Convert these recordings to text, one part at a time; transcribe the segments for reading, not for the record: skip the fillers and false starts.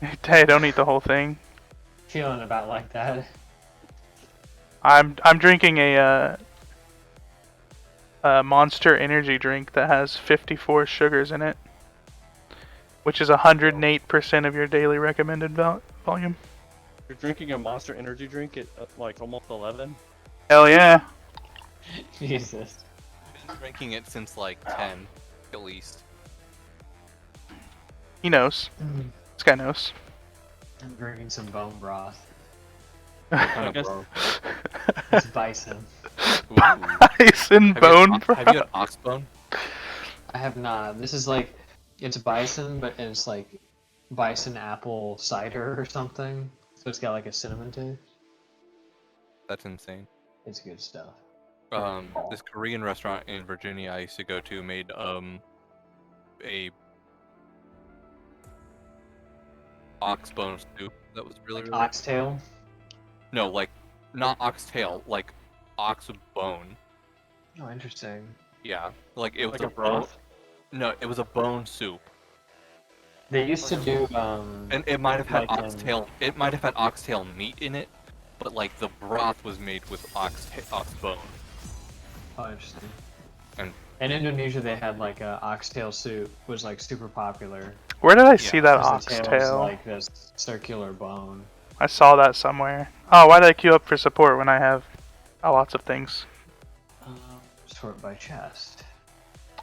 Hey, don't eat the whole thing. Feeling about like that. I'm drinking a Monster energy drink that has 54 sugars in it, which is 108% of your daily recommended volume. You're drinking a Monster Energy drink at like almost 11. Hell yeah. Jesus. I've been drinking it since like 10, at least. He knows. This guy knows. I'm drinking some bone broth. I guess It's bison. Bison bone broth. Have you had ox bone? I have not. This is like, it's bison, but it's like bison apple cider or something. So it's got like a cinnamon taste. That's insane. It's good stuff. This Korean restaurant in Virginia I used to go to made a ox bone soup that was really Oxtail. No, like not oxtail, like ox bone. Oh, interesting. Yeah, like it was like a broth. No, it was a bone soup, They used to do and it might have had like, oxtail. It might have had oxtail meat in it, but like the broth was made with ox bone. Oh, interesting. And in Indonesia, they had like a oxtail soup was like super popular. Where did I see that 'Cause the tail is oxtail? like this circular bone. I saw that somewhere. Oh, why did I queue up for support when I have lots of things? Sort by chest.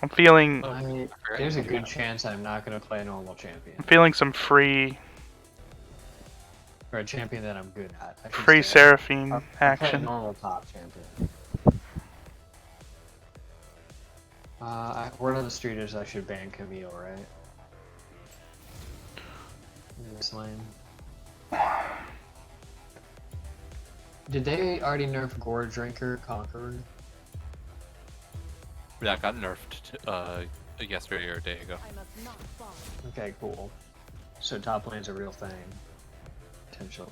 I'm feeling I mean, there's a good chance I'm not gonna play a normal champion. I'm feeling some free Or a champion that I'm good at. I should free say. Seraphine I'll play a action. normal top champion. Word on the street is I should ban Camille, right? In this lane. Did they already nerf Gore Drinker Conqueror? that got nerfed yesterday or a day ago. Okay, cool. So top lane's a real thing. Potentially.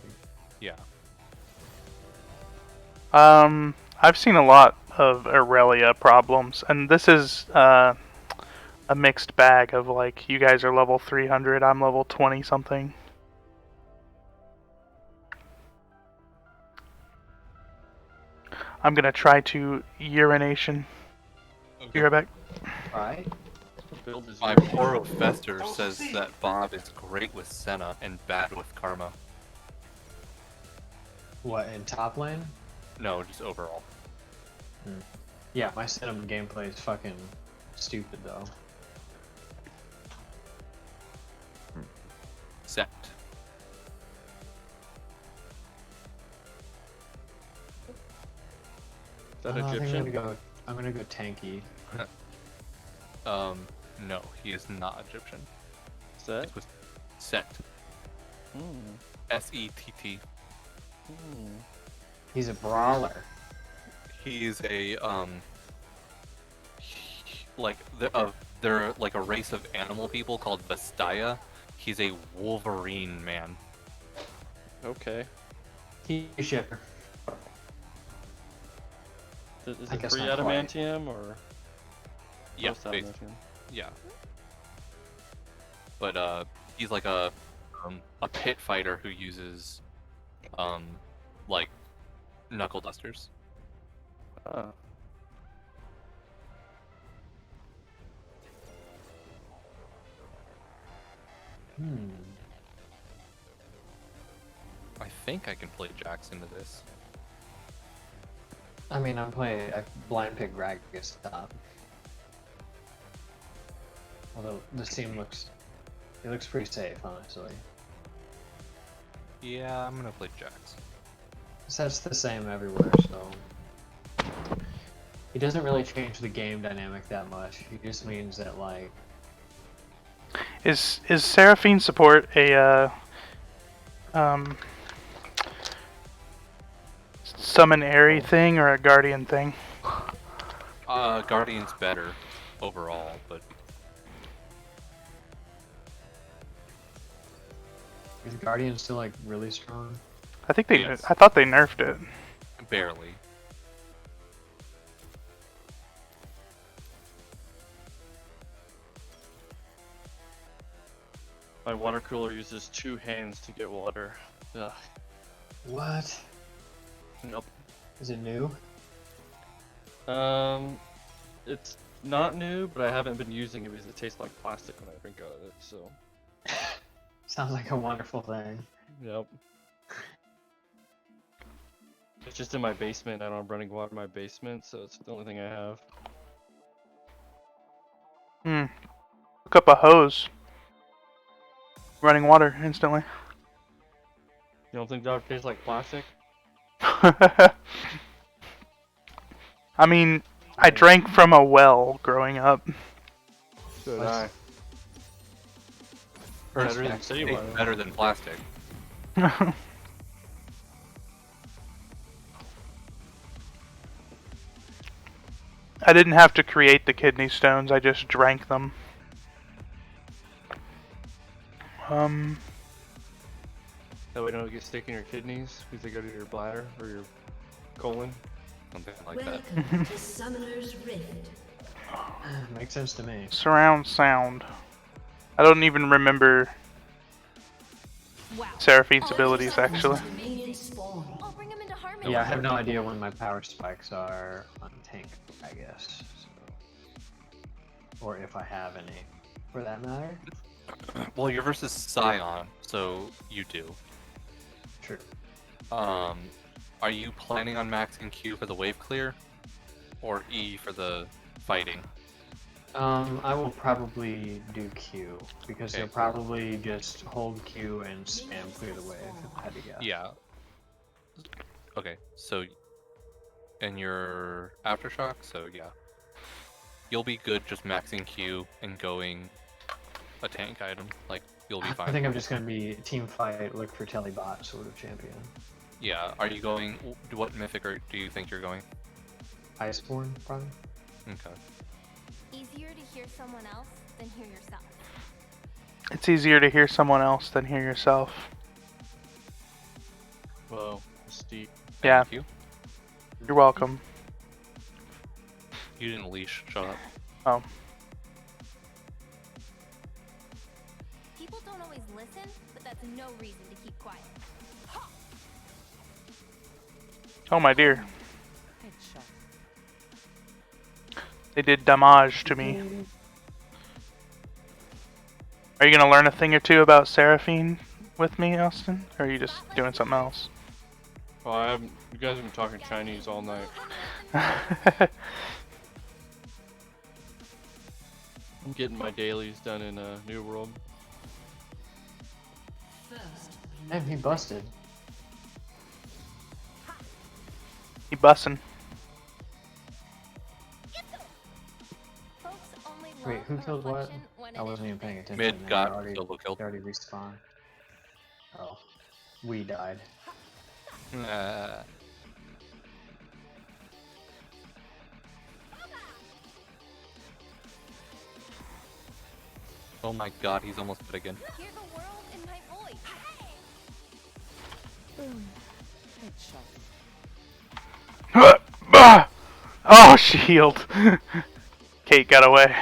Yeah. I've seen a lot of Aurelia problems, and this is a mixed bag of like you guys are level 300, I'm level 20 something. I'm gonna try to urination. Okay. Be right back. Right? Build is My Poro Fester says that Bob is great with Senna and bad with Karma. What, in top lane? No, just overall. Yeah, my Cinnamon gameplay is fucking stupid though. Set. that I think Egyptian. I'm gonna go tanky. No, he is not Egyptian. Set. It's with Set. Hmm. S-E-T-T. Hmm. He's a brawler. He's a like they're like a race of animal people called Vestaya. He's a Wolverine man. Okay. He shipper. Is I it guess free not quite. adamantium or Yeah, post adamantium? yeah. But he's like a pit fighter who uses like knuckle dusters. Ah. Hmm. I think I can play Jax into this. I mean, I blind pick Gragas top. Although this team looks pretty safe, honestly. Yeah, I'm gonna play Jax. That's the same everywhere, so he doesn't really change the game dynamic that much. He just means that like Is Seraphine support a summon Airy thing or a Guardian thing? Guardian's better overall, but is Guardian still like really strong? I think they Yes. I thought they nerfed it. barely. My water cooler uses 2 hands to get water. Ugh. What? Nope. Is it new? It's not new, but I haven't been using it because it tastes like plastic when I drink out of it. So. Sounds like a wonderful thing. Yep. It's just in my basement. I don't have running water in my basement, so it's the only thing I have. Hook up a hose. Running water instantly. You don't think that tastes like plastic? I mean, I drank from a well growing up. So did Nice. I. First, Better than city it's water. better than plastic. I didn't have to create the kidney stones, I just drank them. That way they don't get stick in your kidneys because they go to your bladder or your colon. Something like that. Welcome to Summoner's Rift. Makes sense to me. Surround sound. I don't even remember Wow. Seraphine's abilities, actually. Minion spawn. I'll bring him into harmony. Yeah, I have no idea when my power spikes are on tank, I guess. So. Or if I have any, for that matter. Well, you're versus Scion, so you do. True. Are you planning on maxing Q for the wave clear, or E for the fighting? I will probably do Q, because Okay, he'll probably just hold Q and spam clear the wave, if I had to guess. Yeah. Okay, so and your aftershock, so yeah, you'll be good just maxing Q and going a tank item. Like you'll be fine. I think I'm just gonna be team fight, look for Telebot sort of champion. Yeah. Are you going? What mythic do you think you're going? Iceborne, probably. Okay. Easier to hear someone else than hear yourself. It's easier to hear someone else than hear yourself. Whoa, steep. Yeah. Thank you. You're welcome. You didn't leash. Shut up. Oh. People don't always listen, but that's no reason to keep quiet. Oh my dear. They did damage to me. Are you gonna learn a thing or two about Seraphine with me, Austin? Or are you just doing something else? Well, I haven't. You guys have been talking Chinese all night. I'm getting my dailies done in New World. Damn, he busted. He bussin'. Folks only Wait, love who a killed what? reflection when I it wasn't even isn't paying theirs. attention. Mid They got already, solo killed. they already respawned. Oh. We died. Oh my god, he's almost dead again. Hear the world in my voice. Oh, shield. Kate got away.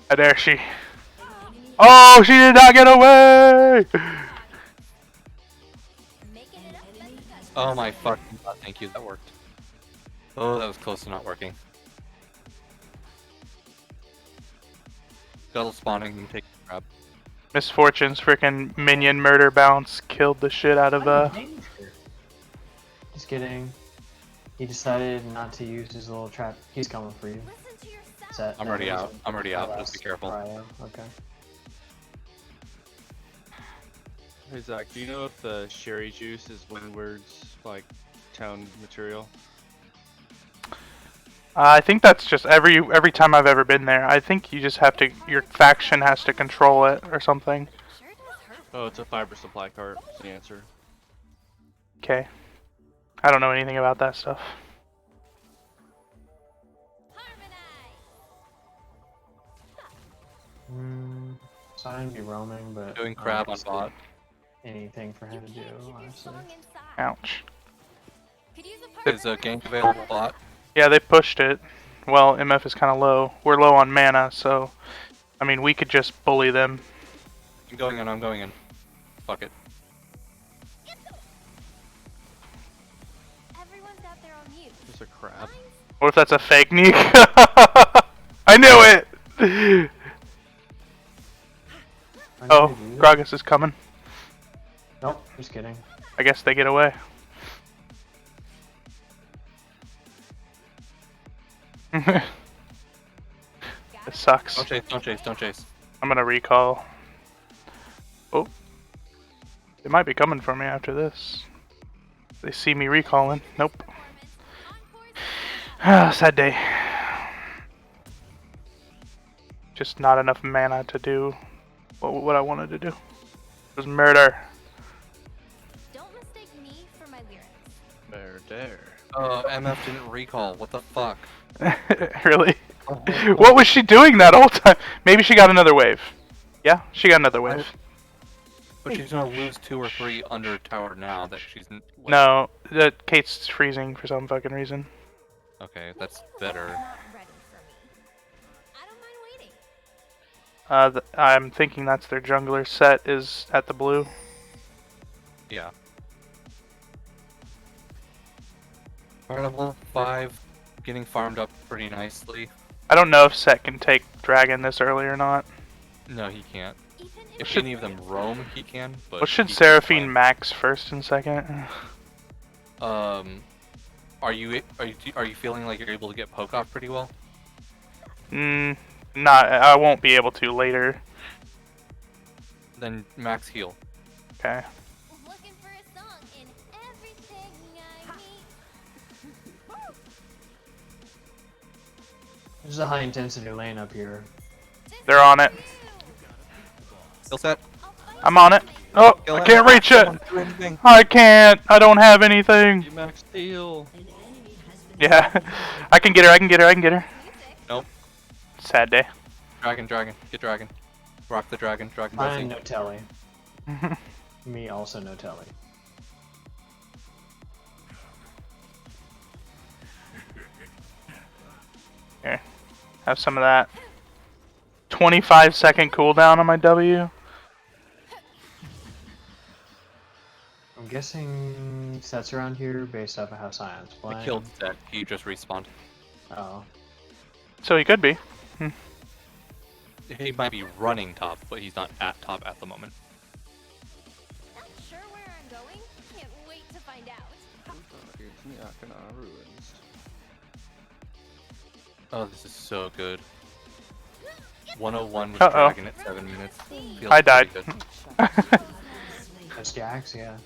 How dare she? Oh, she did not get away! Making it up as it goes. Oh my fucking god, thank you, that worked. Oh, that was close to not working. Scuttle spawning and take a grab. Misfortune's freaking minion murder bounce killed the shit out of Just kidding. He decided not to use his little trap. He's coming for you. Listen to yourself. Is that, I'm that already was out. I'm already the out. last Just be careful. cryo? Okay. Hey Zach, do you know if the sherry juice is Windward's like town material? I think that's just every time I've ever been there. I think you just have to, your faction has to control it or something. Sure does hurt. Oh, it's a fiber supply cart. Is the answer. Okay. I don't know anything about that stuff. Harmonize. So I'm gonna be roaming, but Doing I crab don't on see bot. anything for You him to do, can't keep your honestly. song inside. Ouch. Could use a Is a partner. gank available bot? Yeah, they pushed it. Well, MF is kind of low. We're low on mana, so I mean, we could just bully them. I'm going in, I'm going in. Fuck it. Everyone's got their own use. There's a crab. What if that's a fake Neek? I knew it! Oh, Gragas is coming. Nope, just kidding. I guess they get away. This sucks. Don't chase, don't chase, don't chase. I'm gonna recall. Oh. They might be coming for me after this. They see me recalling. Nope. Sad day. Just not enough mana to do what I wanted to do. It was murder. Don't mistake me for my lyrics. There. MF didn't recall. What the fuck? Really? What was she doing that whole time? Maybe she got another wave. Yeah, she got another wave. But she's gonna lose 2 or 3 under tower now that she's. Like... No, Kate's freezing for some fucking reason. Okay, that's better. Not ready for me. I don't mind waiting. I'm thinking that's their jungler set is at the blue. Yeah. Alright, level 5, getting farmed up pretty nicely. I don't know if Set can take dragon this early or not. No, he can't. Even If any of them roam, he can. But What should he can't Seraphine farm. max first and second? Are you feeling like you're able to get poke off pretty well? Not. I won't be able to later. Then max heal. Okay. looking for a song in everything I need. There's a high intensity lane up here. They're on it. Skill set. I'm on it. Oh, I can't reach it. Do anything. I can't. I don't have anything. You max heal. Yeah. I can get her. I can get her. I can get her. Nope. Sad day. Dragon. Get dragon. Rock the dragon. Dragon Mine, blessing. no telly. Me also no telly. Here. Have some of that. 25-second cooldown on my W. I'm guessing sets around here based off of how Science playing. I killed Zek. He just respawned. Oh. So he could be. He might be running top, but he's not at top at the moment. Not sure where I'm going? Can't wait to find out. Ruins. Oh, this is so good. 101 with Uh-oh. dragon at 7 minutes. Feels I died. pretty good. That's Jax, yeah.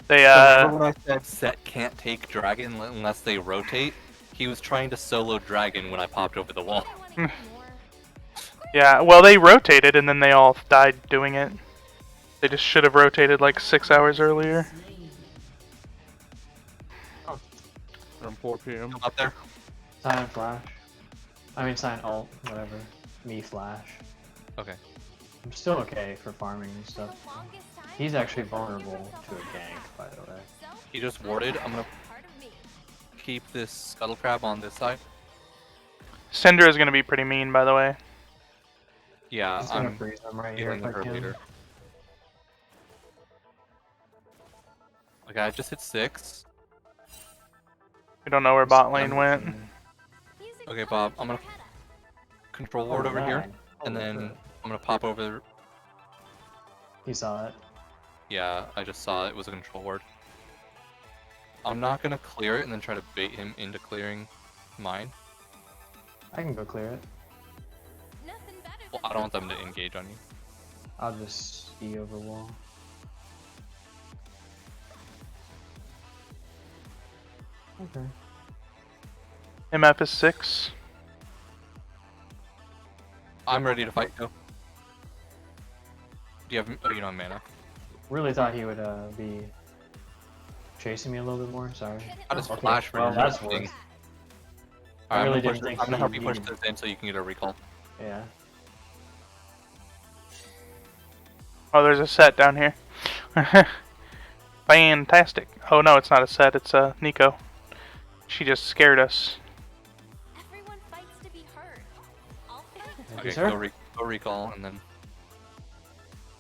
They Remember when I said Set can't take dragon unless they rotate? He was trying to solo dragon when I popped over the wall. I want to hear more. Yeah, well, they rotated and then they all died doing it. They just should have rotated like 6 hours earlier. From 4 p.m. Up there. Sign flash. I mean sign ult, whatever. Me flash. Okay. I'm still okay for farming and For stuff. the longest time, He's actually vulnerable to a gank, by the way. so He just warded. I'm gonna part of me. keep this scuttle crab on this side. Syndra is going to be pretty mean, by the way. Yeah, He's gonna I'm freeze him right here healing if I her can. later. Okay, I just hit 6. We don't know where bot lane went. Music Okay, always Bob, puts I'm your gonna head up. control ward over here, and Holy then crap. I'm gonna pop over. He saw it. Yeah, I just saw it was a control ward. I'm not gonna clear it and then try to bait him into clearing mine. I can go clear it. Nothing better Well, than I don't want them to engage on you. I'll just E over wall. Okay. MF is 6. I'm ready to fight. Go. Do you have? Oh, you don't have mana. Really thought he would be chasing me a little bit more. Sorry. I just Okay, flash for well, no that's reason. worse. Alright, really I'm didn't think gonna he help you push needed- this in so you can get a recall. Yeah. Oh, there's a set down here. Fantastic. Oh no, it's not a set, it's Nico. She just scared us. everyone fights to be heard. I'll Okay, sir? go recall, and then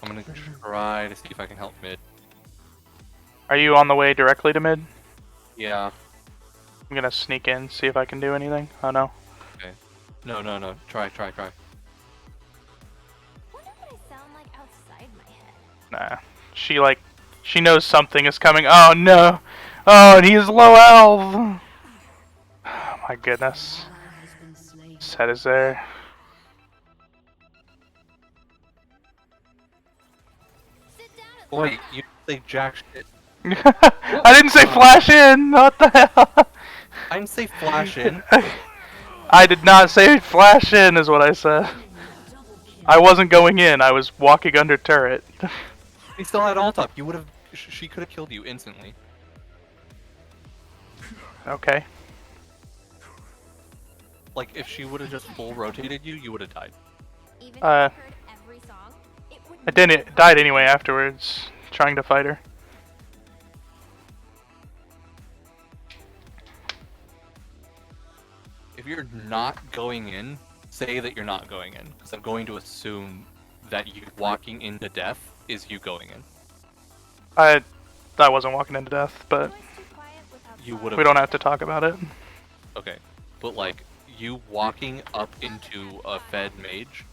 I'm gonna try to see if I can help mid. Are you on the way directly to mid? Yeah. I'm gonna sneak in, see if I can do anything. Oh no. Okay. No. Try. Wonder what I sound like outside my head. Nah. She knows something is coming. Oh no! Oh, and he's low health! Oh my goodness. Set is there. Sit down and Wait, you say jack shit. I didn't say flash in! What the hell? I didn't say flash in. I did not say flash in is what I said. I wasn't going in, I was walking under turret. We still had ult up. You would have. She could have killed you instantly. Okay. Like if she would have just full rotated you, you would have died. even if I heard every song, it wouldn't I didn't died anyway afterwards, trying to fight her. If you're not going in, say that you're not going in, because I'm going to assume that you walking into death is you going in. I wasn't walking into death, but was too quiet without You song. would we have. don't have to talk about it. Okay, but like you walking up into a fed mage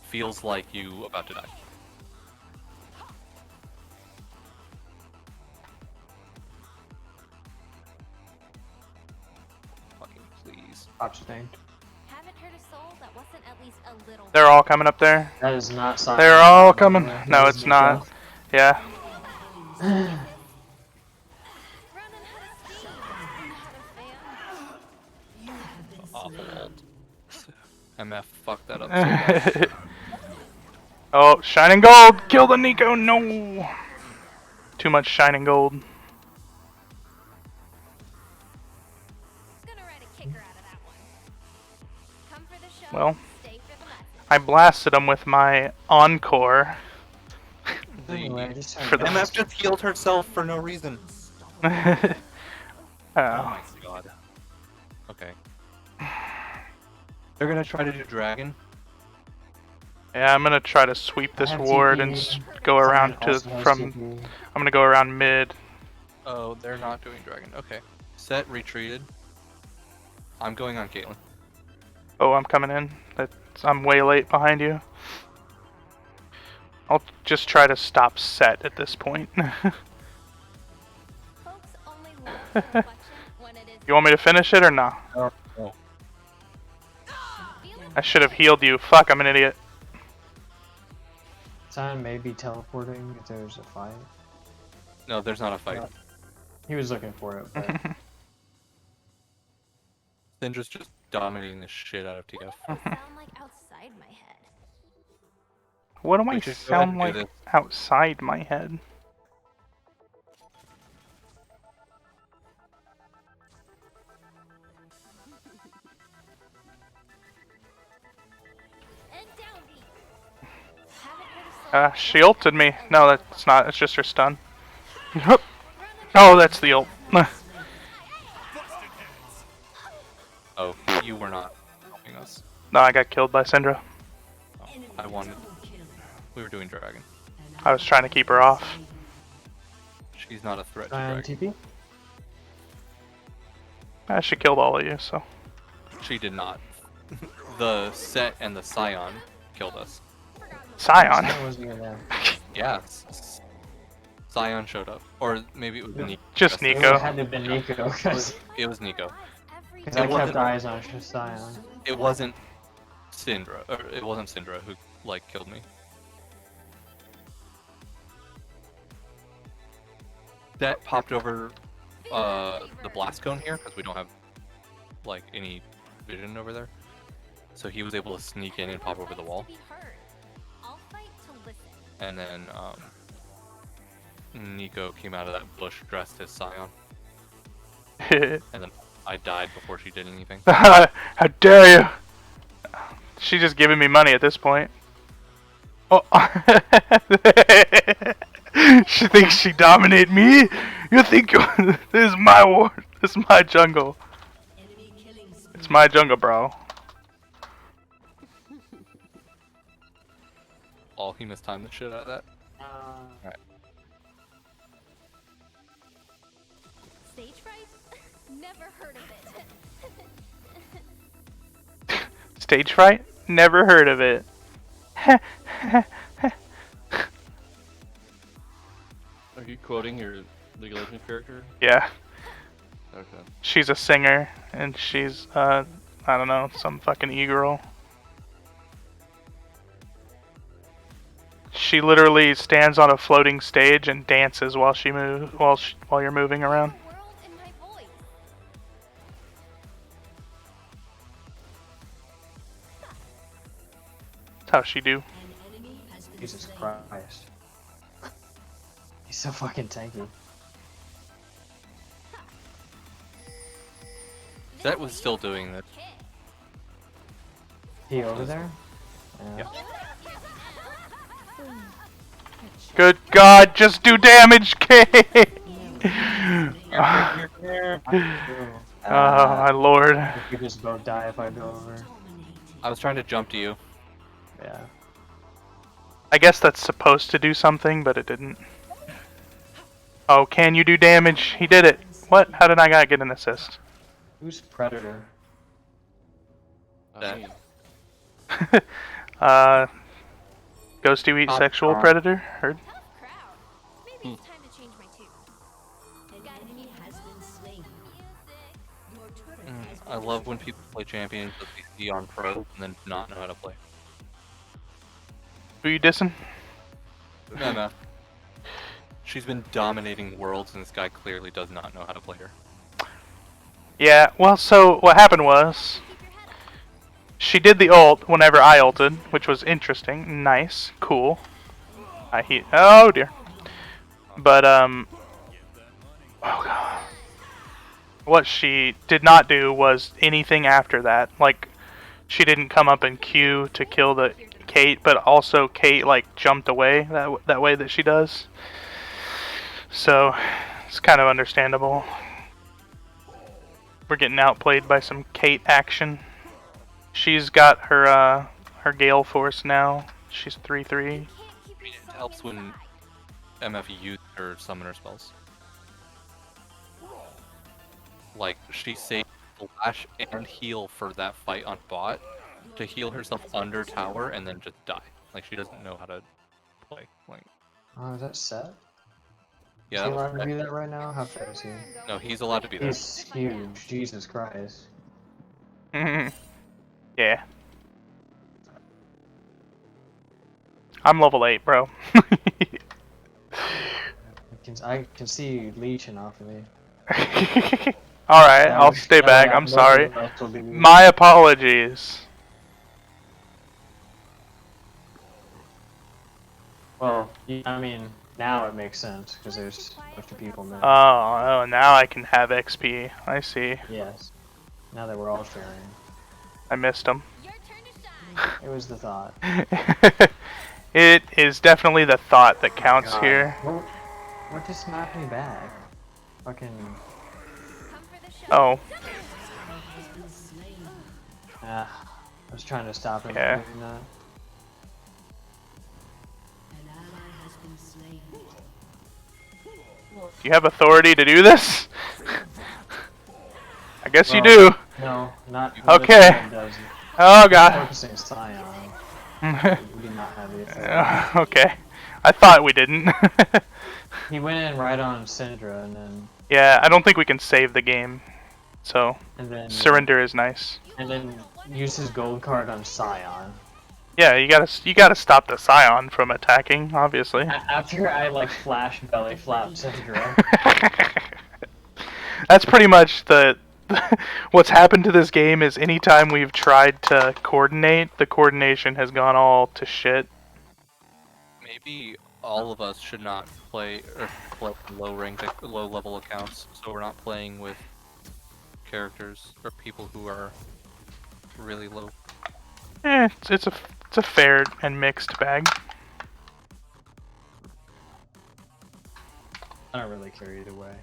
feels like you about to die. Fucking please. Obstain. Haven't heard a soul that wasn't at least a little. They're all coming up there. That is not Simon. They're all by the coming. way. No, This it's is not. Nico. Yeah. Running out of steam. Not a fan. Awful ult. MF fucked that up so bad. Oh, shining gold! Kill the Nico! No! Too much shining gold. Gonna ride a kicker out of that one. Come for the show. Well, Stay for the message. I blasted him with my encore. Anyway, I just For the- MF just healed herself for no reason. Oh. Oh my god. Okay. They're gonna try to do dragon. Yeah, I'm gonna try to sweep this have ward TP. and go around Simon to also has from. TP. I'm gonna go around mid. Oh, they're not doing dragon. Okay. Set retreated. I'm going on Caitlyn. Oh, I'm coming in. I'm way late behind you. I'll just try to stop set at this point. Folks only love the reflection when it is. You want me to finish it or not? Oh. Feeling I should have healed you. Fuck, I'm an idiot. Simon may be teleporting if there's a fight. No, there's not a fight. He was looking for it, but Syndra's just dominating the shit out of TF. what do I sound like outside my head? What do I We should go ahead sound and like do this. outside my head? And downbeat. Haven't heard a soul. She ulted me. No, that's not. It's just her stun. Oh, that's the ult. Oh, you were not helping us. No, I got killed by Syndra. Oh, I wanted. We were doing dragon. I was trying to keep her off. She's not a threat to Simon dragon. TP. She killed all of you, so. She did not. The set and the Scion killed us. Scion. Simon wasn't even there. Yeah. Scion showed up. Or maybe it was Nico. Just It Nico. had to have been Nico, because It was Nico. Every I wasn't- kept eyes on Sion. It wasn't Syndra. Or it wasn't Syndra who, like, killed me. That popped over the blast cone here, because we don't have, like, any vision over there. So he was able to sneak in and pop over the wall. To be heard. I'll fight to listen. And then, Nico came out of that bush dressed as Scion. And then I died before she did anything. How dare you! She's just giving me money at this point. Oh. She thinks she dominate me? You think this is my ward? This is my jungle. It's my jungle, bro. Oh, he mistimed the shit out of that. Alright. Stage fright? Never heard of it. Stage fright? Never heard of it. Are you quoting your League of Legends character? Yeah, Okay. she's a singer, and she's, I don't know, some fucking e-girl. She literally stands on a floating stage and dances while she moves, while you're moving around. The world in my voice. That's how she do. An enemy has been Jesus slain. Christ. He's so fucking tanky. That was still doing this. He over there? Yeah. Good God, just do damage, K! Oh my lord. We just both die if I go over. I was trying to jump to you. Yeah. I guess that's supposed to do something, but it didn't. Oh, can you do damage? He did it. What? How did I not get an assist? Who's Predator? That- Me. Ghost you eat Oh, sexual God. predator? Heard? Tough crowd. Maybe it's time to change my tune. An enemy has been slain. Your turret has been I love when people play champions that they see on pro and then not know how to play. Who you dissing? No. She's been dominating worlds and this guy clearly does not know how to play her. Yeah, well, so what happened was Keep your head up. she did the ult whenever I ulted, which was interesting, nice, cool. Oh dear. But oh god. What she did not do was anything after that. Like, she didn't come up in queue to kill the Kate, but also Kate like jumped away that way that she does. So it's kind of understandable. We're getting outplayed by some Kate action. She's got her her Gale Force now. She's 3/3. It helps when MF uses her summoner spells. Like, she saved flash and heal for that fight on bot to heal herself under tower and then just die. Like, she doesn't know how to play. Like, Oh, is that set? yeah, Is he that was allowed to correct. do that right now? How fat is he? No, he's allowed to be there. He's huge. Jesus Christ. Yeah. I'm level 8, bro. I can see you leeching off of me. Alright, That I'll was- stay that back. was- I'm that sorry. was also the- My apologies. Well, I mean, now it makes sense because there's a bunch of people now. Oh, now I can have XP. I see. Yes. Now that we're all sharing. I missed him. Your turn to shine. It was the thought. It is definitely the thought that counts God. here. What just knocked me back? Fucking. Come for the show. Oh, has been slain. I was trying to stop him Yeah. from doing that. An ally has been slain. do you have authority to do this? I guess you Well, do. No, not. Okay. Not does. Oh god. Focusing Scion. We do not have the authority. Okay. I thought we didn't. He went in right on Syndra and Yeah, I don't think we can save the game. So, then surrender is nice. and then use his gold card on Scion. Yeah, you gotta stop the Scion from attacking, obviously. After I like flash belly flap Syndra. That's pretty much the what's happened to this game is anytime we've tried to coordinate, the coordination has gone all to shit. Maybe all of us should not play low level accounts, so we're not playing with characters or people who are really low. It's a fair and mixed bag. I don't really care either way.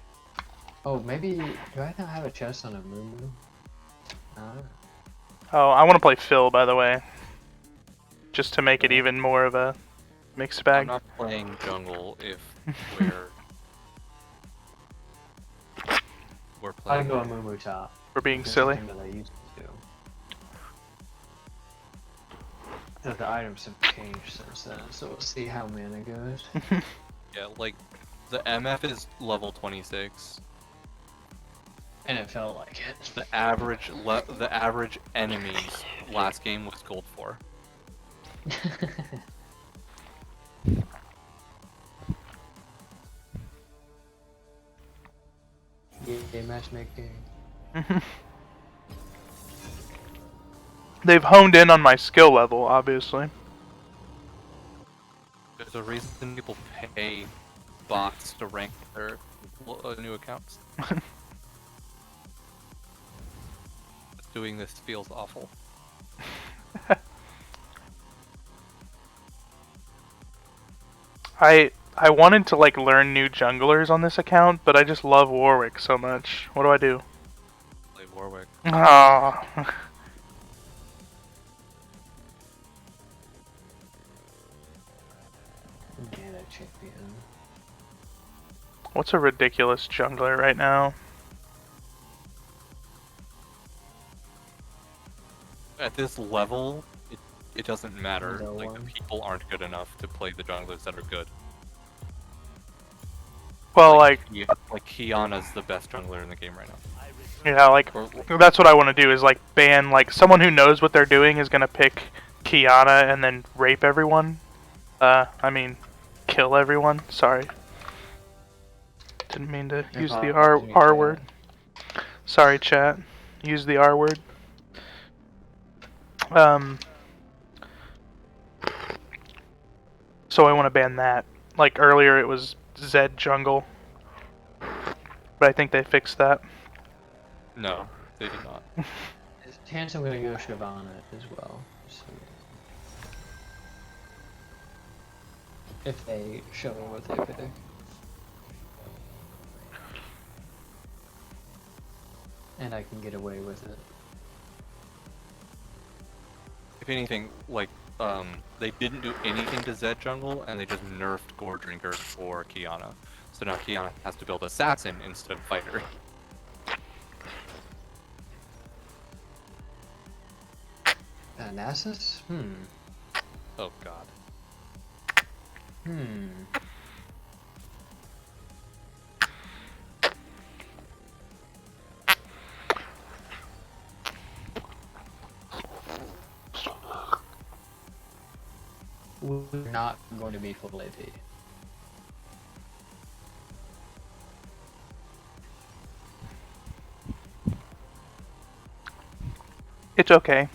Oh, maybe do I not have a chest on a Moo? Oh, I want to play Phil, by the way, just to make it even more of a Mixed I'm bag. not playing jungle if we're we're I playing. go a Moo top. For being which is silly. something that I used to do. So the items have changed since then, so we'll see how mana goes. Yeah, like the MF is level 26. And it felt like it. The average enemies last game was gold 4. Yeah, matchmaking. They've honed in on my skill level, obviously. There's a reason people pay bots to rank their new accounts. Doing this feels awful. I wanted to like learn new junglers on this account, but I just love Warwick so much. What do I do? Play Warwick. Ah. Yeah, that champion. What's a ridiculous jungler right now? At this level, it doesn't matter. No Like the one. people aren't good enough to play the junglers that are good. Well, like, Like Kiana's the best jungler in the game right now. yeah, like that's what I want to do is like ban like someone who knows what they're doing is gonna pick Kiana and then rape everyone. I mean, kill everyone. Sorry, didn't mean to use the R word. Sorry, chat. Use the R word. So I want to ban that. Like earlier, it was Zed jungle, but I think they fixed that. No, they did not. There's a chance I'm gonna go Shyvana as well. So if they show me what they pick. And I can get away with it. If anything, like they didn't do anything to Zed jungle, and they just nerfed Gore Drinker for Kiana. So now Kiana has to build assassin instead of fighter. Nasus? Oh god. We're not going to be full AP. It's okay.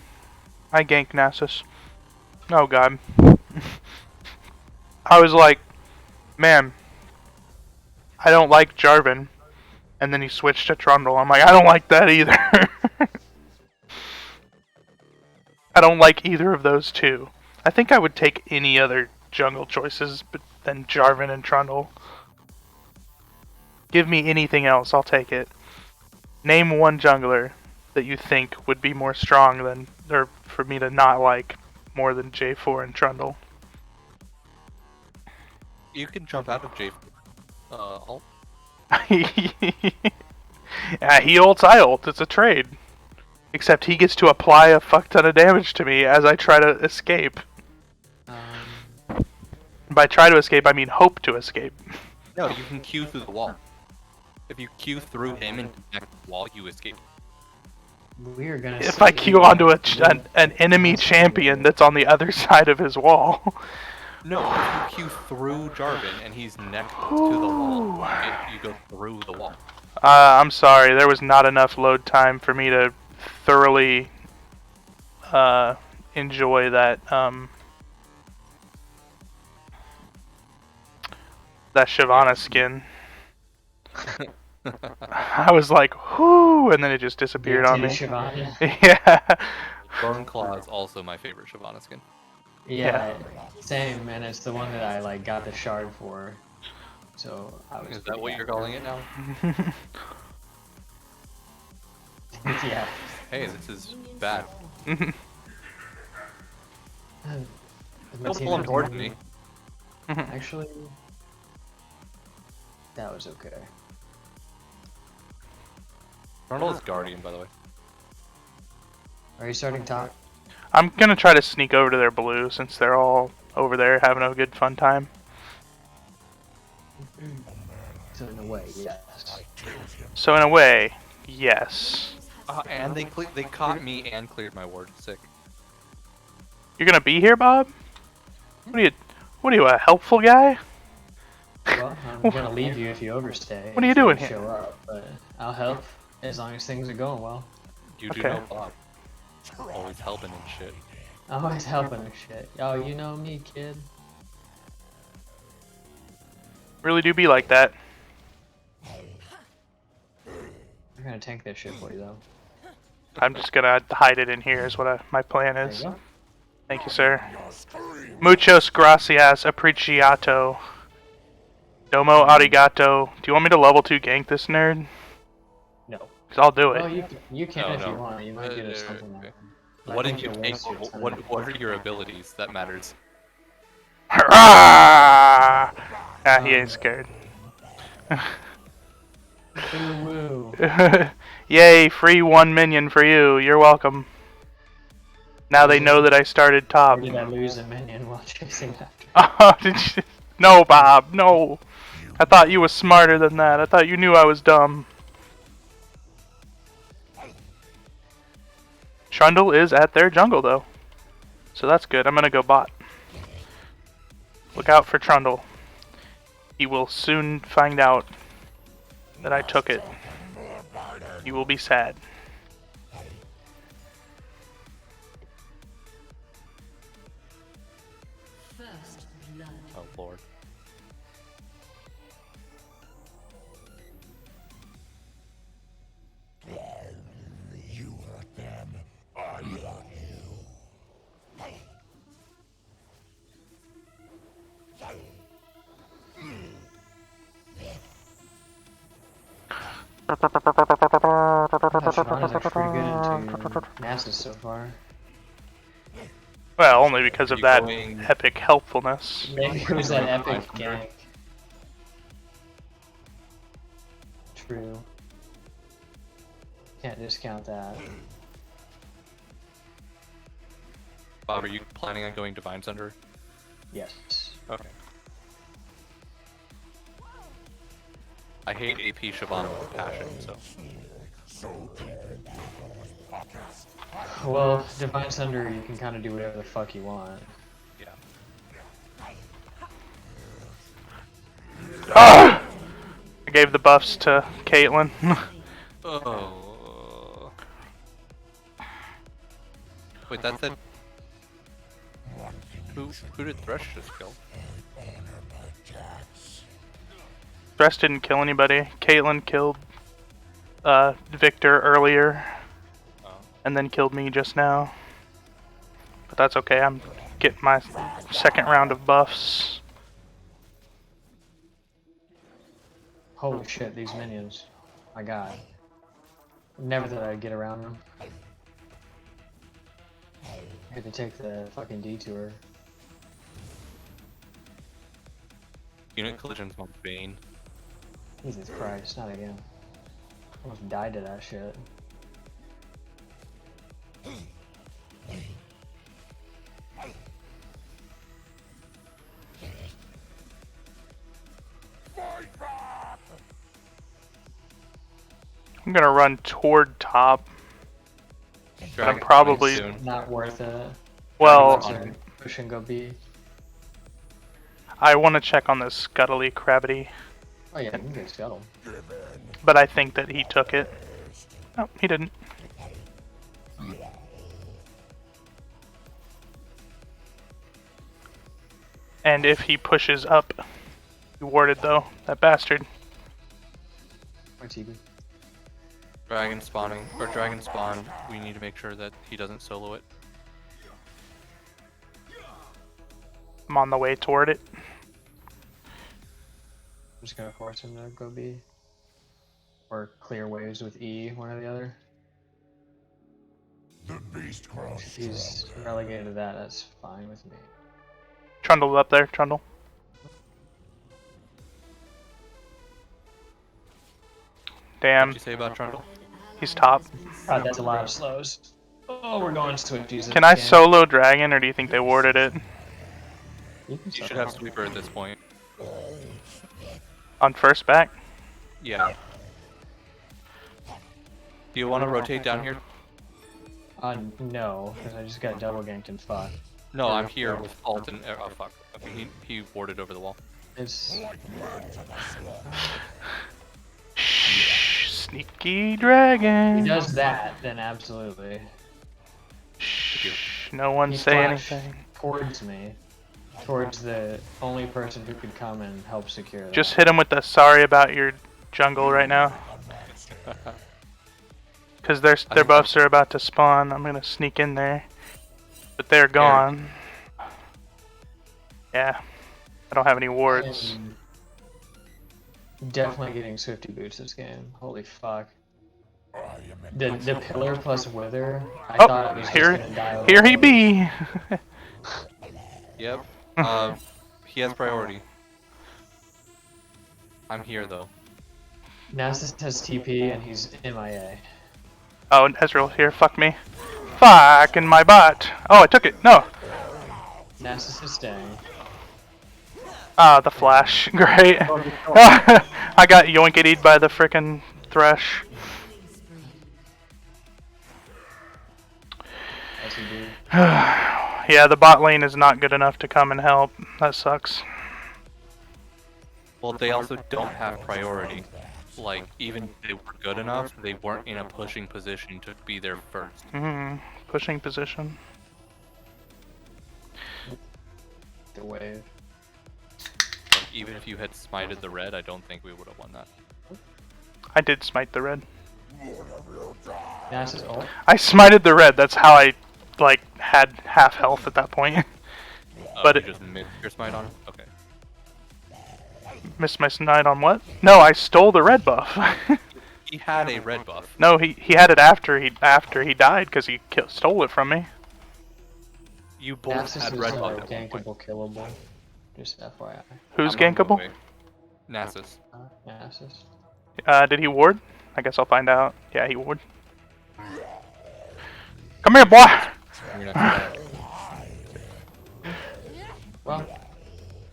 I gank Nasus. Oh god. I was like, man, I don't like Jarvan. And then he switched to Trundle. I'm like, I don't like that either. I don't like either of those two. I think I would take any other jungle choices but than Jarvan and Trundle. Give me anything else, I'll take it. Name one jungler that you think would be more strong than, or for me to not like more than J4 and Trundle. You can jump out of J. Alt. Yeah, he ults, I ult. It's a trade. Except he gets to apply a fuck ton of damage to me as I try to escape. By try to escape, I mean hope to escape. No, you can Q through the wall. If you Q through him and connect the wall, you escape. We're gonna. If I Q onto an enemy champion that's on the other side of his wall. No, if you Q through Jarvan and he's next to the wall, you go through the wall. I'm sorry, there was not enough load time for me to thoroughly enjoy that that Shyvana skin. I was like, whoo, and then it just disappeared on me. Yeah. Bone Claw is also my favorite Shyvana skin. Yeah, same, and it's the one that I like got the shard for. So I was. Is that what you're calling it now? Yeah. Hey, this is bad. My Don't pull him toward me. Actually, that was okay. Ronald's Guardian, by the way. Are you starting top? I'm gonna try to sneak over to their blue since they're all over there having a good fun time. So in a way, yes. So in a way, yes. And they caught me and cleared my ward. Sick. You're gonna be here, Bob? What are you, a helpful guy? Well, I'm gonna leave you if you overstay. What are you if doing don't here? Show up, but I'll help as long as things are going well. You do Okay. know Bob. Always helping and shit. Always helping and shit. Oh, you know me, kid. Really do be like that. I'm gonna tank that shit for you though. I'm just gonna hide it in here is what my plan There is. you go. Thank you, sir. Muchos gracias, apreciato. Domo arigato. Do you want me to level 2 gank this nerd? No. Cause I'll do Well, it. you can No, if you no. want. You might get us something. Okay. But I What think did you you'll take? waste your time. What are your abilities? That matters. Ah, he ain't scared. Woo. Yay, free 1 minion for you. You're welcome. Now they know that I started top. Or did I lose a minion while chasing after? Oh, did you? No, Bob, no. I thought you was smarter than that. I thought you knew I was dumb. Trundle is at their jungle, though. So that's good. I'm gonna go bot. Look out for Trundle. He will soon find out that I took it. He will be sad. First blood. Oh lord. Siobhan is actually pretty good into masses so far. Well, only because of You that going- epic helpfulness. Maybe it was that epic Five hundred. gank. True. Can't discount that. Bob, are you planning on going Divine Sunder? Yes. Okay. I hate AP Siobhan with a passion, so. Well, Divine Thunder, you can kind of do whatever the fuck you want. Yeah. Ah! I gave the buffs to Caitlyn. Oh. Wait, that's it. Who did Thresh just kill? Thresh didn't kill anybody. Caitlyn killed Victor earlier, Oh. and then killed me just now. But that's okay. I'm getting my second round of buffs. Holy shit, these minions. My god. Never thought I'd get around them. I had to take the fucking detour. Unit collisions on Bane. Jesus Christ, not again. Almost died to that shit. I'm gonna run toward top. Dragon probably- coming soon. Not worth it. Well, Sorry, push and go B. I want to check on this Scuttly Gravity, Oh yeah, you can get Scuttle. but I think that he took it. No, he didn't. And if he pushes up, he warded though, that bastard. Or TB. Dragon spawning, or dragon spawn. We need to make sure that he doesn't solo it. I'm on the way toward it. I'm just gonna force him to go B. Or clear waves with E, one or the other. If he's relegated to that, that's fine with me. Trundle up there, Trundle. Damn, What'd you say about Trundle? he's top. God, that's a lot of slows. Oh, we're going Swifties. Can I again. solo dragon, or do you think they warded it? You can You should solo. have sweeper at this point. On first back? Yeah. Do you want to rotate down here? No, because I just got double ganked and fucked. No, I'm here with ult and oh fuck. Okay, he warded over the wall. It's Shh, sneaky he dragon. does that, then absolutely. Shh, no one He say flashed anything. towards me, towards the only person who could come and help secure that. Just hit him with the sorry about your jungle right now. Because their buffs are about to spawn. I'm gonna sneak in there. But they're gone. Yeah. I don't have any wards. I'm definitely getting Swifty boots this game. Holy fuck. The pillar plus wither, I thought it was just gonna die. Here he be! Yep. He has priority. I'm here though. Nasus has TP and he's MIA. Oh, and Ezreal here, fuck me. Fuck in my butt. Oh, I took it. No. Nasus is staying. Ah, the flash. Great. I got yoinked by the frickin' thresh. As he do. Yeah, the bot lane is not good enough to come and help. That sucks. Well, they also don't have priority. Like, even if they were good enough, they weren't in a pushing position to be there first. Pushing position. The wave. Like, even if you had smited the red, I don't think we would have won that. I did smite the red. Nasus ult. I smited the red. That's how I, like, had half health at that point. But you it just missed your smite on it? Okay. missed my smite on what? No, I stole the red buff. He had a red buff. No, he had it after he died because he stole it from me. You both Nasus had is red buff at one point. gankable, killable. Just FYI. Who's I'm on the gankable? way. Nasus. Nasus. Did he ward? I guess I'll find out. Yeah, he ward. Come here, boy. You're gonna have to- Well,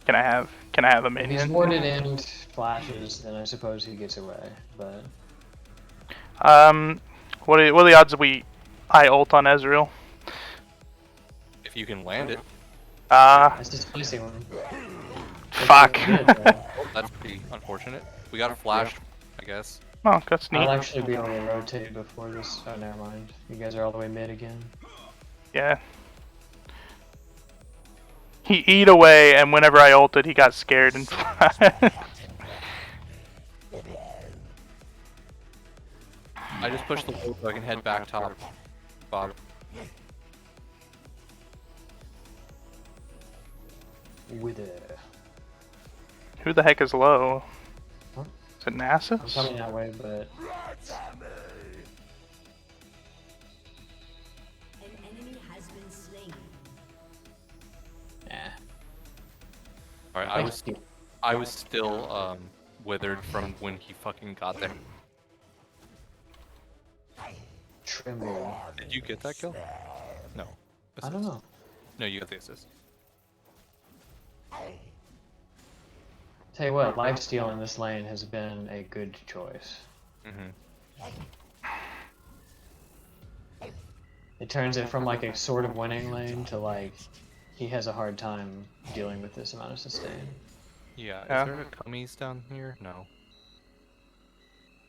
Can I have a if he's minion? warded in flashes, then I suppose he gets away. But What are the odds I ult on Ezreal? If you can land it, that's displacing him. Fuck. oh, that's pretty unfortunate. We got a flash, I guess. Oh, that's neat. I'll actually be able to rotate before this. Oh, never mind. You guys are all the way mid again. Yeah. He eat away, and whenever I ulted, he got scared and I just pushed the wall so I can head back top. Bob. With it. Who the heck is low? Huh? Is it I'm Nasus? coming that way, but An enemy has been slain. yeah. Alright, I was still withered from when he fucking got there. Tremble. Did you get that kill? No. I don't know. No, you got the assist. Tell you what, lifesteal in this lane has been a good choice. It turns it from like a sort of winning lane to like he has a hard time dealing with this amount of sustain. Yeah, Yeah. is there a Cummies down here? No.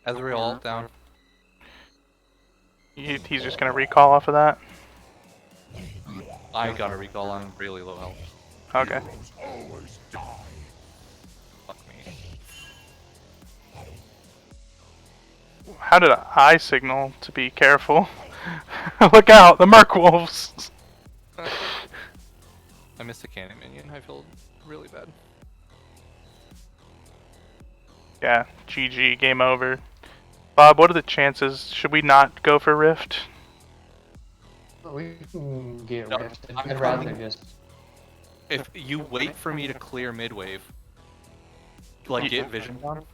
Ezreal ult down. He's just gonna recall off of that? I got a recall, I'm really low health. Okay. Fuck me. How did I signal to be careful? Look out, the Merc Wolves! I missed a cannon minion, I feel really bad. Yeah, GG, game over. Bob, what are the chances? Should we not go for Rift? We can get No, rift. I'm I'd rather coming. just. If you wait for me to clear mid wave, like get vision on,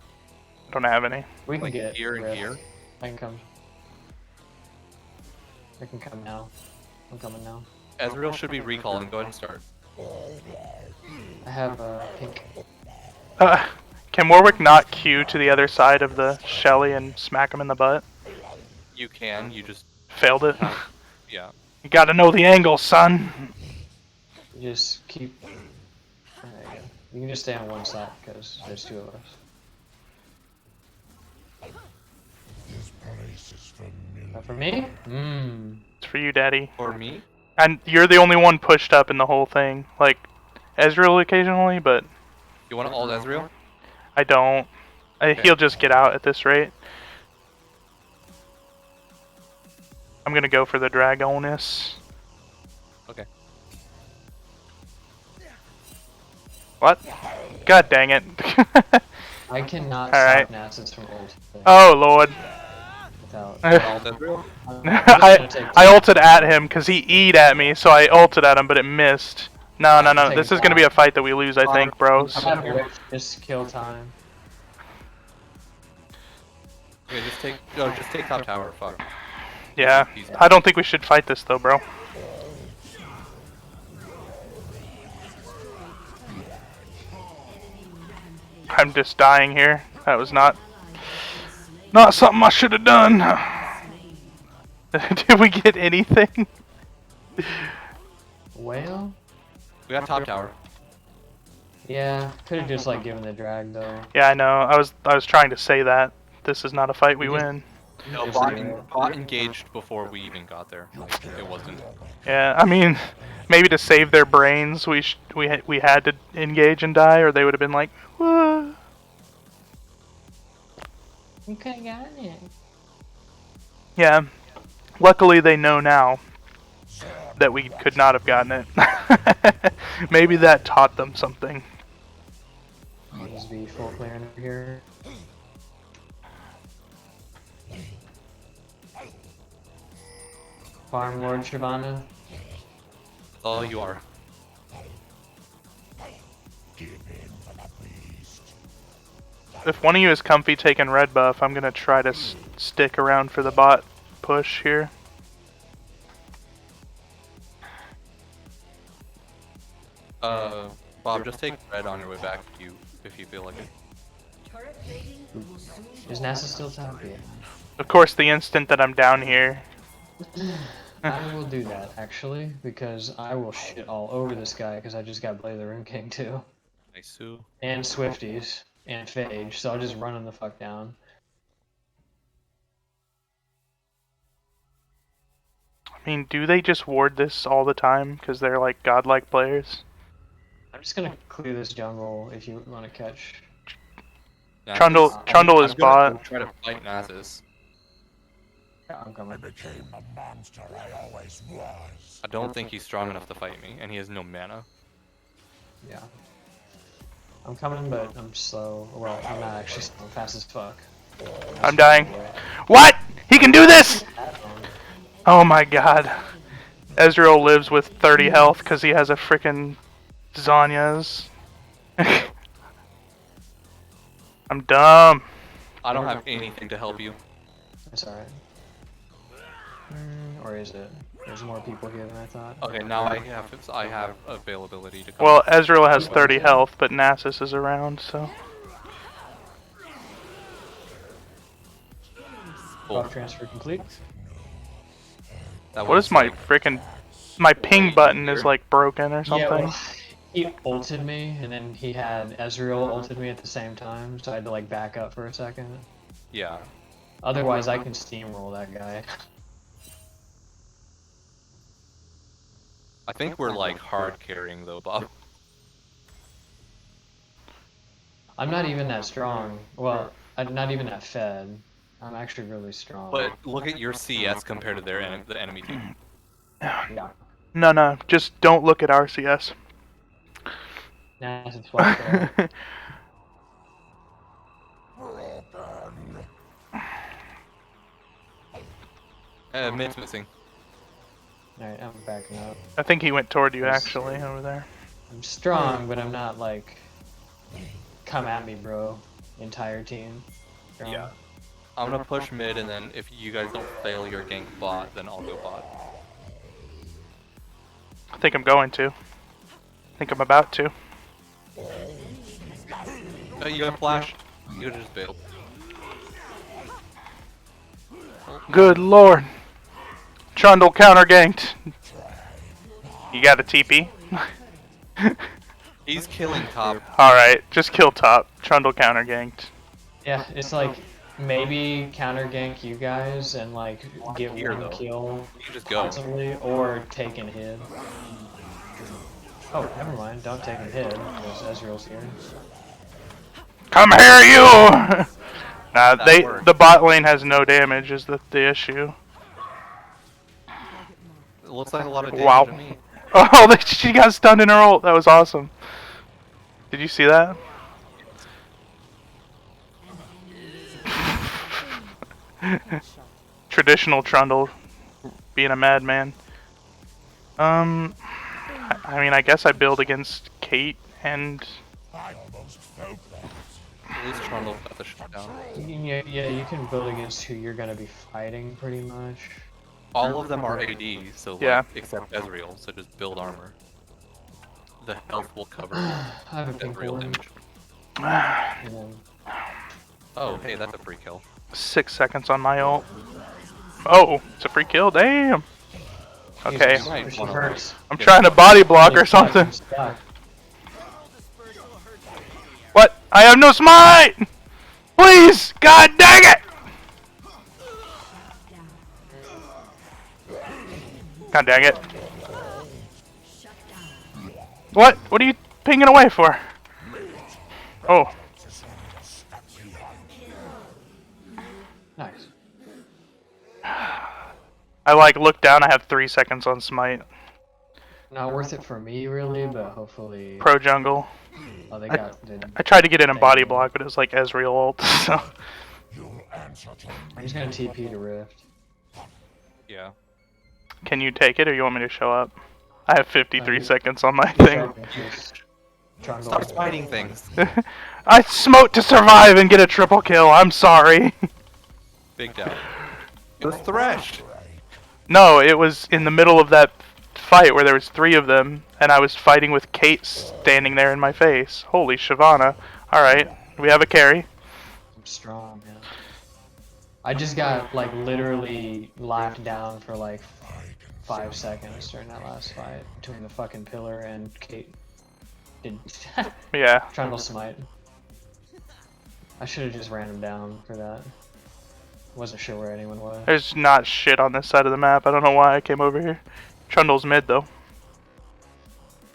Don't have any. We can Like get here and Rift. here? I can come. I can come now. I'm coming now. Ezreal should be recalling. Go ahead and start. I have a pink. Can Warwick not Q to the other side of the Shelly and smack him in the butt? You can. You just Failed it. yeah. You gotta know the angle, son. You just keep. There you go. You can just stay on one side because there's two of us. For me? Mmm. It's for you, Daddy. For me, And you're the only one pushed up in the whole thing. Like, Ezreal occasionally, but you want to ult Ezreal? I don't. He'll just get out at this rate. I'm gonna go for the Dragoness. Okay. What? God dang it. I cannot Alright. stop Nasus from ult. Oh, Lord. Without. Ult Ezreal? I ulted at him because he E'd at me, so I ulted at him, but it missed. No. Take This it is gonna be a fight that we lose, I think, bros. I'm having Rift, just kill time. Okay, just take top tower. Fuck. Yeah. I don't think we should fight this, though, bro. I'm just dying here. That was not something I should have done. Did we get anything? Well, We got top tower. yeah, could have just like given the drag though. Yeah, I know. I was trying to say that. This is not a fight we win. No, Just bot, do it. bot engaged before we even got there. Like, it wasn't. Yeah, I mean, maybe to save their brains, we had to engage and die, or they would have been like, "Whoa." You could have gotten it. Yeah. Luckily, they know now that we could not have gotten it. Maybe that taught them something. Needs to be full clearing over here. Farm Lord Shyvana. Oh, you are. If one of you is comfy taking red buff, I'm gonna try to stick around for the bot push here. Bob, just take red on your way back if you feel like it. Is NASA still top? Yeah. Of course, the instant that I'm down here. I will do that actually because I will shit all over this guy because I just got Blade of the Rune King too. Nice, Sue. And Swifties. And Phage, so I'll just run him the fuck down. I mean, do they just ward this all the time because they're like godlike players? I'm just gonna clear this jungle if you want to catch. Trundle is I'm gonna bot. Try to fight Nasus. Yeah, I'm coming. I don't think he's strong enough to fight me, and he has no mana. Yeah. I'm coming, but I'm slow. Well, I'm not actually slow. I'm fast as fuck. I'm dying. What? He can do this? Oh my god. Ezreal lives with 30 health because he has a frickin' Zanya's. I'm dumb. I don't have anything to help you. That's alright. Or is it? There's more people here than I thought. Okay, now I have availability to come. Well, Ezreal has 30 health, but Nasus is around, so. Cool. Buff transfer complete. That What was is my like- frickin'... My ping button is like broken or something. Yeah, well, he ulted me, and then he had Ezreal ulted me at the same time, so I had to like back up for a second. Yeah. Otherwise, I can steamroll that guy. I think we're like hard carrying though, Bob. I'm not even that strong. Well, I'm not even that fed. I'm actually really strong. But look at your CS compared to the enemy team. Yeah. No, just don't look at RCS. Nah, it's flat there. Mid's missing. Alright, I'm backing up. I think he went toward you actually over there. I'm strong, but I'm not like, come at me, bro. Entire team. strong. Yeah. I'm gonna push mid, and then if you guys don't fail your gank bot, then I'll go bot. I think I'm going to. I think I'm about to. Oh, you got flash? You could've just bailed. Good lord. Trundle counter ganked. You got a TP? He's killing top. Alright, just kill top. Trundle counter ganked. Yeah, it's like maybe counter gank you guys and like get Here, one though. kill You can just go. possibly, or take and hit. Oh, never mind. Don't take and hit because Ezreal's here. Come here, you! Nah, That worked. the bot lane has no damage is the issue. It looks like a lot of damage Wow. to me. Oh, she got stunned in her ult. That was awesome. Did you see that? Traditional Trundle being a madman. I mean, I guess I build against Kate and... At least Trundle got the shutdown. Yeah, you can build against who you're gonna be fighting pretty much. All of them are AD, so like, Yeah. except Ezreal, so just build armor. The health will cover I have a pink Ezreal one. damage. And then Oh, hey, that's a free kill. 6 seconds on my ult. Oh, it's a free kill. Damn. Okay, Jesus, Right, she one of hurts. I'm trying to body block or something. I'm stuck. What? I have no smite! Please! God dang it! God dang it. What? What are you pinging away for? Oh. Nice. I like look down, I have 3 seconds on smite. Not worth it for me really, but hopefully. Pro jungle. Oh, they got the. I tried to get in a body block, but it was like Ezreal ult, so. I'm just gonna TP to Rift. Yeah. Can you take it or you want me to show up? I have 53 you- seconds on my thing. Stop fighting things. I smote to survive and get a triple kill, I'm sorry. Big doubt. It was Thresh. No, it was in the middle of that fight where there was 3 of them, and I was fighting with Kate standing there in my face. Holy Shyvana. Alright, we have a carry. I'm strong, man. I just got like literally locked down for like 5 seconds during that last fight between the fucking pillar and Kate. Did Yeah. Trundle smite. I should have just ran him down for that. Wasn't sure where anyone was. There's not shit on this side of the map. I don't know why I came over here. Trundle's mid, though.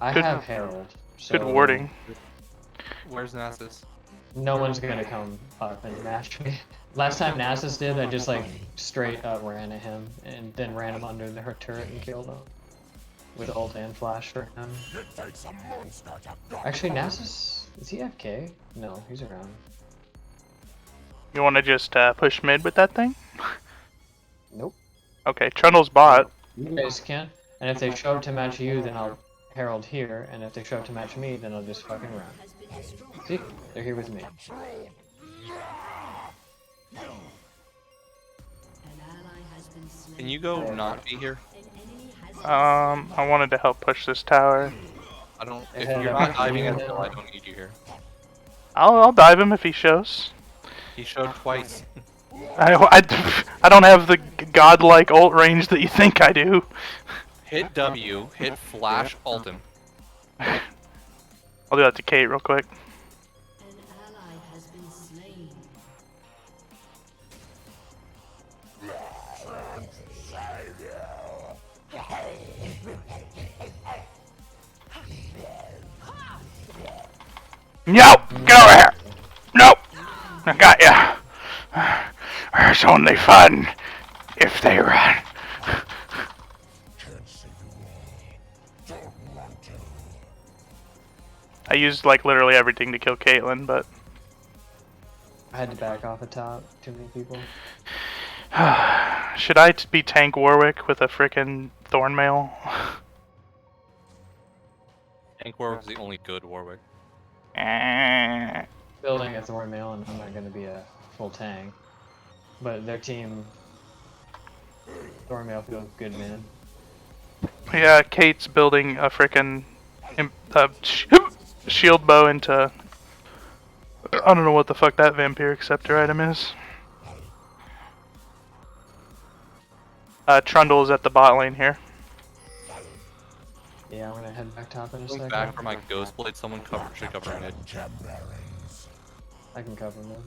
I Good- have Herald. So Good warding. Where's Nasus? No one's gonna come up and match me. Last time Nasus did, I just like straight up ran at him and then ran him under her turret and killed him. With ult and flash for him. Actually, Nasus, is he FK? No, he's around. You want to just push mid with that thing? Nope. Okay, Trundle's bot. You guys can. And if they show up to match you, then I'll Herald here. And if they show up to match me, then I'll just fucking run. See? They're here with me. An ally has been slain. Can you go not be here? An enemy has I wanted to help push this tower. I don't. They If had you're a- not diving until I don't need you here. I'll dive him if he shows. He showed twice. I don't have the godlike ult range that you think I do. Hit W, hit flash, ult him. I'll do that to Kate real quick. an ally has been slain. Nope! Get over here! Nope! I got ya! It's only fun if they run. I used like literally everything to kill Caitlyn, but I had to back off the top. Too many people. should I be tank Warwick with a frickin' Thornmail? Tank Warwick's the only good Warwick. Eh. Building a Thornmail and I'm not gonna be a full tank. But their team throwing me off feels good, man. Yeah, Kate's building a frickin' shield bow into... I don't know what the fuck that vampiric scepter item is. Trundle is at the bot lane here. Yeah, I'm gonna head back top in a Going second. back for my ghost blade. Someone should cover mid. I can cover mid.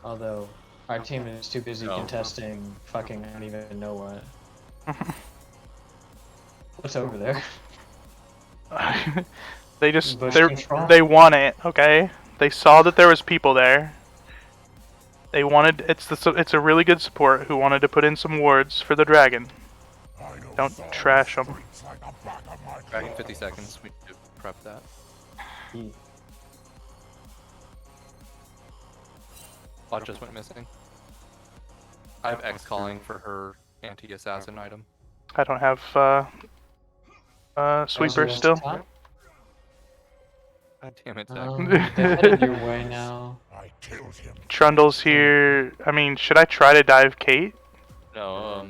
Although, our team is too busy Oh. contesting fucking I don't even know what. What's over there? They just Bush they control? they want it, okay? They saw that there was people there. They wanted it's a really good support who wanted to put in some wards for the dragon. Don't trash them. Back in 50 seconds. We need to prep that. He- Bot just went missing. I have X calling for her anti-assassin item. I don't have sweeper Ezreal's still. top? God damn it, Zach. They're headed your way now. Trundle's here. I mean, should I try to dive Kate? No,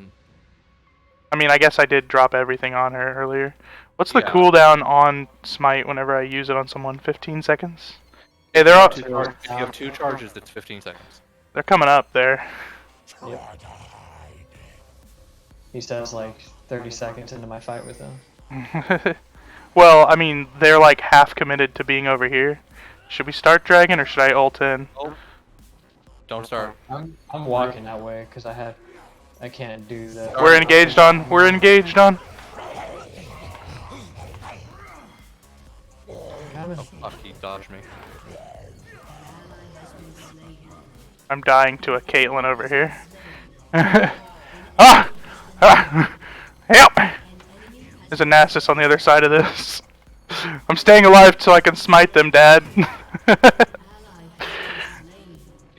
I mean, I guess I did drop everything on her earlier. What's the Yeah. cooldown on Smite whenever I use it on someone? 15 seconds? Hey, they're all, if you have 2 charges, it's 15 seconds. they're coming up there. Yep. He says like 30 seconds into my fight with him. Well, I mean, they're like half committed to being over here. Should we start dragon or should I ult in? Oh. Don't start. I'm walking that way because I can't do that. We're engaged on. We're engaged on. Coming. Oh, fuck, he dodged me. I'm dying to a Caitlyn over here. Ah! Ah! Help! There's a Nasus on the other side of this. I'm staying alive till I can smite them, Dad. Get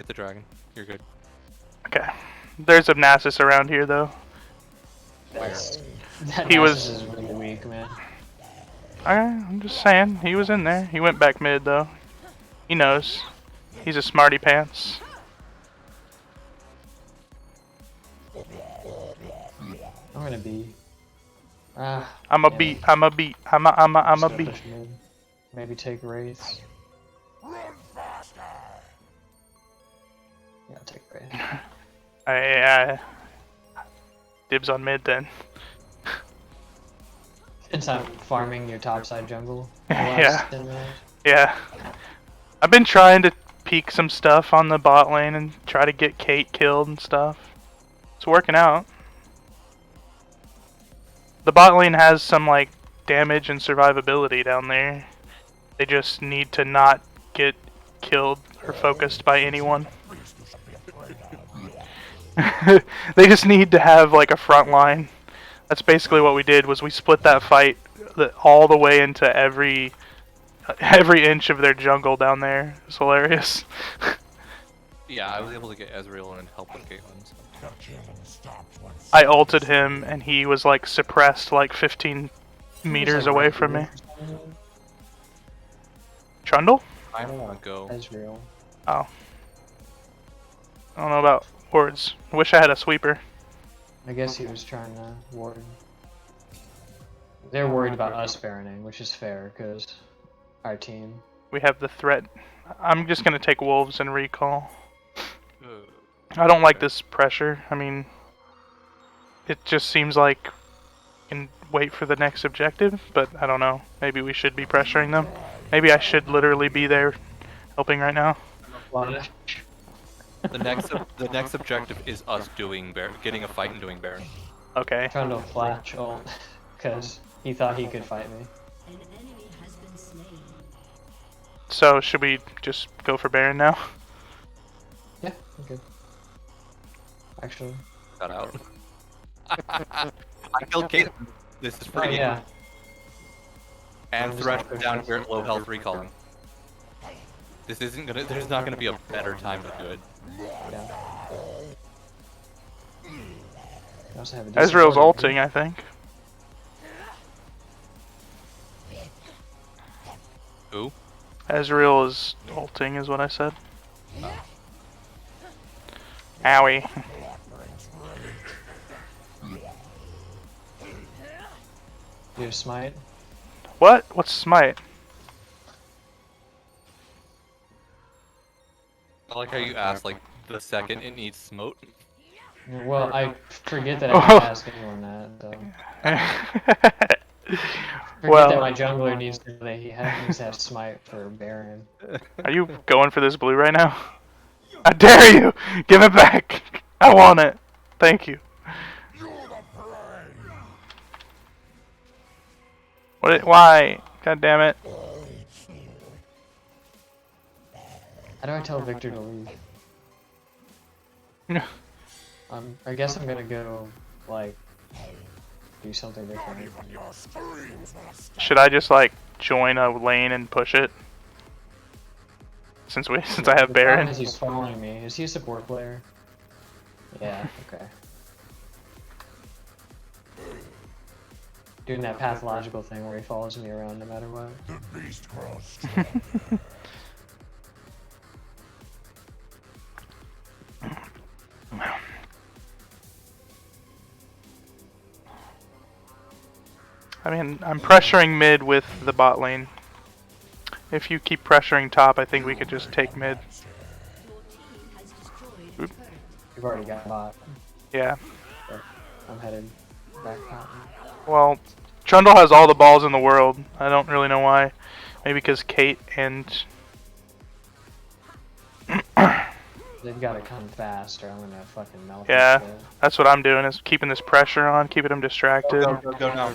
the dragon. You're good. Okay. There's a Nasus around here, though. That He Nasus was- is really weak, man. I'm just saying. He was in there. He went back mid, though. He knows. He's a smarty pants. I'm gonna be. I'm a beat. I'm a beat. I'm a beat. push mid. Maybe take wraiths. Yeah, I'll take wraiths. I dibs on mid then. Since I'm farming your topside jungle. the Yeah. last 10 minutes. Yeah. I've been trying to peek some stuff on the bot lane and try to get Kate killed and stuff. It's working out. The bot lane has some like damage and survivability down there. They just need to not get killed or focused by anyone. They just need to have like a front line. That's basically what we did. Was we split that fight all the way into every inch of their jungle down there. It's hilarious. Yeah, I was able to get Ezreal and help with Caitlyn. So. I ulted him and he was like suppressed like 15 meters away from me. Trundle? I don't want to go. Ezreal. Oh. I don't know about wards. I wish I had a sweeper. I guess he was trying to ward. They're worried about us baroning, which is fair, because our team. We have the threat. I'm just gonna take wolves and recall. Ugh. I don't like this pressure. I mean, it just seems like we can wait for the next objective, but I don't know. Maybe we should be pressuring them. Maybe I should literally be there helping right now. The next objective is us getting a fight and doing Baron. Okay. Trying to flash ult, because he thought he could fight me. An enemy has been slain. So should we just go for Baron now? Yeah, I'm good. Actually. Got out. I killed Caitlyn. This is Oh, free. yeah. And Thresh down here at low health recalling. This isn't gonna. There's not gonna be a better time to do it. Yeah. We also have a decent Ezreal's ward. ulting, I think. Who? Ezreal is ulting, is what I said. Owie. Do you have smite? What? What's smite? I like how you asked like the second it needs smote. Well, I forget that I can ask anyone that, so. Forget that my jungler needs to, that needs to have smite for Baron. Are you going for this blue right now? I dare you! Give it back! I want it! Thank you. What? Why? God damn it. How do I tell Victor to leave? I guess I'm gonna go, like, do something different. Should I just like join a lane and push it? Since I have Baron. He's following me. Is he a support player? Yeah. Okay. Doing that pathological thing where he follows me around no matter what. The beast grows I mean, I'm pressuring mid with the bot lane. If you keep pressuring top, I think we could just take mid. Oop. You've already got bot. Yeah. But I'm headed back out. Well, Trundle has all the balls in the world. I don't really know why. Maybe because Kate and... They've got to come fast or I'm gonna fucking melt. Yeah, that's what I'm doing, is keeping this pressure on, keeping them distracted. Go now.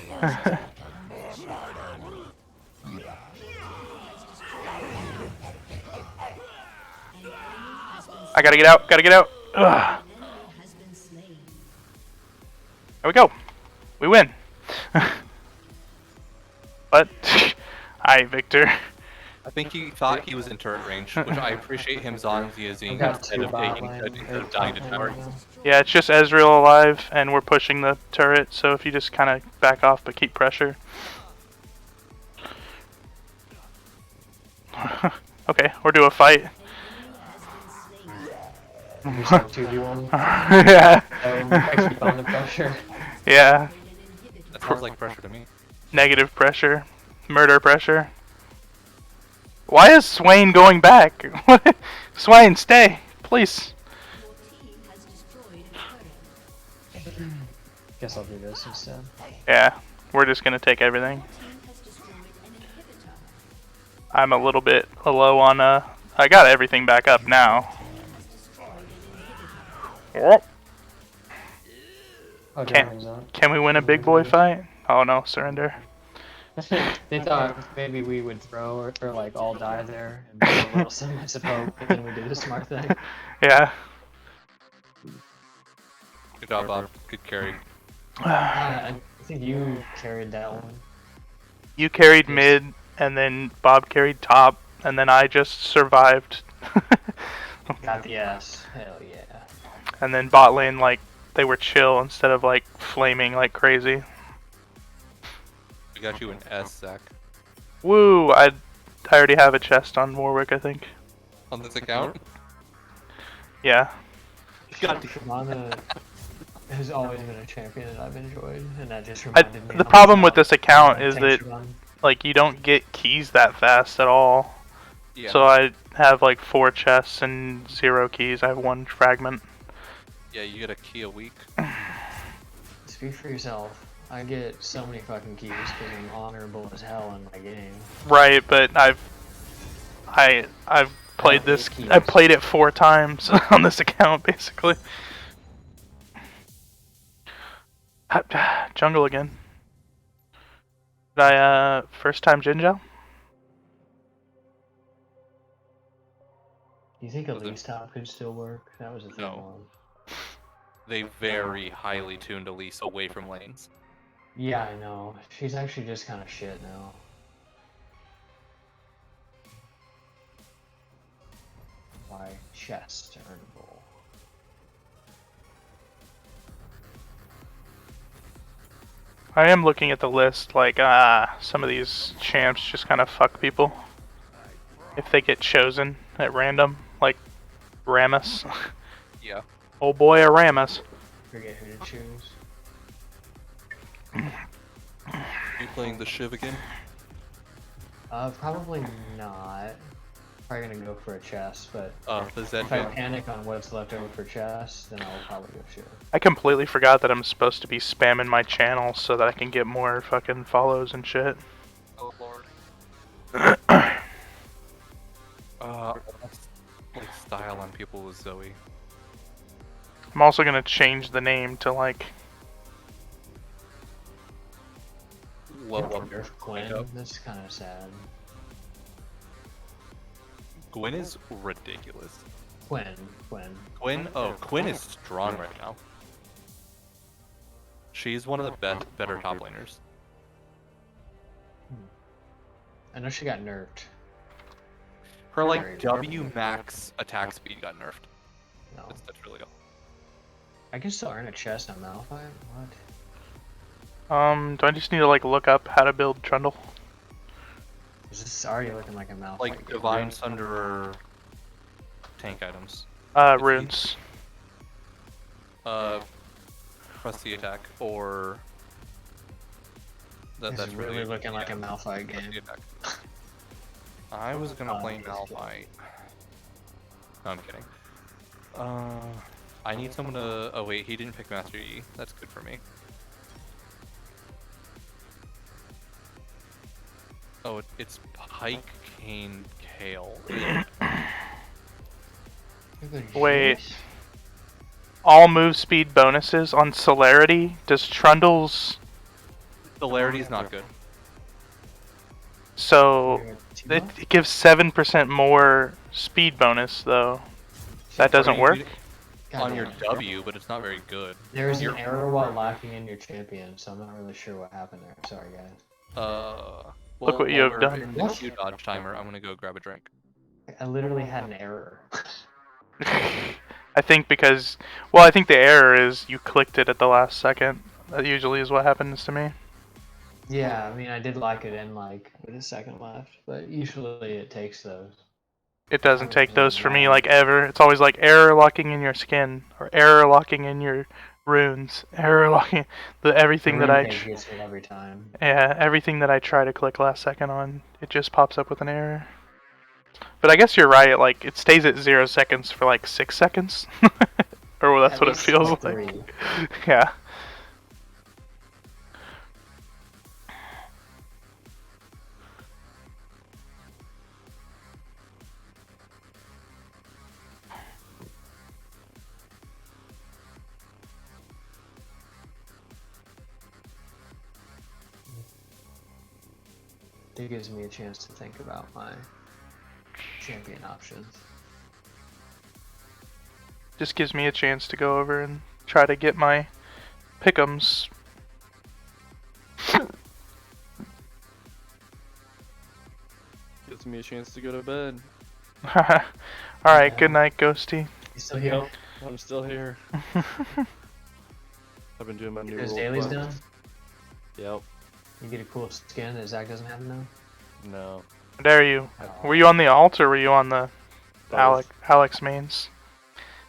I gotta get out, gotta get out. Ugh. There we go. We win. What? Aye, Victor. I think he thought he was in turret range, which I appreciate him using instead of dying to tower. Yeah, it's just Ezreal alive, and we're pushing the turret, so if you just kind of back off but keep pressure. Okay, we're doing a fight. Yeah. Keep on the pressure. Yeah. That sounds like pressure to me. Negative pressure. Murder pressure. Why is Swain going back? Swain, stay, please. Guess I'll do this instead. Yeah, we're just gonna take everything. I'm a little bit low on I got everything back up now. Oh, Can we win a big boy fight? Oh no, surrender. They thought maybe we would throw or like all die there and do a little semblance of hope, and then we did the smart thing. Yeah. Good job, Bob. Good carry. I think you carried that one. You carried mid, and then Bob carried top, and then I just survived. Got the S. Hell yeah. And then bot lane, like, they were chill instead of like flaming like crazy. We got you an S, Zach. Woo! I already have a chest on Warwick, I think. On this account? Yeah. Shamana has always been a champion that I've enjoyed, and that just reminded me. The problem with this account is that like you don't get keys that fast at all. Yeah. So I have like 4 chests and 0 keys. I have 1 fragment. Yeah, you get a key a week. Speak for yourself. I get so many fucking keys because I'm honorable as hell in my game. Right, but I've played this. I've played it 4 times on this account, basically. Jungle again. Did I first time Jinjo? You think Elise top could still work? That was a thing. No. They very highly tuned Elise away from lanes. Yeah, I know. She's actually just kind of shit now. My chest earnable. I am looking at the list, like, some of these champs just kind of fuck people. if they get chosen at random, like Ramus. Yeah. Oh boy, a Ramus. Forget who to choose. You playing the Shiv again? Probably not. Probably gonna go for a chest, but The Zed if I build? panic on what's left over for chest, then I'll probably go shoot. I completely forgot that I'm supposed to be spamming my channel so that I can get more fucking follows and shit. Oh lord. Like style on people with Zoe. I'm also gonna change the name to like Level up. Nerf Gwen. That's kind of sad. Gwen is ridiculous. Gwen. Quinn? Oh, Quinn is strong right now. She's one of the better top laners. I know she got nerfed. Her like W max attack speed got nerfed. No. That's really all. I can still earn a chest on Malphite? What? do I just need to like look up how to build Trundle? Is this already looking like a Malphite Like game? Divine Sunderer tank items. Runes. Press the attack or This that's is really looking like a Malphite press game. the attack. I was gonna play Malphite. No, I'm kidding. I need someone to. Oh wait, he didn't pick Master Yi. That's good for me. Oh, it's Pike, Kane, Kale. Wait. All move speed bonuses on celerity. Does Trundle's Celerity's not good. so it gives 7% more speed bonus though. That doesn't work. On your W, but it's not very good. There is an error while locking in your champion, so I'm not really sure what happened there. Sorry, guys. Look what you have we're done. in the Q dodge timer. I'm gonna go grab a drink. I literally had an error. I think because, well, I think the error is you clicked it at the last second. That usually is what happens to me. Yeah, I mean, I did lock it in like with a second left, but usually it takes those. It doesn't take those for me like ever. It's always like error locking in your skin or error locking in your runes. Error locking everything that I gets it every time. yeah, everything that I try to click last second on, it just pops up with an error. But I guess you're right, like it stays at 0 seconds for like 6 seconds. Or well, that's what it feels like. 3. Yeah. It gives me a chance to think about my champion options. Just gives me a chance to go over and try to get my pick'ems. Gives me a chance to go to bed. Alright, good night, Ghosty. You still here? I'm still here. I've been doing my new Those role dailies quest. done? Yep. You get a cool skin that Zach doesn't have now? No. How dare you? Were you on the alt or were you on the Alex mains?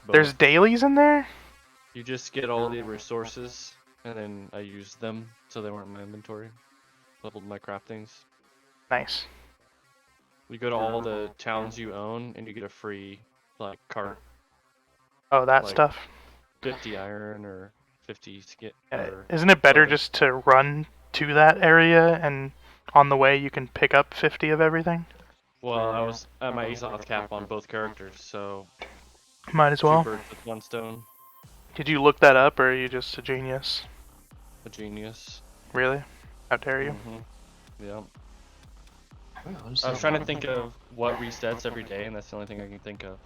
Both. There's dailies in there? You just get all the resources, and then I used them so they weren't in my inventory. Leveled my craftings. Nice. You go to all the towns you own, and you get a free, like, cart. Oh, that Like, stuff. 50 iron or 50 skit. Isn't it better silver. just to run to that area and on the way you can pick up 50 of everything? Well, I was at my Azoth cap on both characters, so Might as 2 well. birds with 1 stone. Did you look that up or are you just a genius? A genius. Really? How dare you? Mm-hmm. Yeah. Well, I was trying to think of what resets every day, and that's the only thing I can think of.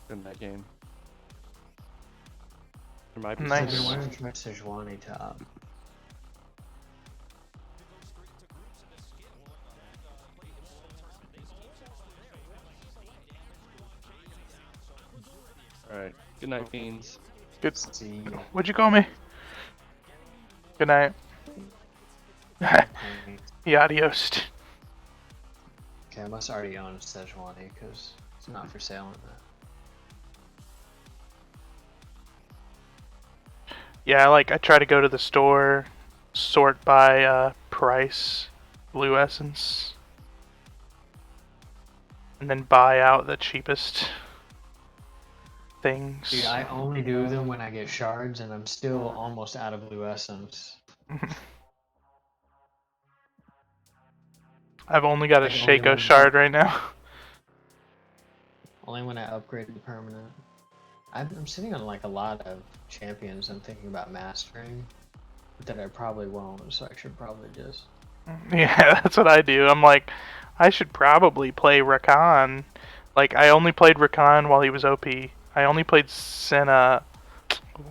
In that game. There might be Nice. I've something. been wearing my Sejuani top. Alright. Good night, fiends. Good. See, What'd you call me? Good night. Adios. Okay, I must already own Sejuani because it's not for sale in that. Yeah, I try to go to the store, sort by price, blue essence, and then buy out the cheapest things. Dude, I only do them when I get shards, and I'm still almost out of blue essence. I've only got a Like, only Shaco when- shard right now. Only when I upgrade to permanent. I'm sitting on like a lot of champions I'm thinking about mastering, but that I probably won't, so I should probably just... Yeah, that's what I do. I'm like, I should probably play Rakan. Like, I only played Rakan while he was OP. I only played Senna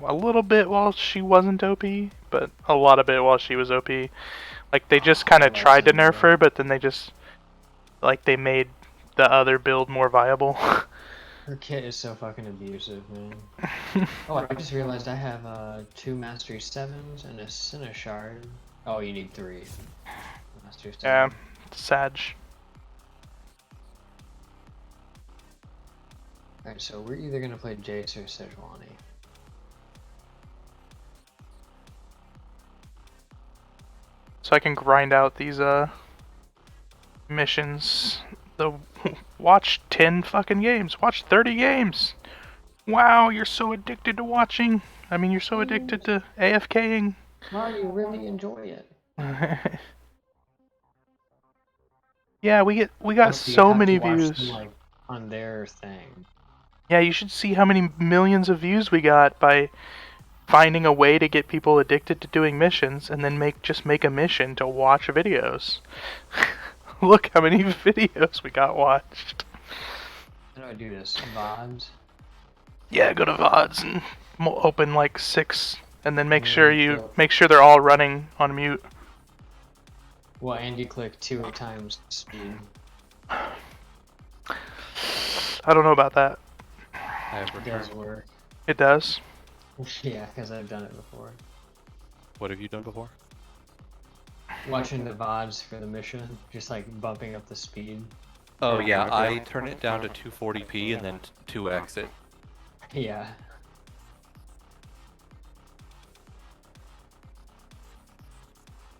a little bit while she wasn't OP, but a lot of it while she was OP. Like, they just kind of tried to nerf her, but then they just, like, they made the other build more viable. Her kit is so fucking abusive, man. Oh, I just realized I have 2 Mastery 7s and a Senna shard. Oh, you need 3. Mastery 7. Yeah, Sag. Alright, so we're either gonna play Jace or Sejuani. So I can grind out these missions. Watch 10 fucking games. Watch 30 games. Wow, you're so addicted to watching. I mean, you're so addicted to AFKing. Mario, you really enjoy it. Yeah, we got Also, you so have to many watch views. them, like, on their thing. Yeah, you should see how many millions of views we got by finding a way to get people addicted to doing missions and then just make a mission to watch videos. Look how many videos we got watched. How do I do this? VODs? Yeah, go to VODs and open like 6 and then make sure cool. they're all running on mute. Well, and you click 2 times speed. I don't know about that. I have It does returned. work. It does. Yeah, because I've done it before. What have you done before? Watching the VODs for the mission, just like bumping up the speed. Oh yeah, I turn it down to 240p and then 2x it. Yeah.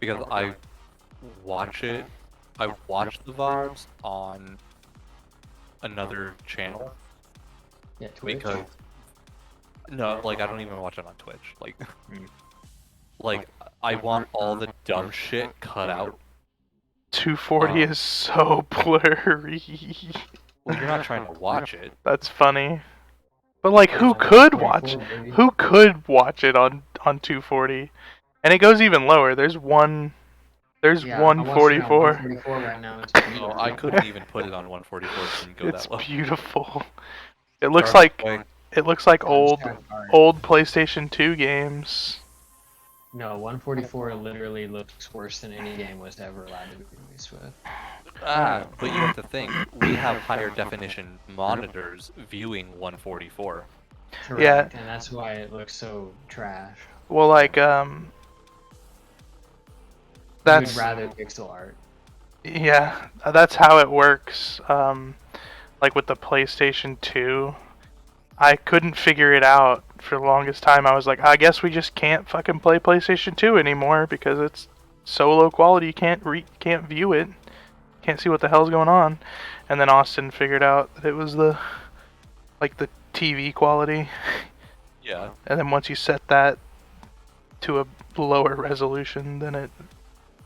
Because I watch it, I watch the VODs on another channel. Yeah, Twitch. Because no, like I don't even watch it on Twitch. Like I want all the dumb shit cut out. 240 is so blurry. Well, you're not trying to watch it. That's funny. But like, who could watch it on 240? And it goes even lower. There's Yeah, 144. 144 right now. It's Oh, beautiful. I couldn't even put it on 144. It didn't go It's that low. beautiful. It looks like old PlayStation 2 games. No, 144 literally looks worse than any game was ever allowed to be released with. But you have to think, we have higher definition monitors viewing 144. Correct, Yeah. and that's why it looks so trash. Well, like You'd that's rather pixel art. yeah, that's how it works. Like with the PlayStation 2, I couldn't figure it out for the longest time. I was like, I guess we just can't fucking play PlayStation 2 anymore because it's so low quality you can't view it. Can't see what the hell's going on. And then Austin figured out that it was the TV quality. Yeah. And then once you set that to a lower resolution, then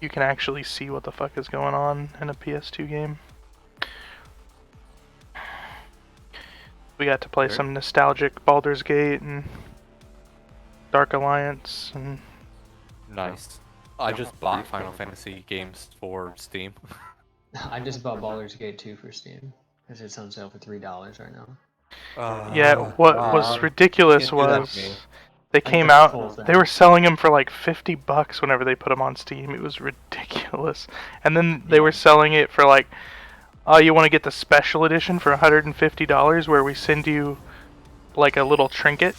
you can actually see what the fuck is going on in a PS2 game. We got to play some nostalgic Baldur's Gate and Dark Alliance and Nice. I just bought Final Fantasy games for Steam. I just bought Baldur's Gate 2 for Steam because it's on sale for $3 right now. yeah, what was ridiculous can't do that was to me. they Like came the out, full thing. they were selling them for like $50 whenever they put them on Steam. It was ridiculous. And then they were selling it for like, oh, you want to get the special edition for $150 where we send you like a little trinket?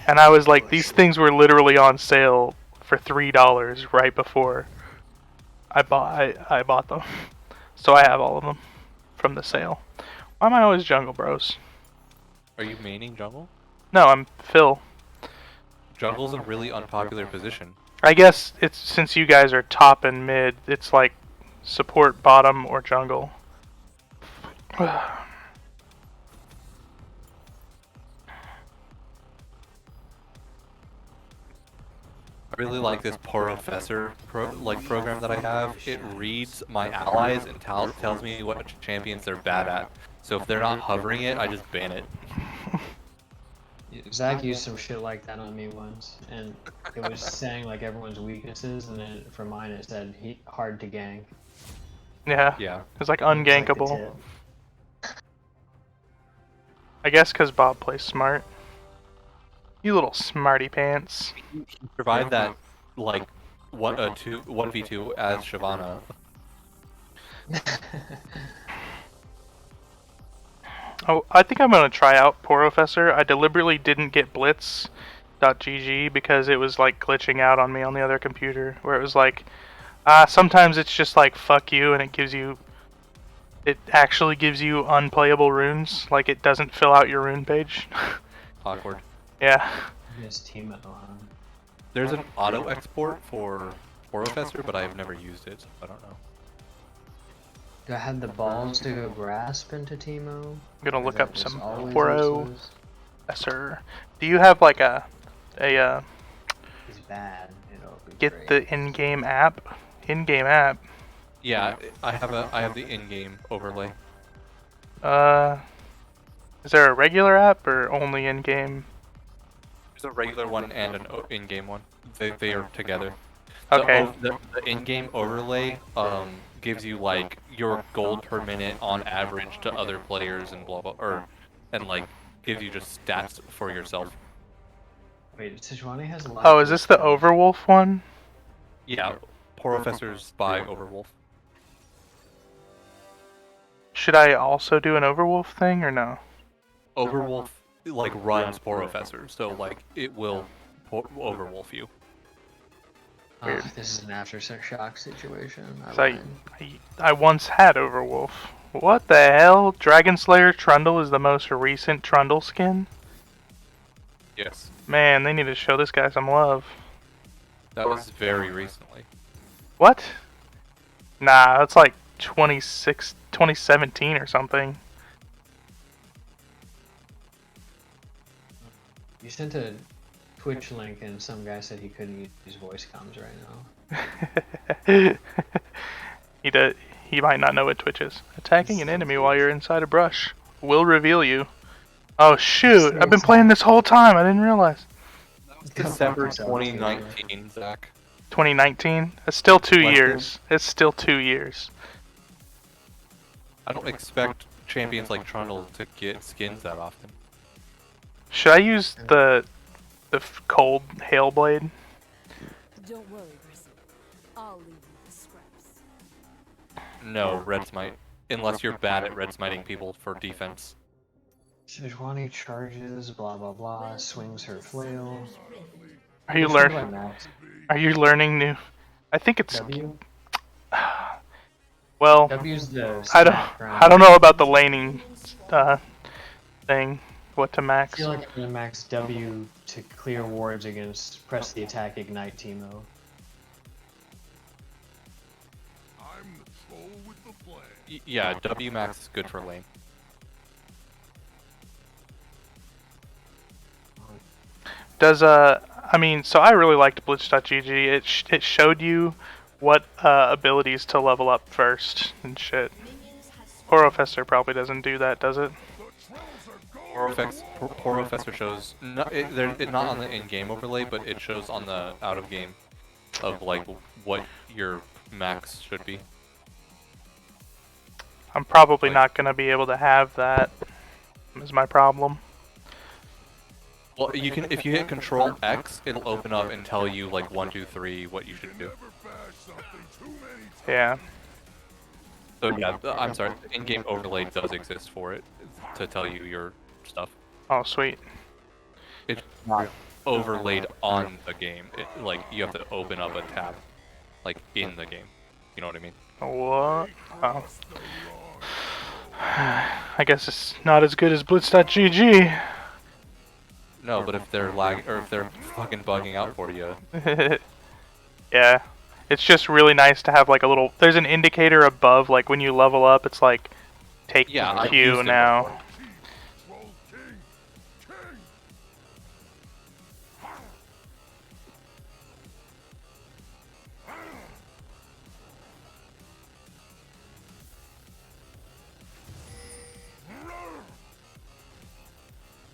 And I was like, these things were literally on sale for $3 right before I bought them. So I have all of them from the sale. Why am I always jungle, bros? Are you maining jungle? No, I'm Phil. Jungle's a really unpopular position. I guess it's since you guys are top and mid, it's like support bottom or jungle. I really like this Professor program that I have. It reads my allies and tells me what champions they're bad at. So if they're not hovering it, I just ban it. Zach used some shit like that on me once, and it was saying like everyone's weaknesses, and then for mine it said hard to gank. Yeah. Yeah. It's like It's like the ungankable. tip. I guess because Bob plays smart. You little smarty pants. Provide that like 1v2 as Shyvana. Oh, I think I'm gonna try out Professor. I deliberately didn't get Blitz.gg because it was like glitching out on me on the other computer, where it was like, sometimes it's just like fuck you, and it actually gives you unplayable runes. Like it doesn't fill out your rune page. Awkward. Yeah. Just team it on. There's an auto export for Professor, but I've never used it, so I don't know. Do I have the balls to go grasp into Teemo? I'm gonna look up some Poro. Professor. Do you have like a He's bad. It'll be get great. the in-game app? In-game app. Yeah, I have the in-game overlay. Is there a regular app or only in-game? There's a regular one and an in-game one. They are together. Okay. The in-game overlay gives you like your gold per minute on average to other players and blah blah, and like gives you just stats for yourself. Wait, Sejuani has a lot. Oh, is this the Overwolf one? Yeah, Professor's by Overwolf. Should I also do an Overwolf thing or no? Overwolf like runs Professor, so like it will Overwolf you. Weird. This is an aftershock situation. 'Cause I once had Overwolf. What the hell? Dragon Slayer Trundle is the most recent Trundle skin? Yes. Man, they need to show this guy some love. That was very recently. What? Nah, that's like 2017 or something. You sent a Twitch link and some guy said he couldn't use voice comms right now. He might not know what Twitch is. Attacking an enemy while you're inside a brush will reveal you. Oh shoot! I've been playing this whole time. I didn't realize. December 2019, Zach. 2019. It's still 2 Less years. It's still 2 years. I don't expect champions like Trundle to get skins that often. Should I use the cold hail blade? Don't worry, Grissom. I'll leave you the scraps. No, Red Smite. Unless you're bad at red smiting people for defense. Sejuani charges, blah blah blah, swings her flail. Are you learning new? I think it's W? well. W's the I don't know about the laning thing. What to I max? feel like I'm gonna max W to clear wards against press the attack ignite Teemo. Yeah, W max is good for lane. Does I mean, so I really liked Blitz.gg. It showed you what abilities to level up first and shit. Professor probably doesn't do that, does it? Professor shows it's not on the in-game overlay, but it shows on the out-of-game of like what your max should be. I'm probably not gonna be able to have that. Is my problem. Well, you can if you hit Control X, it'll open up and tell you like 1, 2, 3 what you should do. Yeah. So yeah, I'm sorry, the in-game overlay does exist for it to tell you your stuff. Oh sweet. It's not overlaid on the game. Like you have to open up a tab, like in the game. You know what I mean? What? Oh. I guess it's not as good as Blitz.gg. No, but if they're or if they're fucking bugging out for you, Yeah. It's just really nice to have like a little. There's an indicator above, like when you level up, it's like take yeah, the I've Q used it now. before.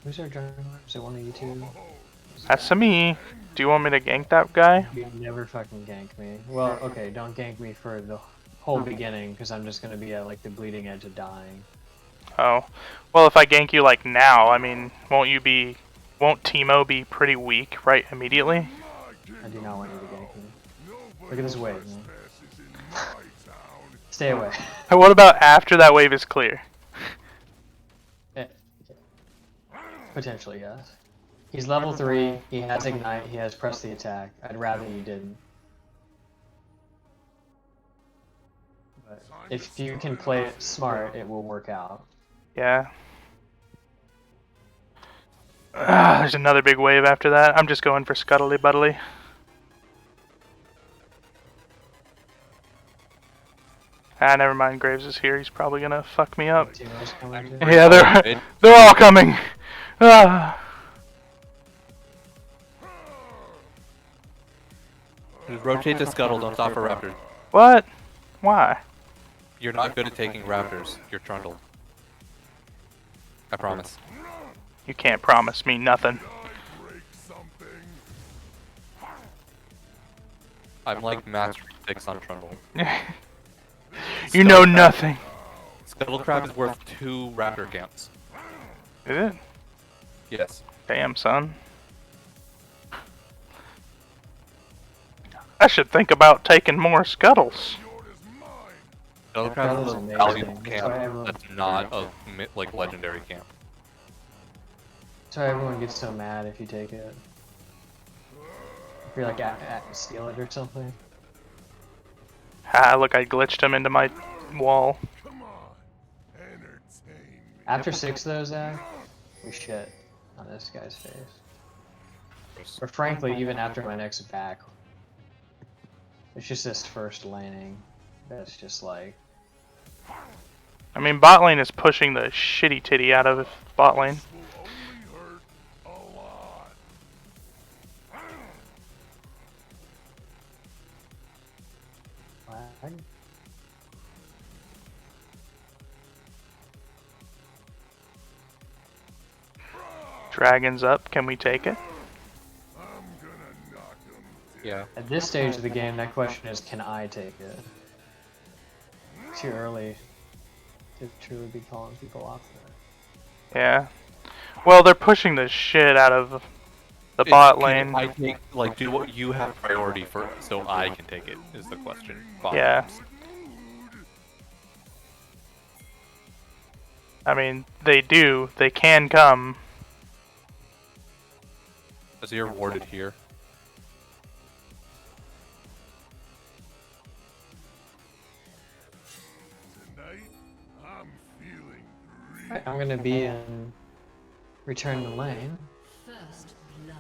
Who's our jungler? Is it one of you two? That's to me. Do you want me to gank that guy? You never fucking gank me. Well, okay, don't gank me for the whole beginning, because I'm just gonna be at like the bleeding edge of dying. Oh. Well, if I gank you like now, I mean, won't Teemo be pretty weak right immediately? I do not want you to gank me. Look at this wave, man. Stay away. And what about after that wave is clear? Eh, Potentially, yes. He's level 3, he has Ignite, he has Press the Attack. I'd rather you didn't. But if you can play it smart, it will work out. Yeah. There's another big wave after that. I'm just going for Scuttly Buttly. Ah, never mind. Graves is here. He's probably gonna fuck me up. Teemo's coming too. Yeah, they're all coming. Ah. Just rotate to Scuttle, don't stop for Raptors. What? Why? You're not good at taking Raptors. You're trundled. I promise. You can't promise me nothing. I'm like Master 6 on Trundle. You know nothing. Scuttle Crab is worth 2 Raptor camps. Is it? Yes. Damn, son. I should think about taking more Scuttles. Scuttle Crab is a amazing. valuable That's camp. why everyone- That's not a like legendary camp. That's why everyone gets so mad if you take it. If you're like steal it or something. Ah, look, I glitched him into my wall. After 6 though, Zach, we shit on this guy's face. Or frankly, even after my next back, it's just this first laning that's just like... I mean, bot lane is pushing the shitty titty out of bot lane. Lag? Dragon's up. Can we take it? Yeah. At this stage of the game, that question is, can I take it? Too early to truly be calling people off there. Yeah. Well, they're pushing the shit out of the bot lane. I take like do what you have priority for, so I can take it. Is the question. Bot Yeah. camps. I mean, they do. They can come. So you're warded here. Alright, I'm gonna be in Return to Lane. First blood.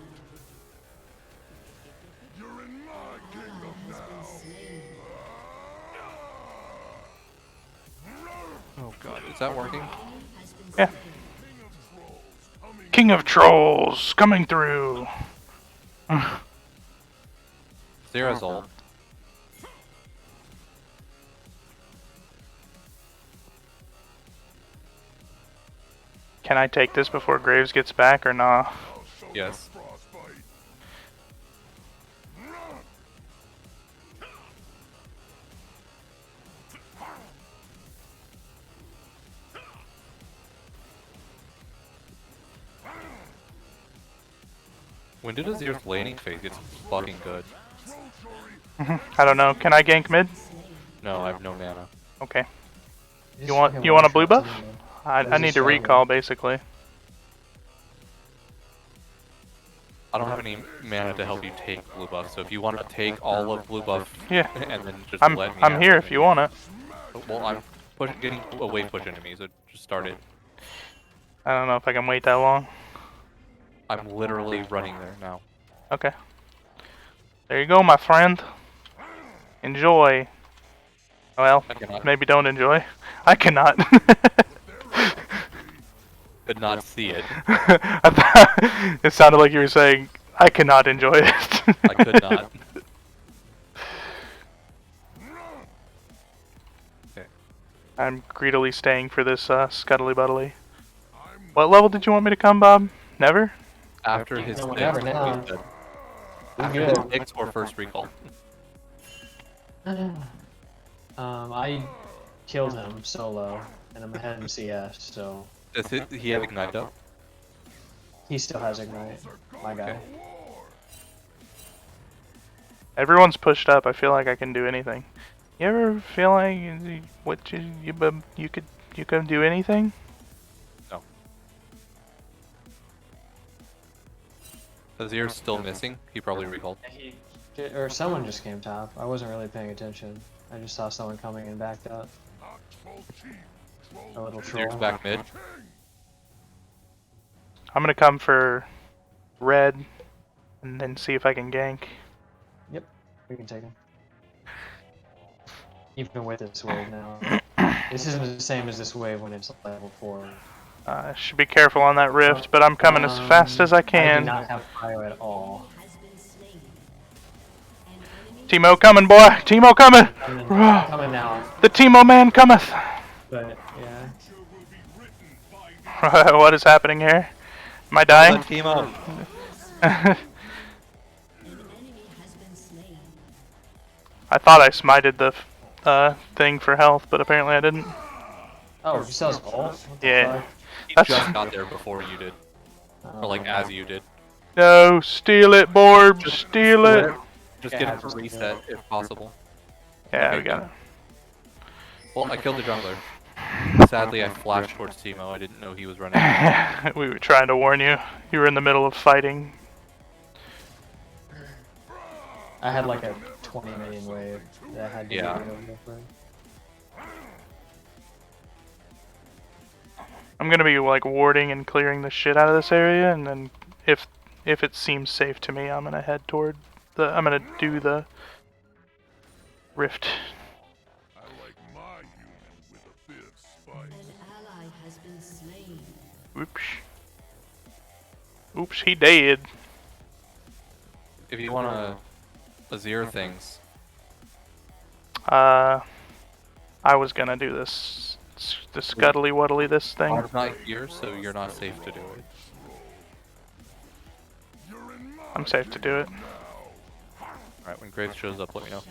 Ally has been slain. Oh god, is that working? Has been Yeah. slain. King of Trolls coming through. Zera's ult. Can I take this before Graves gets back or nah? Yes. When did Azir's laning phase get fucking good? I don't know. Can I gank mid? No, I have no mana. Okay. Just You want fucking a blue one-shot buff? someone. I There's need a to shot recall here. basically. I don't have any mana to help you take blue buff, so if you want to take all of blue buff Yeah. and then just I'm let me I'm have here it, if then you yeah. want it. Well, I'm getting a wave push into me, so just start it. I don't know if I can wait that long. I'm literally running there now. Okay. There you go, my friend. Enjoy. Well, I cannot. maybe don't enjoy. I cannot. Could not see it. I thought it sounded like you were saying, I cannot enjoy it. I could not. Okay. I'm greedily staying for this scuttly buttly. What level did you want me to come, Bob? Never? After his No, Nyx, whatever, now. he said. We're After his good. Nyx or first recall. I killed him solo, and I'm ahead in CS, so He have Ignite up? he still has Ignite, my guy. Okay. Everyone's pushed up. I feel like I can do anything. You ever feel like you could do anything? No. Azir's still missing. He probably recalled. Or someone just came top. I wasn't really paying attention. I just saw someone coming and backed up. A little troll. Azir's back mid. I'm gonna come for red and then see if I can gank. Yep, we can take him. Even with this wave now. This isn't the same as this wave when it's level 4. Should be careful on that rift, but I'm coming as fast as I I do can. not have cryo at all. Teemo coming, boy! Teemo coming! Coming now, The Teemo man cometh! but yeah. What is happening here? Am I dying? Team up. I thought I smited the thing for health, but apparently I didn't. Oh, he sells ult? What the Yeah. fuck? He That's- just got there before you did. Or like as you did. No, steal it, Borb! Steal it! Just Yeah, get him to just do reset if possible. Yeah, we got it. Well, I killed the jungler. Sadly, I flashed towards Teemo. I didn't know he was running. We were trying to warn you. You were in the middle of fighting. I had like a 20 million wave that I had to Yeah. get over for. I'm gonna be like warding and clearing the shit out of this area, and then if it seems safe to me, I'm gonna head toward I'm gonna do the rift. Oops. Oops, he dead. If you want to Azir things, I was gonna do this, the scuttly wuddly this thing. I'm not here, so you're not safe to do it. I'm safe to do it. Alright, when Graves shows up, let me know.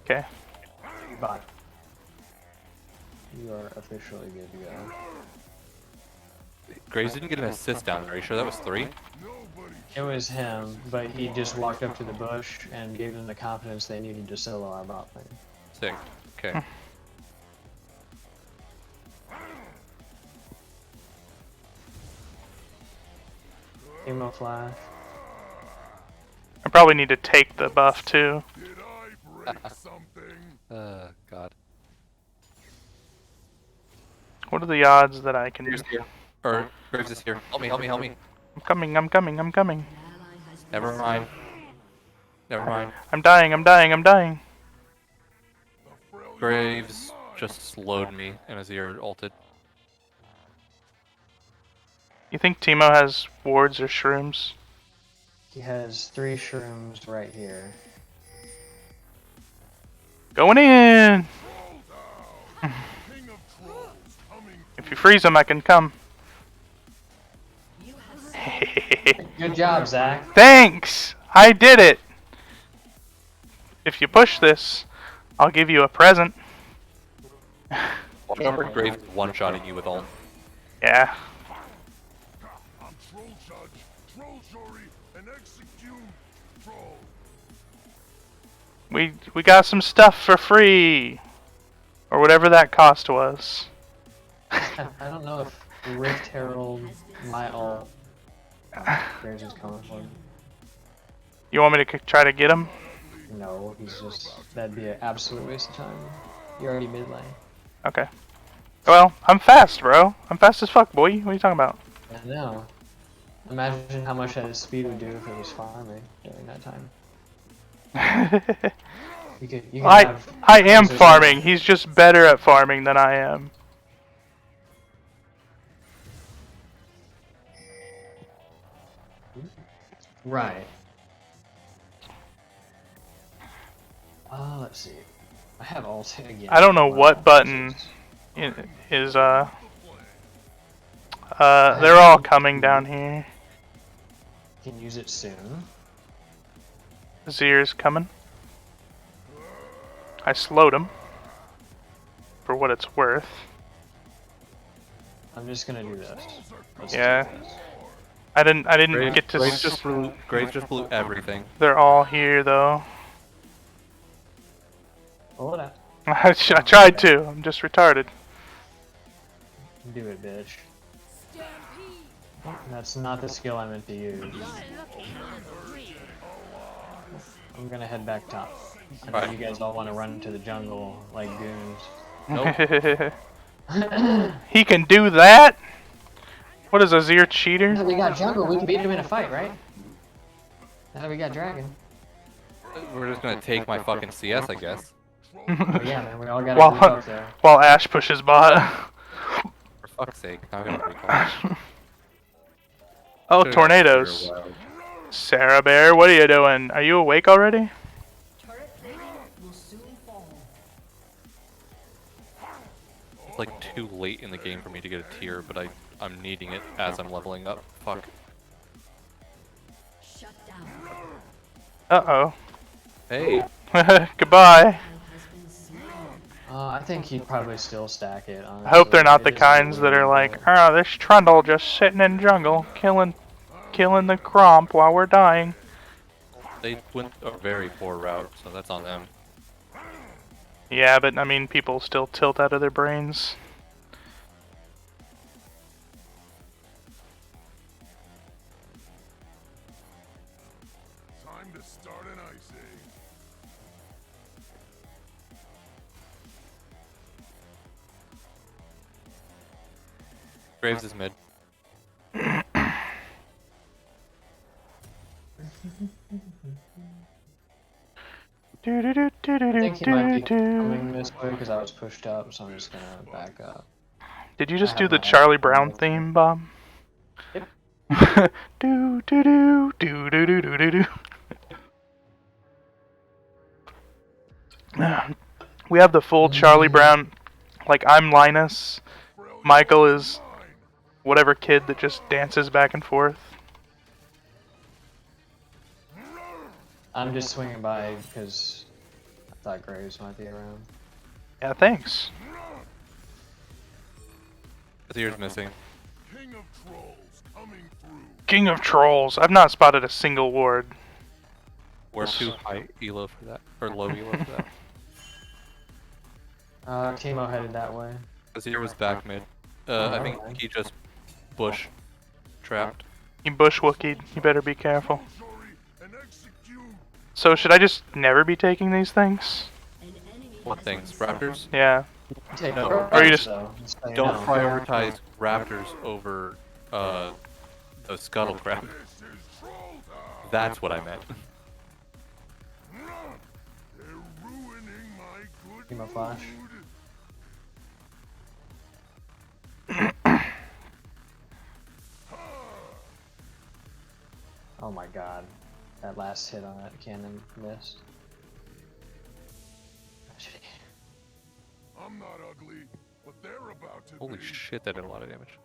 Okay. Bye. You are officially good to go. Graves didn't get an assist down there. Are you sure that was 3? It was him, but he just walked up to the bush and gave them the confidence they needed to solo our bot lane. Sick. Okay. Emo flash. I probably need to take the buff too. God. What are the odds that I can... Here's here. Or, Graves is here. Help me, help me, help me. I'm coming, I'm coming, I'm coming. Never mind. Never mind. I'm dying, I'm dying, I'm dying. Graves just slowed me and Azir ulted. You think Teemo has wards or shrooms? He has 3 shrooms right here. Going in! If you freeze him, I can come. Good job, Zach. Thanks! I did it! If you push this, I'll give you a present. Watch out for Graves one-shotting you with ult. Yeah. We got some stuff for free! Or whatever that cost was. I don't know if Rift Herald my ult Graves is coming for him. You want me to try to get him? No, he's just... That'd be an absolute waste of time. You're already mid lane. Okay. Well, I'm fast, bro. I'm fast as fuck, boy. What are you talking about? I know. Imagine how much that his speed would do if it was farming during that time. You could have I am users farming. He's just better at farming than I am. Right. Let's see. I have ult again. I don't know Wow, what button is they're all coming down here. Can use it soon. Zier's coming. I slowed him. For what it's worth. I'm just gonna do this. Let's Yeah. do this. I didn't get to Graves just blew everything. They're all here though. Pull it out. I tried to. I'm just retarded. Do it, bitch. That's not the skill I meant to use. I'm gonna head back top. I know you guys all want to run into the jungle like goons. Nope. He can do that? What is a Zier cheater? Now we got jungle, we can beat him in a fight, right? Now we got dragon. We're just gonna take my fucking CS, I guess. But yeah, man, we all gotta group up there. While Ash pushes bot. For fuck's sake, I'm gonna recall. Oh, Should've tornadoes. gone Sarah Bear, what are you doing? Are you awake already? Turret plating will soon fall. It's like too late in the game for me to get a tier, but I'm needing it as I'm leveling up. Fuck. Shut down. Uh-oh. Hey. Goodbye. Has been slain. I think he'd probably still stack it, honestly. I hope they're not the It is kinds that are really like, good. oh, this Trundle just sitting in jungle, killing the Cromp while we're dying. They went a very poor route, so that's on them. Yeah, but I mean, people still tilt out of their brains. Time to start an ice age. Graves is mid. I think he might be coming this way because I was pushed up, so I'm just gonna back up. Did you just I do have the my Charlie iPhone Brown with theme, me. Bob? Yep. Do do do do do do do do do. We have the full Charlie Brown. Like, I'm Linus. Michael is whatever kid that just dances back and forth. I'm just swinging by because I thought Graves might be around. Yeah, thanks. Zier's missing. King of trolls coming through. King of Trolls. I've not spotted a single ward. We're too high elo for that, or low elo for that. Timo headed that way. Zier was back mid. I think he just bush trapped. You bush Wookieed. You better be careful. Sorry, and execute. So, should I just never be taking these things? An enemy What has things? been slain. Raptors? Yeah. Take No. Graves, Or you just- though, so you Don't know. prioritize raptors over the scuttle crab. This is troll time. That's what I meant. They're ruining my good Timo flash. mood. Oh my god. That last hit on that cannon missed. I'm not ugly, but they're about to Holy be. shit, that did a lot of damage.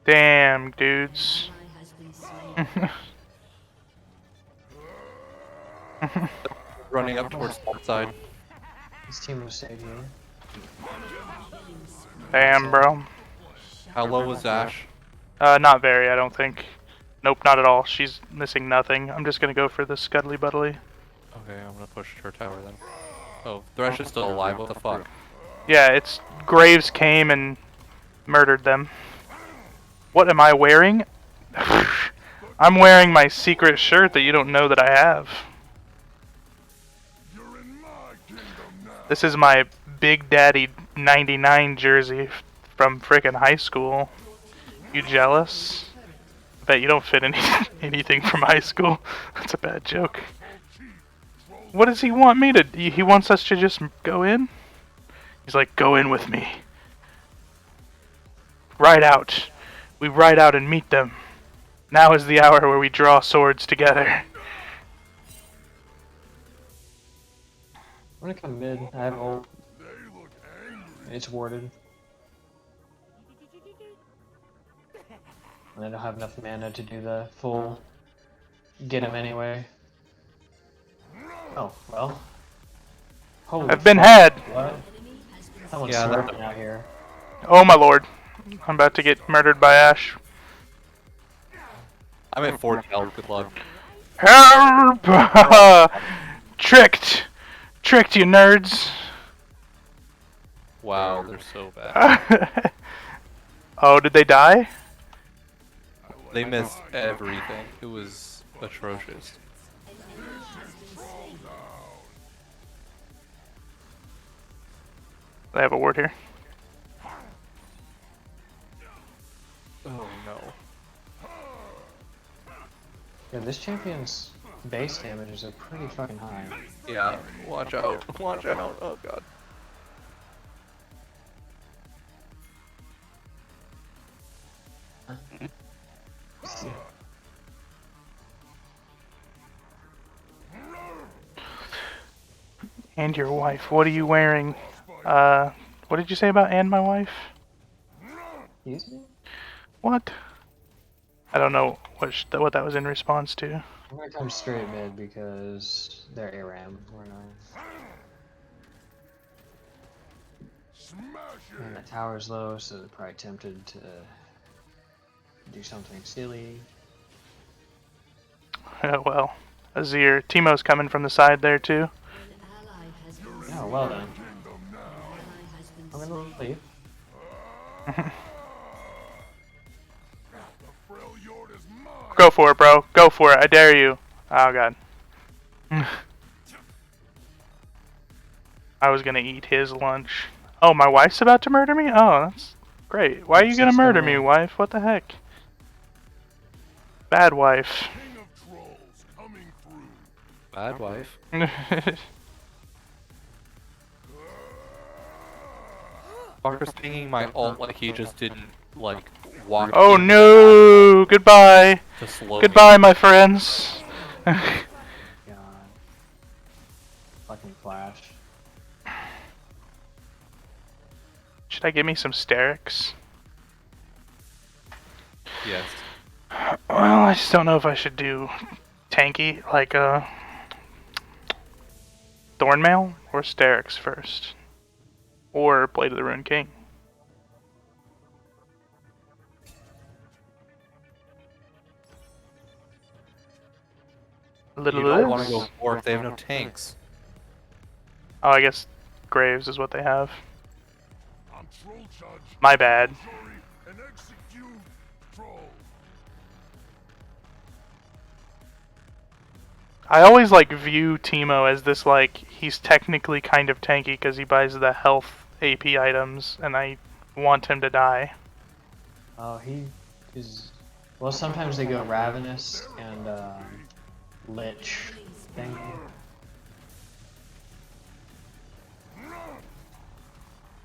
Damn, dudes. Ally has been slain. Running up towards the side. This team will save you. Damn, bro. How low was Ash? Not very, I don't think. Nope, not at all. She's missing nothing. I'm just gonna go for the Scuddly Buddly. Okay, I'm gonna push her tower then. Oh, Thresh is still alive, what the fuck? Yeah, it's Graves came and murdered them. What am I wearing? I'm wearing my secret shirt that you don't know that I have. You're in my kingdom now. This is my Big Daddy 99 jersey from frickin' high school. You jealous? Bet you don't fit anything from high school. That's a bad joke. What does he want me to? He wants us to just go in? He's like, go in with me. Ride out. We ride out and meet them. Now is the hour where we draw swords together. I'm gonna come mid. I have ult. They look angry. It's warded. And I don't have enough mana to do the full get him anyway. Oh, well. Holy I've been fuck. had. What? Someone's Yeah, that- slurping out here. Oh my lord. I'm about to get murdered by Ash. I'm at 40 health. Good luck. Help! Tricked! Tricked, you nerds! Wow, they're so bad. Oh, did they die? They missed everything. It was atrocious. I have a ward here. Oh no. Yeah, this champion's base damages are pretty fucking high. Yeah, watch out. Watch out. Oh god. And your wife. What are you wearing? What did you say about and my wife? Excuse me? What? I don't know what that was in response to. I'm gonna come straight mid because they're ARAM. We're not. Smash And the it. tower's low, so they're probably tempted to do something silly. Well, Azir. Teemo's coming from the side there too. An ally has been slain. Oh, well then. Kingdom now. Ally has been I'm slain. gonna leave. The Freljord is mine. Go for it, bro. Go for it. I dare you. Oh god. I was gonna eat his lunch. Oh, my wife's about to murder me? Oh, that's great. Why are you gonna murder me, wife? What the heck? Bad wife. King of trolls coming through. Bad wife. Parker's pinging my ult like he just didn't, like, walk Oh in no! Goodbye! to slow Goodbye, my friends! God. Fucking flash. Should I give me some Sterix? me. Yes. Well, I just don't know if I should do tanky, like Thornmail, or Sterix first. Or Blade of the Rune King. A little You of don't this. want to go for if they have no tanks. Oh, I guess Graves is what they have. I'm troll judge. My bad. Jury and execute troll. I always like view Teemo as this like he's technically kind of tanky because he buys the health AP items, and I want him to die. Oh, he is. Well, sometimes they go Ravenous and Lich thing.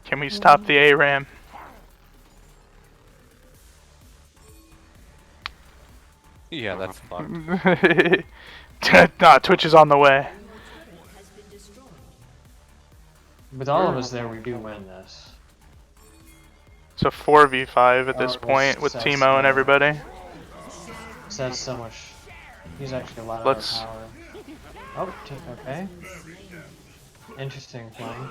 Can we stop the ARAM? Yeah, that's fun. Nah, Twitch is on the way. Has been destroyed. With all of us there, we do win this. So 4v5 at this Oh, point with that's Teemo and everybody. So that's so much. He's actually a lot of Let's- our power. Oh, okay. Interesting flank.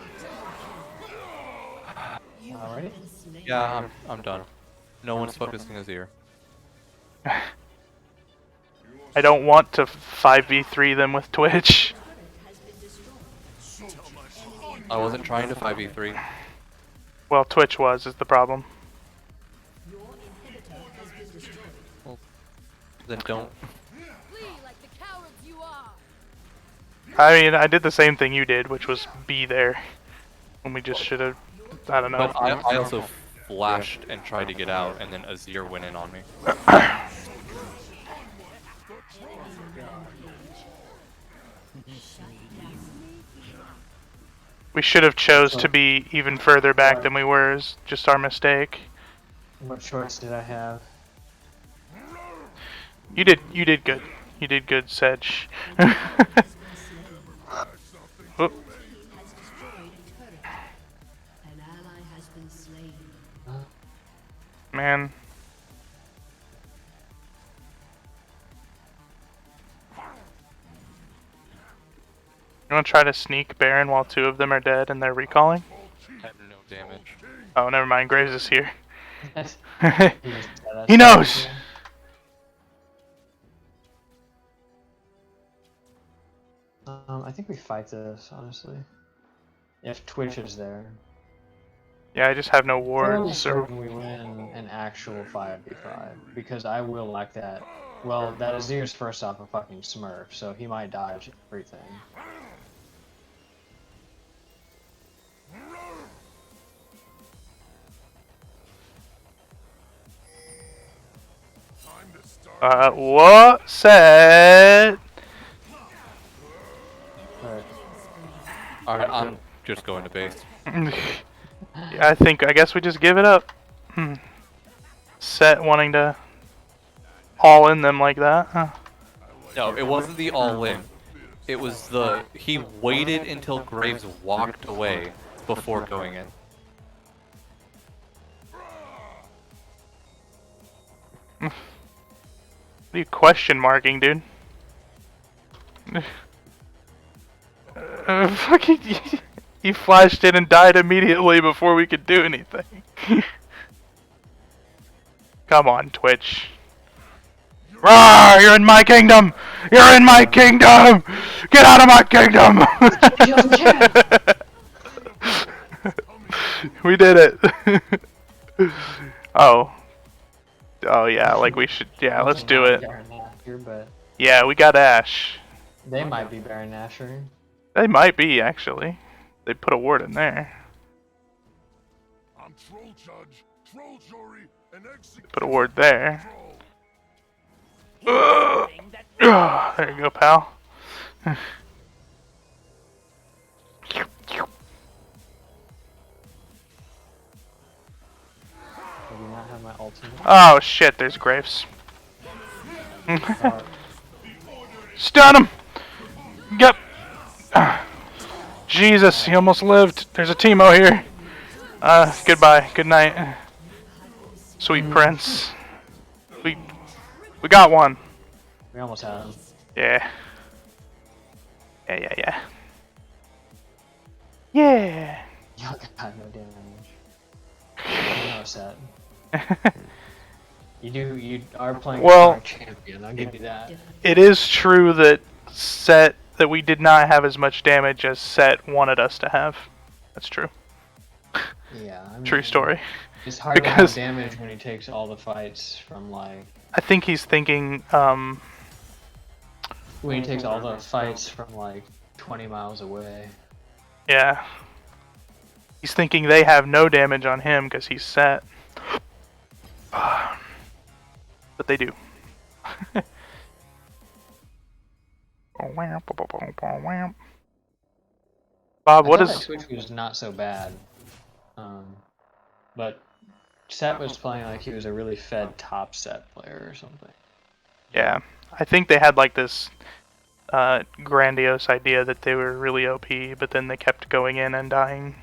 Alrighty. Yeah, I'm done. No one's focusing his ear. I don't want to 5v3 them with Twitch. Has been destroyed. I wasn't trying to 5v3. Well, Twitch is the problem. Your inhibitor has been Then don't. Flee like the cowards you are. I mean, I did the same thing you did, which was be there. When we just should have, I don't know. But I also flashed and tried to get out, and then Azir went in on me. We should have chose to be even further back than we were. Is just our mistake. What choice did I have? You did good. You did good, Sedge. Oop. Has destroyed a turret. An ally has been slain. Man. You wanna try to sneak Baron while two of them are dead and they're recalling? I have no damage. Oh, never mind. Graves is here. He He knows! I think we fight this, honestly. If Twitch is there. Yeah, I just have no Fairly wards. Or... certain we win an actual 5v5, because I will like that. Well, that Azir's first off a fucking smurf, so he might dodge everything. What said? But Alright, I'm just going to base. Yeah, I guess we just give it up. Set wanting to all in them like that. Huh. No, it wasn't the all-in. It was the... He waited until Graves walked away before going in. What are you question marking, dude? Fucking, he flashed in and died immediately before we could do anything. Come on, Twitch. Rawr, you're in my kingdom! You're in my kingdom! Get out of my kingdom! We did it. Oh. Oh yeah, like we should, yeah, let's do it. Baron Nashor, but Yeah, we got Ash. they might be Baron Nashor. They might be, actually. They put a ward in there. I'm troll judge, troll jury, and execute. Put a ward there. Troll. There you go, pal. I do not have my ultimate. Oh shit, there's Graves. Stun him! Yep. Jesus, he almost lived. There's a Teemo here. Goodbye. Good night. Sweet prince. We got one. We almost had him. Yeah. Yeah. Yeah. Y'all got no damage. No set. You are playing Well, a champion, I'll give you that. It is true that we did not have as much damage as Set wanted us to have. That's true. Yeah, I mean, True story. It's hard Because- to have damage when he takes all the fights from like... I think he's thinking, When he takes all the fights from like 20 miles away. yeah. He's thinking they have no damage on him because he's Set. But they do. Bob, what I thought is... that Twitch was not so bad. But Set was playing like he was a really fed top set player or something. Yeah, I think they had like this grandiose idea that they were really OP, but then they kept going in and dying.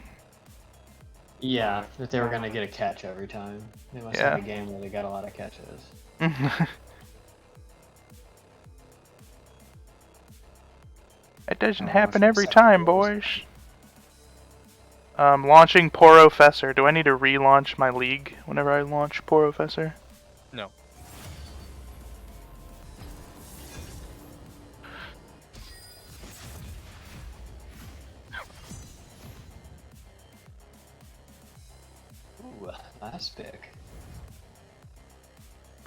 Yeah, that they were gonna get a catch every time. They must Yeah. have a game where they got a lot of catches. It doesn't Oh, happen from every second time, goals. boys. Launching Porofessor. Do I need to relaunch my league whenever I launch Porofessor? No. Ooh, last pick.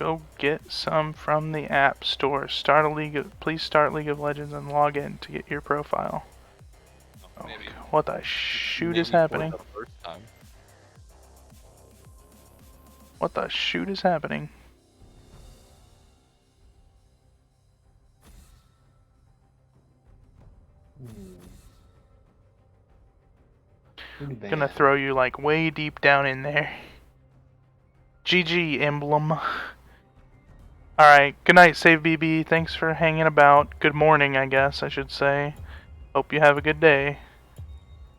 Go get some from the App Store. Please start League of Legends and log in to get your profile. Maybe. What the shoot Maybe is for happening? the first time. What the shoot is happening? Gonna throw you like way deep down in there. GG, Emblem. Alright, good night, Save BB. Thanks for hanging about. Good morning, I guess I should say. Hope you have a good day.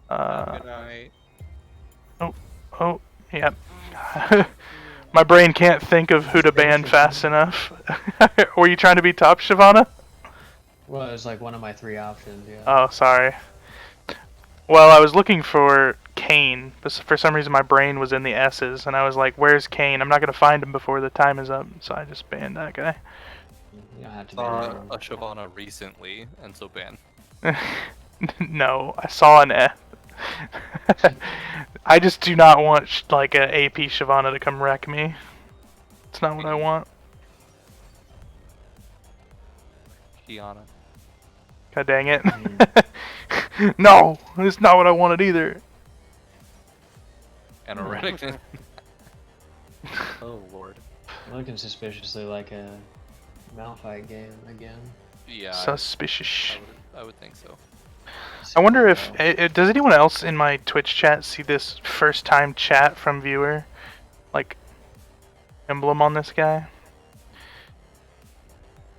Good night. Oh, yep. My brain can't think of who to ban fast enough. Were you trying to be top, Shyvana? Well, it was like one of my 3 options, yeah. Oh, sorry. Well, I was looking for Kane, but for some reason my brain was in the S's, and I was like, where's Kane? I'm not going to find him before the time is up, so I just banned that guy. You don't have to Saw ban a Shyvana recently, and so ban. No, I saw an F. I just do not want like an AP Shyvana to come wreck me. It's not what I want. Kiana. God dang it. No, it's not what I wanted either. And a Renekton. Oh lord. Looking suspiciously like a Malphite game again. Yeah. Suspicious. I would think so. I wonder if does anyone else in my Twitch chat see this first time chat from viewer, like emblem on this guy?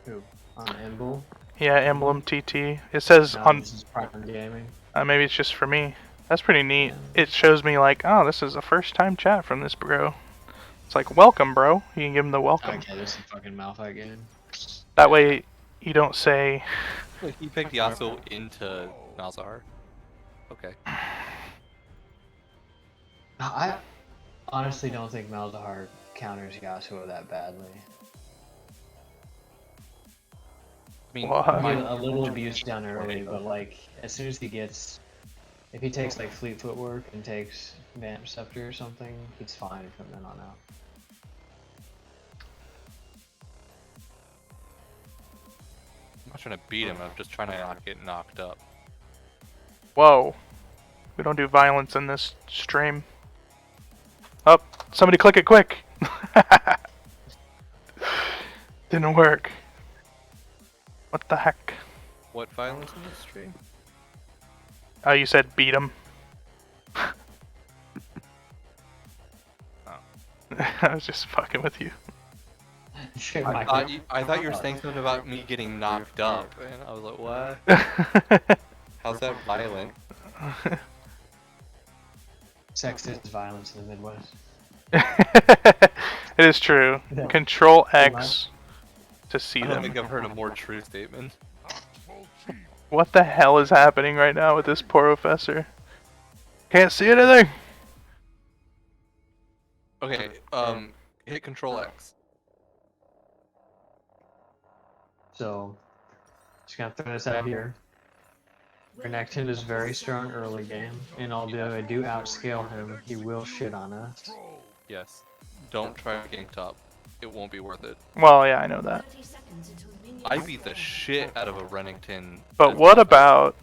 Who? On Emble? Yeah, emblem TT. It says No, on. this is Prime Gaming. Maybe it's just for me. That's pretty neat. It shows me like, oh, this is a first time chat from this bro. It's like, welcome, bro. You can give him the welcome. Okay, this is a fucking Malphite game. That way, you don't say. He picked Yasuo into Malzahar. Okay. I honestly don't think Malzahar counters Yasuo that badly. I mean, What? A little abuse down early, but like as soon as he gets, if he takes like Fleet Footwork and takes Vamp Scepter or something, he's fine from then on out. I'm not trying to beat him. I'm just trying to not get knocked up. Whoa. We don't do violence in this stream. Oh, somebody click it quick. Didn't work. What the heck? What violence in this stream? Oh, you said beat him. I was just fucking with you. I thought you were saying something about me getting knocked up, and I was like, what? How's that violent? Sexist violence in the Midwest. It is true. Yeah. Control X to see I don't them. think I've heard a more true statement. What the hell is happening right now with this poor professor? Can't see anything. Okay, hit Control X. So, just gonna throw this out here. Renekton is very strong early game, and although I do outscale him, he will shit on us. Yes. Don't try gank top. It won't be worth it. Well, yeah, I know that. I beat the shit out of a Renekton. But what about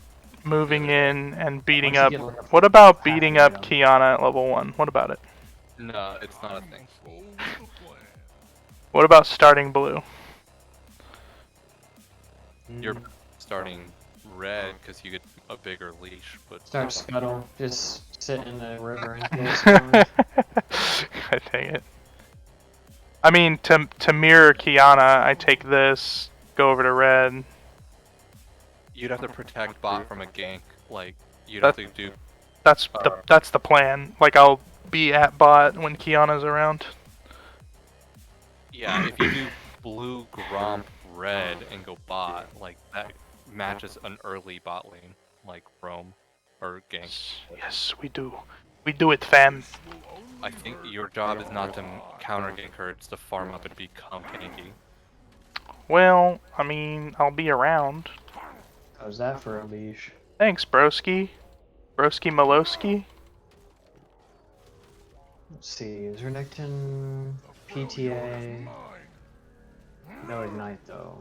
moving in and beating up? What about beating up Kiana at level 1? What about it? No, it's not a thing. What about starting blue? You're starting red because you get a bigger leash, but Start Scuttle, just sit in the river and kill someone. God dang it. I mean, to mirror Kiana, I take this, go over to red. you'd have to protect bot from a gank. Like you'd have to do. That's the plan. Like I'll be at bot when Kiana's around. Yeah, if you do blue, Gromp, red, and go bot, like that matches an early bot lane, like roam or gank. Yes, we do. We do it, fam. I think your job is not to counter gank her, it's to farm up and become ganky. Well, I mean, I'll be around. How's that for a leash? Thanks, broski. Broski Malowski. Let's see, is Renekton PTA? No ignite though.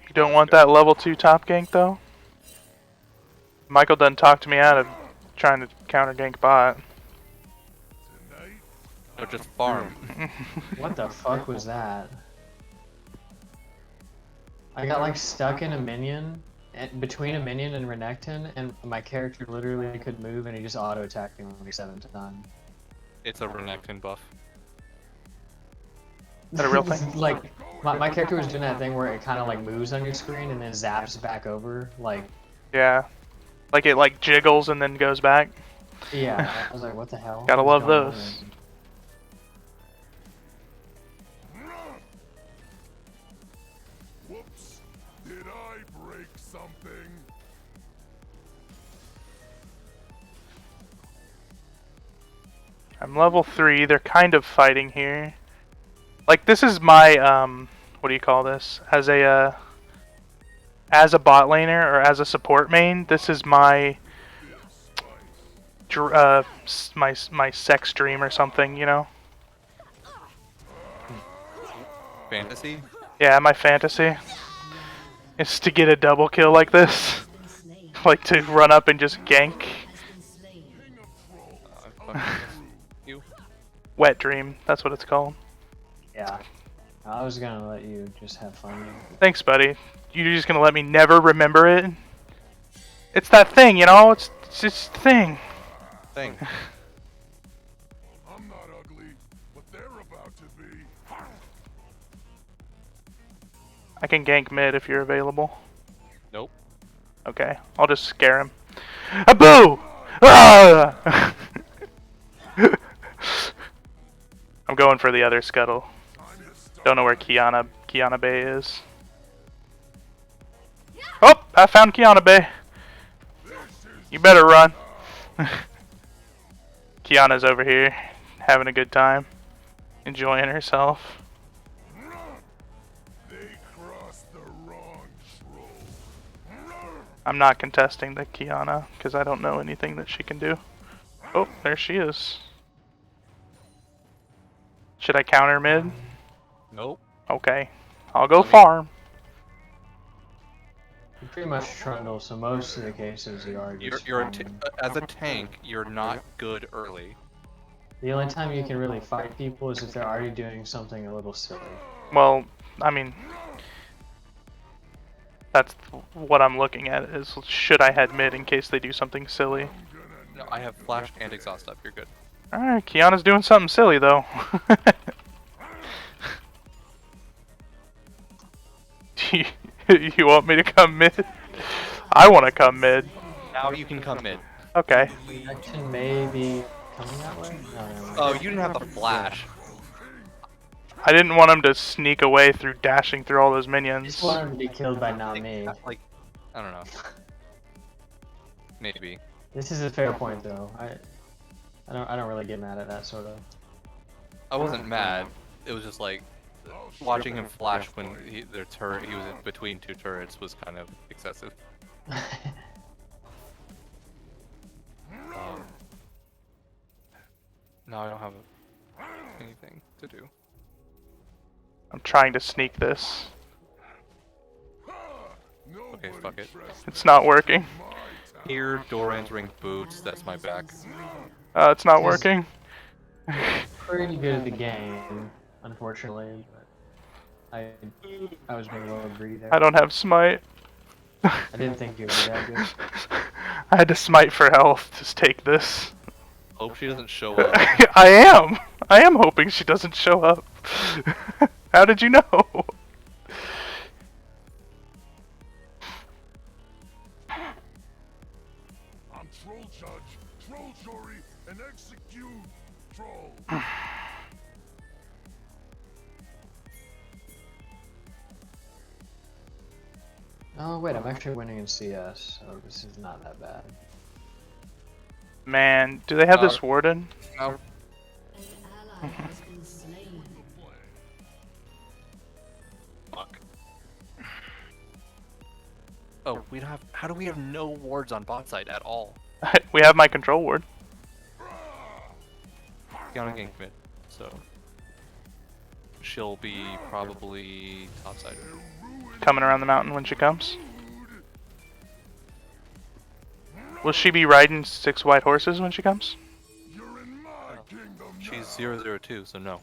You don't want that level 2 top gank though? Michael done talked me out of trying to counter gank bot. No, just farm. What the fuck was that? I got like stuck in a minion, between a minion and Renekton, and my character literally could move and he just auto attacked me like 7 times. It's a Renekton buff. Is that a real thing? Like, my character was doing that thing where it kind of like moves on your screen and then zaps back over, like... Yeah. Like it like jiggles and then goes back. Yeah, I was like, what the hell? Gotta What's love going on those. Whoops! Did I break something? I'm level 3, they're kind of fighting here. Like this is my what do you call this? As a bot laner or as a support main, this is my my sex dream or something, you know? Fantasy? Yeah, my fantasy is to get a double kill like this. Like to run up and just gank. You? Wet dream, that's what it's called. Yeah. I was gonna let you just have fun. Thanks, buddy. You're just gonna let me never remember it? It's that thing, you know? It's just a thing. Thing. I'm not ugly, but they're about to be. I can gank mid if you're available. Nope. Okay, I'll just scare him. A boo! Ah! I'm going for the other scuttle. Don't know where Kiana Bay is. Oh, I found Kiana Bay. You better run. Kiana's over here, having a good time, enjoying herself. They crossed the wrong troll. I'm not contesting the Kiana, because I don't know anything that she can do. Oh, there she is. Should I counter mid? Nope. Okay, I'll go farm. You pretty much trundle, so most of the cases you are just As a tank, you're not good early. The only time you can really fight people is if they're already doing something a little silly. Well, I mean, that's what I'm looking at, is should I head mid in case they do something silly. No, I have flash and exhaust up. You're good. Alright, Kiana's doing something silly though. You want me to come mid? I want to come mid. Now you can come in. Okay. Action may be coming that way? No, never mind. Oh, you didn't have the flash. I didn't want him to sneak away through dashing through all those I minions. just want him to be killed by not me. Like, I don't know. Maybe. This is a fair point though. I don't really get mad at that sort of. I wasn't mad. It was just like watching him flash when he was in between two turrets was kind of excessive. Now I don't have anything to do. I'm trying to sneak this. Okay, fuck it. It's not working. Here, door entering boots. That's my back. It's not working. Pretty good at the game, unfortunately, but I was being a little greedy there. I don't have smite. I didn't think you would be that good. I had to smite for health. Just take this. Hope she doesn't show up. I am hoping she doesn't show up. How did you know? I'm troll judge, troll jury, and execute troll. Oh wait, I'm actually winning in CS, so this is not that bad. Man, do they have this warden? No. An ally has been slain. Fuck. Oh, we don't have. How do we have no wards on bot side at all? We have my control ward. Kiana ganked mid, so she'll be probably topside. Coming around the mountain when she comes. Will she be riding 6 white horses when she comes? You're in my kingdom She's now. 002, so no.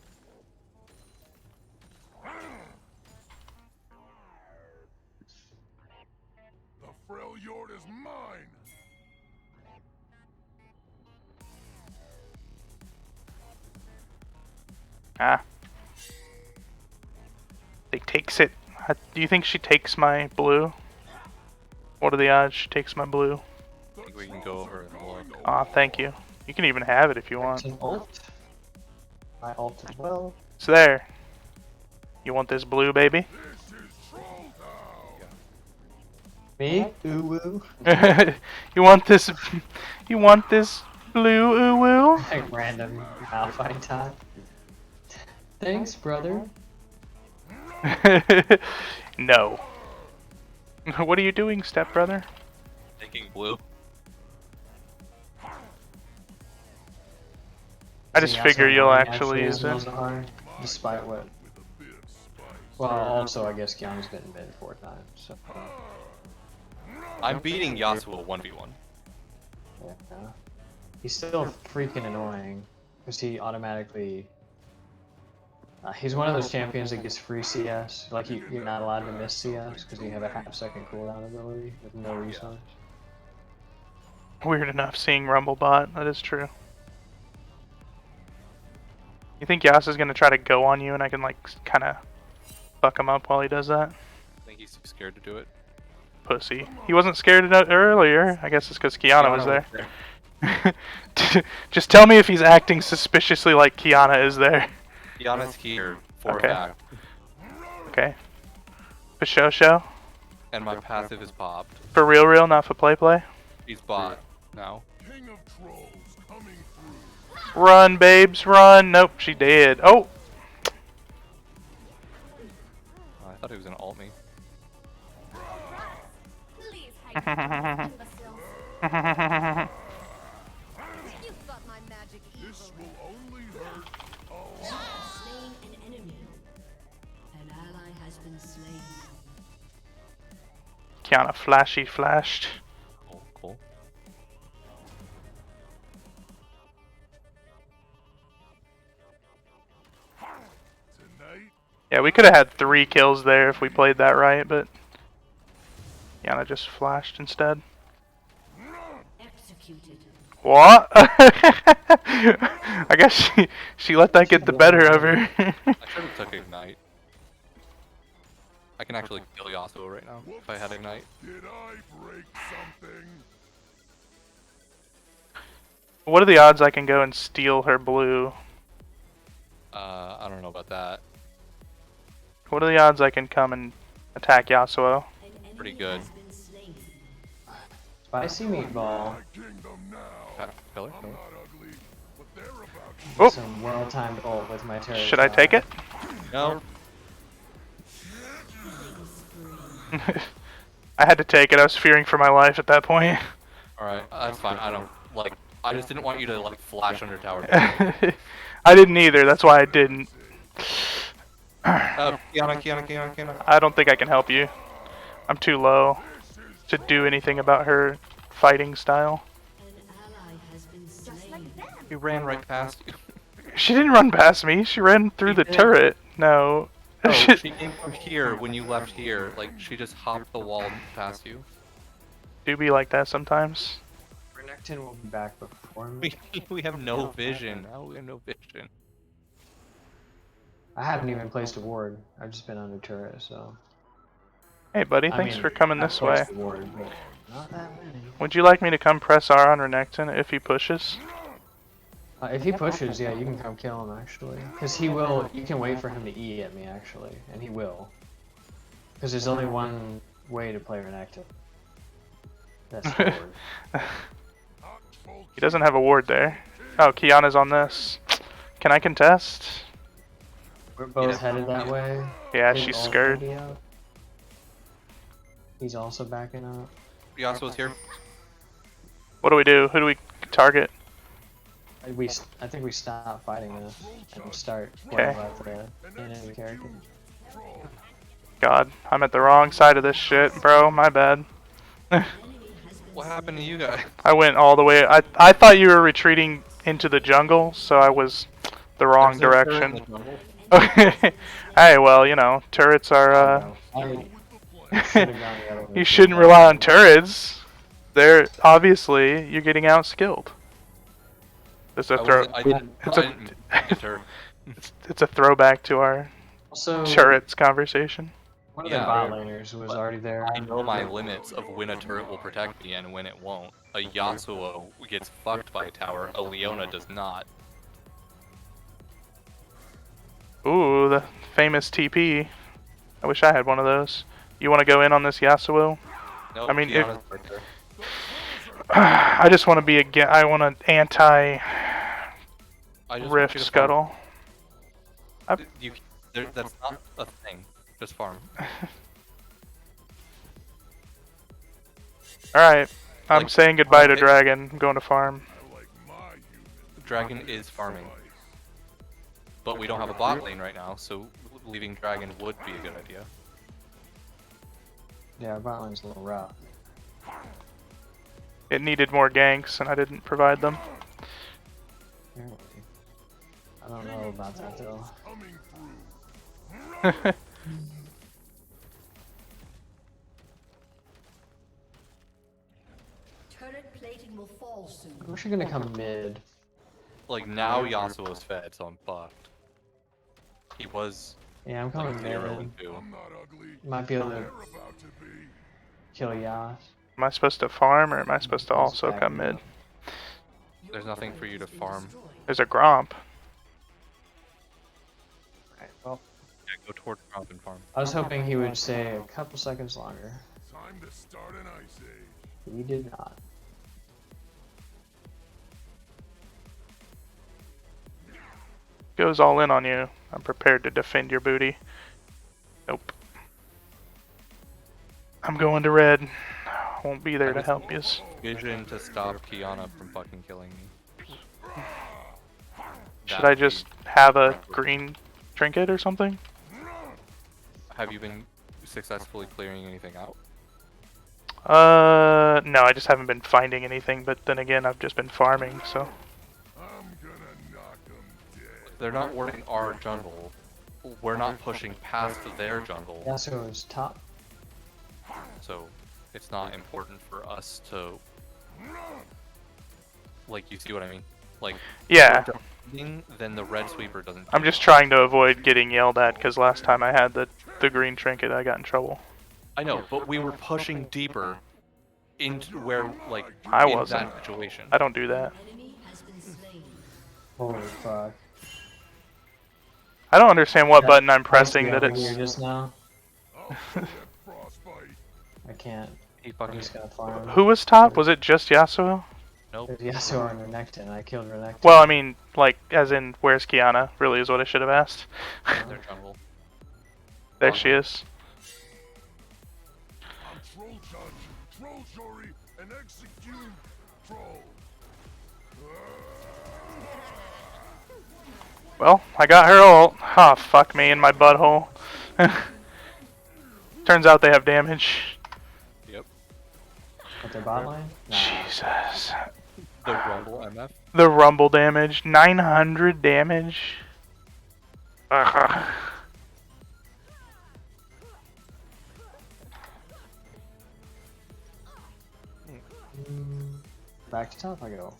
The Freljord is mine. Ah. They takes it. Do you think she takes my blue? What are the odds she takes my blue? I think we can go over and more. Aw, thank you. You can even have it if you want. It's an ult. I ult as well. It's there. You want this blue, baby? This is Troll Town. Me? Ooh woo. You want this? You want this blue ooh woo? Like random Malphite time. Thanks, brother. No. What are you doing, stepbrother? Taking blue. I just See, figure Yasuo you'll Nami actually use is it. Malzahar, despite what. With a bit of spice. Well, also I guess Kiana's been mid 4 times, so. I'm beating Yasuo 1v1. Yeah. He's still freaking annoying, because he automatically. He's one of those champions that gets free CS. Like, you're not allowed to miss CS, because you have a half-second cooldown ability with no resource. Weird enough seeing Rumblebot, that is true. You think Yasuo's gonna try to go on you and I can like kinda fuck him up while he does that? I think he's too scared to do it. Pussy. He wasn't scared earlier. I guess it's because Kiana was there. Just tell me if he's acting suspiciously like Kiana is there. Kiana's here for Okay. a fact, Okay. For show. and my passive is popped. For real, not for play. He's bot now. King of Trolls coming through. Run, babes, run. Nope, she did. Oh! I thought he was gonna ult me. Please hide, imbeciles. You've got my magic This easily. will only hurt a lot. Slain an enemy. An ally has been slain. Kiana flashed. Cool. Tonight, Yeah, we could have had 3 kills there if we played that right, but Kiana just flashed instead. Executed. What? I guess she let that get the better of her. I should have took Ignite. I can actually kill Yasuo right now if I had Ignite. did I break something? What are the odds I can go and steal her blue? I don't know about that. What are the odds I can come and attack Yasuo? An enemy Pretty good. has been slain. Spicy meatball. My kingdom now. Pillar? I'm not ugly, but they're about to. Oh. Some well-timed ult with my terror. Should I take it? No. I had to take it. I was fearing for my life at that point. Alright, that's fine. I don't like. I just didn't want you to like flash under tower. I didn't either. That's why I didn't. Kiana. I don't think I can help you. I'm too low to do anything about her fighting style. An ally has been Just slain. like them. He ran right past you. She didn't run past me. She ran through the did. turret. No. Oh, she came from here when you left here. Like she just hopped the wall past you. Do be like that sometimes. Renekton will be back before me. We have no vision. Now we have no vision. I haven't even placed a ward. I've just been under turret, so. Hey, buddy. I Thanks mean, for coming I've this way. placed a ward, but not that many. Would you like me to come press R on Renekton if he pushes? If he pushes, yeah, you can come kill him actually. Because he will, you can wait for him to E at me actually, and he will. Because there's only one way to play Renekton. That's forward. He doesn't have a ward there. Oh, Kiana's on this. Can I contest? We're both headed that way. Yeah, His she's ult scared. will be out. He's also backing up. Yasuo's here. What do we do? Who do we target? I think we stop fighting this and start Okay. playing about the enemy character. God, I'm at the wrong side of this shit, bro. My bad. What happened to you guys? I went all the way. I thought you were retreating into the jungle, so I was the wrong There's no turret in direction. the jungle. Okay. Hey, well, you know, turrets are. I should've gone the other way. You shouldn't rely on turrets. They're obviously you're getting outskilled. It's a throw. I didn't It's a- get turret. It's a throwback to our Also, turrets conversation. one of Yeah, the bot but- laners was already there. I know my limits of when a turret will protect me and when it won't. A Yasuo gets fucked by a tower, a Leona does not. Ooh, the famous TP. I wish I had one of those. You want to go in on this Yasuo? No, I mean, Kiana's right there. I just want to be I want to anti I just want Rift you to Scuttle. farm. That's not a thing. Just farm. Alright, I'm Like, saying goodbye to okay. Dragon. I'm going to farm. I like my human. Dragon is farming. But we don't have a bot lane right now, so leaving Dragon would be a good idea. Yeah, our bot lane's a little rough. It needed more ganks, and I didn't provide them. Apparently. I don't know about that though. Coming through. Turret plating will fall soon. I wish you're gonna come mid. Like, now Yasuo's fed, so I'm fucked. He was Yeah, I'm coming like mid. 0 and 2. I'm not ugly. Might be able to They're about to be. kill Yas. Am I supposed to farm, or am I supposed to also come mid? There's nothing for you to farm. There's a Gromp. Right, well, Yeah, go toward Gromp and farm. I was hoping he would stay a couple seconds longer. Time to start an ice age. He did not. Goes all in on you. I'm prepared to defend your booty. Nope. I'm going to red. Won't be there to help you. Vision to stop Kiana from fucking killing me. Should That I would just be- have a green trinket or something? Have you been successfully clearing anything out? No, I just haven't been finding anything, but then again, I've just been farming, so. I'm gonna knock 'em dead. They're not warding our jungle. We're not pushing past their jungle, Yasuo's top. so it's not important for us to. Like, you see what I mean? Like, Yeah, then the red sweeper doesn't. I'm just trying to avoid getting yelled at, because last time I had the green trinket, I got in trouble. I know, but we were pushing deeper into where, like, I in wasn't. that situation. I don't do that. Enemy has been slain. Holy fuck. I don't understand what That button I'm pressed pressing me that over it's. here just now. I'll feel that frostbite. I can't. He I'm fucking just gonna farm. Who was top? Was it just Yasuo? nope. There's Yasuo and Renekton. I killed Renekton. Well, I mean, like, as in, where's Kiana? Really is what I should have asked. In their jungle. There she is. I'm troll judge, troll jury, and execute troll. Well, I got her ult. Ah, fuck me in my butthole. Turns out they have damage. Yep. With their bot lane? Nah. Jesus. The Rumble MF. The rumble damage. 900 damage. Ugh. Back to top I go.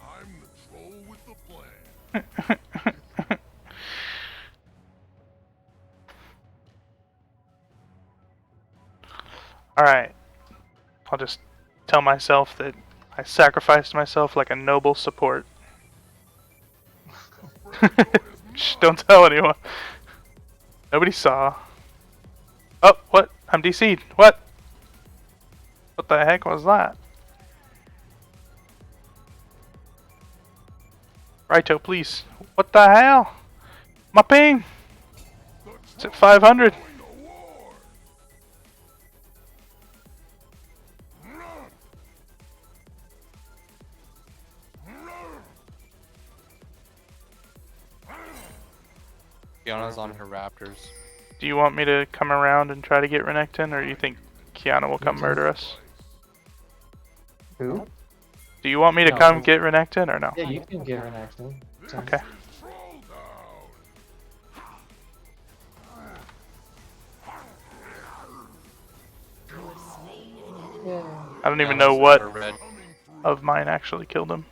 I'm the troll with the plan. Alright. I'll just tell myself that I sacrificed myself like a noble support. Shh, don't tell anyone. Nobody saw. Oh, what? I'm DC'd. What? What the heck was that? Righto, please. What the hell? My ping! It's at 500. Kiana's on her raptors. Do you want me to come around and try to get Renekton, or do you think Kiana will come murder us? Who? Do you want me to No. come get Renekton, or no? Yeah, you can get her next one. Okay. Troll down. Yeah. I don't even Kiana's know got what her red. of mine actually killed him.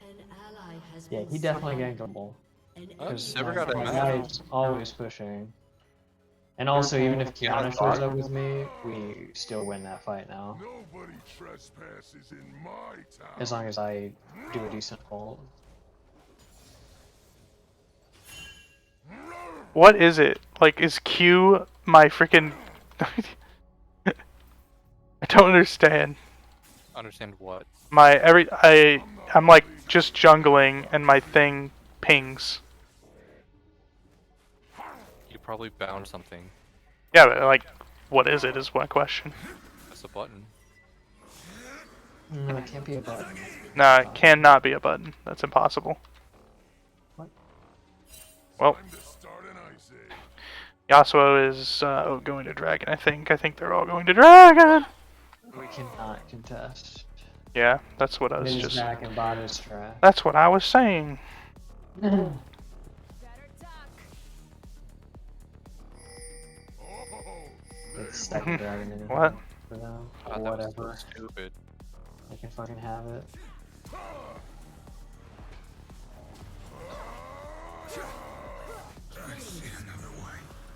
An ally has Yeah, been he definitely slain. gankable. An Oh, Because never my got a my match. guy's always pushing. And also, even if Kiana Kiana's shows bot. up with me, we still win that fight now. Nobody trespasses in my town. As long as I do a decent ult. What is it? Like, is Q my freaking... I don't understand. Understand what? I'm like just jungling and my thing pings. You probably bound something. Yeah, but like, what is it is one question. That's a button. No, it can't be a button. Nah, it cannot be a button. That's impossible. What? Well, Time to start an ice age. Yasuo is going to Dragon, I think. I think they're all going to Dragon! We cannot contest. Yeah, that's what I was Mid is just... back and bot is trash. That's what I was saying. Better talk. Oh, It's second dragon in What? for them. God, Or that was whatever. so stupid. They can fucking have it.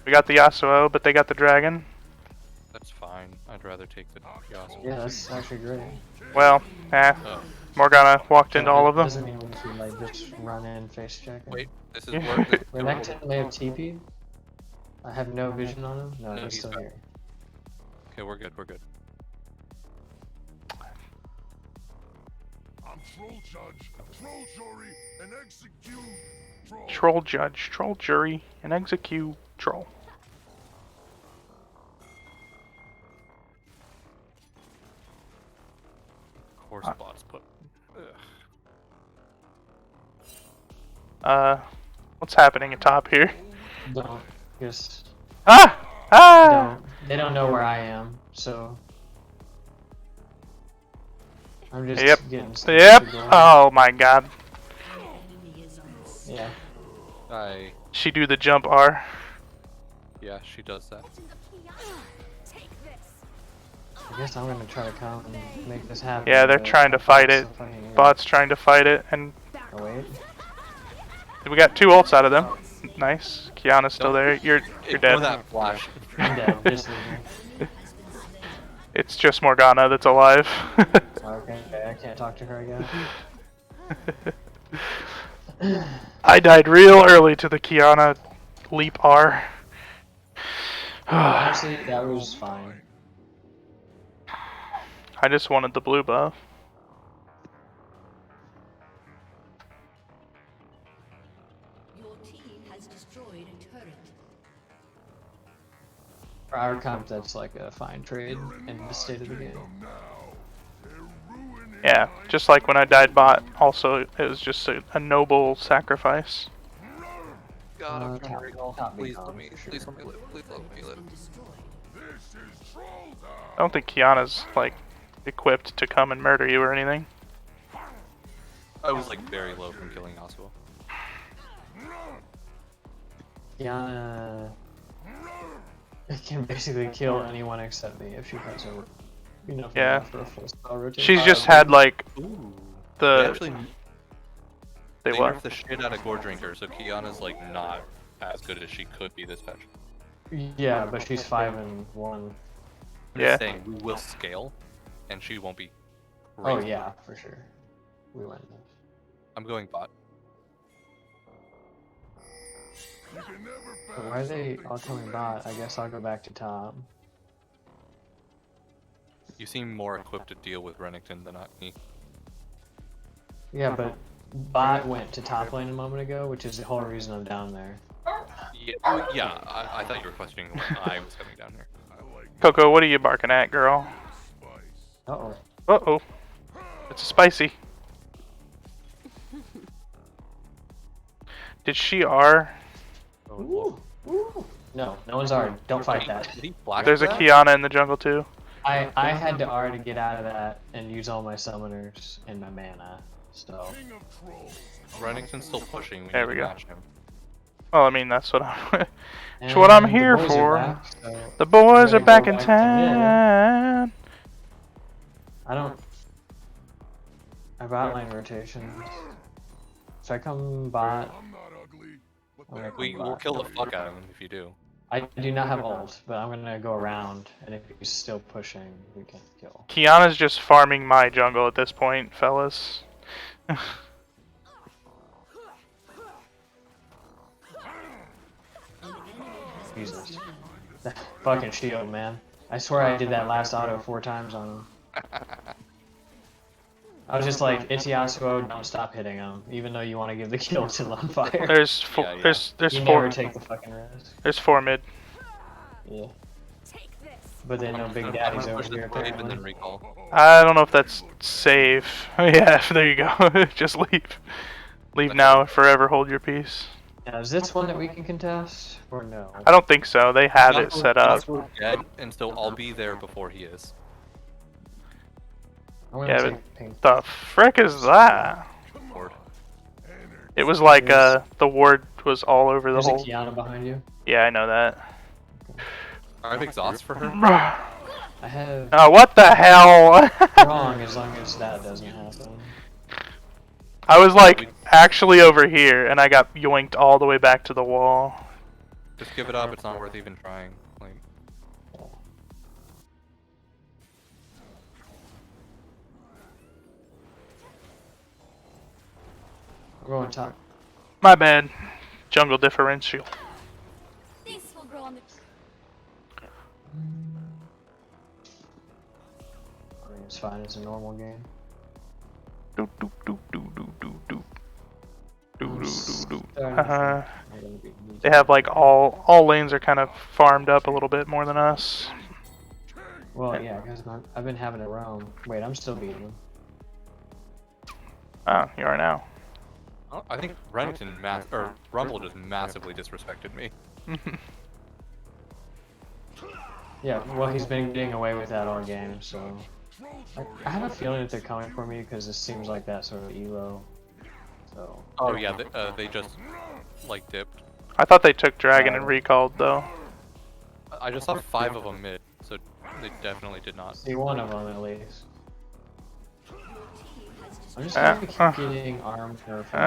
We got the Yasuo, but they got the Dragon. That's fine. I'd rather take the Yasuo. Yeah, that's actually great. Well, Oh, Morgana walked into all of them. Doesn't mean we should like just run in face check. wait. This is Yeah. worth it. Renekton may have TP. I have no vision on him. No, No, he's he's still back. here. Okay, we're good. We're good. I'm troll judge, troll jury, and execute troll. Troll judge, troll jury, and execute troll. Of course, bots put. Ugh. What's happening atop here? Don't just Ah! Ah! don't. They don't know where I am, so I'm just Yep. getting. Yep. stupid going. Oh my god. enemy is on the Yeah. She do the jump R. Yeah, she does that. Legend of Kiana. Take this. I guess I'm gonna try to come and make this happen. Yeah, they're but trying to my fight bot's it. so fucking weird. Bot's trying to fight it, and Oh wait. we got 2 ults out of them. Nice. Kiana's still there. You're Ignore dead. that flash. I'm dead. Just leave It's just Morgana that's alive. me. Okay, I can't talk to her again. I died real early to the Kiana leap R. Honestly, that was fine. I just wanted the blue buff. Your team has destroyed a turret. For our comp, that's like a fine trade in the state of the game. Now, they're ruining Yeah, just like when I died bot, also it was just a noble sacrifice. God, I'm trying to top- recall. top Please mid let me. for sure. Please let me live. Please let me live. Destroyed. This is troll down. I don't think Kiana's like equipped to come and murder you or anything. I was like very low from killing Yasuo. Kiana can basically kill anyone except me if she has a, Yeah. for a full spell rotation. She's just had like Ooh. They the actually they they what? nerfed the shit out of Gore Drinker, so Kiana's like not as good as she could be this patch. Yeah, but she's 5-1. I'm Yeah. just saying we will scale, and she won't be. Oh crazy. yeah, for sure. We win this. I'm going bot. You can never But ban why are they something all coming too bot? I guess I'll go back to top. You seem more equipped to deal with Renekton than me. Yeah, but bot went to top lane a moment ago, which is the whole reason I'm down there. Yeah, yeah. I thought you were questioning when I was coming down here. I like Coco, what are you barking at, girl? spice. Uh-oh. Uh oh. It's a spicy. Did she R? Ooh, ooh. No, no one's already. Don't fight that. Did he flash There's a that? Kiana in the jungle too. I had to R to get out of that and use all my summoners and my mana. So King of trolls. Renington's still pushing. We There need we to go. match him. Well, I mean that's what I'm. That's what I'm And the here boys are for. back, so The boys I'm are gonna back go in back to mid. town. I don't. I bot lane rotations. Should I come bot? I'm not ugly, but I'm gonna We come will bot. kill the fuck out of him if you do. I do not have ult, but I'm gonna go around, and if he's still pushing, we can kill. Kiana's just farming my jungle at this point, fellas. Jesus. That fucking shield, man. I swear I did that last auto 4 times on him. I was just like, it's Yasuo, don't stop hitting him, even though you want to give the kill to Lunfire. There's four. Yeah, yeah. There's You four. never take the fucking risk. There's 4 mid. Yeah. Take this. But then no I'm big gonna daddies push over this here wave and then apparently. recall. I don't know if that's safe. Yeah, there you go. Just leave. Leave now, forever hold your peace. Now, is this one that we can contest, or no? I don't think so. They have it set up. Yasuo's dead, and so I'll be there before he is. I'm gonna Yeah, take pink. The frick is that? Lord. It was like the ward was all over the There's a whole. Kiana behind you. Yeah, I know that. I have exhaust for her. I have Oh, what the hell? wrong as long as that doesn't happen. I was like actually over here, and I got yoinked all the way back to the wall. Just give it up. It's not worth even trying. Like, I'm going top. My bad. Jungle differential. This will grow on the. I mean, it's fine. It's a normal game. Doop, doop, doop, doop, doop, doop, doop. Doop, doop, doop, doop. Starting Haha. I'm gonna be- They have like all lanes are kind of farmed up a little bit more than us. Well, yeah, because I've been having to roam. Wait, I'm still beating him. Oh, you are now. I think Renington or Rumble just massively disrespected me. Yeah, well, he's been getting away with that all game, so. I have a feeling that they're coming for me because this seems like that sort of elo. So. Oh yeah, they just like dipped. I thought they took dragon and recalled though. I just saw 5 of them mid, so they definitely did not. See one of them at least. I'm just gonna keep getting armed her from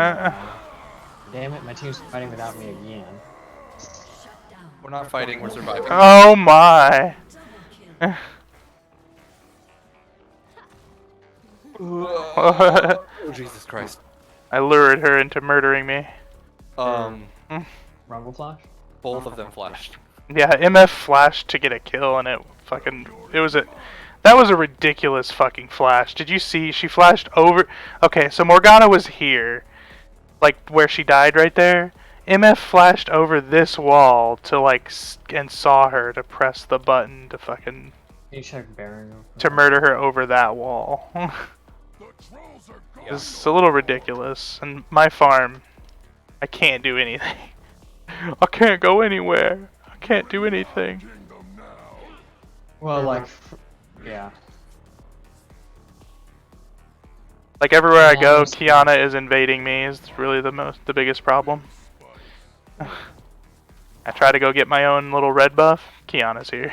Damn it, my team's fighting without me again. We're not fighting, we're surviving. Oh my! Oh Jesus Christ. I lured her into murdering me. Rumble flash? Both of them flashed. Yeah, MF flashed to get a kill, and that was a ridiculous fucking flash. Did you see? She flashed over. Okay, so Morgana was here, like where she died right there. MF flashed over this wall to like and saw her to press the button to fucking Can you check Baron? to murder her over that wall. The trolls are gone. It's a little ridiculous. And my farm, I can't do anything. I can't go anywhere. I can't do anything. Kingdom now. Well, like, yeah. Like everywhere I go, Kiana is invading me. Is really the biggest problem. I try to go get my own little red buff. Kiana's here.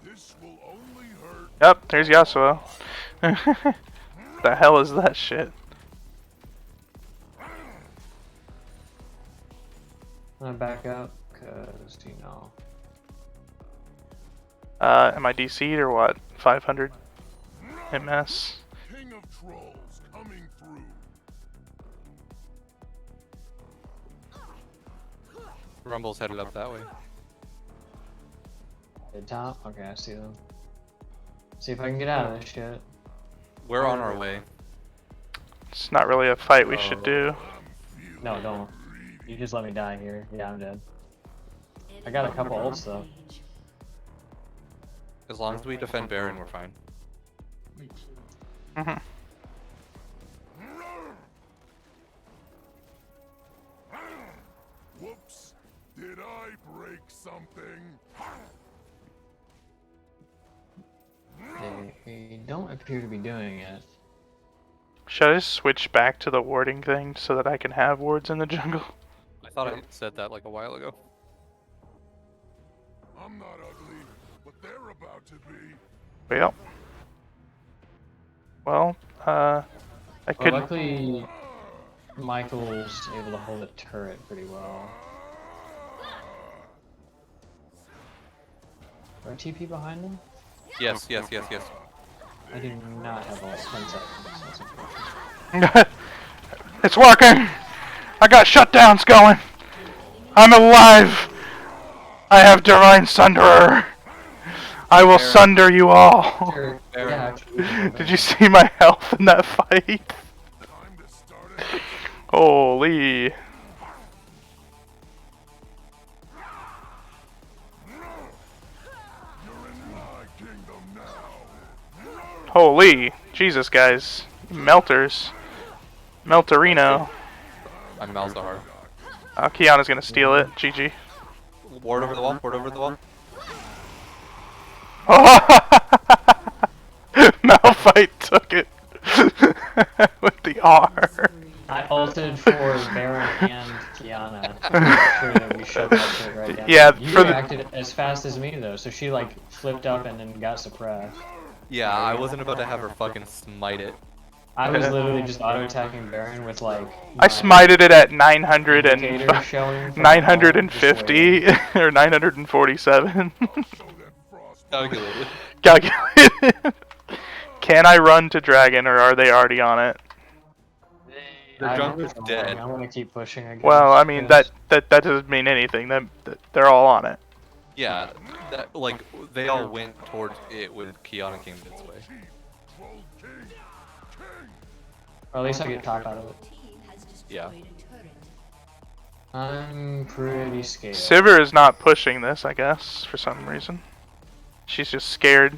This will only hurt. Yep, there's Yasuo. The hell is that shit? I'm gonna back up, cause, you know. Am I DC'd or what? 500 MS. King of trolls coming through. Rumble's headed up that way. Mid top? Okay, I see them. See if I can get out of this shit. We're on our way. It's not really a fight we should do. No, don't. You just let me die here. Yeah, I'm dead. I got a couple ults though. As long as we defend Baron, we're fine. Mhm. Whoops! Did I break something? They don't appear to be doing it. Should I just switch back to the warding thing so that I can have wards in the jungle? I thought I said that like a while ago. I'm not ugly, but they're about to be. Well. Well, I Well, could. luckily, Michael's able to hold a turret pretty well. Are TP behind him? Yes, yes, yes, yes. I do not have all 10 seconds. That's unfortunate. It's working! I got shutdowns going! I'm alive! I have Divine Sunderer! I will sunder you all! Sure, yeah, Did you see my health in that fight? Time to start it. Holy. You're in my kingdom now. Holy. Jesus, guys. Melters. Melterino. I'm Malzahar. Kiana's gonna steal it. GG. Ward over the wall, ward over the wall. Malphite took it. With the R. I ulted for Baron and Kiana to make sure that we shut that shit right down. Yeah, You for the- reacted as fast as me though, so she like flipped up and then got suppressed. Yeah, I wasn't about to have her fucking smite it. I was literally just auto-attacking Baron with like... I smited it at 900 and indicator showing from 950 or 947. Calculated. Calculated. Can I run to dragon or are they already on it? The jungler's dead. I'm gonna keep pushing, I guess. Well, I mean because- that doesn't mean anything. That they're all on it. Yeah, that like they all went towards it when Kiana came this way. Troll king. Or at least I get top out of it. Team has destroyed Yeah. a turret. I'm pretty scared. Sivir is not pushing this, I guess, for some reason. She's just scared.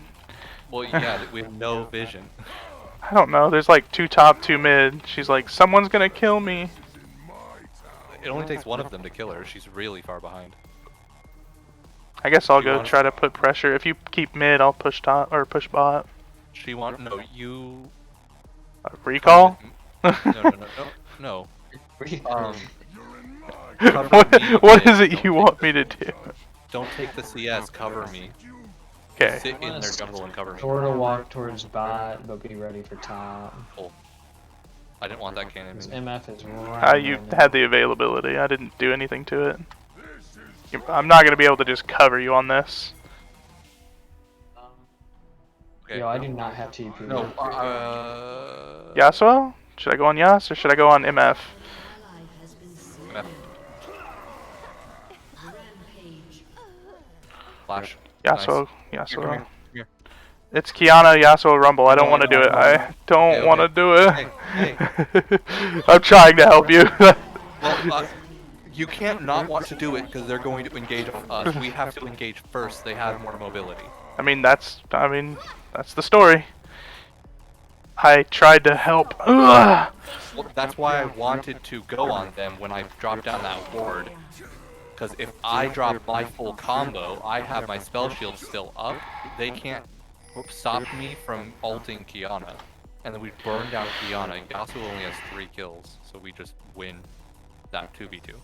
Well, yeah, we have no vision. I don't know. There's like 2 top, 2 mid. She's like, someone's gonna kill me. It only takes one of them to kill her. She's really far behind. I guess I'll You go want- try to put pressure. If you keep mid, I'll push top or push bot. No, you. Recall? No. You're in my Cover what me, what mid. is it you want me to do? Don't take the CS. Cover me. Okay. Sit in their jungle and cover me. Sort of walk towards bot, but be ready for top. Cool. I didn't want that cannon. Because MF is right. How you had the availability. I didn't do anything to it. I'm not gonna be able to just cover you on this. Okay. Yo, I do not have TP. No. Yasuo? Should I go on Yas or should I go on MF? Ally has been slain. MF. Rampage. Flash. Yasuo. Nice. Here, Yasuo. come here. Come here. It's Kiana, Yasuo, Rumble. I don't want to do it. I don't Okay, want to okay. do it. Hey, I'm trying to help you. Well, you can't not want to do it because they're going to engage us. We have to engage first. They have more mobility. I mean, that's the story. I tried to help. Ugh. Well, that's why I wanted to go on them when I dropped down that ward. Because if I drop my full combo, I have my spell shield still up. They can't stop me from ulting Kiana. And then we burn down Kiana. Yasuo only has 3 kills, so we just win that 2v2.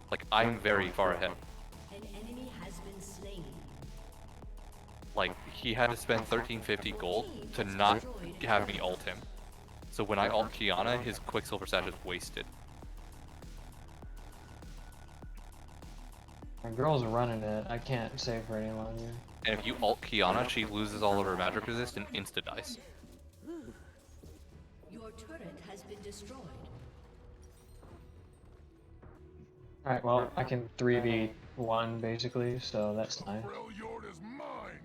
Like, I'm very far ahead. An enemy has been slain. Like, he had to spend 1350 gold to not have me ult him. So when I ult Kiana, his Quicksilver Sash is wasted. My girl's running it. I can't save her any longer. And if you ult Kiana, she loses all of her magic resist and insta-dies. Your turret has been destroyed. Alright, well, I can 3v1 basically, so that's nice. Freljord is mine.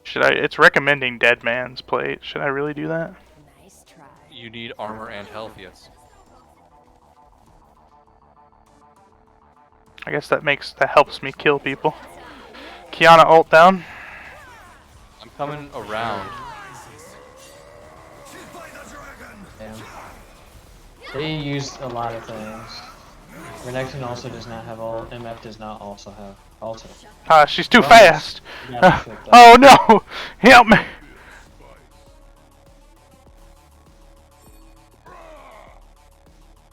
Should I? It's recommending Dead Man's plate. Should I really do that? Nice try. You need armor and health, yes. I guess that helps me kill people. Kiana ult down. I'm coming around. Damn. They used a lot of things. Renekton also does not have ult. MF does not also have also. Ah, she's too Bonus. fast. You gotta flip that. Oh no! Help me!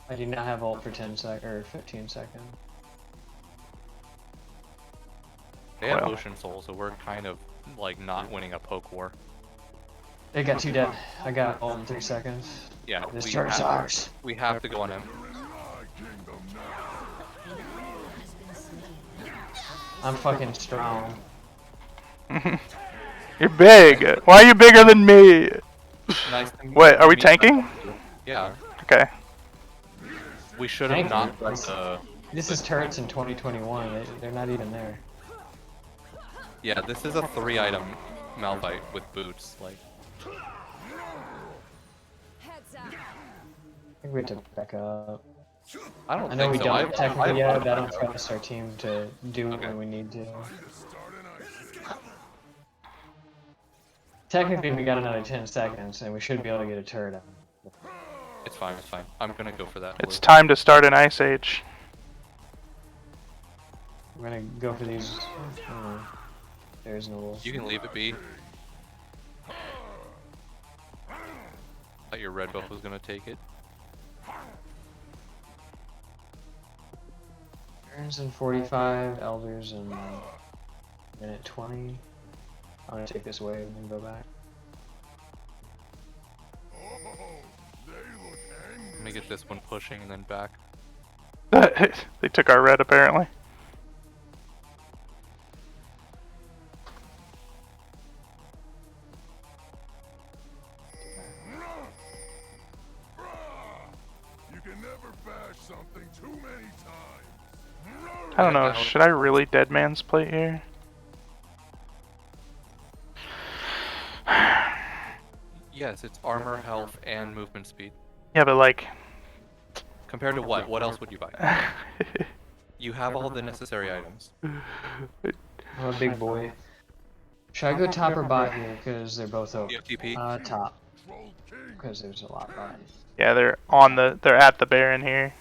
I do not have ult for 10 or 15 seconds. They have Well. Ocean Soul, so we're kind of like not winning a poke war. They got 2 dead. I got ult in 3 seconds. Yeah, This we turret have, sucks. we have to go on him. I'm fucking strong. You're big. Why are you bigger than me? Nice thing Wait, are we me- tanking? Yeah, Okay. we should have Tanking? not let the. This is turrets in 2021. They're not even there. Yeah, this is a 3-item Malphite with boots. Like, Heads up. I think we have to back up. I don't I know think we so. don't technically I've yet, thought but I about don't trust our team to do it Okay. when we need to. Technically, we got another 10 seconds, and we should be able to get a turret out. It's fine, it's fine. I'm gonna go for that. It's blue. time to start an Ice Age. We're gonna go for these. There's no wolf. You can leave it be. Thought your red buff was gonna take it. Turns in 45, elders in minute 20. I'm gonna take this wave and then go back. Let me get this one pushing and then back. They took our red apparently. You can never bash something too many times. I don't know. Should I really dead man's plate here? Yes, it's armor, health, and movement speed. Yeah, but like. Compared to what? What else would you buy? You have all the necessary items. I'm a big boy. Should I go top or bot here? Because they're both open. You have TP? Top. Because there's a lot bot. Yeah, they're at the Baron here.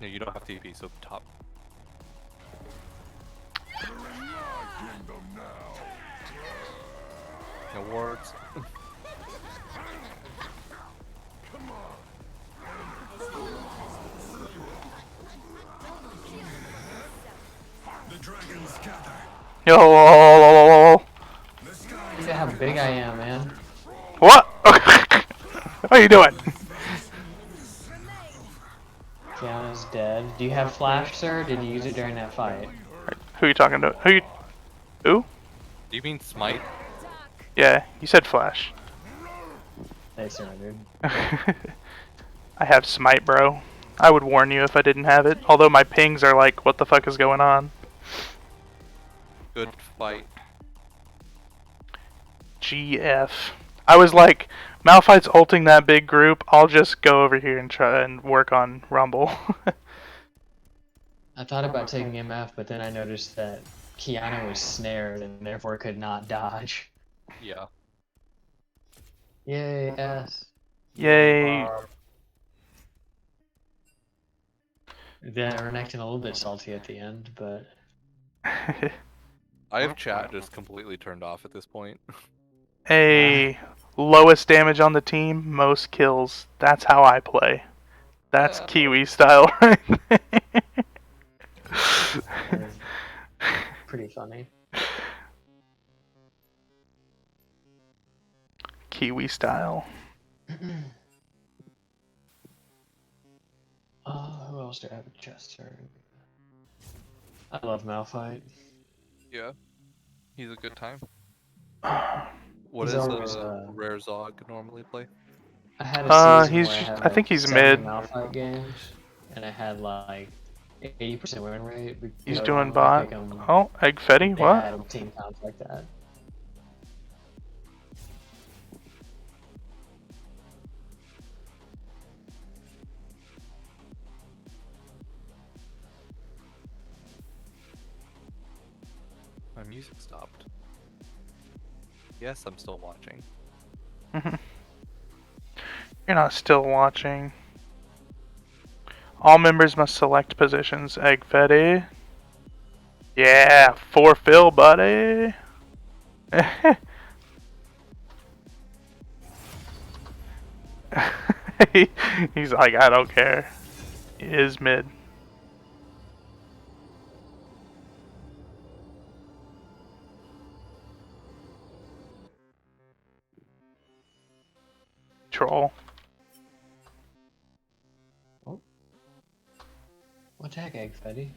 No, you don't have TP, so top. No wards. Yo. Look at how big I am, man. What? What are you doing? Kiana's dead. Do you have flash, sir? Did you use it during that fight? Who are you talking to? Who? Do you mean smite? Yeah, you said flash. They surrendered. I have smite, bro. I would warn you if I didn't have it. Although my pings are like, what the fuck is going on? Good fight. GF. I was like, Malphite's ulting that big group. I'll just go over here and try and work on Rumble. I thought about taking MF, but then I noticed that Kiana was snared and therefore could not dodge. Yeah. Yay, yes. Yay. Then Renekton a little bit salty at the end, but I have chat just completely turned off at this point. Hey, lowest damage on the team, most kills. That's how I play. That's Kiwi style right there. pretty funny. Kiwi style. Who else do I have a chest turn? I love Malphite. Yeah. He's a good time. What He's does always, Rare Zog normally play? I had a season he's where just- I had I think he's 7 mid. Malphite games, and I had like 80% win rate. He's because doing I bot. pick 'em Oh, Egg Fetty? What? bad team comps like that. music stopped. Yes, I'm still watching. You're not still watching. All members must select positions. Egg Fetty. Yeah, for Phil, buddy. He's like, I don't care. He is mid. Troll. What's heck, Egg Fetty?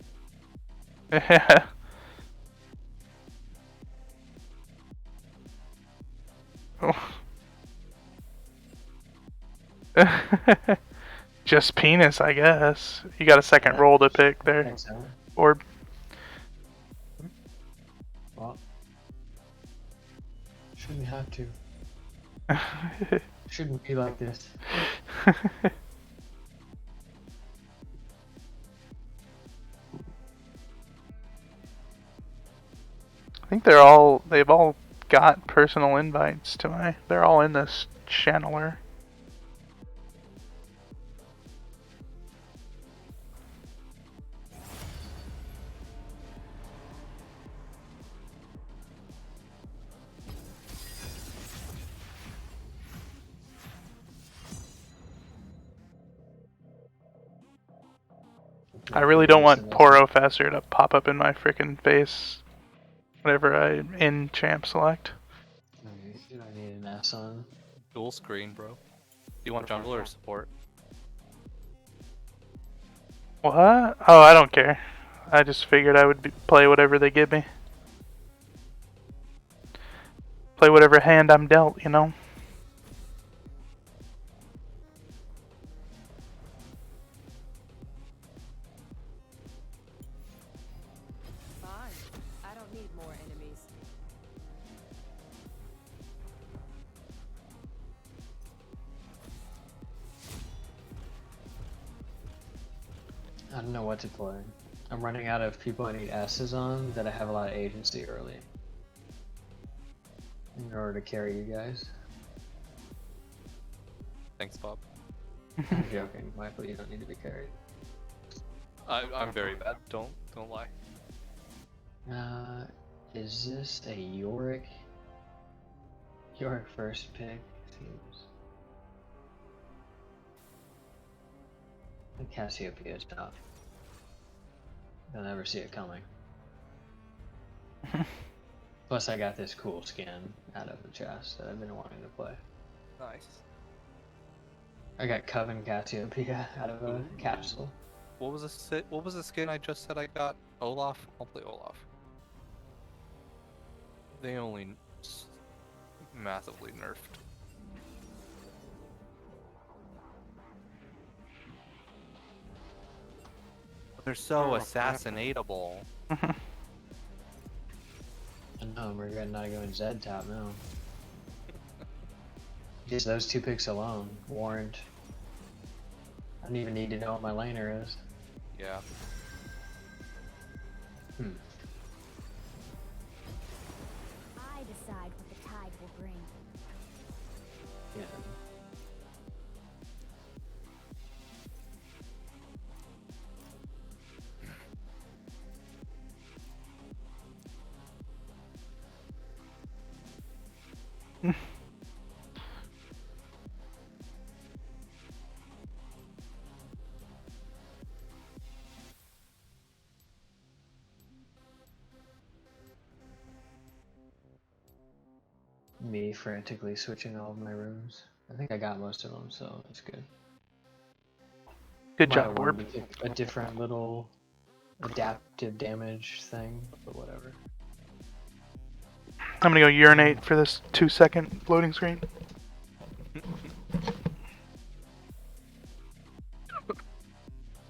Just penis, I guess. You got a second Yeah. roll to pick I there. think so. Or Well, shouldn't have to. Shouldn't be like this. I think they've all got personal invites to they're all in this channeler. I really don't want Porofessor to pop up in my frickin' face whenever I in champ select. Okay, you don't need an S on. Dual screen, bro. Do you want jungle or support? What? Oh, I don't care. I just figured I would play whatever they give me. Play whatever hand I'm dealt, you know? Fine. I don't need more enemies. I don't know what to play. I'm running out of people I need S's on that I have a lot of agency early. In order to carry you guys. Thanks, Bob. I'm joking, Michael, you don't need to be carried. I'm very bad. Don't lie. Is this a Yorick? Yorick first pick seems. I think Cassiopeia is tough. You'll never see it coming. Plus, I got this cool skin out of the chest that I've been wanting to play. Nice. I got Coven Cassiopeia out of a capsule. What was the skin I just said I got? Olaf? I'll play Olaf. They only massively nerfed. They're so assassinatable. I know, I'm regretting not going Z top now. Just those two picks alone warrant. I don't even need to know what my laner is. Yeah. I decide what the tide will bring. Yeah. Me frantically switching all of my rooms. I think I got most of them, so it's good. Good Might job, have wanted Orb. to pick a different little adaptive damage thing, but whatever. I'm gonna go urinate for this 2-second loading screen.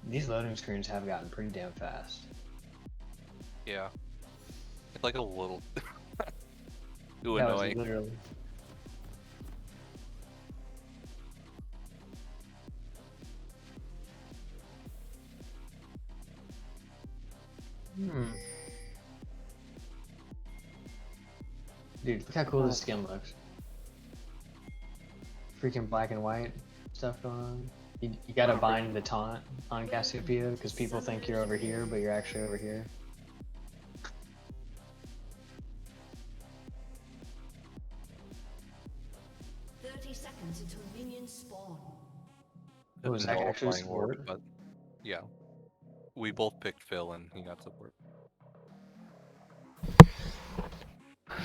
These loading screens have gotten pretty damn fast. Yeah. It's like a little too That was annoying. literally. Dude, look how cool this skin looks. Freaking black and white stuff going on. You gotta bind the taunt on Cassiopeia because people think you're over here, but you're actually over here. 30 seconds until minions spawn. Oh, is that actually support? But yeah, we both picked Phil and he got support.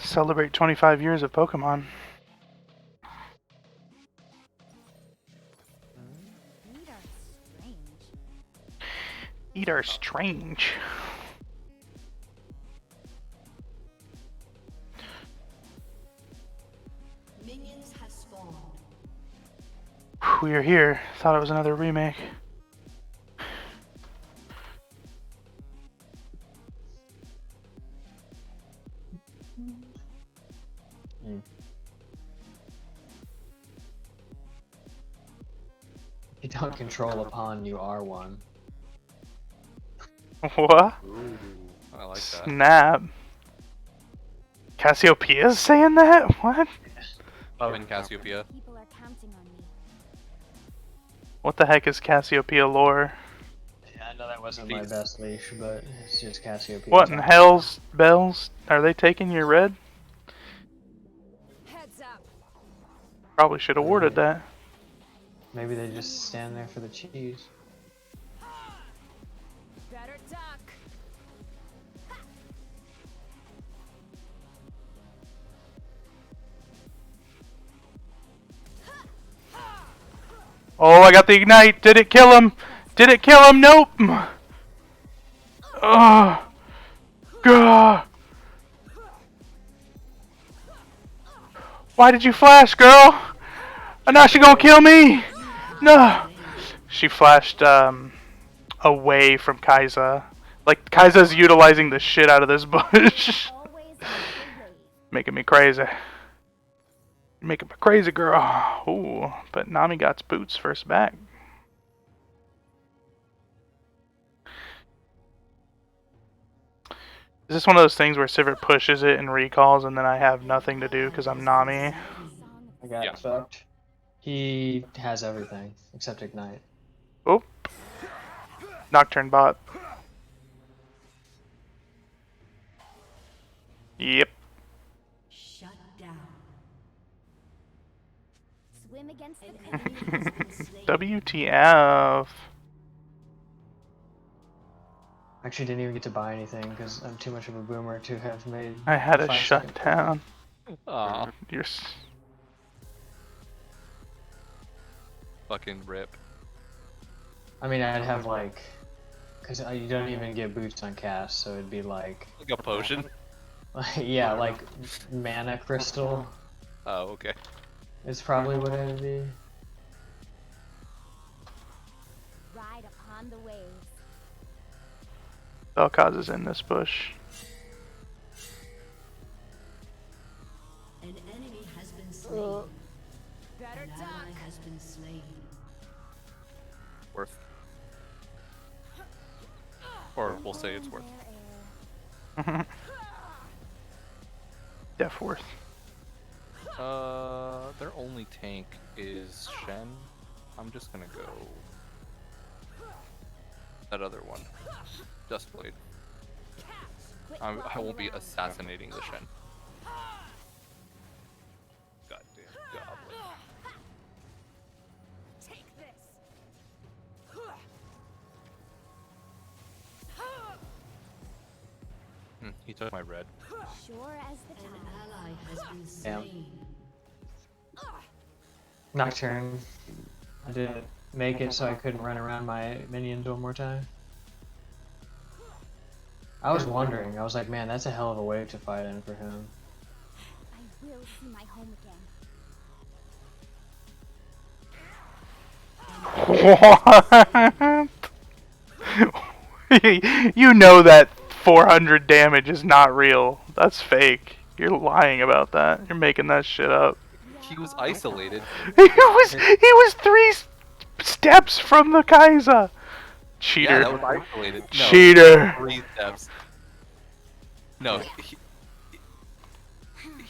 Celebrate 25 years of Pokemon. Feet are strange. Feet are strange. Minions have spawned. We are here. Thought it was another remake. You don't control a pawn, you are one. What? Ooh, I like that. Snap. Cassiopeia's saying that? What? Oh, in Cassiopeia. People are counting on me. What the heck is Cassiopeia lore? Yeah, I know that wasn't my best leash, but it's just Cassiopeia. What in hell's bells? Are they taking your red? Heads up. Probably should have warded that. Maybe they just stand there for the cheese. Better duck. Oh, I got the ignite. Did it kill him? Did it kill him? Nope. Ugh. Gah. Why did you flash, girl? And now she gonna kill me. No. She flashed away from Kai'Sa. Like Kai'Sa's utilizing the shit out of this bush. Always on the way. Making me crazy. Making me crazy, girl. Ooh, but Nami got boots first back. Is this one of those things where Sivert pushes it and recalls and then I have nothing to do because I'm Nami? I got fucked. He has everything except ignite. Oop. Nocturne bot. Yep. Shut down. Swim against the An current. enemy has been slain. WTF. Actually, didn't even get to buy anything because I'm too much of a boomer to have made. I had a a 5-second shutdown. Aw, You're fucking rip. I mean, I'd have like, cause you don't even get boots on cast, so it'd be like, Like a potion. yeah, like mana crystal Oh, okay. is probably what it'd be. Ride upon the waves. Vel'Koz is in this bush. An enemy has been slain. Better An duck. ally has been slain. Worth. Or we'll say it's worth. Air. Deathworth. Their only tank is Shen. I'm just gonna go that other one. Duskblade. I won't be assassinating the Shen. Goddamn goblin. Take this. He took my red. Sure as the An tide. ally has been Damn. slain. Nocturne. I didn't make it so I couldn't run around my minions one more time. I was wondering, I was like, man, that's a hell of a wave to fight in for him. I will see my home again. What? You know that 400 damage is not real. That's fake. You're lying about that. You're making that shit up. He was isolated. He was 3 steps from the Kai'Sa. Cheater. Yeah, that was isolated. No, Cheater. 3 steps. No,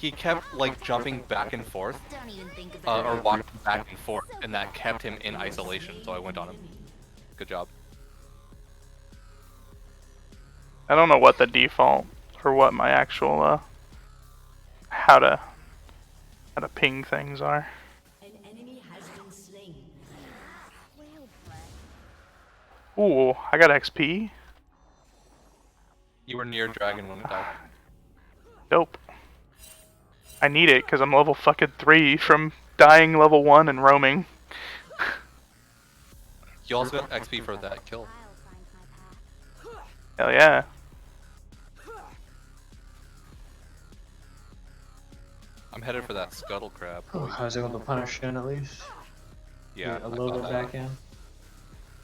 he kept like jumping back and forth, Don't even think about or it. walking back and forth, and that kept him in isolation. So I went on him. Good job. I don't know what the default or what my actual how to ping things are. An enemy has been slain. Ooh, I got XP. You were near dragon when it died. Dope. I need it because I'm level fucking 3 from dying level 1 and roaming. You also got XP for that kill. I'll find my path. Hell yeah. I'm headed for that scuttle crab. Oh, I was able to punish Shin at least. Yeah, Get a I little saw bit that. back in.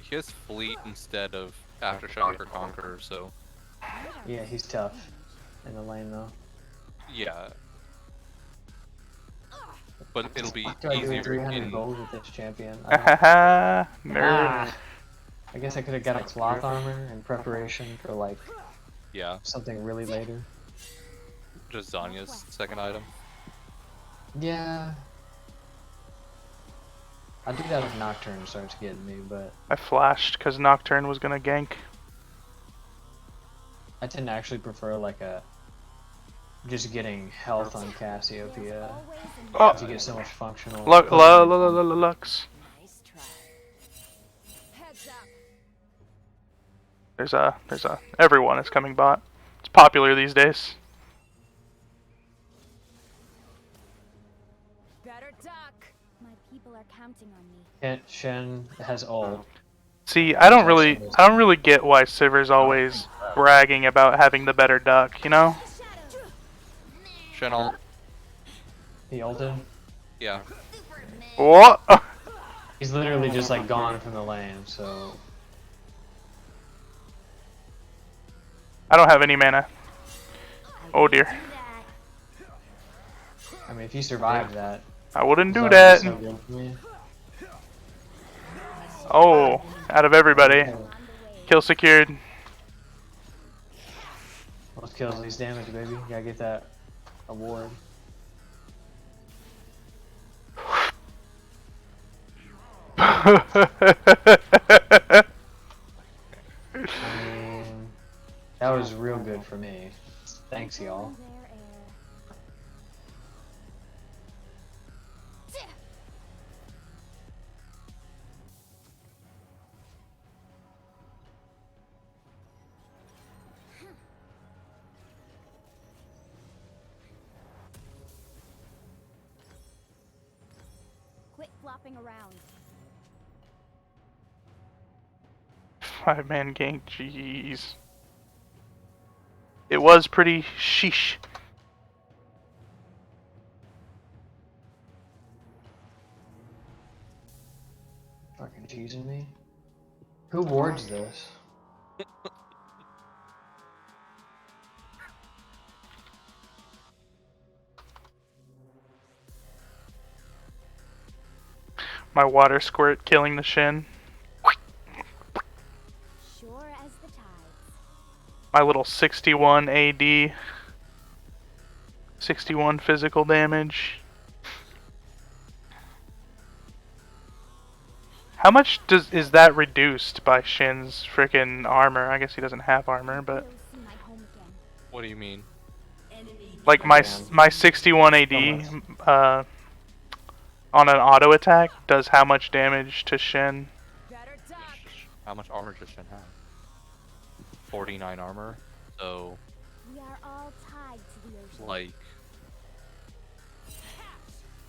He has fleet instead of aftershock or conqueror, so Yeah, he's tough in the lane though. yeah. But it'll be What do I do with easier 300 in. gold with this champion? I don't- Haha, nerd. Ah, I guess I could have got a cloth armor in preparation for like Yeah, something really later. just Zanya's second item. Yeah. I do that if Nocturne starts getting me, but I flashed because Nocturne was gonna gank. I tend to actually prefer like a just getting health on Cassiopeia. Oh, You get so much functional. Lux. Nice try. Heads up. There's a everyone is coming bot. It's popular these days. Better duck. My people are counting on me. Shen has ult. See, I don't really get why Siver's always bragging about having the better duck, you know? Shen'll. He ulted. Yeah. What? He's literally just like gone from the lane, so I don't have any mana. Oh dear. I mean if you survive that, I wouldn't it's do already that. so good for me. Oh, out of everybody. Kill secured. Most kills, least damage, baby. You gotta get that award. I mean, that was real good for me. Thanks, y'all. Their air. Quit flopping around. 5-man gank, jeez. It was pretty sheesh. Fucking teasing me. Who wards this? My water squirt killing the Shin. Sure as the tides. My little 61 AD. 61 physical damage. How much is that reduced by Shin's freaking armor? I guess he doesn't have armor, but You'll see my home again. What do you mean? like my 61 AD on an auto attack does how much damage to Shin? Better duck. How much armor does Shen have? 49 armor. So We are all tied to the ocean. like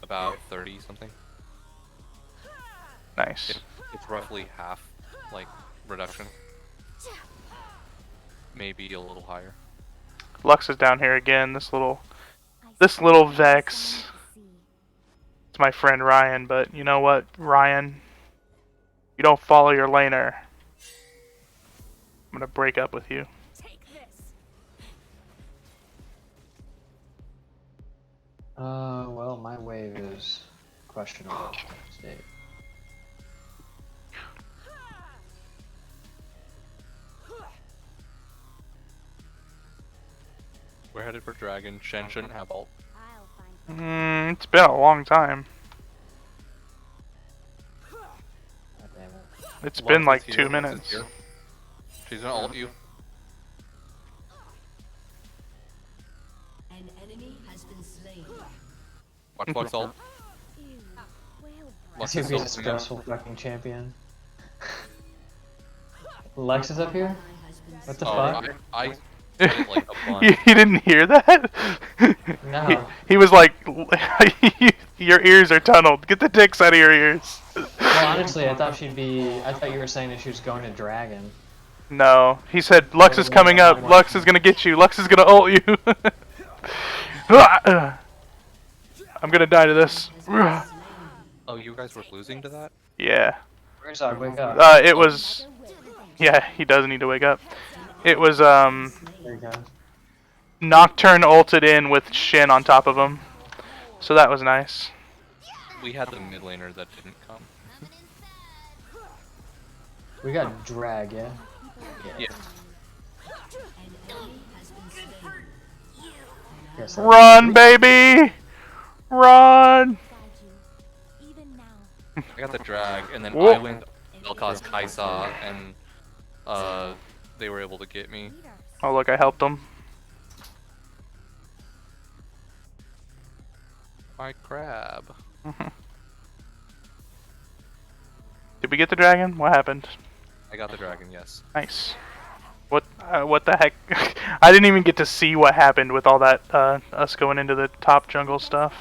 about 30 something. Nice. It's roughly half, like, reduction. Maybe a little higher. Lux is down here again. This little I little see Vex. someone to see. It's my friend Ryan, but you know what, Ryan? You don't follow your laner. I'm gonna break up with you. Take this. Well, my wave is questionable state. We're headed for dragon. Shen shouldn't have ult. I'll It's been a long time. God damn it. It's Lux been is like here, 2 Lux is minutes. here. She's gonna ult you. An enemy has been slain. Watch Lux ult. Ew. Well, Lux This is would be a ulting stressful fucking champion. Lex is up here? What the Oh, fuck? I did it like a bunch. You didn't hear that? No. He was like, your ears are tunneled. Get the dicks out of your ears. Well, honestly, I thought you were saying that she was going to Dragon. No, he said Lux is coming up. Lux is gonna get you. Lux is gonna ult you. I'm gonna die to this. Oh, you guys were losing to that? Yeah. Where's our wake up? It was. Yeah, he does need to wake up. It was There you go. Nocturne ulted in with Shin on top of him, so that was nice. We had the mid laner that didn't come. We got drag, yeah? Yeah. Yes, Run, baby! Run! guide you. Even now. I got the drag, and then Whoa. I went Vel'Koz Kaisa, and they were able to get me. Oh look, I helped him. My crab. Did we get the dragon? What happened? I got the dragon, yes. Nice. What the heck? I didn't even get to see what happened with all that us going into the top jungle stuff.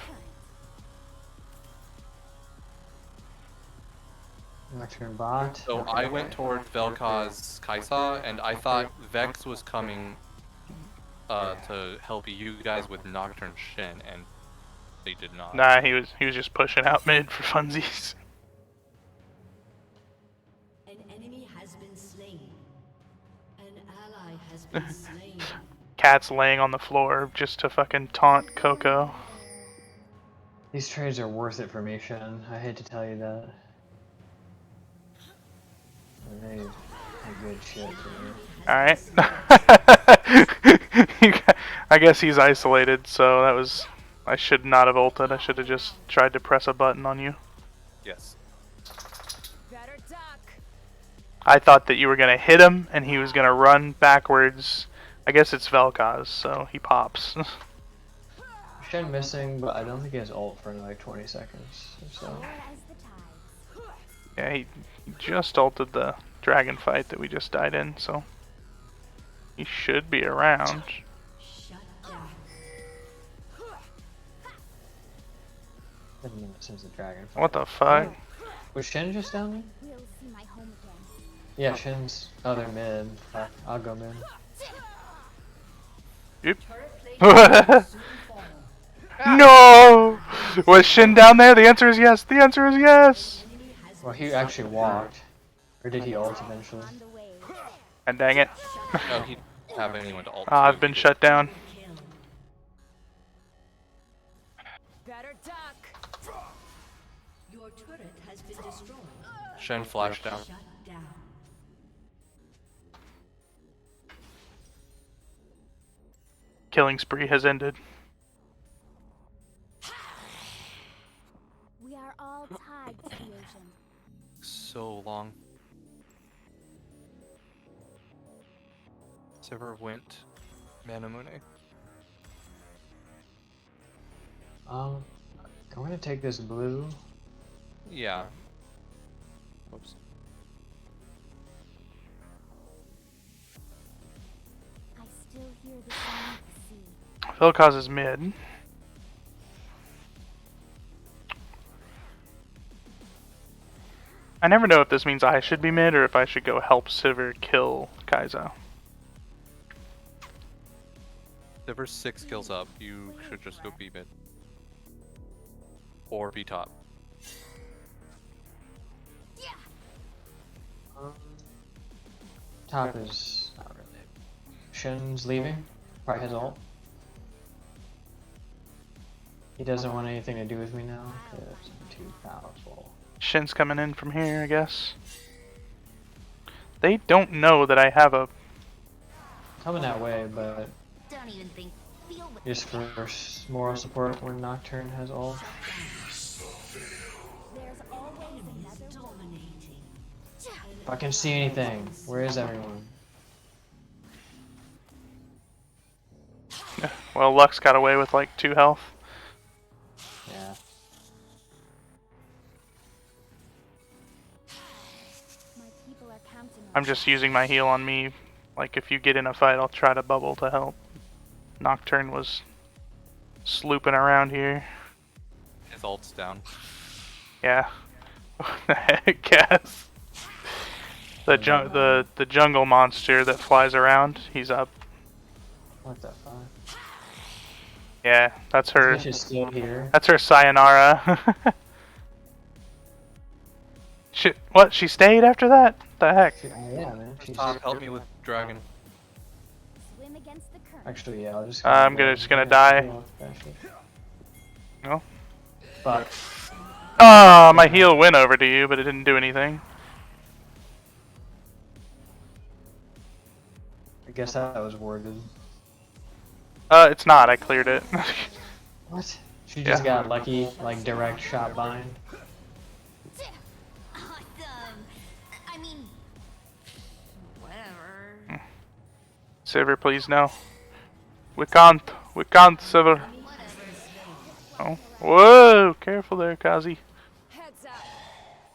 Nocturne bot. So I went towards Vel'Koz Kaisa, and I thought Vex was coming to help you guys with Nocturne Shin, and they did not. Nah, he was just pushing out mid for funsies. An enemy has been slain. An ally has been slain. Cat's laying on the floor just to fucking taunt Coco. These trades are worth it for me, Shen. I hate to tell you that. They are good shit for me. Alright. I guess he's isolated, so that was... I should not have ulted. I should have just tried to press a button on you. Yes. Better duck. I thought that you were going to hit him, and he was going to run backwards. I guess it's Vel'Koz, so he pops. Shen missing, but I don't think he has ult for like 20 seconds or so. As the tides. Yeah, he just ulted the dragon fight that we just died in, so... He should be around. Shut down. Been a minute since the dragon. What the fuck? Was Shen just down there? We'll see my home again. Yeah, Shen's. Oh, they're mid. Fuck, I'll go mid. Yep. No! Was Shin down there? The answer is yes. The answer is yes. Well, he actually walked. Or did he ult eventually? On the way. And dang it. No, he didn't have anyone to ult. I've been shut down. Better duck. Your turret has been destroyed. Shen flashed down. Shut down. Killing spree has ended. We are all tied to the ocean. So long. Ever went Manamune? I'm gonna take this blue. Yeah. Oops. I still hear the sound of the sea. Vel'Koz is mid. I never know if this means I should be mid or if I should go help Sivir kill Kai'Sa. Sivir's 6 kills up, you should just go B mid. Or B top. Top is not really. Shen's leaving. Probably has ult. He doesn't want anything to do with me now because I'm too powerful. Shin's coming in from here, I guess. They don't know that I have a... Coming that way, but Don't even think. Feel what Just for moral support when Nocturne has ult. There's always another Dominating. If I can see anything, where is everyone? Well, Lux got away with like 2 health. Yeah. My people are counting on I'm just using my heal on me. Like if you get in a fight, I'll try to bubble to help. Nocturne was slooping around here. His ult's down. Yeah. What the heck, Cass? The jungle monster that flies around, he's up. What the fuck? Yeah, that's her. This bitch is still here. That's her sayonara. What? She stayed after that? The heck? Yeah, man. She's Top, help me with dragon. swim against the current. actually, yeah. I'll just. I'm just gonna die. No. Fuck. Oh, my heal went over to you, but it didn't do anything. I guess that was worded. It's not. I cleared it. What? She just Yeah. got lucky, like direct shot bind. Awesome. I mean, whatever. Silver, please no. We can't, Silver. Oh, whoa! Careful there, Kazi. Heads up.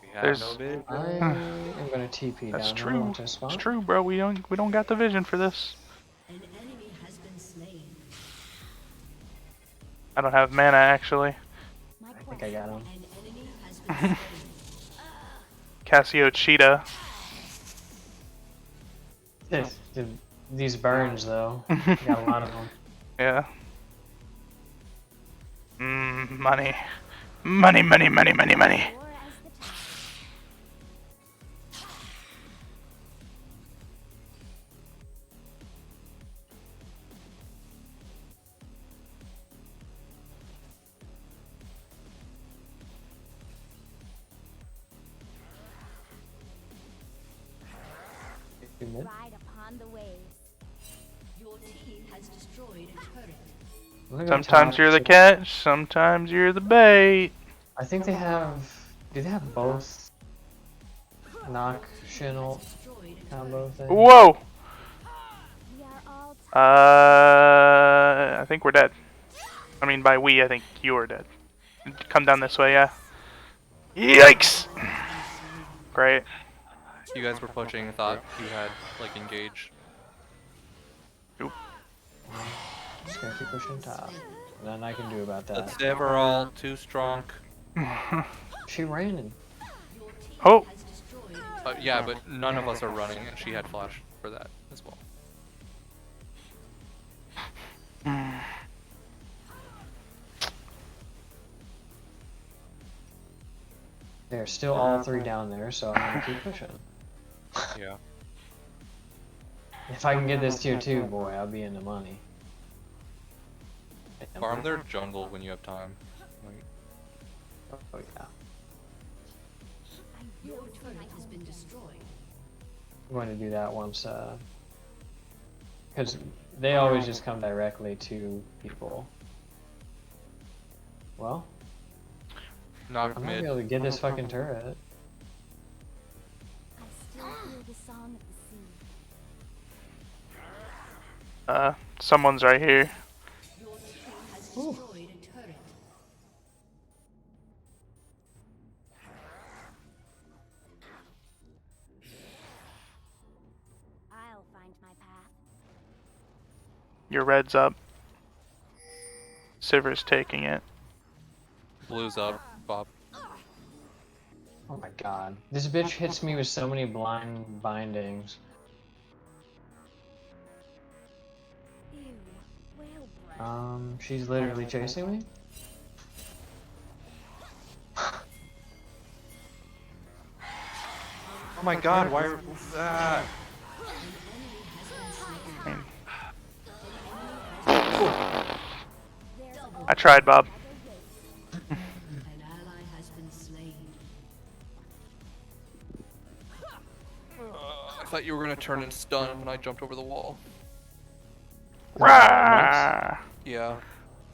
We have There's- no bid. I am gonna TP That's down here true. once I spawn. It's true, bro. We don't got the vision for this. An enemy has been slain. I don't have mana actually. My I think I got him. An enemy has been slain. Cassio Cheetah. These burns though, got a lot of them. Yeah. Money. Money, money, money, money, money. Or as the time. You mid? Ride upon the waves. Your team has destroyed a turret. I'm gonna go Sometimes top, you're the so- catch, sometimes you're the bait. I think they have. Do they have both? Knock, shin ult Destroyed a combo thing. Whoa! We are all I think we're dead. I mean, by we, I think you're dead. Come down this way, yeah. Yikes! Great. You guys were pushing, thought you had like engage. Just gonna keep pushing top. Nothing I can do about The that. Sever all too strong. She ran in. Oh! has destroyed Yeah, but none of us are running, and she had flash for that as well. They're still all three down there, so I'm gonna keep pushing. Yeah. If I can get this tier 2, boy, I'll be in the money. Farm their jungle when you have time. Like, Oh yeah. Your turret has been destroyed. I'm going to do that once, because they always just come directly to people. Well, knock I'm not mid. able to get this fucking turret. I still hear the song of the sea. Someone's right here. Your team has destroyed a turret. I'll find my path. Your red's up. Silver's taking it. Blue's up, Bob. Oh my god. This bitch hits me with so many blind bindings. Ew, whale breath. She's literally chasing me? Oh my god, why are that? I tried, Bob. An ally has been slain. I thought you were gonna turn and stun when I jumped over the wall. Rah! Yeah. Yeah.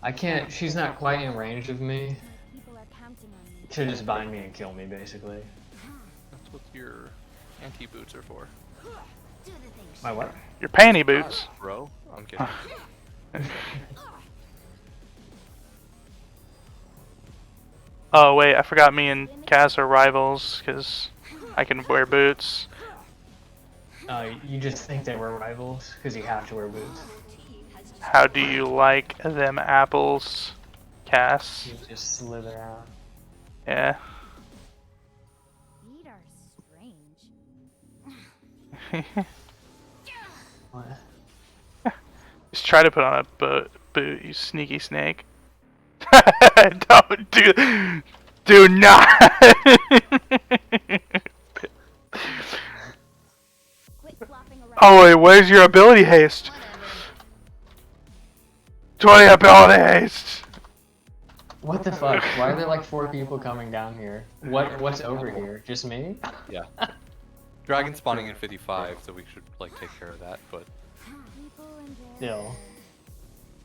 I can't. She's not quite in range of me. People are counting on me. She'll just bind me and kill me, basically. That's what your anti-boots are for. Do the thing. My what? Your panty boots. Bro, I'm kidding. Oh wait, I forgot me and Kaz are rivals because I can wear boots. You just think they were rivals because you have to wear boots. How do you like them apples, Cass? You just slither out. Yeah. Feet are strange. What? Just try to put on a boot, you sneaky snake. Don't do not. Quit flopping around. Oh wait, where's your ability haste? 20 ability haste. What the fuck? Why are there like 4 people coming down here? What's over here? Just me? Yeah. Dragon spawning in 55, so we should like take care of that. But People and their Still.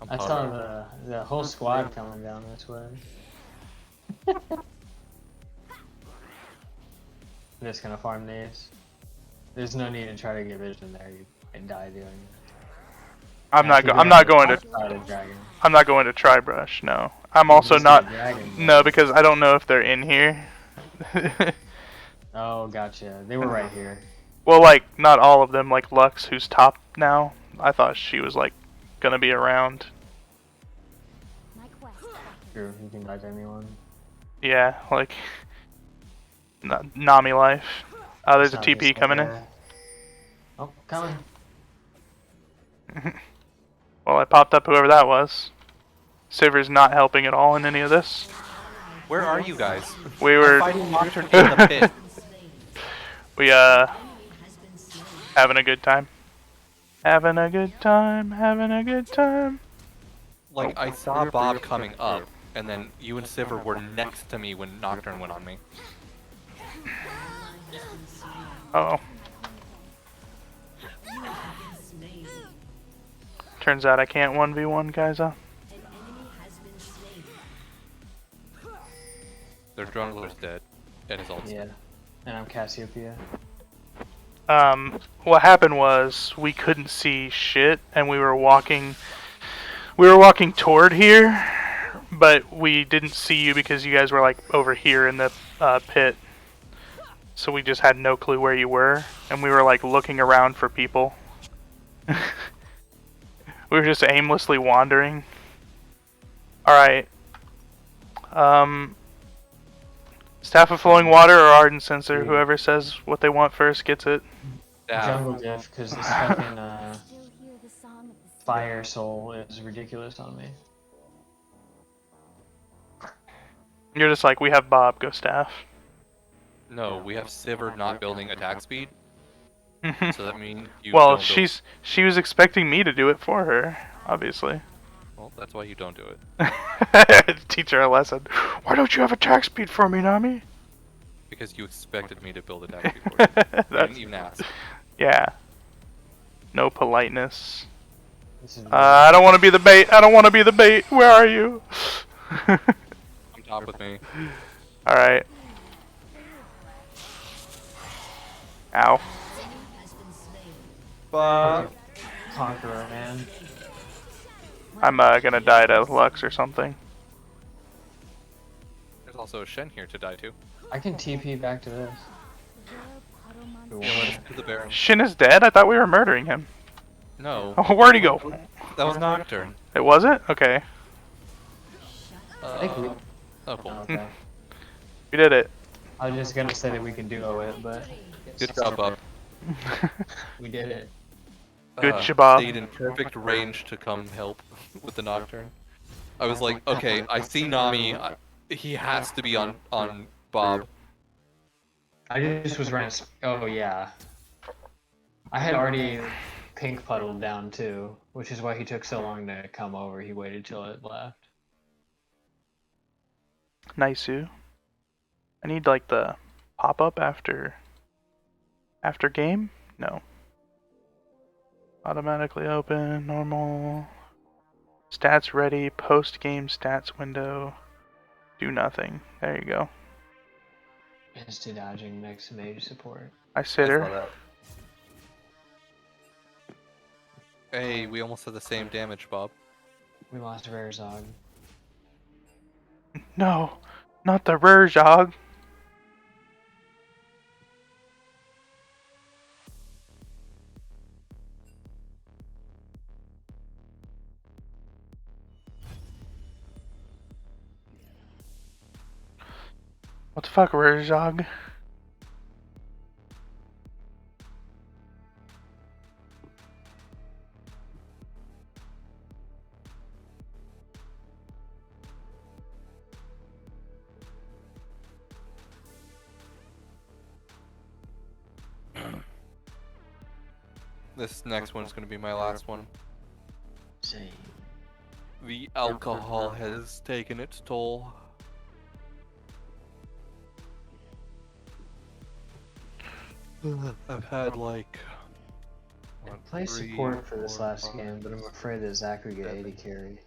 I'm I saw the whole squad coming down this way. I'm just gonna farm these. There's no need to try to get vision there. You might die doing it. I'm not going to Dragon. I'm not going to try brush. No. I'm You also just not. get dragon, No, bro. because I don't know if they're in here. Oh, gotcha. They were right here. Well, like not all of them. Like Lux, who's top now. I thought she was like gonna be around. my quest. True, you can dodge anyone. Yeah, like Nami life. Oh, there's a Sounds TP like coming in. Oh, coming. Well, I popped up whoever that was. Siver's not helping at all in any of this. where are you guys? We were I'm fighting Nocturne in the pit. we having a good time. Having a good time, having a good time. Like I saw Bob coming up, and then you and Sivir were next to me when Nocturne went on me. Uh oh. Turns out I can't 1v1 guys, huh? Their jungler's dead, and his ult's Yeah. And I'm Cassiopeia. What happened was we couldn't see shit, and we were walking toward here, but we didn't see you because you guys were like over here in the pit. So we just had no clue where you were, and we were like looking around for people. We were just aimlessly wandering. Alright. Staff of Flowing Water or Ardent Sensor, whoever says what they want first gets it. down. Jungle Diff, because this fucking Still hear the song of the Fire Soul is ridiculous on me. You're just like, we have Bob, go staff. No, we have Sivir not building attack speed, so that means you Well, don't go. she was expecting me to do it for her, obviously. Well, that's why you don't do it. Teach her a lesson. Why don't you have attack speed for me, Nami? Because you expected me to build attack speed for you. You That's, didn't even ask. yeah. No politeness. This is I don't want to be the bait. I don't want to be the bait. Where are you? Come top with me. Alright. Ow. Conqueror, man. I'm gonna die to Lux or something. There's also a Shen here to die to. I can TP back to this. puddle Yeah, let us do the Baron. Shin is dead? I thought we were murdering him. No, Oh, where'd he go? that was Nocturne. It wasn't? Okay. think we- Oh, cool. Okay. We did it. I was just gonna say that we could duo it, but Good job, Bob. we did it. Good job. Stayed in perfect range to come help with the Nocturne. I was like, okay, I see Nami. He has to be on Bob. I just was running. Oh yeah. I had already pink puddled down too, which is why he took so long to come over. He waited till it left. Nice-oo. I need like the pop-up after game? No. Automatically open, normal. Stats ready, post game stats window. Do nothing. There you go. Insta dodging next mage support. I sit I saw her. that. Hey, we almost had the same damage, Bob. We lost Rare Zog. No, not the Rurjog. What the fuck, Rurjog? This next one's gonna be my last one. Same. The alcohol has taken its toll. I've had like... I one, play 3, support for this 4, last 5, game, but I'm afraid that Zach would get 80 carry.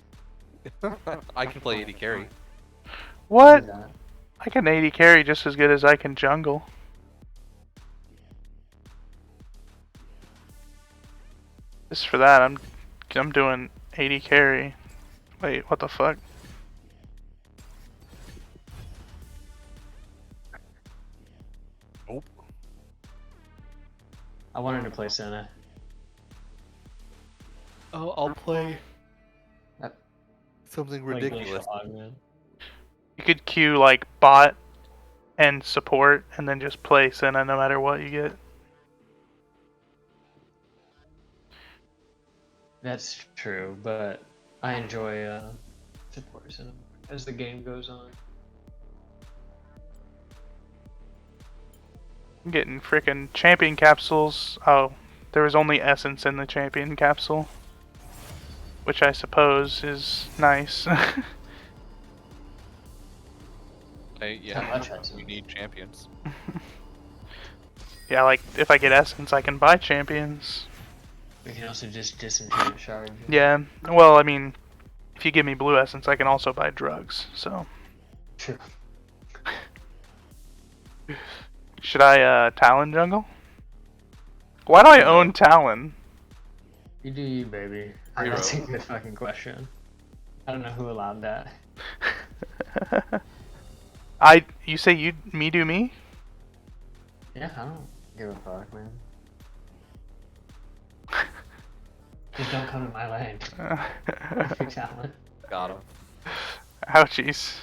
I can play 80 carry. What? Do that. I can 80 carry just as good as I can jungle. Just for that, I'm doing 80 carry. Wait, what the fuck? Nope. I wanted to play Senna. Oh, I'll play Uh, something like ridiculous. Glacial Augment. You could queue like bot and support and then just play Senna no matter what you get. That's true, but I enjoy support Senna as the game goes on. I'm getting freaking champion capsules. Oh, there was only essence in the champion capsule, which I suppose is nice. Yeah, How much essence? you need champions. Yeah, like if I get essence, I can buy champions. We can also just disenchant shards. Yeah, well, I mean, if you give me blue essence, I can also buy drugs. So, True. should I Talon jungle? Why do I own Talon? You do you, baby. Hero. That's a good fucking question. I don't know who allowed that. You say me do me? Yeah, I don't give a fuck, man. Just don't come to my lane. Your talent. Got him. Ouchies.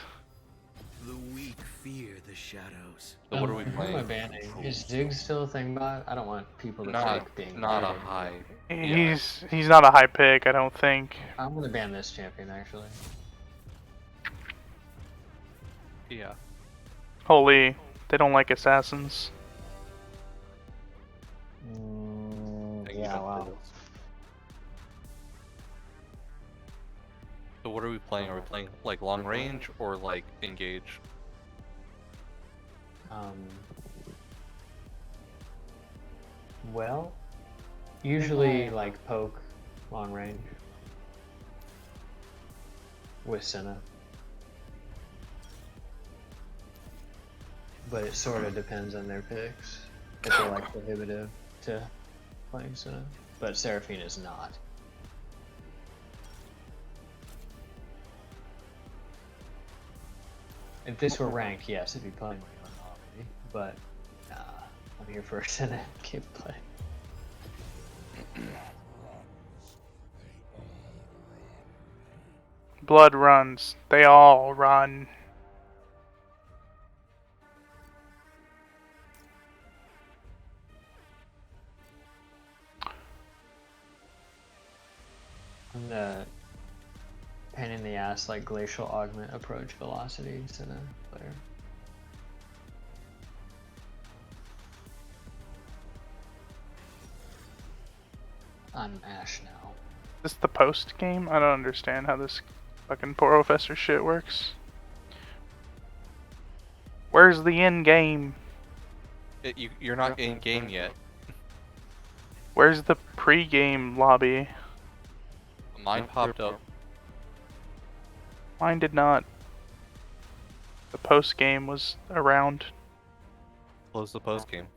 The weak fear the shadows. So what are we Who am I playing? banning? Is Ziggs still a thing bot? I don't want people to fake being Not a banned. high. He's not a high pick, I don't think. I'm gonna ban this champion actually. Yeah. Holy, they don't like assassins. Thank you, Yeah, Dr. wow. Bills. So what are we playing? Are we playing like long range or like engage? Well, usually like poke, long range. With Senna. But it sort of depends on their picks. If they're like prohibitive to playing Senna. But Seraphine is not. If this were ranked, yes, it'd be playing my own already. But I'm here for a Senna gameplay. Blood runs. They all run. I'm the pain in the ass like glacial augment approach velocity Senna player. I'm Ash now. Is this the post game? I don't understand how this fucking Professor shit works. Where's the end game? You're not in game yet. Where's the pre-game lobby? Mine popped up. Mine did not. The post game was around. Close the post game.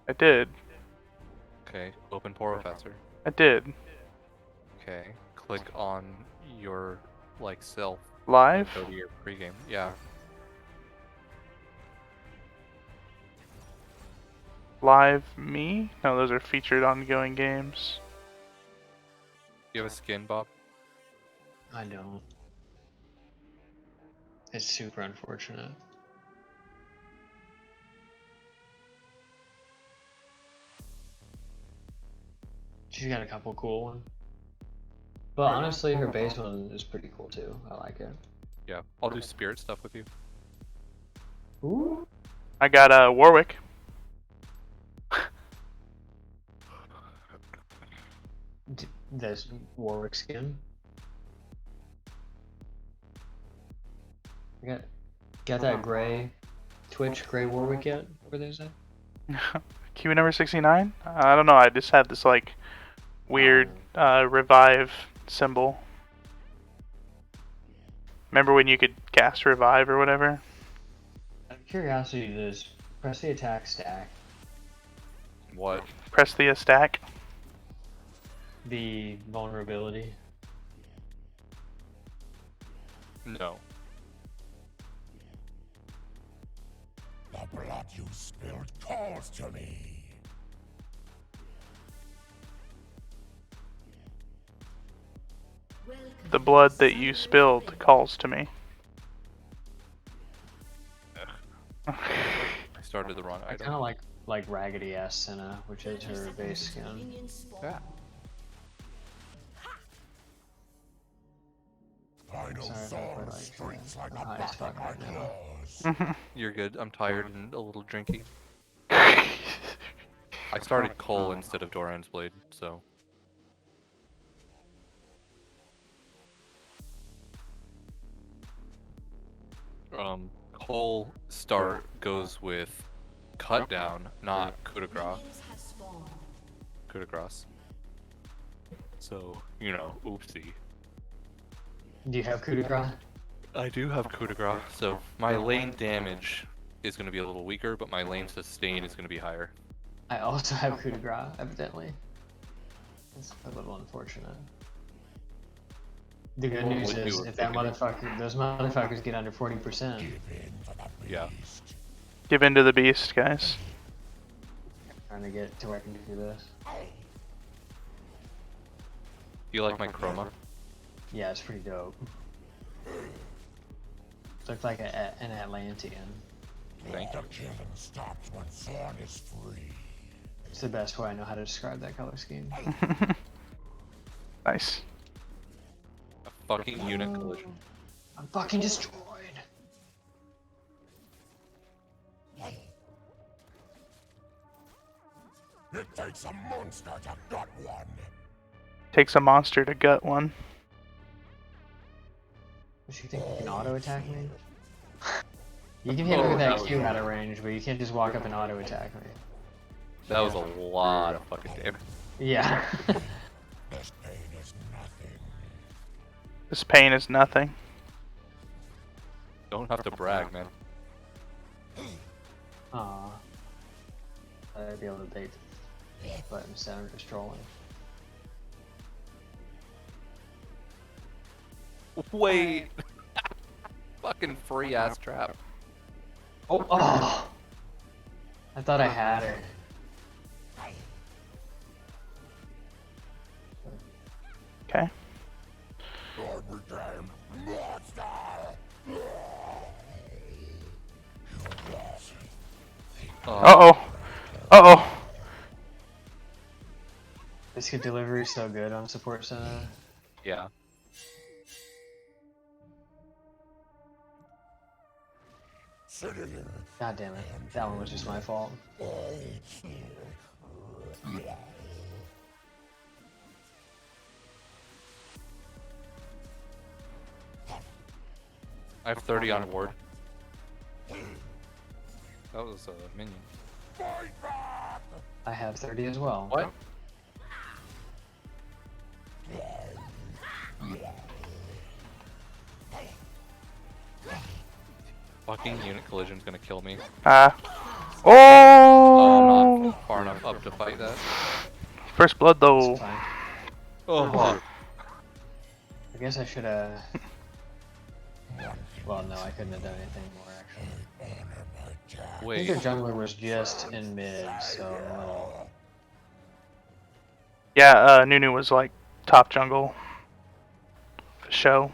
I did. Okay. Open Professor. I did. Okay. Click on your like self. Live? Go to your pregame. Yeah. Live me? No, those are featured ongoing games. You have a skin, Bob? I don't. It's super unfortunate. She's got a couple cool ones. But honestly, her base one is pretty cool too. I like it. Yeah. I'll do spirit stuff with you. Ooh. I got Warwick. This Warwick skin. Got that gray Twitch gray Warwick yet? Where there's that? Q number 69? I don't know, I just had this like weird revive symbol. Remember when you could cast revive or whatever? Out of curiosity, just press the attack stack. What? Press the stack. The vulnerability. No. The blood you spilled calls to me. The blood that you spilled calls to me. I started the wrong I item. kind of like Raggedy Ass Senna, which is her base skin. Yeah. I know Sorry, Thorn like, streets like a high as buck fuck in my right now. claws. You're good. I'm tired and a little drinky. I started Cole instead of Doran's Blade, so. Cole start goes with cut down, not coup de grace. Coup de grace. So, you know, oopsie. Do you have coup de grace? I do have coup de grace, so my lane damage is going to be a little weaker, but my lane sustain is going to be higher. I also have coup de grace, evidently. It's a little unfortunate. The good news What you is, were if that thinking. those motherfuckers get under 40%, Yeah. Give in to the beast, guys. trying to get to where I can do this. Do you like my chroma? Yeah, it's pretty dope. Looks like an Atlantean. Thank you. The killing stops when Thorn is free. It's the best way I know how to describe that color scheme. Nice. A fucking unit collision. I'm fucking destroyed. It takes a monster to gut one. Takes a monster to gut one. Does she think you can auto attack me? You can hit me with that Q out of range, but you can't just walk up and auto attack me. That was a lot of fucking damage. Yeah. This pain is nothing. This pain is nothing. Don't have to brag, man. Aw. I'd be able to bait, but instead I'm just trolling. Wait! Fucking free ass trap. Oh! Oh! I thought I had her. Okay. Lord became monster. Uh-oh. Uh-oh. Biscuit delivery is so good on support center. Yeah. God damn it. That one was just my fault. I have 30 on ward. That was a minion. I have 30 as well. What? Fucking unit collision's gonna kill me. Ah. Oh, I'm Oh! not far enough up to fight that. First blood though. It's fine. Oh, I guess I should have. Well, no, I couldn't have done anything more actually. I think wait. their jungler was just in mid, so Yeah, Nunu was like top jungle. For show.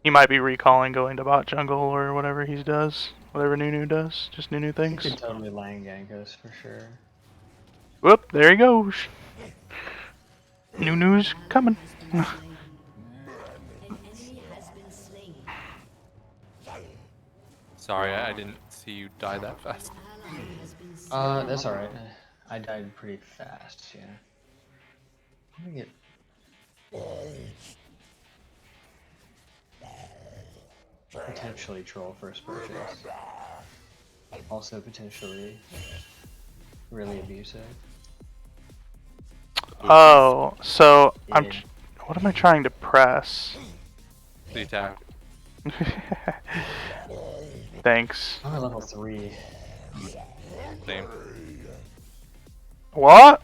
He might be recalling going to bot jungle or whatever he does. Whatever Nunu does. Just Nunu he things. could totally lane gank us for sure. Whoop, there he goes. Nunu's coming. An enemy has been slain. Sorry, I didn't see you die that fast. Ally has been slain. That's alright. I died pretty fast, yeah. Let me get. Potentially troll first purchase. Also potentially really abusive. Oh, so I'm. Yeah. What am I trying to press? The attack. Thanks. I'm at level 3. Same. What?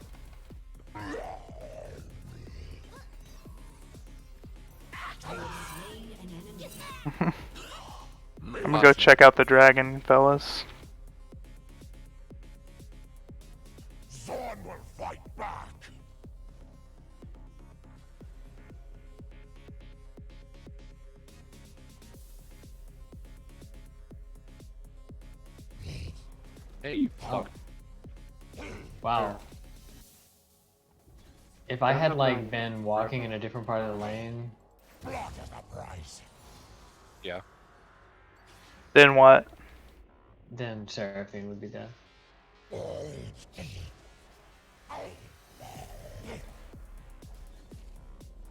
I'm gonna go check out the dragon, fellas. Zorn will fight back. Hey, you fuck. Wow. If I had like been walking in a different part of the lane, Blood is the price. Yeah. Then what? then Seraphine would be dead. I'm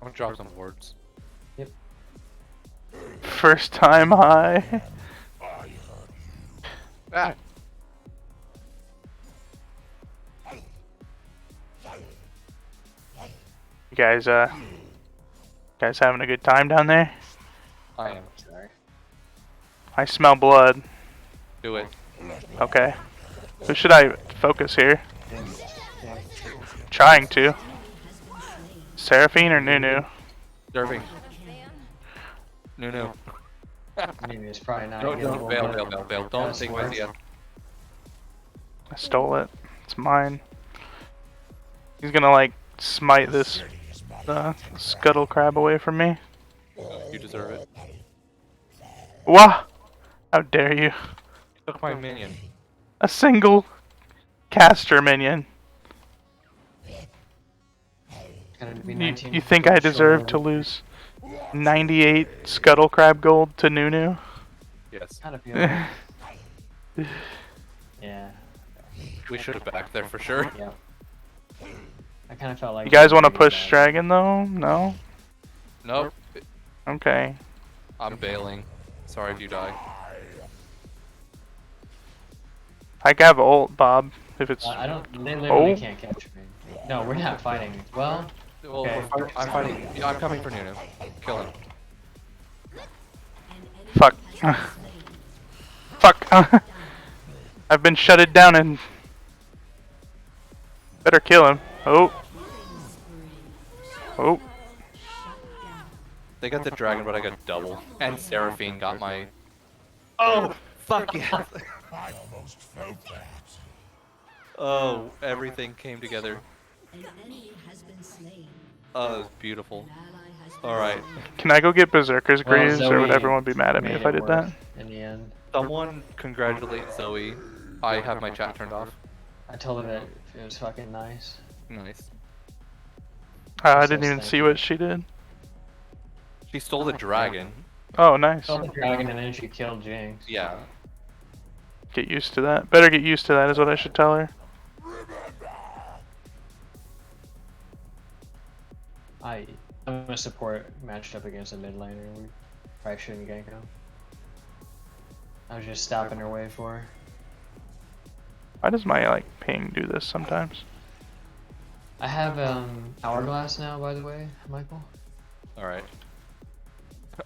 gonna drop some words. First time high. Ah! You guys having a good time down there? I am. Sorry. I smell blood. Do it. Okay. Who should I focus here? Trying to. Seraphine or Nunu? Derving. No. Maybe it's probably not. Don't gettable, fail, but- fail. Don't take my CS. I stole it. It's mine. He's gonna like smite this scuttle crab away from me. You deserve it. Wah! How dare you? Took my minion. A single caster minion. Gotta be You 19 think I deserve to lose 98 scuttle crab gold to Nunu? Yes. Kind of feel like, yeah, We should have backed there for sure. yeah. I kind of felt like. You guys want to maybe push that- dragon though? No? Nope. Okay. I'm bailing. Sorry if you die. I have ult, Bob. If it's I don't. They literally Oh. can't catch me. No, we're not fighting. Well, Well, Okay. I'm fighting. Yeah, I'm coming for Nunu. Kill him. fuck. Fuck. I've been shutted down and better kill him. Oh. Oh. They got the dragon, but I got double. And Seraphine got my. Oh, fuck yeah. I almost felt that. Oh, everything came together. An enemy has been slain. Oh, it was beautiful. An ally has been Alright. Can I go get Berserker's well, Greaves, or would Zoe everyone be mad at me made if I it did that? work in the end. Someone congratulate Zoe. I have my chat turned off. I told her that it was fucking nice. Nice. I So didn't even thank see you. what she did. She stole the dragon. Oh, nice. Killed the dragon and then she killed Jinx. Yeah. Get used to that. Better get used to that is what I should tell her. I'm gonna support matched up against a mid laner. We probably shouldn't gank him. I was just stopping her way for her. Why does my like ping do this sometimes? I have hourglass now, by the way, Michael. Alright.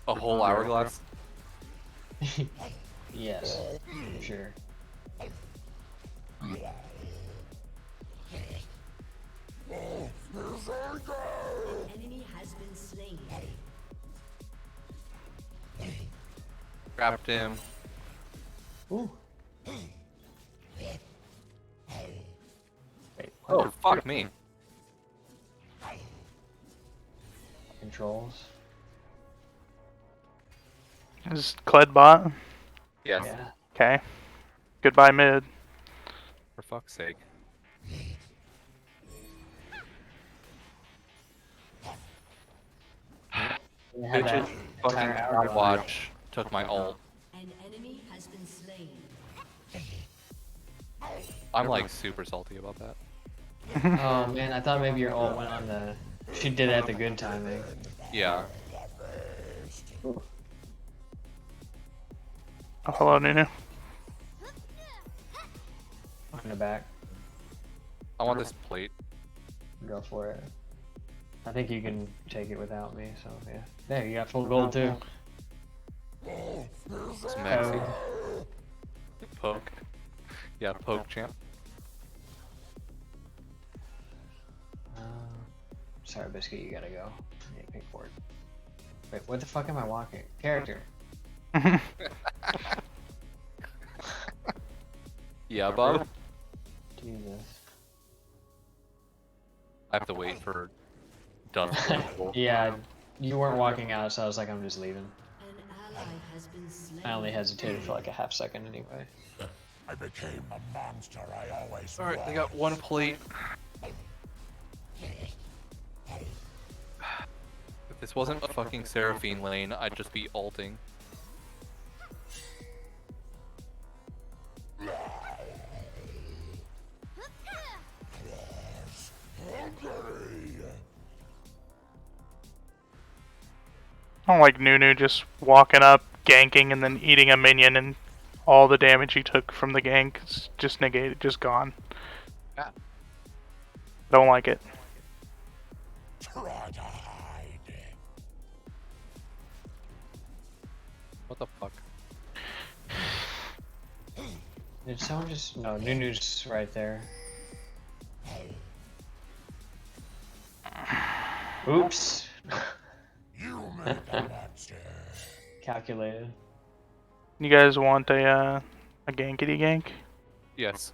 A whole hourglass? Yes, for sure. Enemy has been slain. Grabbed him. Ooh. Wait, Oh, fuck me. controls? Is Kled bot? Yes. Yeah. Okay. Goodbye mid. For fuck's sake. We had that Bitches fucking entire hour watch took my ult. An enemy has been slain. I'm like super salty about that. Oh man, I thought maybe your ult went on the. She did it at the good timing. Yeah. Oh, hello, Nunu. In the back. I want this plate. Go for it. I think you can take it without me, so yeah. There, you got full gold too. It's Maxi. Poke. Yeah, poke champ. Sorry, Biscuit, you gotta go. Yeah, pick forward. Wait, what the fuck am I walking? Character. Yeah, Bob. Jesus. I have to wait for dust. Yeah, you weren't walking out, so I was like, I'm just leaving. An ally has been slain. I only hesitated for like a half second anyway. I became the monster I always Alright, they got one plate. If this wasn't a fucking Seraphine lane, I'd just be ulting. I don't like Nunu just walking up, ganking, and then eating a minion, and all the damage he took from the gank is just negated, just gone. Yeah. Don't like it. Try to hide. What the fuck? Did someone just... No, Nunu's right there. Oops. You made the monster. Calculated. You guys want a gankity gank? Yes.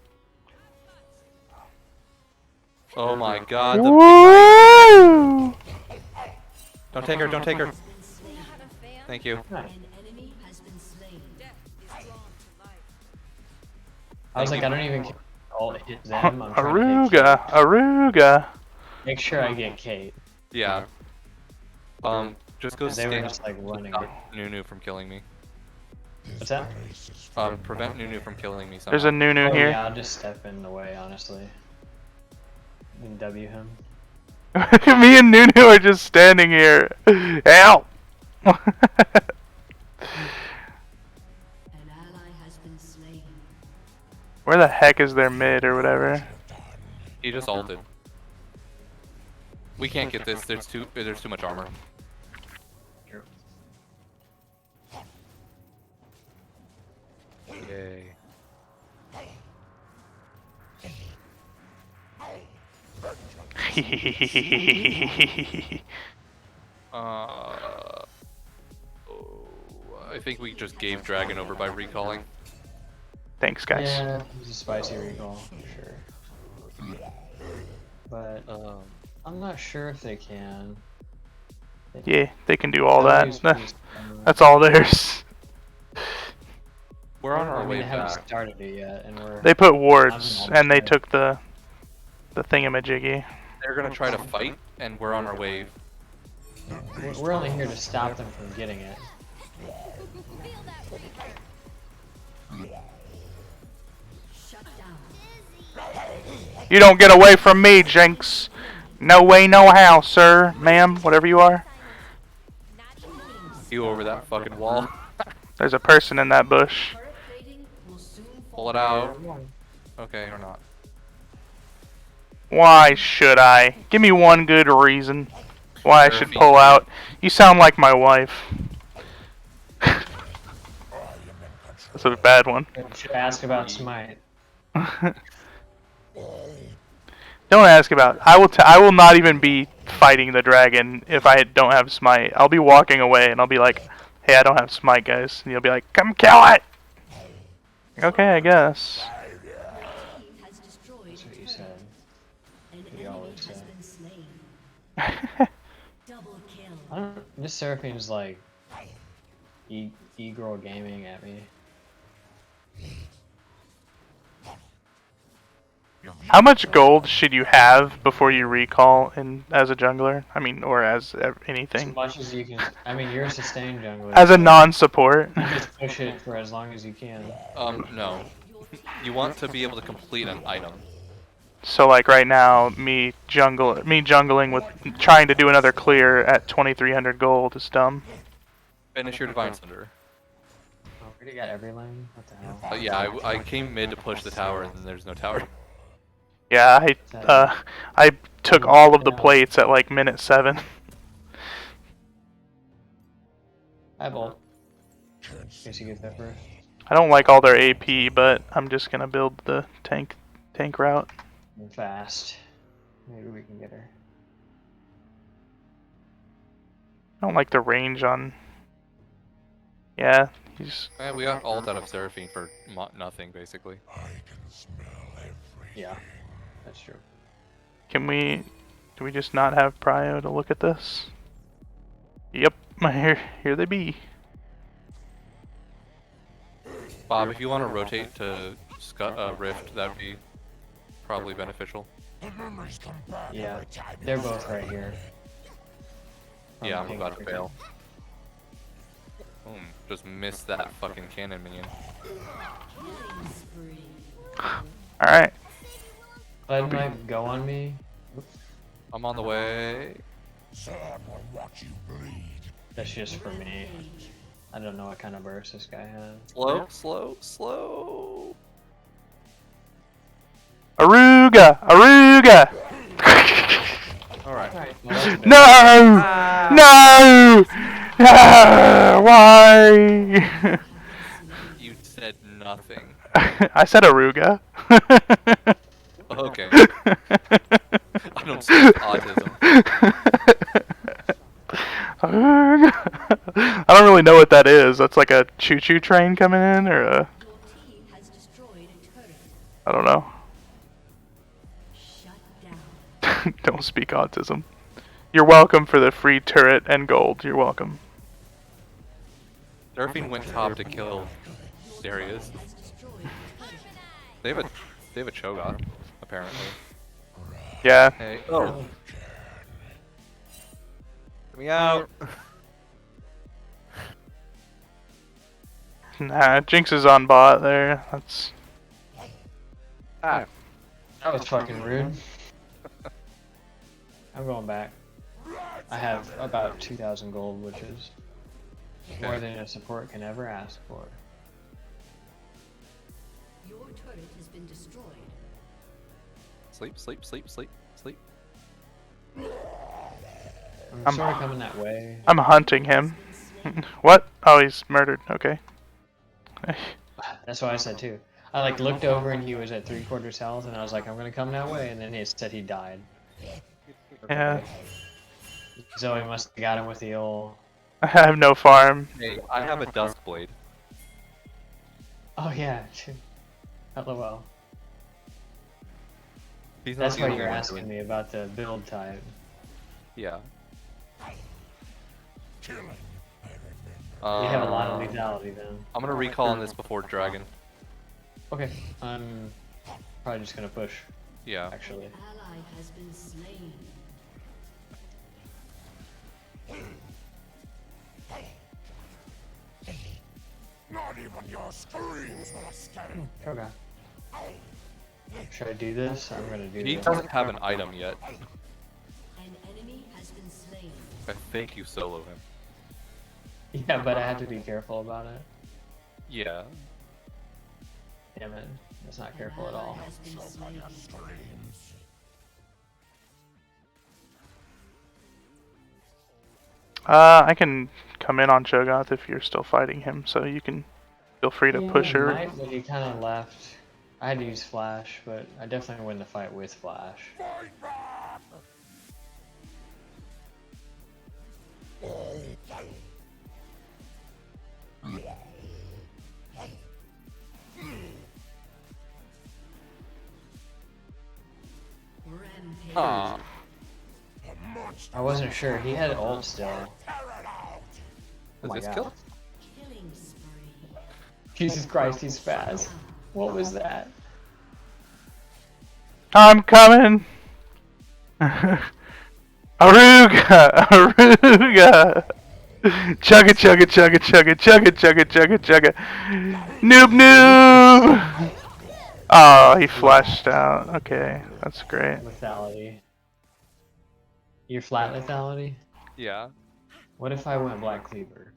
Oh my god, the big Woo! Don't take her, don't take her. Not a fan. Thank you. An enemy has been slain. I was like, I don't even care if all hit them. I'm trying to Aruga, Aruga. make sure I get Kate. Yeah. Just go They were stand just like running. stop Nunu from killing me. What's that? Prevent Nunu from killing me somehow. There's a Nunu Oh here. yeah, I'll just step in the way, honestly. And W him. Me and Nunu are just standing here. Ow! An ally has been slain. Where the heck is their mid or whatever? He just ulted. We can't get this. There's too much armor. True. Yay. I think we just gave Dragon over by recalling. Thanks, guys. Yeah, it was a spicy recall, for sure. But I'm not sure if they can. Yeah, they can do all W's that. pretty strong. That's all theirs. We're on I our mean, way they haven't back. started it yet, and we're. They put wards, I'm and they almost took the thingamajiggy. They're gonna try to fight, and we're on our way. We're only here to stop them from getting it. Feel that way. Shut down. You don't get away from me, Jinx. No way, no how, sir, ma'am, whatever you are. You over that fucking wall. There's a person in that bush. Turret plating will soon Pull it out. Okay, or not. Why should I? Give me one good reason why I should pull out. You sound like my wife. I am in That's a bad one. You should ask about Smite. Don't ask about. I will not even be fighting the dragon if I don't have smite. I'll be walking away and I'll be like, "Hey, I don't have smite, guys." And you'll be like, "Come kill it." Okay, I guess. Has destroyed That's what you said. an You enemy always has say. been slain. Double kill. I don't. This Seraphine's like e-girl gaming at me. How much gold should you have before you recall in as a jungler? I mean, or as As anything. much as you can. I mean, you're a sustained jungler. As a so non-support. you just push it for as long as you can. No. You want to be able to complete an item. So like right now, me jungling with trying to do another clear at 2,300 gold is dumb. Finish your Divine Thunder. Oh, we already got every lane? What the hell? Yeah, I came mid to push the tower, and then there's no tower. Yeah, I took all of the plates at like minute 7. I have ult. Guess you get that first. I don't like all their AP, but I'm just gonna build the tank route. I'm fast. Maybe we can get her. I don't like the range on. Yeah, he's. Yeah, we got ult out of Seraphine for nothing, basically. Yeah, that's true. Can we? Do we just not have prio to look at this? Yep, here they be. Bob, if you want to rotate to Rift, that would be probably beneficial. Yeah, they're both right here. Yeah, I'm about to fail. Just missed that fucking cannon minion. Alright. Let might go on me. I'm on the way. That's just for me. I don't know what kind of burst this guy has. Slow. Aruga! Alright. No! No! Why? You said nothing. I said Aruga. Okay. I don't speak autism. I don't really know what that is. That's like a choo-choo train coming in, or a... I don't know. Don't speak autism. You're welcome for the free turret and gold. You're welcome. Seraphine went top to kill Darius. They have a Cho'Gath, apparently. Yeah. Hey. Oh. Get me out. Nah, Jinx is on bot there. That's. Ah. That was fucking rude. I'm going back. I have about 2,000 gold, which is more than a support can ever ask for. Your turret has been destroyed. Sleep. I'm sort of coming that way. I'm hunting him. What? Oh, he's murdered. Okay. That's what I said too. I like looked over and he was at 3/4 health, and I was like, I'm gonna come that way, and then he said he died. Yeah. Zoe must have got him with the old. I have no farm. Hey, I have a Duskblade. Oh yeah. LOL. He's not That's the why only you're one asking doing- me about the build type. Yeah. You have a lot of lethality then. I'm gonna recall on this before Dragon. Okay, I'm probably just gonna push. Yeah. Actually. Ally has been slain. Not even your screams will escape. Okay. Should I do this? I'm gonna do He this. doesn't have an item yet. An enemy has been slain. I think you solo him. Yeah, but I have to be careful about it. Yeah. Damn it. That's not careful at all. Has been slain. I can come in on Cho'Gath if you're still fighting him, so you can Feel free to Yeah, push her. might, but he kind of left. I had to use Flash, but I definitely win the fight with Flash. Rampage. Aw. I wasn't sure. He had ult still. Oh Is my this god. kill? Killing spree. Jesus Christ, he's fast. What was that? I'm coming. Aruga, Aruga. Chugga chugga chugga chugga chugga chugga chugga chugga. Noob noob. Oh, he flashed out. Okay, that's great. Lethality. Your flat lethality? Yeah, What if I went Black Cleaver?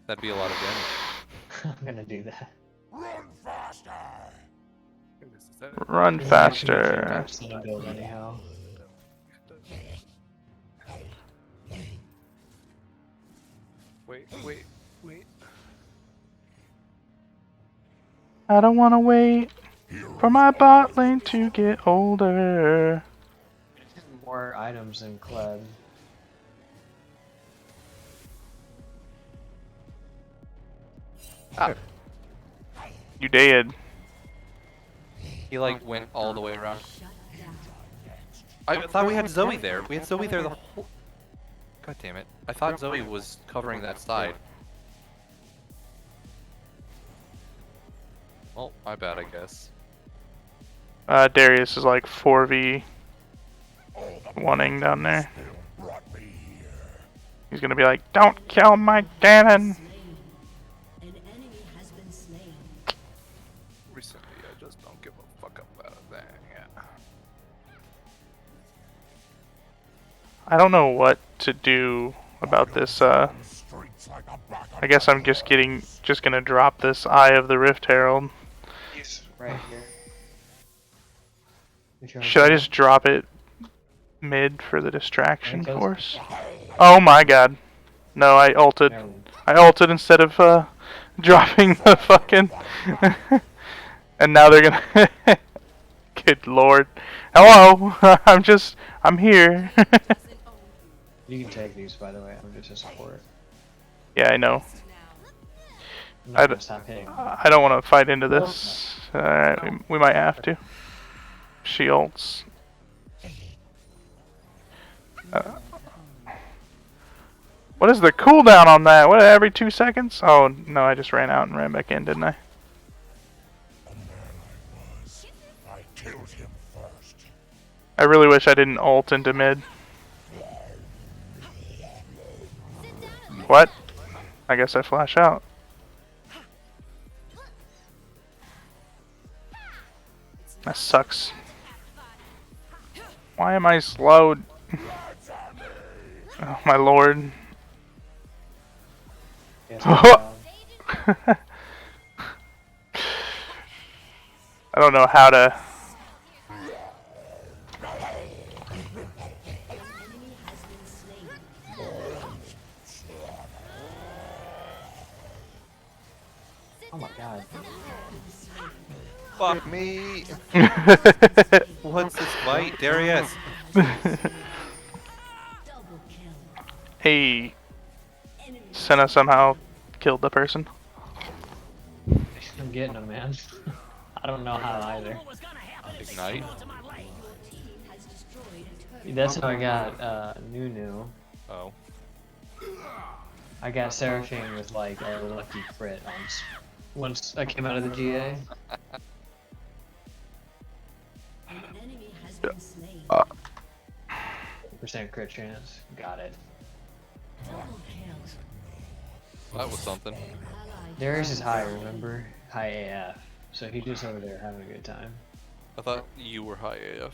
that'd be a lot of damage. I'm gonna do that. Run faster! Run This is actually a faster. fantastic build anyhow. Wait. I don't wanna wait for my bot lane to get older. More items than Kled. You did. He like went all the way around. Shut down. I thought we had Zoe there. We had Zoe there the whole. God damn it! I thought Zoe was covering that side. Well, my bad, I guess. Darius is like 4v 1ing down there. Brought me here. He's gonna be like, don't kill my cannon. Slain. An enemy has been slain. Recently, I just don't give a fuck about that. Yeah. I don't know what to do about this. Streets like a bag of I guess I'm just gonna drop this Eye of the Rift Herald. He's right here. If you're Should I just drop it mid for the distraction force? Oh my god. No, I ulted. I ulted instead of dropping the fucking and now they're gonna good lord. Hello. I'm here. You can take these, by the way. I'm just a support. Yeah, I know. I'm I not d- gonna stop hitting. I don't want to fight into this. Alright, we might have to. She ults. What is the cooldown on that? What, every 2 seconds? Oh, no, I just ran out and ran back in, didn't I? I killed him first. I really wish I didn't ult into mid. What? I guess I flash out. That sucks. Why am I slowed? Oh my lord. Yes, I don't know how to. Enemy has been slain. oh my god. Fuck me. What's this fight, Darius? Double kill. Hey, Senna somehow killed the person. I'm getting him, man. I don't know how either. Ignite. Has destroyed a turret. That's how I got Nunu. Oh. I got Seraphine with like a lucky crit once I came out of the GA. An enemy has been slain. 50% crit chance. Got it. Double kill. That was something. Ally Darius is high, remember? High AF. So he's just over there having a good time. I thought you were high AF.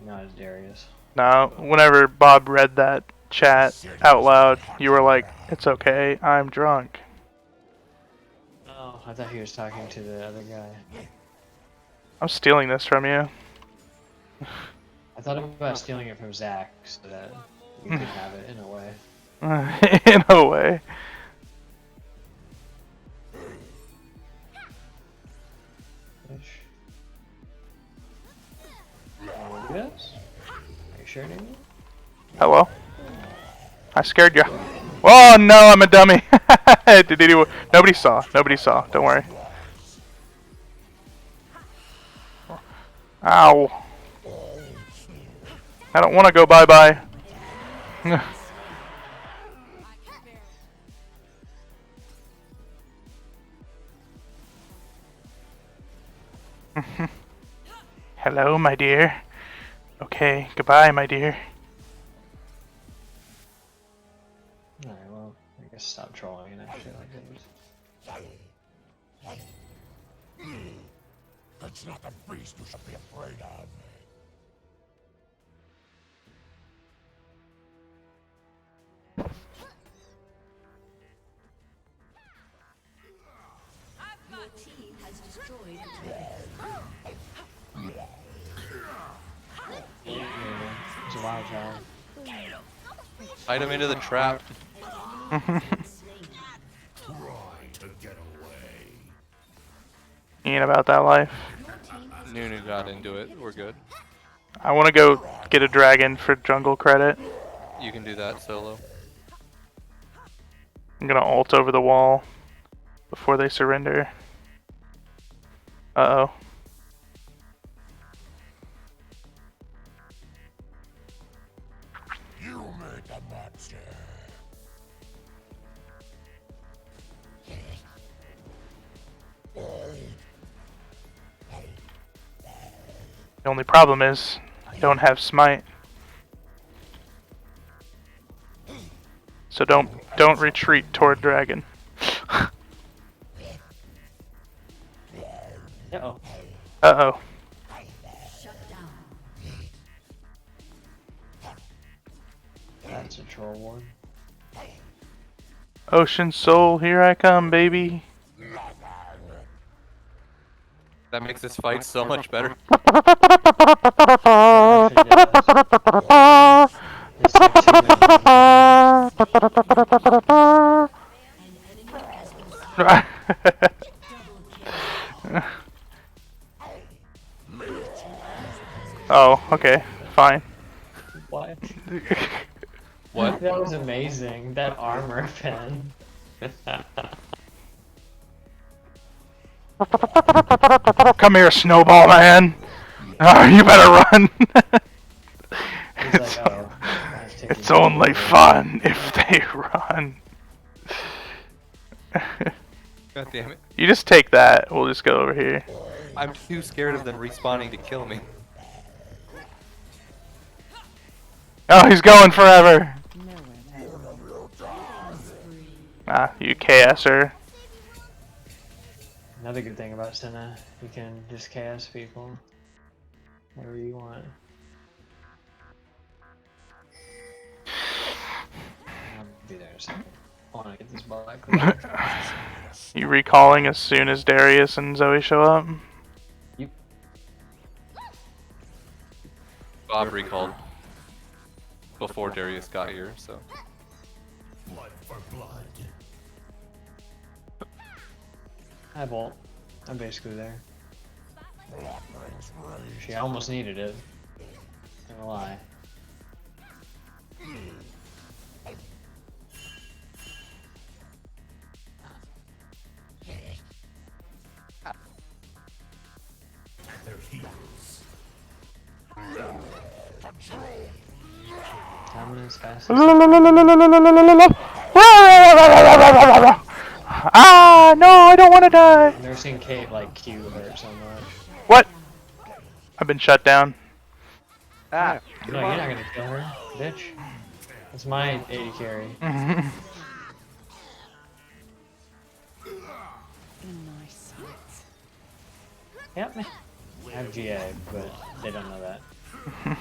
Not as Darius. Now, whenever Bob read that chat out loud, you were like, it's okay, I'm drunk. Oh, I thought he was talking to the other guy. I'm stealing this from you. I thought about stealing it from Zach so that you could have it in a way. In a way. Yes? Are you sure, Damien? Hello? I scared you. Oh no, I'm a dummy. Did anyone? Nobody saw. Nobody saw. Don't worry. Ow. I don't want to go bye-bye. Hello, my dear. Okay, goodbye, my dear. Alright, well, I guess stop trolling and actually like it. That's not the beast you should be afraid of. Your team has destroyed a turret. It's a wild child. Fight him into the trap. To get away. Ain't about that life. Nunu got into it. We're good. I want to go get a dragon for jungle credit. You can do that solo. I'm gonna ult over the wall before they surrender. Uh-oh. You made the monster. The only problem is I don't have smite. So don't retreat toward dragon. Uh-oh. Uh-oh. Shut down. That's a troll ward. Ocean Soul, here I come, baby. That makes this fight so much better. It's like 2 minutes. Oh, okay, fine. What? What? That was amazing. That armor pen. Come here, Snowball Man. Oh, you better run. He's like, oh. It's only fun if they run. God damn it. You just take that. We'll just go over here. I'm too scared of them respawning to kill me. Oh, he's going forever. Ah, you KSer. Another good thing about Senna, you can just chaos people wherever you want. I'll be there in a second. I want to get this ball back. You recalling as soon as Darius and Zoe show up? Yep. Bob recalled before Darius got here, so. Blood for blood. Hi, Bolt. I'm basically there. She almost needed it. Not gonna lie. Their heels. Coming as fast as Ah, no, I don't want to die. I've never seen Kate like Q hurt so much. What? I've been shut down. No, you're not gonna kill her, bitch. That's my 80 carry. Yep. I have GA, but they don't know that. I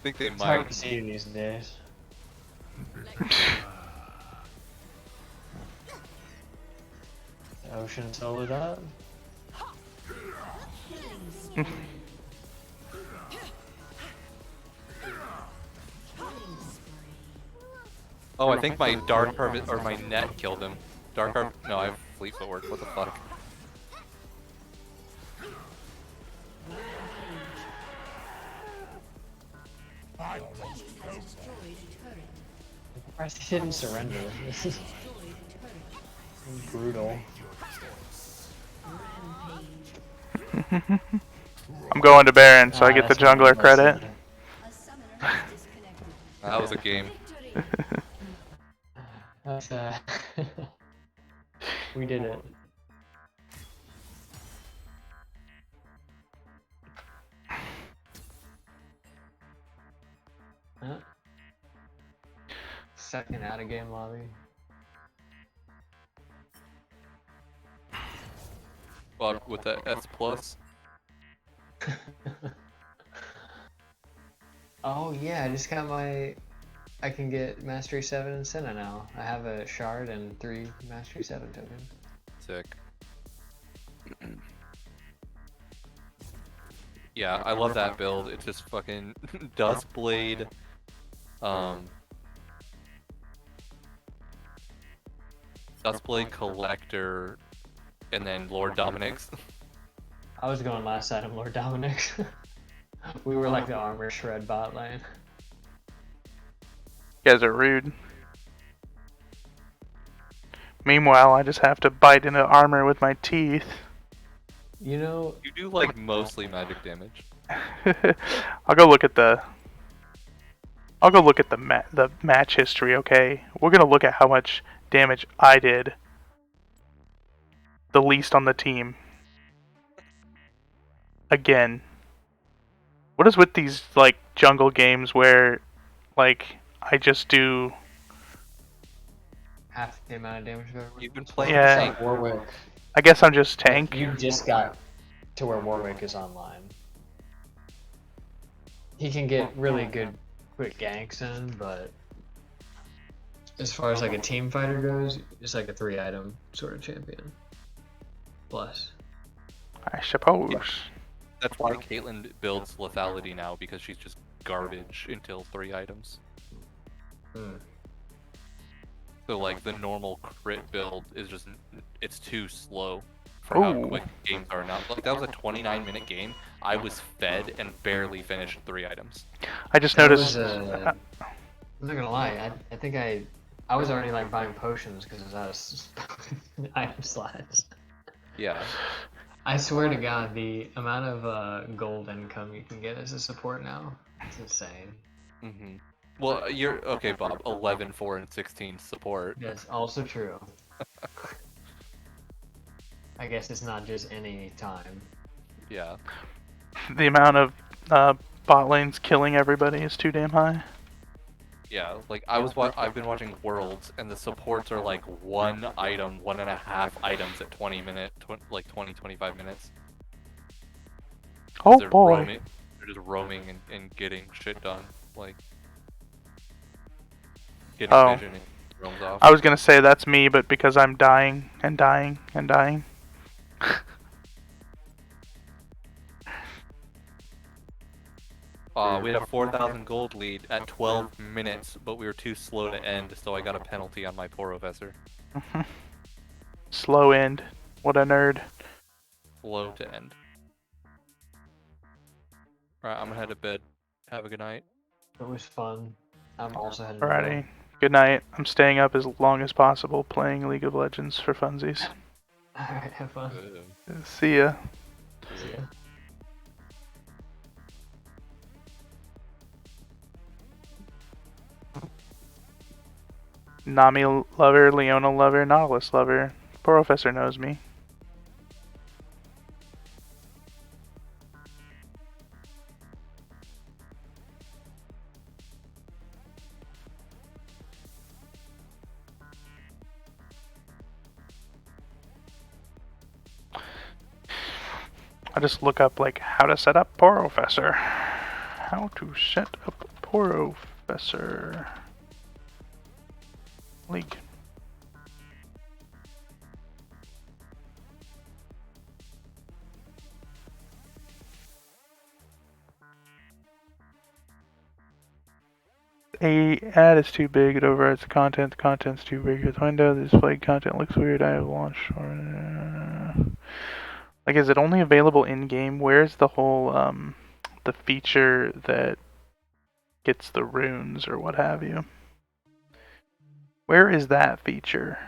think they It's hard might. to see these days. Ocean soloed up. Oh, I think my dark hermit or my net killed him. Dark hermit. No, I have fleet footwork. What the fuck? He didn't surrender. This is brutal. I'm going to Baron, so I get the That's what jungler I credit. said. That was a game. That's we did it. Huh? Second out of game lobby. Well, with that S plus. Oh yeah, I just got my. I can get Mastery 7 and Senna now. I have a shard and 3 Mastery 7 tokens. Sick. Yeah, I love that build. It's just fucking Duskblade. Duskblade Collector, and then Lord Dominic's. I was going last item, Lord Dominic. We were like the armor shred bot lane. You guys are rude. Meanwhile, I just have to bite into armor with my teeth. You know, You do like mostly magic damage. I'll go look at the the match history. Okay, we're gonna look at how much damage I did. The least on the team. Again. What is with these like jungle games where like I just do half the amount of damage of everyone. You've been playing Yeah. tank. Warwick. I guess I'm just tank. You just got to where Warwick is online. He can get really good quick ganks in, but as far as like a team fighter goes, it's like a 3-item sort of champion. Plus. I suppose. That's why Caitlyn builds lethality now, because she's just garbage until 3 items. So like the normal crit build is just, it's too slow for how Ooh. quick games are now. Like that was a 29-minute game. I was fed and barely finished 3 items. I just That noticed. was, I'm not gonna lie, I think I was already like buying potions because I was item slots. Yeah. I swear to God, the amount of gold income you can get as a support now, it's insane. Mm-hmm. Well, you're okay, Bob. 11, 4, and 16 support. That's also true. I guess it's not just any time. Yeah. The amount of bot lanes killing everybody is too damn high. Yeah, like I've been watching Worlds, and the supports are like 1 item, 1.5 items at 25 minutes. Oh They're boy. roaming, they're just roaming and getting shit done, like getting Oh. vision and roams off. I was gonna say that's me, but because I'm dying and dying and dying. We had a 4,000 gold lead at 12 minutes, but we were too slow to end, so I got a penalty on my poor professor. Slow end. What a nerd. Slow to end. Alright, I'm gonna head to bed. Have a good night. It was fun. I'm also heading to Alrighty. bed. Good night. I'm staying up as long as possible playing League of Legends for funsies. Alright, have fun. See ya. See ya. Nami lover, Leona lover, Nautilus lover. Professor knows me. I just look up like how to set up Professor. How to set up Professor. League. A ad is too big, it overrides the content. The content's too big for the window. The displayed content looks weird. I have launched. Like, is it only available in game? Where's the whole the feature that gets the runes or what have you. Where is that feature?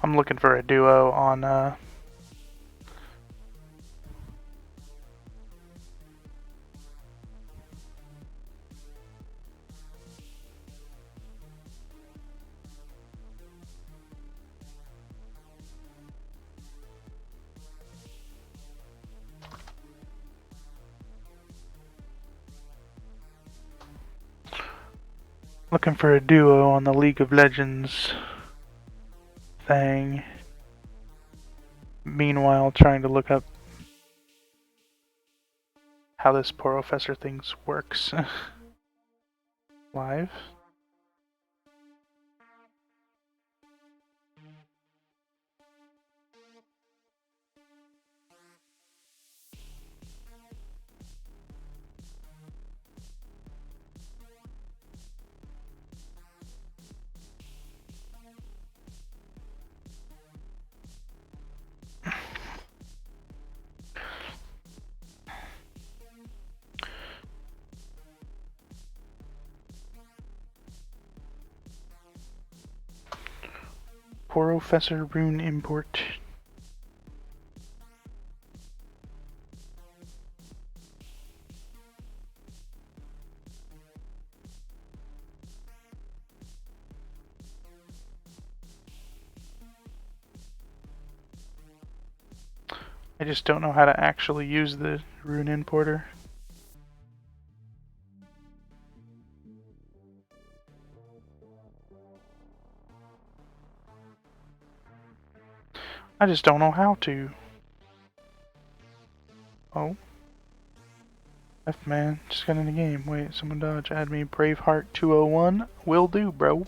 I'm looking for a duo on the League of Legends thing. Meanwhile, trying to look up how this Professor thing works live. Professor Rune Import. I just don't know how to actually use the Rune Importer. I just don't know how to. Oh. F man, just got in the game. Wait, someone dodge. Add me Braveheart 201. Will do, bro.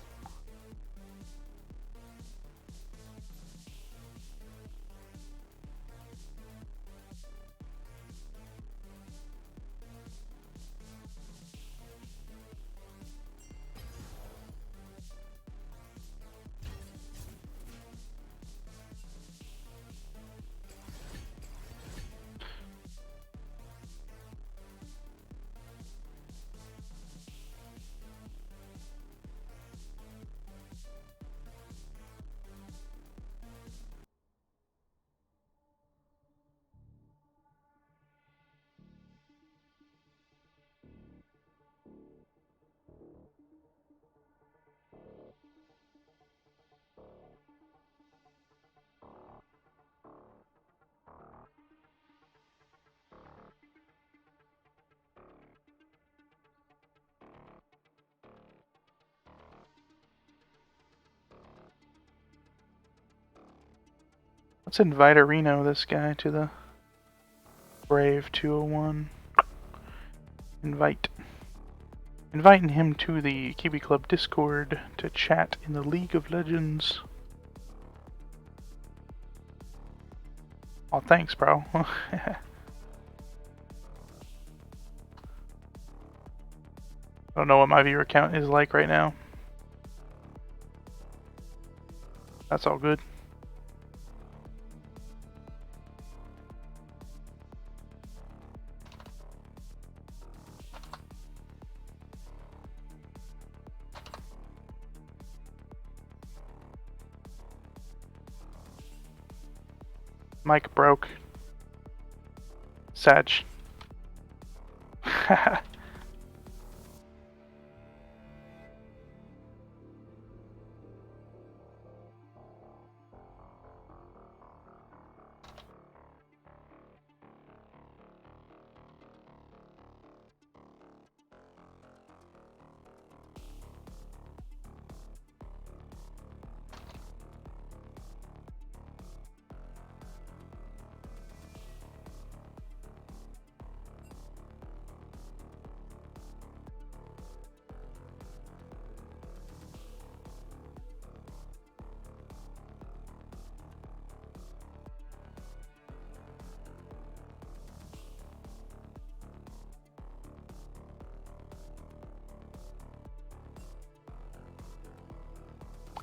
Let's invite Areno, this guy, to the Brave 201. Invite. Inviting him to the Kiwi Club Discord to chat in the League of Legends. Oh, thanks, bro. Don't know what my viewer count is like right now. That's all good. Mic broke. Sag.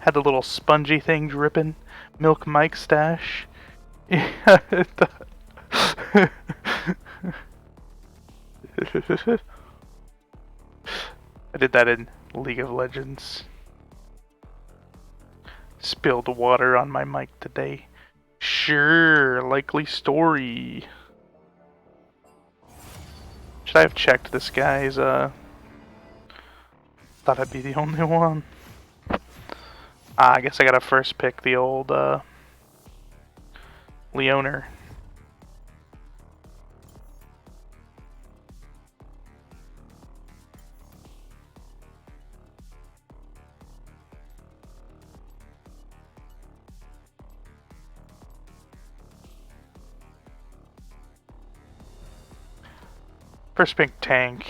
Had the little spongy thing dripping. Milk Mike stash. Yeah. I did that in League of Legends. Spilled water on my mic today. Sure, likely story. Should I have checked this guy's, thought I'd be the only one. I guess I gotta first pick the old, Leoner. First pick tank.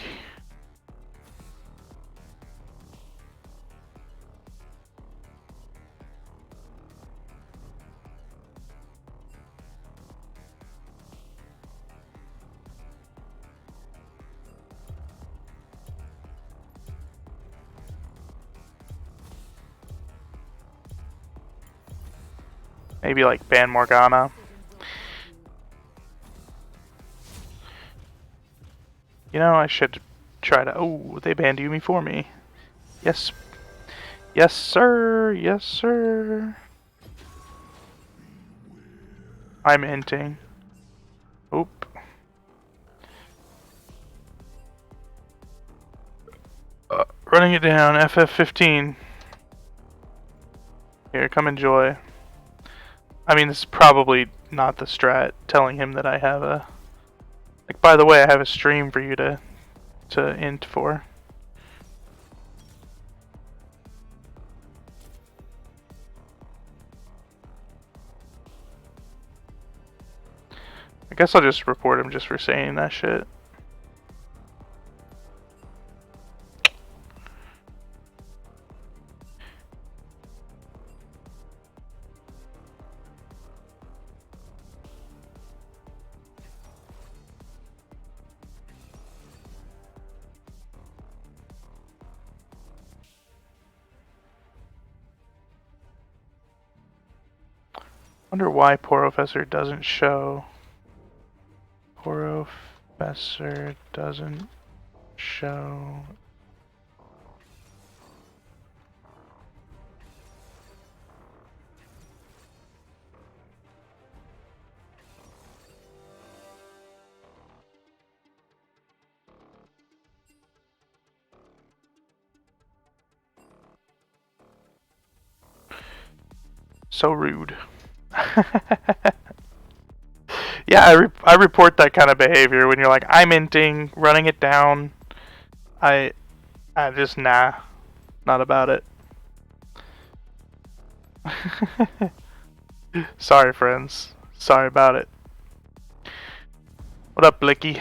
Maybe like Ban Morgana. You know, I should try to... Oh, they banned Yumi for me. Yes. Yes, sir. Yes, sir. I'm inting. Oop. Running it down. FF15. Here, come enjoy. I mean, this is probably not the strat, telling him that I have a... Like, by the way, I have a stream for you to int for. I guess I'll just report him just for saying that shit. Wonder why Porofessor doesn't show. Porofessor doesn't show. So rude. Yeah, I report that kind of behavior when you're like, I'm inting, running it down. I just, nah, not about it. Sorry, friends. Sorry about it. What up, Blicky?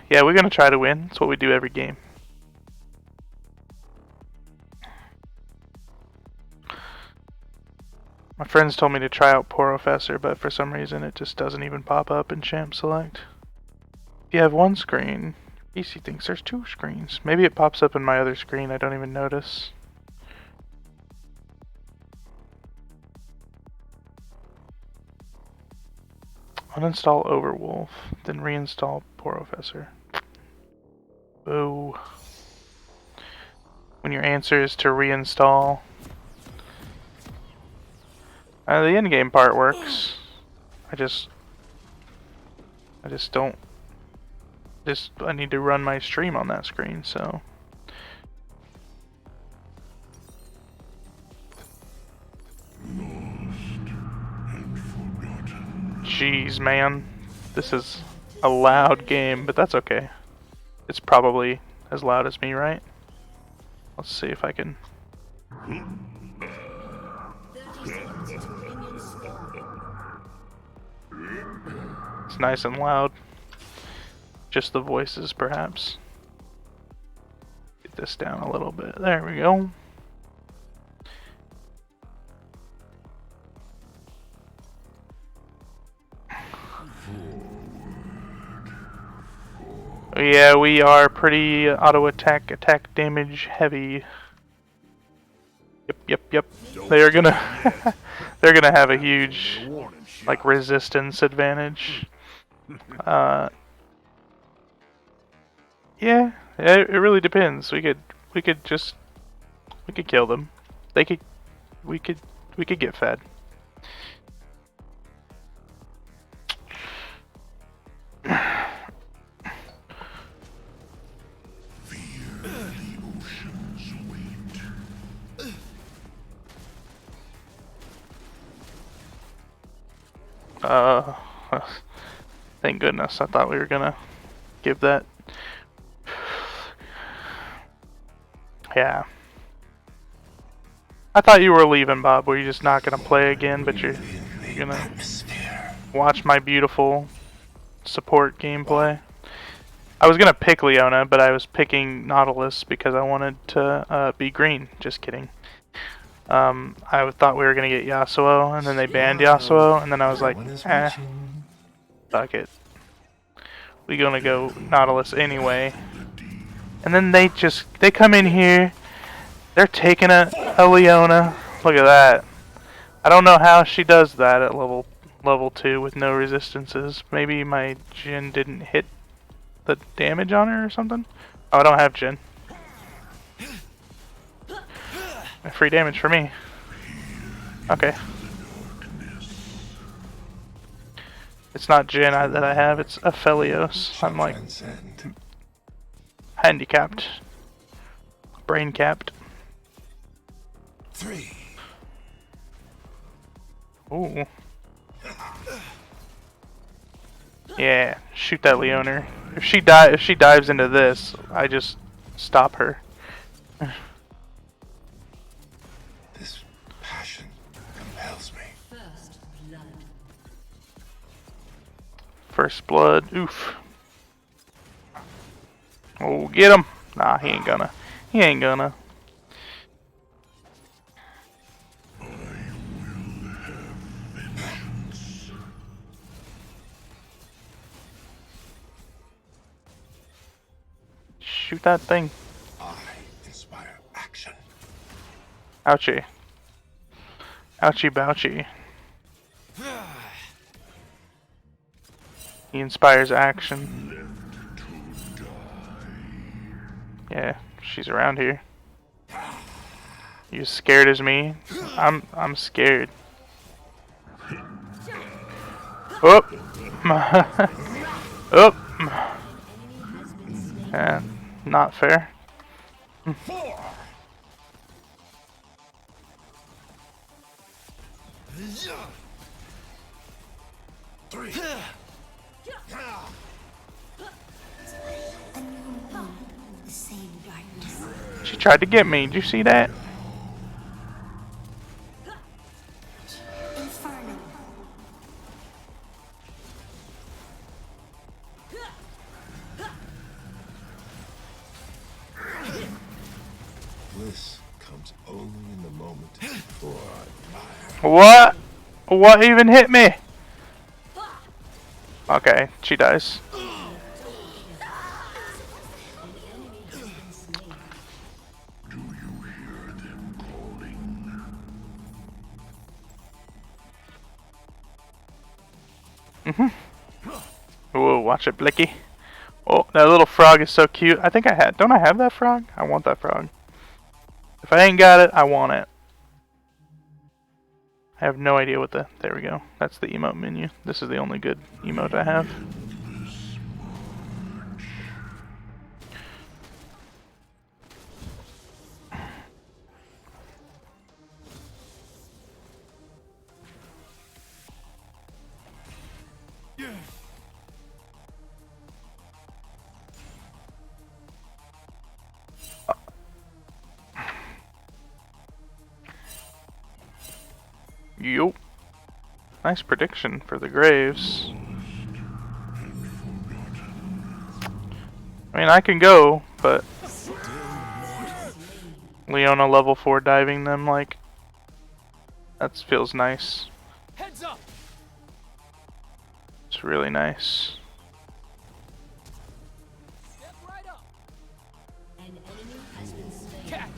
Yeah, we're gonna try to win. That's what we do every game. My friends told me to try out Porofessor, but for some reason it just doesn't even pop up in Champ Select. If you have one screen, PC thinks there's two screens. Maybe it pops up in my other screen, I don't even notice. Uninstall Overwolf, then reinstall Porofessor. Boo. When your answer is to reinstall... the in-game part works. I need to run my stream on that screen, so. Jeez, man. This is a loud game, but that's okay. It's probably as loud as me, right? Let's see if I can... It's nice and loud. Just the voices, perhaps. Get this down a little bit. There we go. Yeah, we are pretty auto attack damage heavy. Yep. Yep. They are gonna they're gonna have a huge like resistance advantage. Yeah, it really depends. We could kill them. They could we could get fed. Thank goodness. I thought we were gonna give that. Yeah. I thought you were leaving, Bob. Were you just not gonna play again, but you're gonna watch my beautiful support gameplay? I was gonna pick Leona, but I was picking Nautilus because I wanted to be green. Just kidding. I thought we were gonna get Yasuo, and then they banned Yasuo, and then I was like, fuck it. We gonna go Nautilus anyway. And then they come in here, they're taking a Leona. Look at that. I don't know how she does that at level 2 with no resistances. Maybe my Jhin didn't hit the damage on her or something? Oh, I don't have Jhin. Free damage for me. Okay. It's not Jhin that I have, it's Aphelios. I'm like handicapped. Brain capped. 3. Ooh. Yeah, shoot that Leoner. If she dives into this, I just stop her. This passion compels me. First blood. Oof. Oh, get him. Nah, he ain't gonna. He ain't gonna. Shoot that thing. I inspire action. Ouchie. Ouchie bouchie. He inspires action. Yeah, she's around here. You as scared as me? I'm scared. Oh! Oh! Yeah, not fair. 4. 3. She tried to get me. Did you see that? Bliss comes only in the moment before What? What even hit me? Okay, she dies. Whoa, watch it, Blicky. Oh, that little frog is so cute. I think don't I have that frog? I want that frog. If I ain't got it, I want it. I have no idea what there we go. That's the emote menu. This is the only good emote I have. Yup. Nice prediction for the Graves. I mean, I can go, but Leona level 4 diving them, like, that feels nice. Heads up. It's really nice. Step right up. An enemy has been slain. Catch.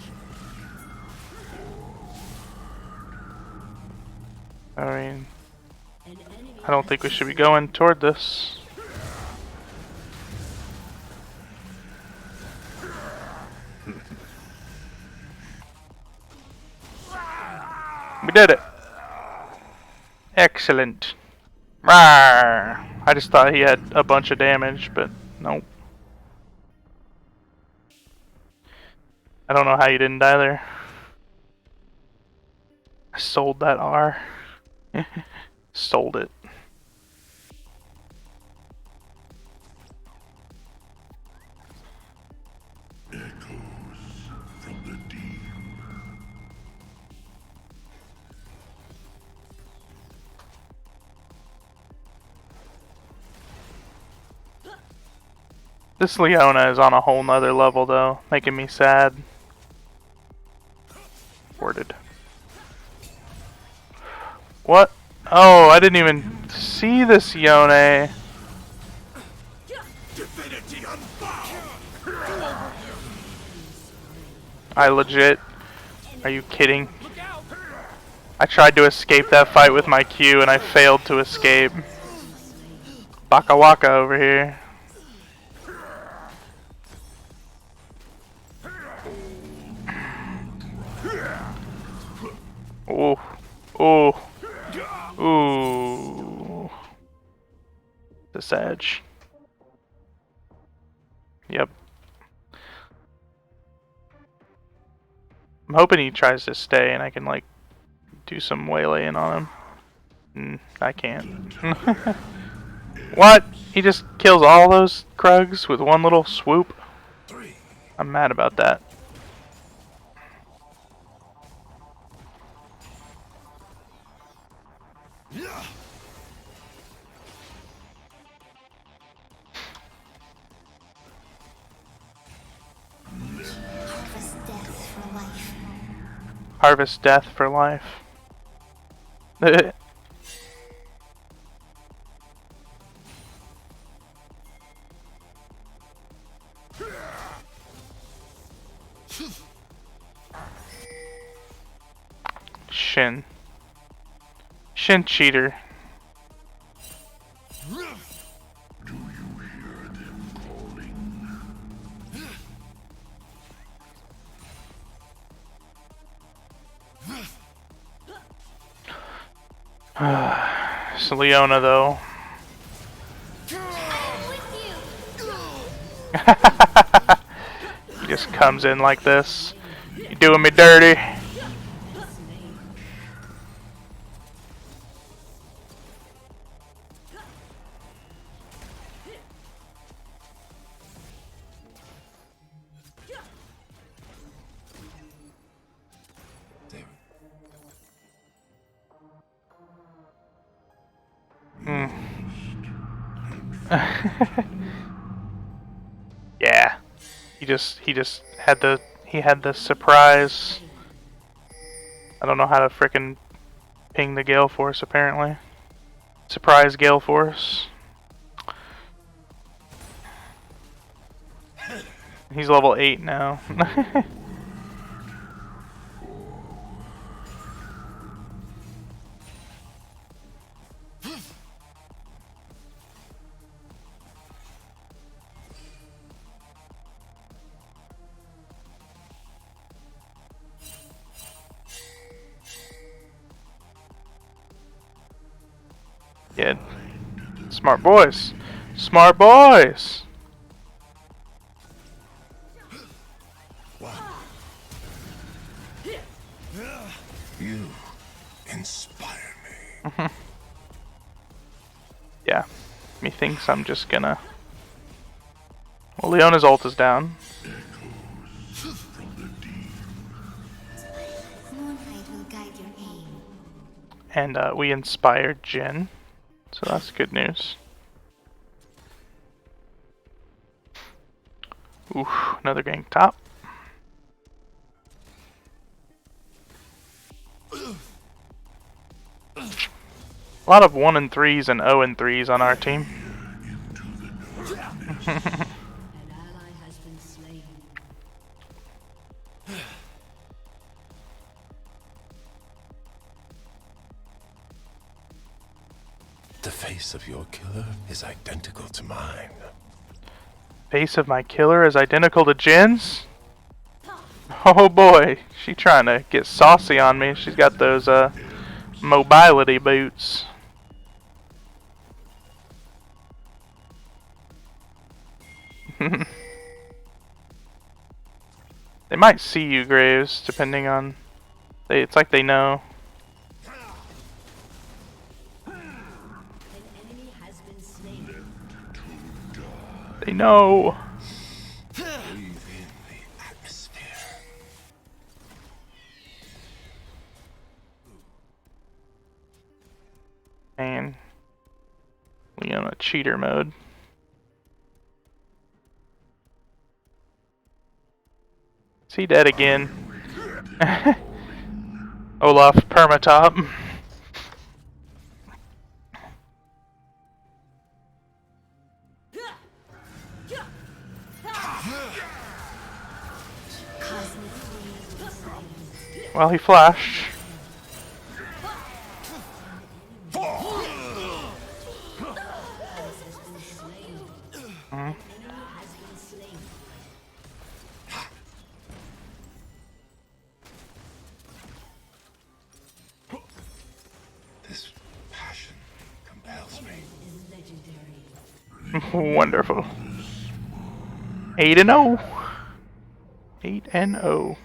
I mean, An enemy I don't has think we been should be slain. going toward this. We did it. Excellent. Rawr. I just thought he had a bunch of damage, but nope. I don't know how you didn't die there. I sold that R. Sold it. Echoes from the deep. This Leona is on a whole nother level though, making me sad. Worded. What? Oh, I didn't even see this Yone. Divinity unbound! I legit. Are you kidding? I tried to escape that fight with my Q and I failed to escape. Baka Waka over here. Ooh. Ooh. Ooh. The Sag. Yep. I'm hoping he tries to stay and I can like do some waylaying on him. I can't. What? He just kills all those Krugs with one little swoop? I'm mad about that. Harvest death for life. Harvest death for life. Shin. Shin cheater. Do you hear them calling? It's Leona though. I'm with you. He just comes in like this. You doing me dirty. Yeah. He just had the surprise. I don't know how to frickin' ping the Gale Force apparently. Surprise Gale Force. He's level 8 now. Yeah. Smart boys. Smart boys. You inspire me. Yeah. Methinks I'm just gonna. Well, Leona's ult is down. Echoes from the deep. Moonlight will guide your aim. And we inspired Jin. So that's good news. Ooh, another gank top. A lot of 1 and 3s and 0 and 3s on our team. An ally has been slain. The face of your killer is identical to mine. Face of my killer is identical to Jin's? Oh boy, she trying to get saucy on me. She's got those mobility boots. They might see you, Graves, depending on... It's like they know. They know. Man. Leona cheater mode. Is he dead again? Olaf permatop. Well, he flashed. This passion compels me. Wonderful. 8-0. 8-0.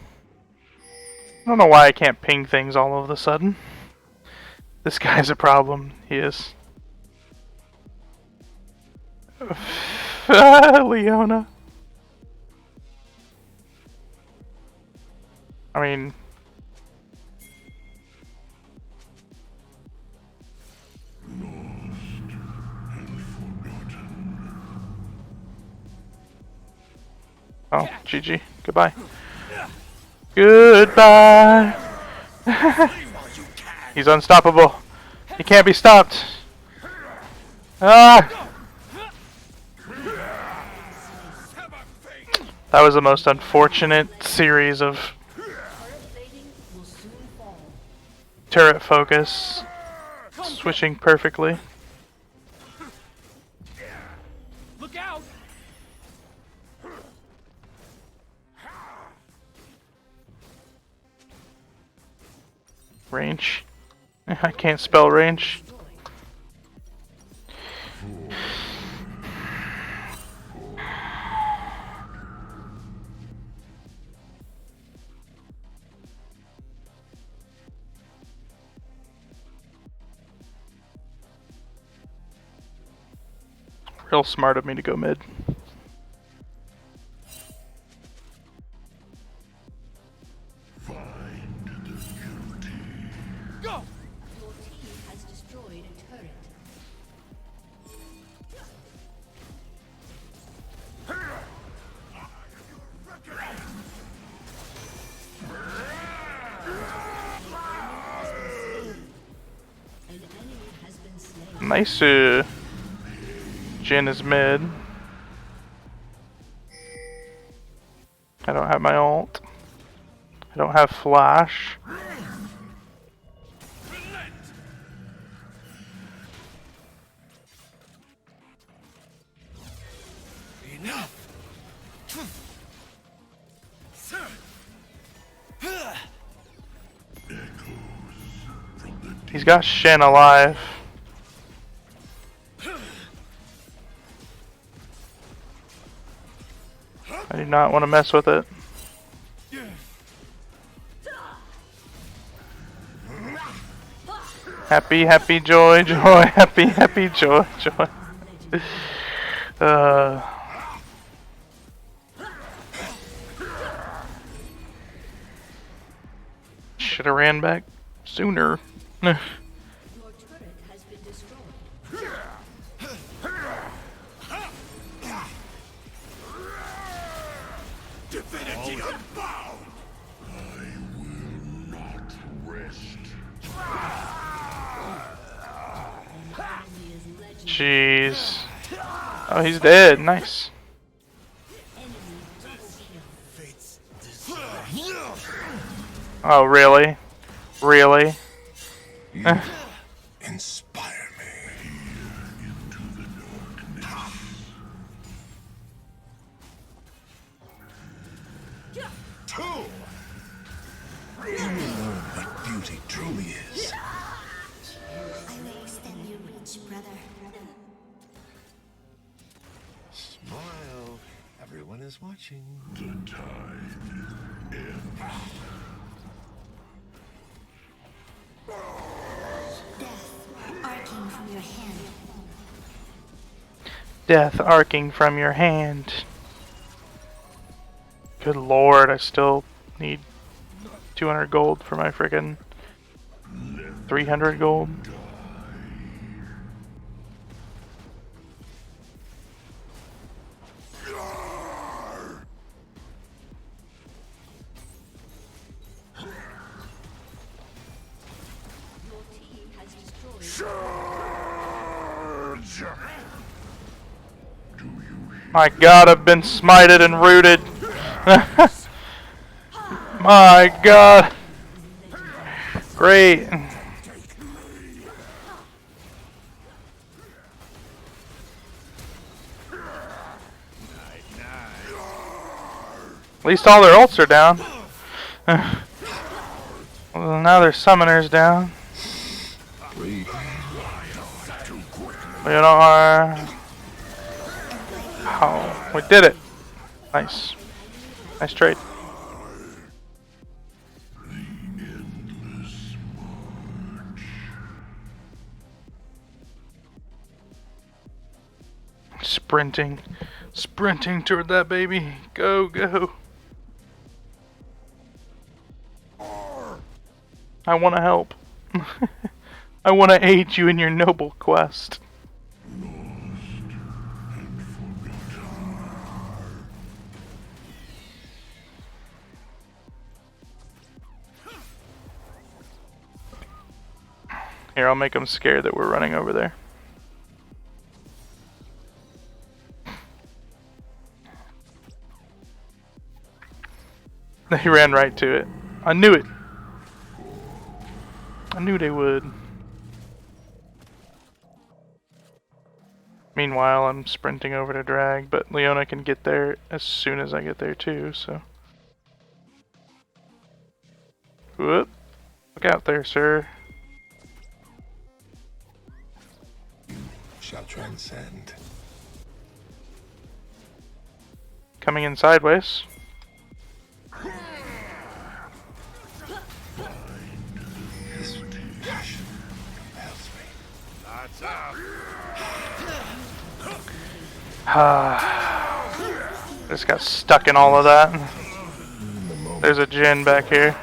I don't know why I can't ping things all of a sudden. This guy's a problem. He is. Leona. I mean... Oh, GG. Goodbye. Goodbye. He's unstoppable. He can't be stopped. Ah! That was the most unfortunate series of turret focus switching perfectly. Look out! Range. I can't spell range. Real smart of me to go mid. Go! Your team has destroyed a turret. An enemy has been slain. Nice. Jin is mid. I don't have my ult. I don't have flash. Enough. He's got Shen alive. I do not want to mess with it. Happy, happy, joy, joy, happy, happy, joy, joy. Should have ran back sooner. Your turret has been destroyed. Divinity unbound! I will not rest. Jeez. Oh, he's dead. Nice. Oh, really? Really? Inspire me. beauty truly is. I will extend your reach, brother. Smile. Everyone is watching. The tide ends. Death arcing from your hand. Death arcing from your hand. Good lord, I still need 200 gold for my frickin' 300 gold. My god, I've been smited and rooted. My god. Great. At least all their ults are down. Well, now their summoners down. We are. Oh, we did it. Nice. Nice trade. Sprinting. Sprinting toward that baby. Go, go. I want to help. I want to aid you in your noble quest. Here, I'll make them scared that we're running over there. They ran right to it. I knew it. I knew they would. Meanwhile, I'm sprinting over to drag, but Leona can get there as soon as I get there too, so. Whoop. Look out there, sir. Shall transcend. Coming in sideways. This passion compels me. Lights out. Just got stuck in all of that. There's a Jin back here.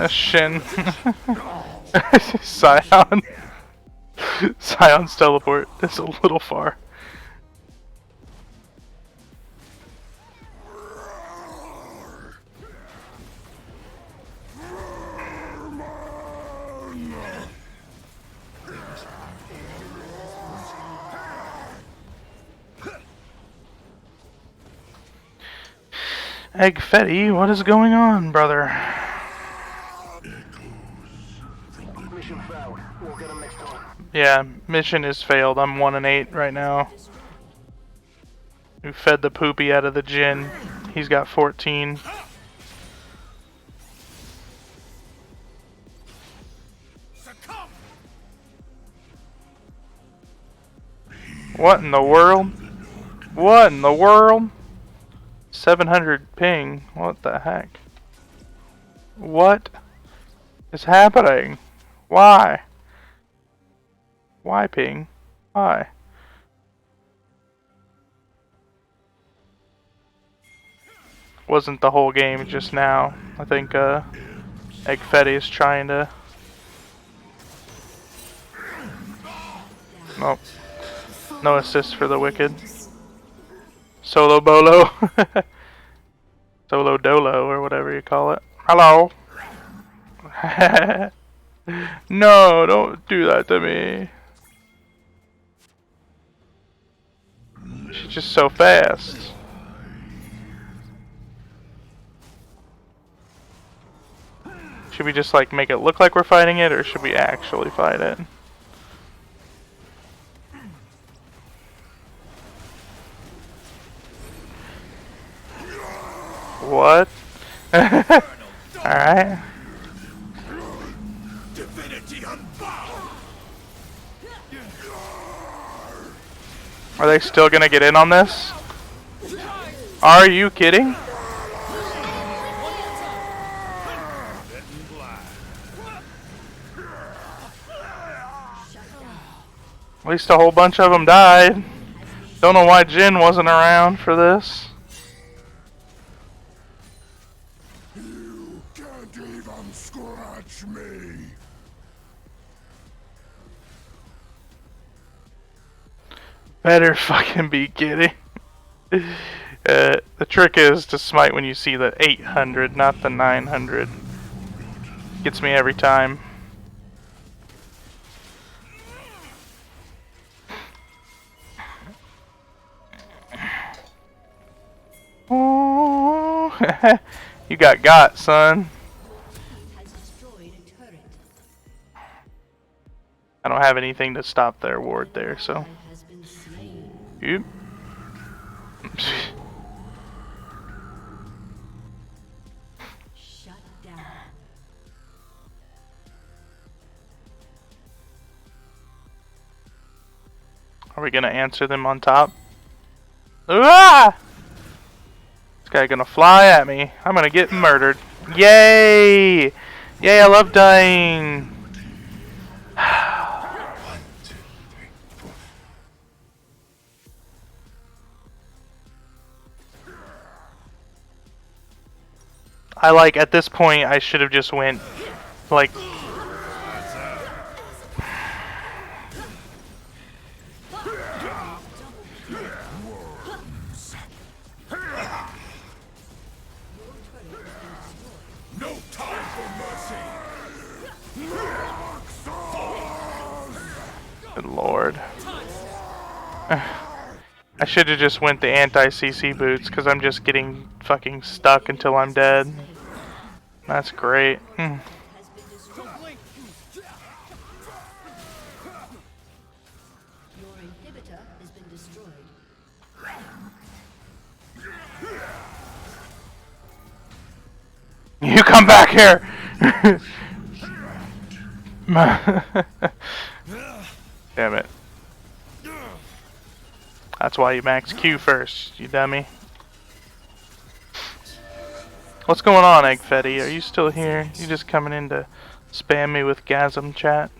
Shin. Scion. Scion's teleport is a little far. Egg Fetty, what is going on, brother? Mission failed. We'll get him next time. Yeah, mission is failed. I'm 1 and 8 right now. We fed the poopy out of the Jin. He's got 14. What in the world? What in the world? 700 ping. What the heck? What is happening? Why? Why ping? Why? Wasn't the whole game just now. I think Egg Fetty is trying to. Nope. No assist for the wicked. Solo Bolo. Solo Dolo, or whatever you call it. Hello. No, don't do that to me. She's just so fast. Should we just like make it look like we're fighting it, or should we actually fight it? What? Alright. Divinity unbound. Are they still gonna get in on this? Are you kidding? At least a whole bunch of them died. Don't know why Jin wasn't around for this. You can't even scratch me. Better fucking be kidding. The trick is to smite when you see the 800, not the 900. Gets me every time. Oh, you got, son. I don't have anything to stop their ward there, so. Yep. Shut down. Are we gonna answer them on top? Ah! This guy gonna fly at me. I'm gonna get murdered. Yay! Yay, I love dying. I like, at this point, I should have just went, like... No time for mercy. Good lord. I should have just went the anti-CC boots, because I'm just getting fucking stuck until I'm dead. That's great. Your inhibitor has been destroyed. You come back here! Damn it. That's why you max Q first, you dummy. What's going on, Egg Fetty? Are you still here? You just coming in to spam me with Gasm chat?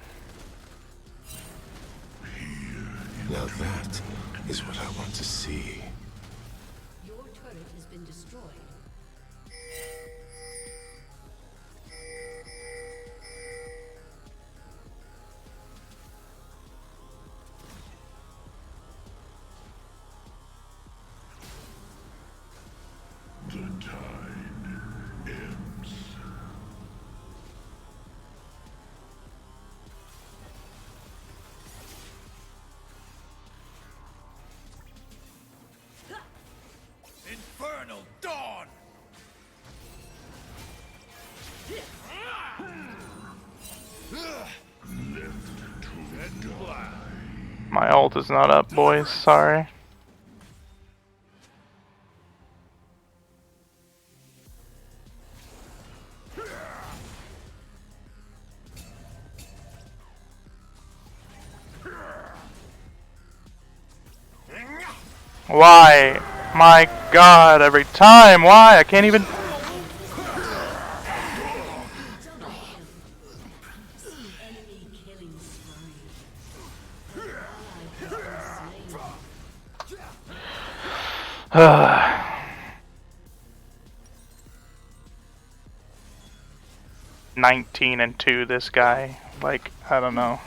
Now that is what I want to see. Your turret has been destroyed. The tide ebbs. Infernal dawn! Left to die. My ult is not up, boys. Sorry. Why? My god, every time. Why? I can't even... Enemy killing spree. An ally has been slain. 19 and 2, this guy. Like, I don't know.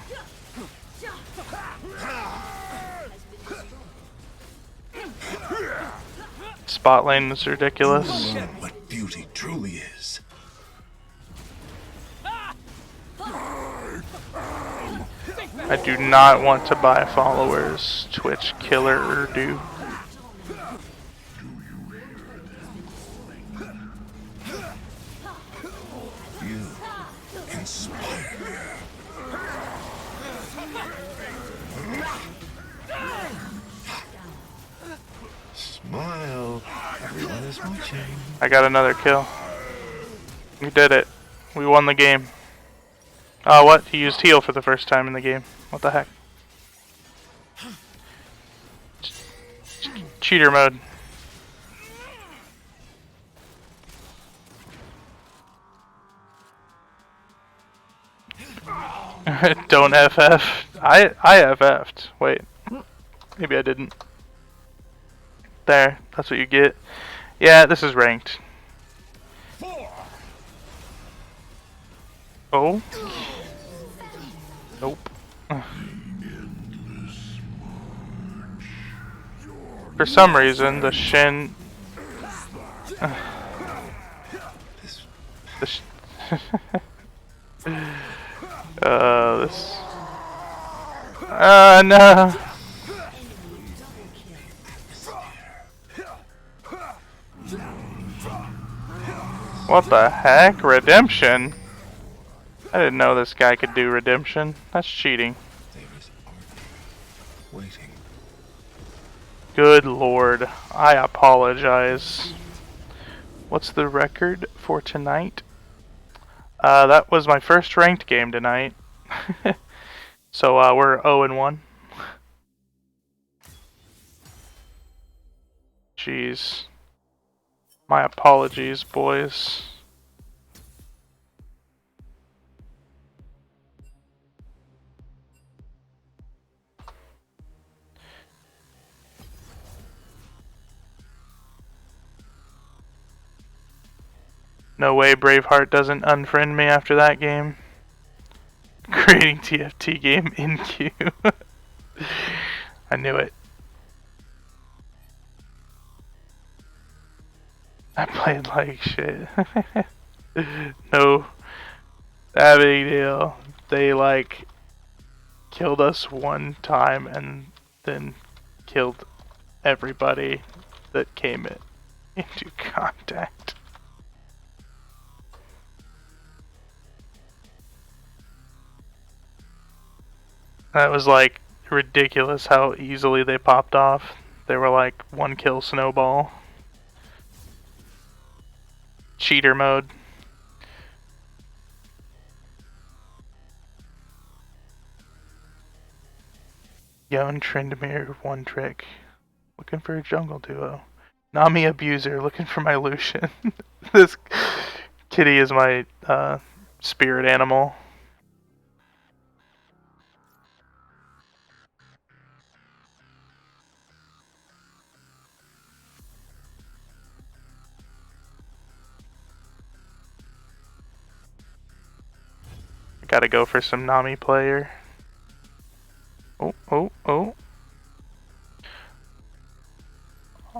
Spot lane is ridiculous. What beauty truly is. I do not want to buy followers. Twitch killer Urdu. You inspire me. Smile. Everyone is watching. I got another kill. We did it. We won the game. Oh, what? He used heal for the first time in the game. What the heck? Cheater mode. Don't FF. I FF'd. Wait. Maybe I didn't. There. That's what you get. Yeah, this is ranked. Oh? Nope. For some reason, the Shin... this... no! What the heck? Redemption? I didn't know this guy could do redemption. That's cheating. Good lord. I apologize. What's the record for tonight? That was my first ranked game tonight. So we're 0-1. Jeez. My apologies, boys. No way Braveheart doesn't unfriend me after that game. Creating TFT game in queue. I knew it. I played like shit. No. That big deal. They like killed us one time and then killed everybody that came into contact. That was like ridiculous how easily they popped off. They were like one kill snowball. Cheater mode. Yon Trindamere one trick. Looking for a jungle duo. Nami abuser looking for my Lucian. This kitty is my spirit animal. Gotta go for some Nami player. Oh.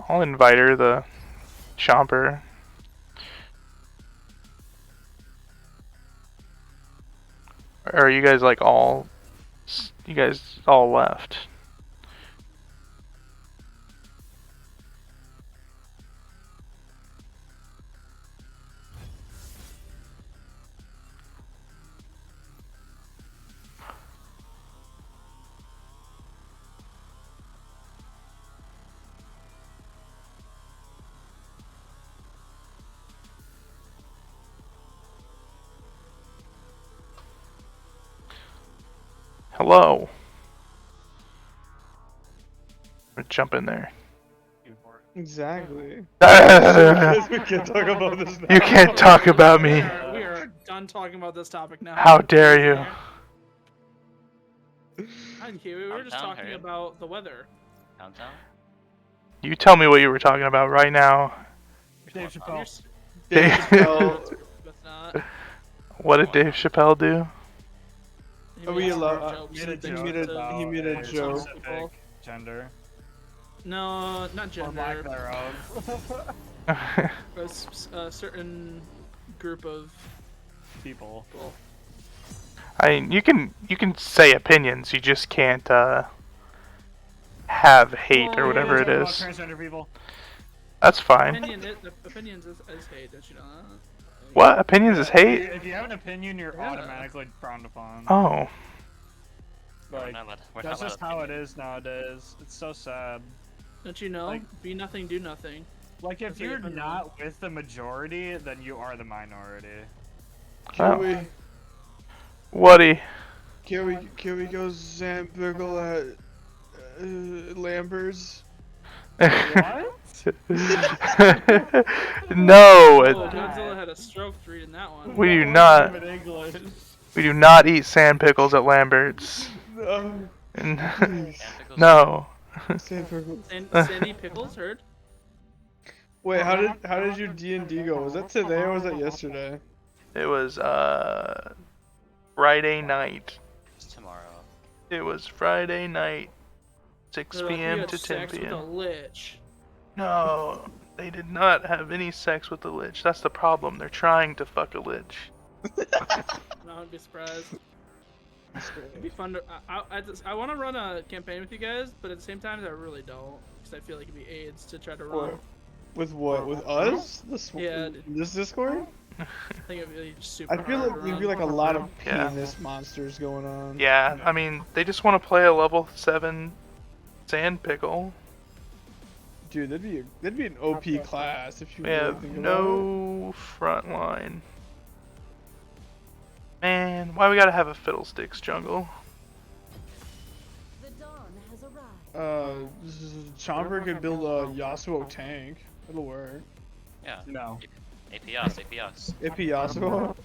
I'll invite her, the Chomper. Or are you guys like all... You guys all left? Hello. I'm gonna jump in there. Exactly. You can't talk about this now. You can't talk about me. We are done talking about this topic now. How dare you? Thank you. We were just talking about the weather. Downtown? You tell me what you were talking about right now. Dave Chappelle. Dave Chappelle. What did Dave Chappelle do? He made a joke. Gender. No, not gender. Or lack thereof. A certain group of people. I mean, you can say opinions. You just can't have hate or whatever it is. Transgender people. That's fine. Opinions is hate. Don't you know that? What? Opinions is hate? If you have an opinion, you're automatically frowned upon. Oh. Like, that's just how it is nowadays. It's so sad. Don't you know? Like, be nothing, do nothing. Like, if That's like you're a fun not with the majority, then you are the minority. Can Oh. we? Whatty? Can we go Zampickle at Lambert's? What? No, Oh, Godzilla had a stroke reading that one. we do That not. wasn't even English. We do not eat sand pickles at Lambert's. No. No. Zampickle. Sandy Pickles, heard? Wait, how did your D&D go? Was that today or was that yesterday? It was Friday night. It's tomorrow. It was Friday night, 6 They're like, we p.m. had to 10 sex with a p.m. lich. No, they did not have any sex with the lich. That's the problem. They're trying to fuck a lich. No, I'd be surprised. It'd be fun to. I want to run a campaign with you guys, but at the same time, I really don't, because I feel like it'd be AIDS to try to run. With what? With us? Yeah, This Discord? I think it'd be super. I feel hard like to we'd run. be like a lot of Yeah. penis monsters going on. Yeah, I mean, they just want to play a level 7 sand pickle. Dude, that'd be an OP class if you We really have think about it. no front line. Man, why we gotta have a fiddlesticks jungle? The dawn has arrived. Chomper could build a Yasuo tank. It'll work. Yeah. No. APS, APS. AP Yasuo.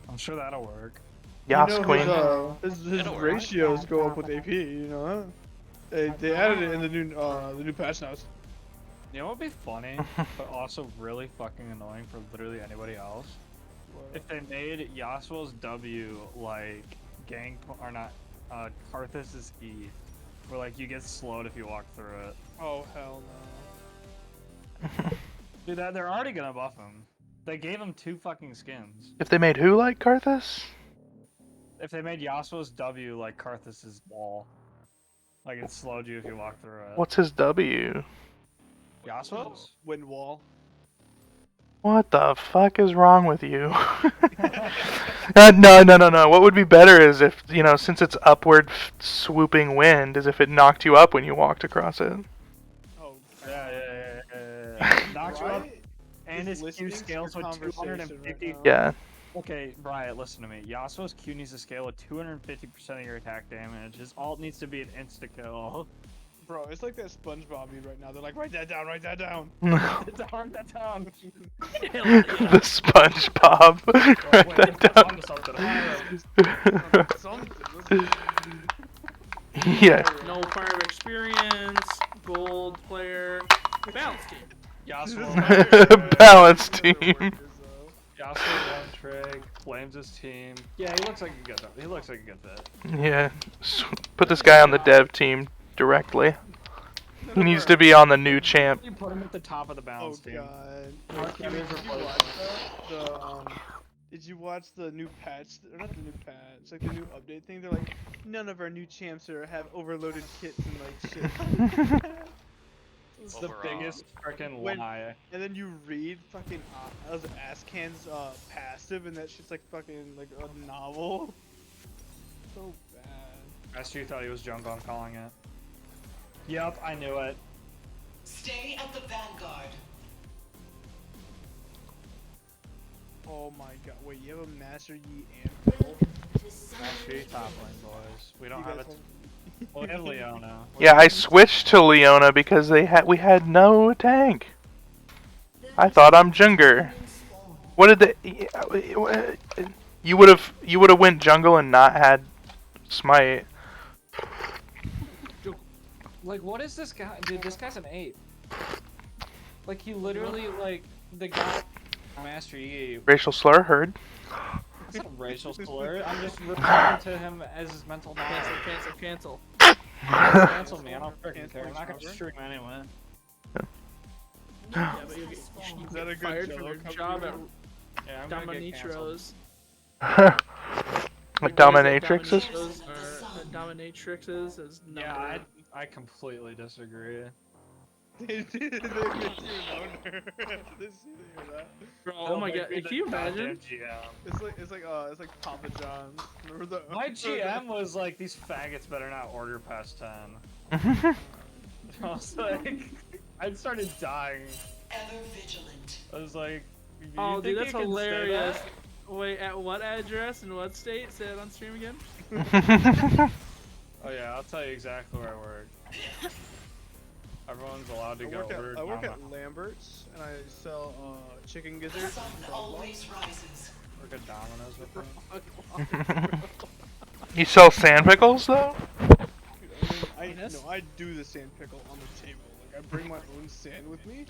I'm sure that'll work. Yas You know Queen. his ratios go up with AP. You know that? They added it in the new patch notes. You know what would be funny, but also really fucking annoying for literally anybody else? If they made Yasuo's W like or not, Karthus' E, where like you get slowed if you walk through it. Oh hell no. Dude, they're already gonna buff him. They gave him 2 fucking skins. If they made who like Karthus? If they made Yasuo's W like Karthus' wall, like it slowed you if you walk through it. What's his W? Yasuo's? Wind wall. What the fuck is wrong with you? No. What would be better is if, you know, since it's upward swooping wind, is if it knocked you up when you walked across it. Oh. Yeah. Knocks you up, and his Q listening to scales your with conversation 250. right now. Yeah. Okay, Bryant, listen to me. Yasuo's Q needs to scale with 250% of your attack damage. His ult needs to be an insta-kill. Bro, it's like that SpongeBob meme right now. They're like, write that down, write that down. Write that down. The SpongeBob. Write that down. Yeah. No fire experience, gold player, balance team. Yasuo Balance team. Yasuo one trick, blames his team. Yeah, he looks like a good. He looks like a good fit. Yeah. Put this guy on the dev team directly. He needs to be on the new champ. You put him at the top of the balance team. God. Did you watch the new patch? Or not the new patch, like the new update thing? They're like, none of our new champs have overloaded kits and like shit. It's the biggest freaking lie. And then you read fucking Ascan's passive, and that shit's like fucking like a novel. So bad. As you thought he was jungle, I'm calling it. Yup, I knew it. Stay at the vanguard. Oh my god, wait, you have a Master Yi and Bill? Master Yi top lane, boys. We don't have it. Well, we have Leona. Yeah, I switched to Leona because we had no tank. I thought I'm Junger. What did they? You would have went jungle and not had smite. Like, what is this guy? Dude, this guy's an ape. Like, he literally, like, the guy... Master Yi. Racial slur heard. It's not a racial slur. I'm just referring to him as his mental knowledge. Cancel. Cancel me. I don't freaking care. I'm not gonna stream anyway. Yeah, but you get Is that a good fired from your joke? job at Yeah, I'm gonna get canceled. Dominitro's. Like dominatrixes? Dominatrixes is number. Yeah, I completely disagree. They make you an owner. Bro, oh my god, can you imagine? It's like Papa John's. Remember the My GM was like, these faggots better not order past 10. I was like, I started dying. Ever vigilant. I was like, "You Oh, think dude, that's you can say hilarious. that?" Wait, at what address and what state? Say it on stream again. Oh yeah, I'll tell you exactly where I work. Everyone's allowed to go over. I work at Lambert's and I sell chicken gizzards. Sun always rises. Work at Domino's with them. You sell sand pickles though? I do the sand pickle on the table. Like I bring my own sand with me,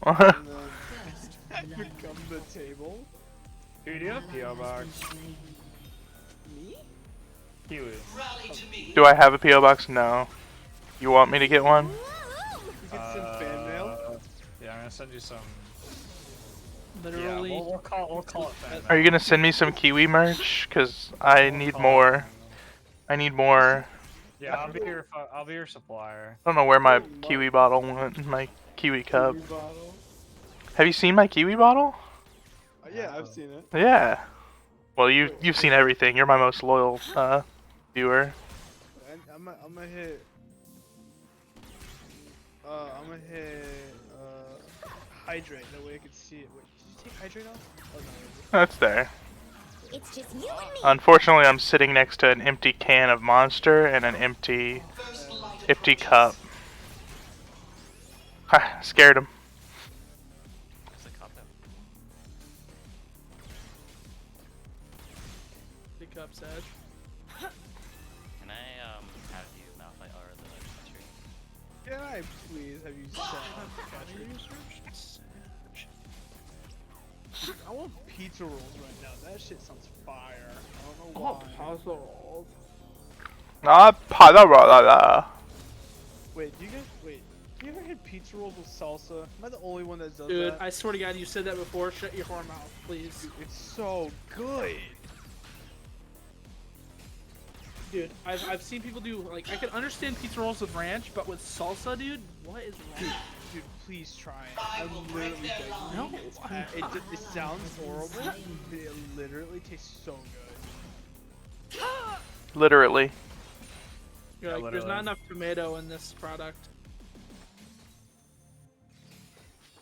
Uh-huh. and then I become the table. Dude, you have P.O. box. Me? Kiwi. Rally to me. Do I have a PO box? No. You want me to get one? You can send fan mail. Yeah, I'm gonna send you some. Literally. Yeah, we'll call it fan mail. Are you gonna send me some Kiwi merch? Cause I need more. I need more. Yeah, I'll be your supplier. I don't know where my Kiwi bottle went. My Kiwi cup. Kiwi bottle. Have you seen my Kiwi bottle? Yeah, I've seen it. Yeah. Well, you've seen everything. You're my most loyal viewer. I'm gonna hit. I'm gonna hit. Hydrate. That way I can see it. Wait, did you take hydrate off? Oh no. That's there. It's just you and me. Unfortunately, I'm sitting next to an empty can of Monster and an empty cup. Ha, scared him. Pick up, Sag. Can I have you Malphite or the country? Can I please have you I want pizza rolls right now. That shit sounds fire. I don't know why. Pasta rolls. Wait, do you ever hit pizza rolls with salsa? Am I the only one that does Dude, that? I swear to God, you said that before. Shut your whore mouth, please. Dude, it's so good. Dude, I've seen people do, like, I can understand pizza rolls with ranch, but with salsa, dude, what is wrong? Dude, please try it. I'm literally begging you. No. It sounds horrible, but it literally tastes so good. Literally. You're like, there's not enough tomato in this product.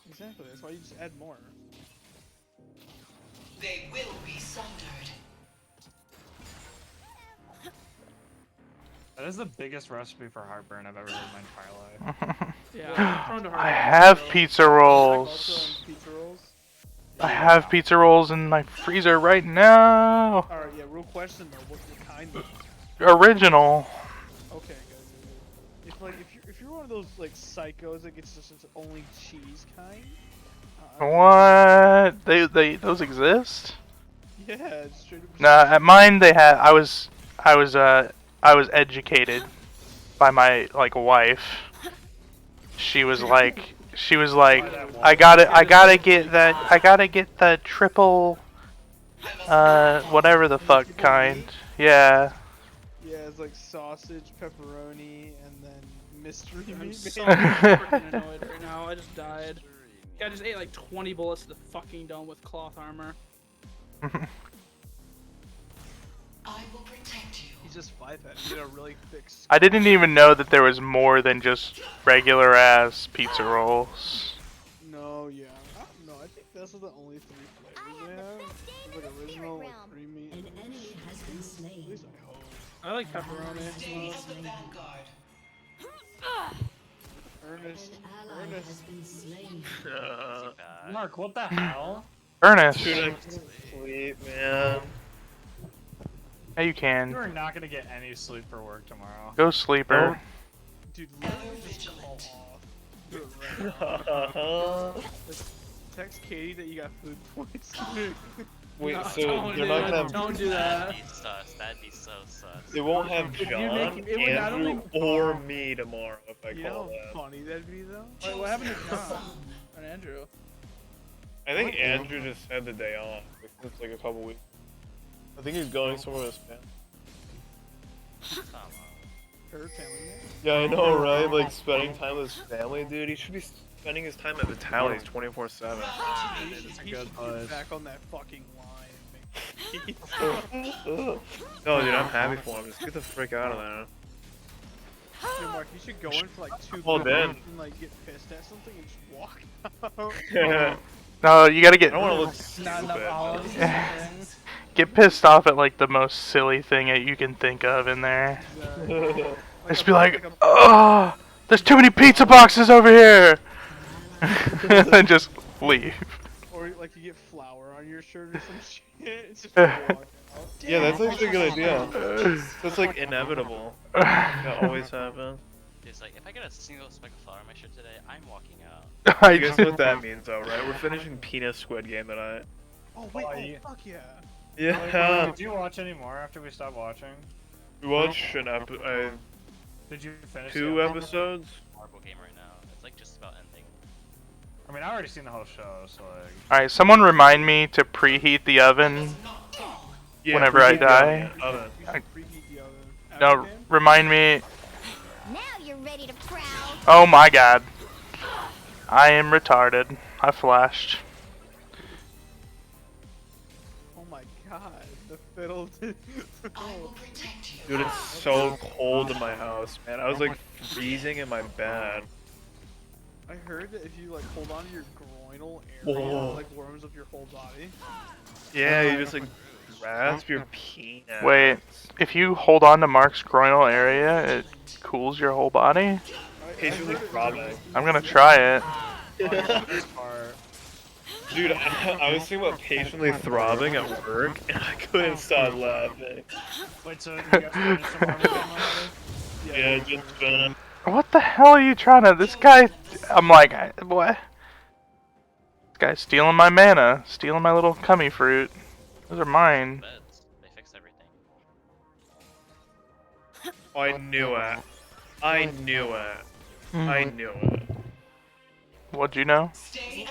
Exactly, that's why you just add more. They will be sundered. That is the biggest recipe for heartburn I've ever heard in my entire life. Yeah, I'm prone to I heartburn, have so- pizza rolls. I have pizza rolls in my freezer right now. Alright, yeah, real question though, what kind of? Original. Okay, good. If you're one of those like psychos that gets just only cheese kind. What? Those exist? Yeah, it's straight up. Nah, at mine they had. I was educated by my wife. She was like, I gotta get the triple, whatever the fuck kind. Yeah. Yeah, it's like sausage, pepperoni, and then mystery meat. I'm so freaking annoyed right now. I just died. I just ate like 20 bullets to the fucking dome with cloth armor. I will protect you. He's just 5 head. He had a really thick skin. I didn't even know that there was more than just regular ass pizza rolls. No, yeah. I don't know. I think those are the only 3 flavors they have. It's like original, like cream meat. An enemy has been slain. At least I hope. I like pepperoni. Stay at the vanguard. Ernest. An ally has been slain. Mark, what the hell? Ernest. Dude, I'm sleep, man. Yeah, you can. You are not gonna get any sleep for work tomorrow. Go sleeper. Dude, literally just call off. Do it right now. Text Katie that you got food poisoning. Wait, No, so don't they're do not that. gonna have. Don't do that. That'd be sus. That'd be so sus. They won't have If you John, make- it would not Andrew, only- or me tomorrow if I You know call how that. funny that'd be though? Wait, what happened to John and Andrew? I think Andrew just had the day off. It's like a couple weeks. I think he's going somewhere with his family. Her family man? Yeah, I know, right? Like spending time with his family, dude. He should be spending his time at Vitalis 24/7. He should get back on that fucking line and make No, dude, I'm happy for him. Just get the frick out of there. Yo, Mark, you should go in for like 2 Well, minutes then. and like get pissed at something and just walk out. No, you gotta get. I don't want to look Not enough stupid. olives. or something. Get pissed off at like the most silly thing that you can think of in there. Just be like, oh, there's too many pizza boxes over here, and just leave. Or like you get flour on your shirt or some shit. It's just walk out. Yeah, that's actually a good idea. That's like inevitable. That always happens. It's like, if I get a single speck of flour on my shirt today, I'm walking out. You guys know what that means though, right? We're finishing Penis Squid Game tonight. Oh wait, Oh, oh yeah. fuck yeah. Yeah. Did you watch any more after we stopped watching? We watched Did you finish 2 the episodes. Horrible game right now. It's like just about ending. I mean, I already seen the whole show, so like. Alright, someone remind me to preheat the oven Yeah, whenever I preheat the die. oven. Preheat the oven. No, remind me. Now you're ready to prowl. Oh my god. I am retarded. I flashed. Oh my god, the fiddle. Dude, it's so cold in my house, man. I was like freezing in my bed. I heard that if you like hold on to your groinal area, Whoa. it like warms up your whole body. Yeah, you just like grasp your penis. Wait, if you hold on to Mark's groinal area, it cools your whole body? Patiently throbbing. I'm gonna try it. Dude, I was thinking about patiently throbbing at work, and I couldn't stop laughing. Wait, so you guys finished some more game already? Yeah, just finished. What the hell are you trying to? This guy. I'm like, what? This guy's stealing my mana, stealing my little cummy fruit. Those are mine. Beds. They fixed everything. Oh, I knew it. I knew it. I knew it. What'd you know?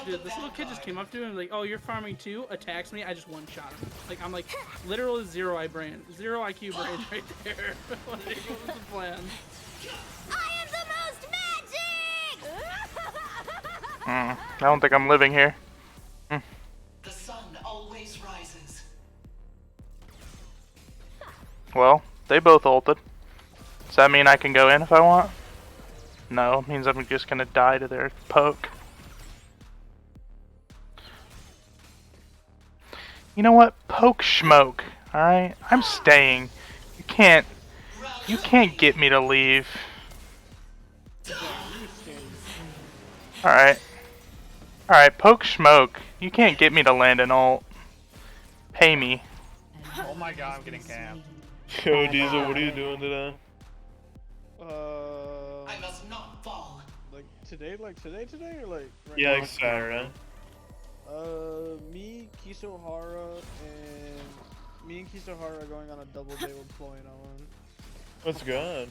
Dude, this little kid just came up to me and was like, oh, you're farming too? Attacks me, I just one-shot him. Like, I'm like, literally 0 IQ brain right there. What was the plan? I am the most magic! I don't think I'm living here. The sun always rises. Well, they both ulted. Does that mean I can go in if I want? No, it means I'm just gonna die to their poke. You know what? Poke schmoke. Alright? I'm staying. You can't get me to leave. Alright. Alright, poke schmoke. You can't get me to land an ult. Pay me. Oh my god, I'm getting camped. Yo, Diesel, what are you doing today? I must not fall. Like today, or like right Yeah, now? like Saturday. Me, Kisohara, and Kisohara are going on a double date with Chloe and Owen. That's good.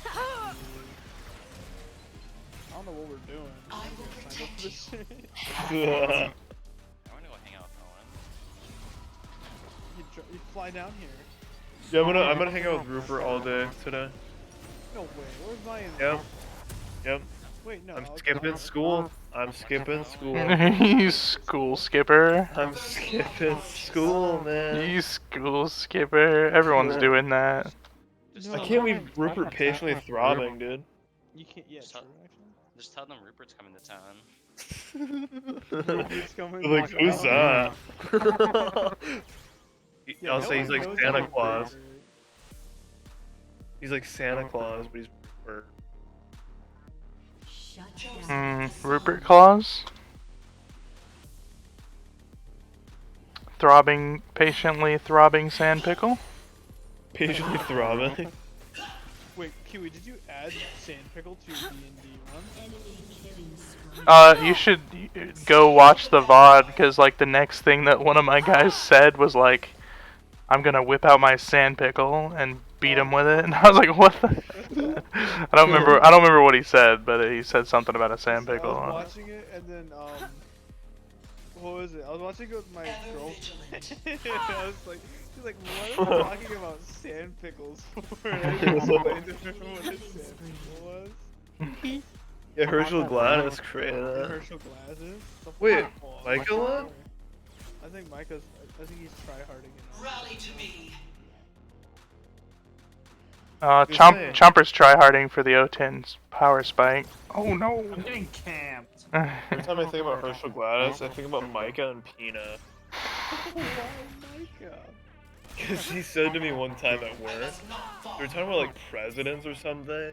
I don't know what we're doing. I will protect you. I wanna go hang out with Owen. You fly down here. Yeah, I'm gonna hang out with Rupert all day today. No way. Where's my? Yep. Yep. Wait, no. I'm skipping school. I'm skipping school. You school skipper. I'm skipping school, man. You school skipper. Everyone's doing that. I can't leave Rupert patiently throbbing, dude. You can't. Yeah, Just true, tell, just tell them Rupert's coming to town. Rupert's coming. Like, who's that? Yeah, I'll no say he's one like knows Santa about Claus. Rupert. He's like Santa Claus, but he's Rupert. Rupert Claus? Patiently throbbing sand pickle? Patiently throbbing. Wait, Kiwi, did you add Sandpickle to your D&D one? You should go watch the VOD, because like the next thing that one of my guys said was like, I'm gonna whip out my sand pickle and beat him with it, and I was like, what the? I don't remember what he said, but he said something about a sand pickle. I was watching it, and then, what was it? I was watching it with my girlfriend. I was like, she's like, what are you talking about sand pickles for? And I explained to her what a sand pickle was. Yeah, Herschel Gladys created that. Herschel Gladys? Wait, Micah won? I think he's tryharding it. Rally to me. Chomper's tryharding for the O10's power spike. Oh no! I'm getting camped. Every time I think about Herschel Gladys, I think about Micah and Pina. Why Micah? Because he said to me one time at work, they were talking about like presidents or something,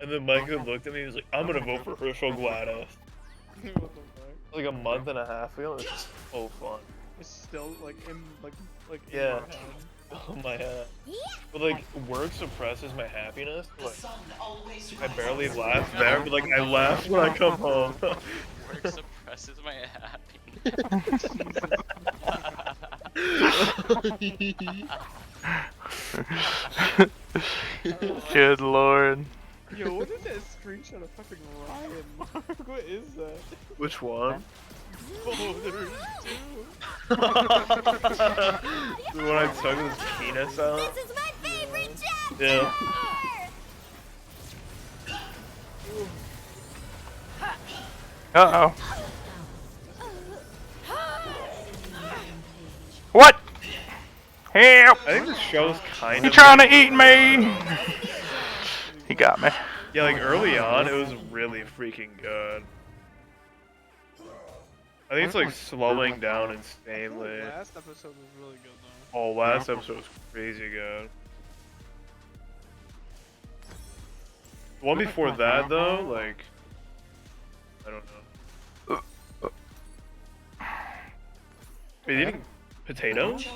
and then Micah looked at me and was like, I'm gonna vote for Herschel Gladys. What the fuck? Like a month and a half ago, it was just so fun. It's still like in Yeah. in your head. Oh my head. But like, work suppresses my happiness. Like, I barely laugh there, but like, I laugh when I come home. Work suppresses my happiness. Good lord. Yo, what is that screenshot of fucking Ryan, Mark? What is that? Which one? Oh, there's two. The one I took his penis out? This is my favorite chapter! Yeah. Uh-oh. What? Help! I think this show's kind He of... trying to eat me! He got me. Yeah, like early on, it was really freaking good. I think it's like slowing down insanely. Last episode was really good though. Oh, last episode was crazy good. The one before that, though, like, I don't know. Are you eating potatoes?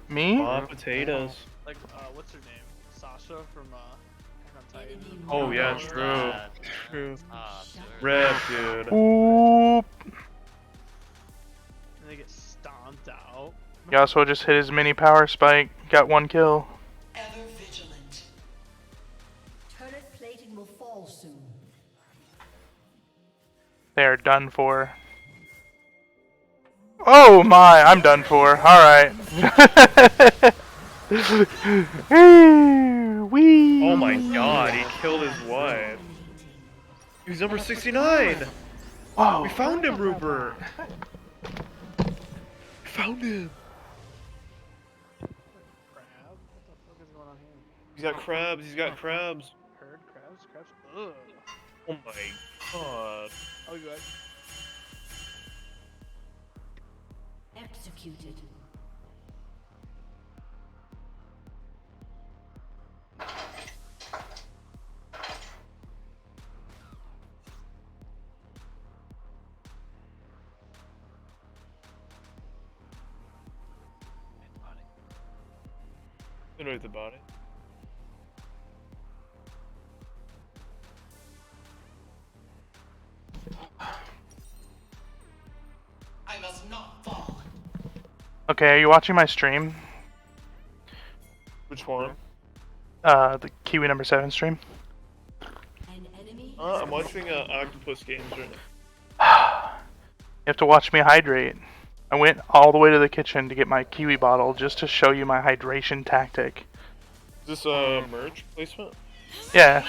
Me? Potatoes. Like, what's her name? Sasha from Attack on Titan. Oh yeah, true. True. dude. Rip, dude. Oop. And they get stomped out. Yasuo just hit his mini power spike. Got 1 kill. Ever vigilant. Turret plating will fall soon. They are done for. Oh my, I'm done for. Alright. Wee. Oh my god, he killed his wife. He's number 69! Whoa. We found him, Rupert! We found him! Crab? What the fuck is going on here? He's got crabs, he's got crabs. Herd crabs? Crabs? Ugh. Oh my god. Oh, good. Executed. Annoyed the body. I must not fall. Okay, are you watching my stream? Which one? The Kiwi number 7 stream. I'm watching Octopus Games right now. You have to watch me hydrate. I went all the way to the kitchen to get my Kiwi bottle just to show you my hydration tactic. Is this merch placement? Yeah.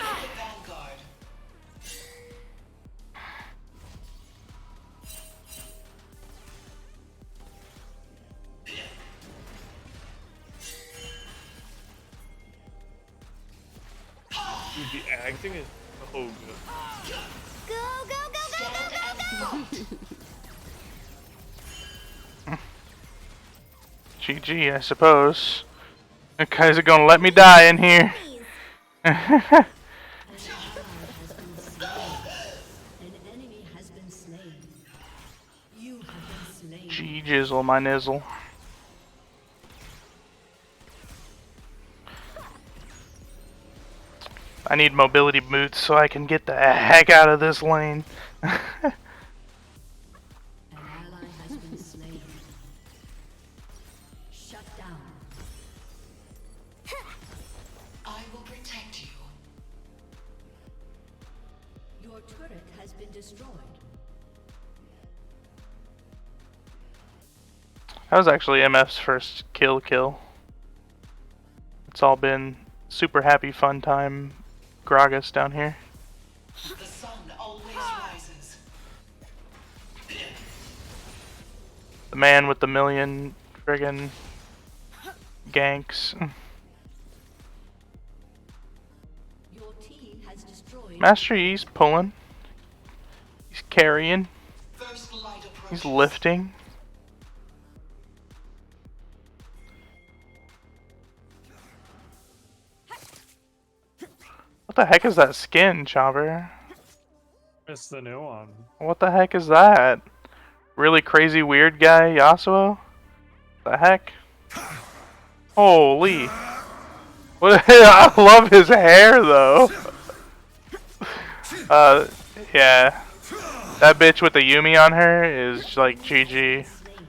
Dude, the acting is so good. Go, go, go, go, go, go, go! GG, I suppose. You guys are gonna let me die in here. An enemy has been slain. You have been slain. Gee jizzle my nizzle. I need mobility boots so I can get the heck out of this lane. An ally has been slain. Shut down. I will protect you. Your turret has been destroyed. That was actually MF's first kill. It's all been super happy fun time Gragas down here. The sun always rises. The man with the million friggin' ganks. Master Yi's pulling. He's carrying. He's lifting. What the heck is that skin, Chopper? It's the new one. What the heck is that? Really crazy weird guy, Yasuo? The heck? Holy. What? I love his hair though. Yeah. That bitch with the Yumi on her is like GG.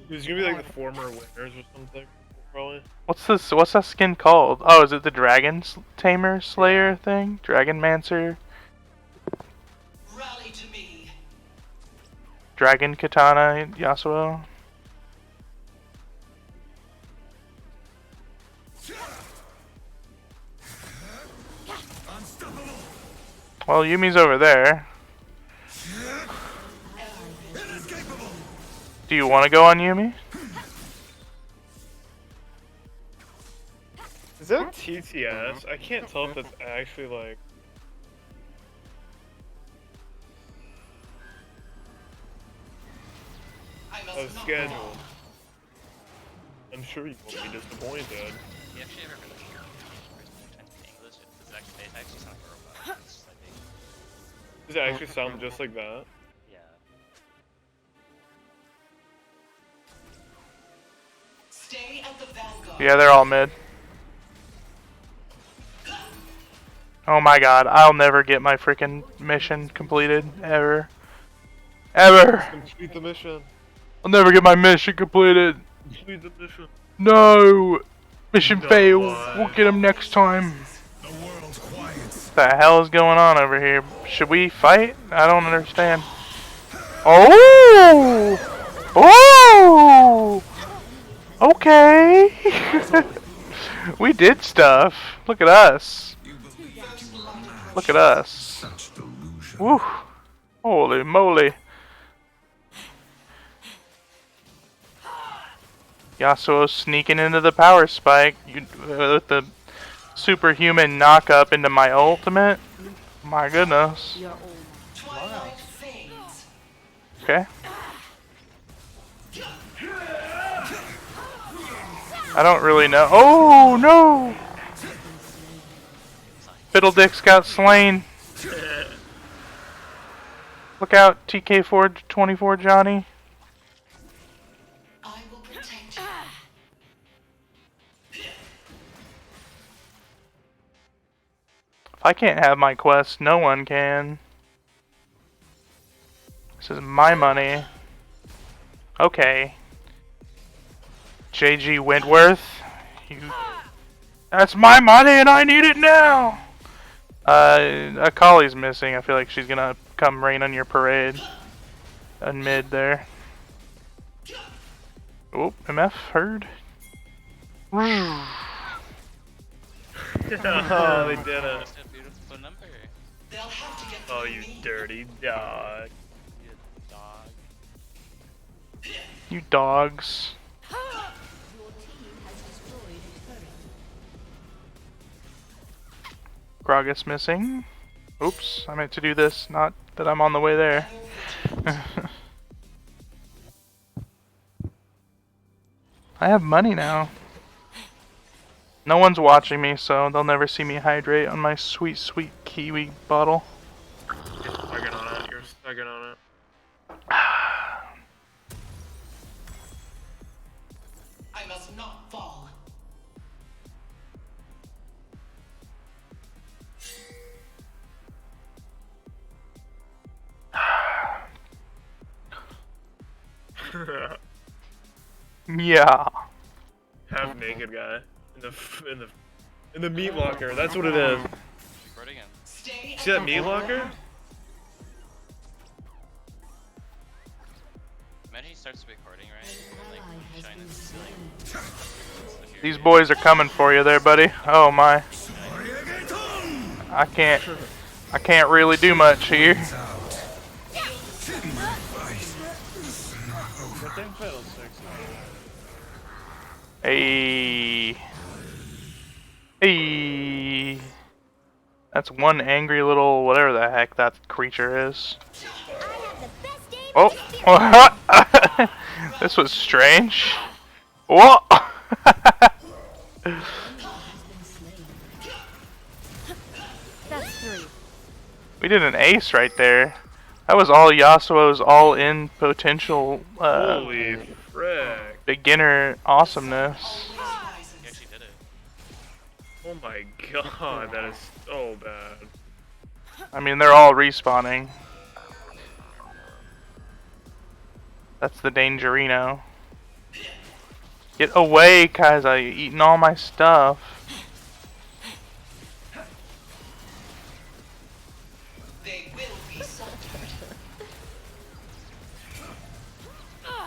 He's gonna be like the former winners or something, probably. What's this? What's that skin called? Oh, is it the Dragon Tamer Slayer thing? Dragon Mancer? Rally to me. Dragon Katana Yasuo? Well, Yumi's over there. Do you want to go on Yumi? Is that TTS? I can't tell if that's actually like. A schedule. I'm sure you won't be disappointed. You actually ever heard of English? It's actually sound like a robot. It's like Does it actually sound just like that? Yeah. Stay at the vanguard. Yeah, they're all mid. Oh my god, I'll never get my freaking mission completed. Ever. Ever! Complete the mission. I'll never get my mission completed. Complete the mission. No! Mission No failed. way. We'll get him next time. What the hell is going on over here? Should we fight? I don't understand. Oh! Oh! Okay. We did stuff. Look at us. Look at us. Woo! Holy moly. Yasuo sneaking into the power spike with the superhuman knock up into my ultimate. My goodness. Okay. I don't really know. Oh no! Fiddledick's got slain. Look out, TK424 Johnny. If I can't have my quest, no one can. This is my money. Okay. JG Wentworth. That's my money and I need it now! Akali's missing. I feel like she's gonna come rain on your parade. In mid there. Oh, MF heard. Oh, they did it. Oh, you dirty dog. You dogs. Gragas missing. Oops, I meant to do this, not that I'm on the way there. I have money now. No one's watching me, so they'll never see me hydrate on my sweet, sweet kiwi bottle. You're stugging on it. You're stugging on it. I must not fall. Yeah. Half naked guy in the meat locker. That's what it is. See that meat locker? Imagine he starts recording, right? And like shine his ceiling. These boys are coming for you there, buddy. Oh my. I can't really do much here. Hey. Hey. That's one angry little whatever the heck that creature is. Oh, this was strange. Whoa! That's 3. We did an ace right there. That was all Yasuo's all-in potential Holy frick. beginner awesomeness. He actually did it. Oh my god, that is so bad. I mean, they're all respawning. That's the Dangerino. Get away, Kaiser, you're eating all my stuff. They will be slaughtered.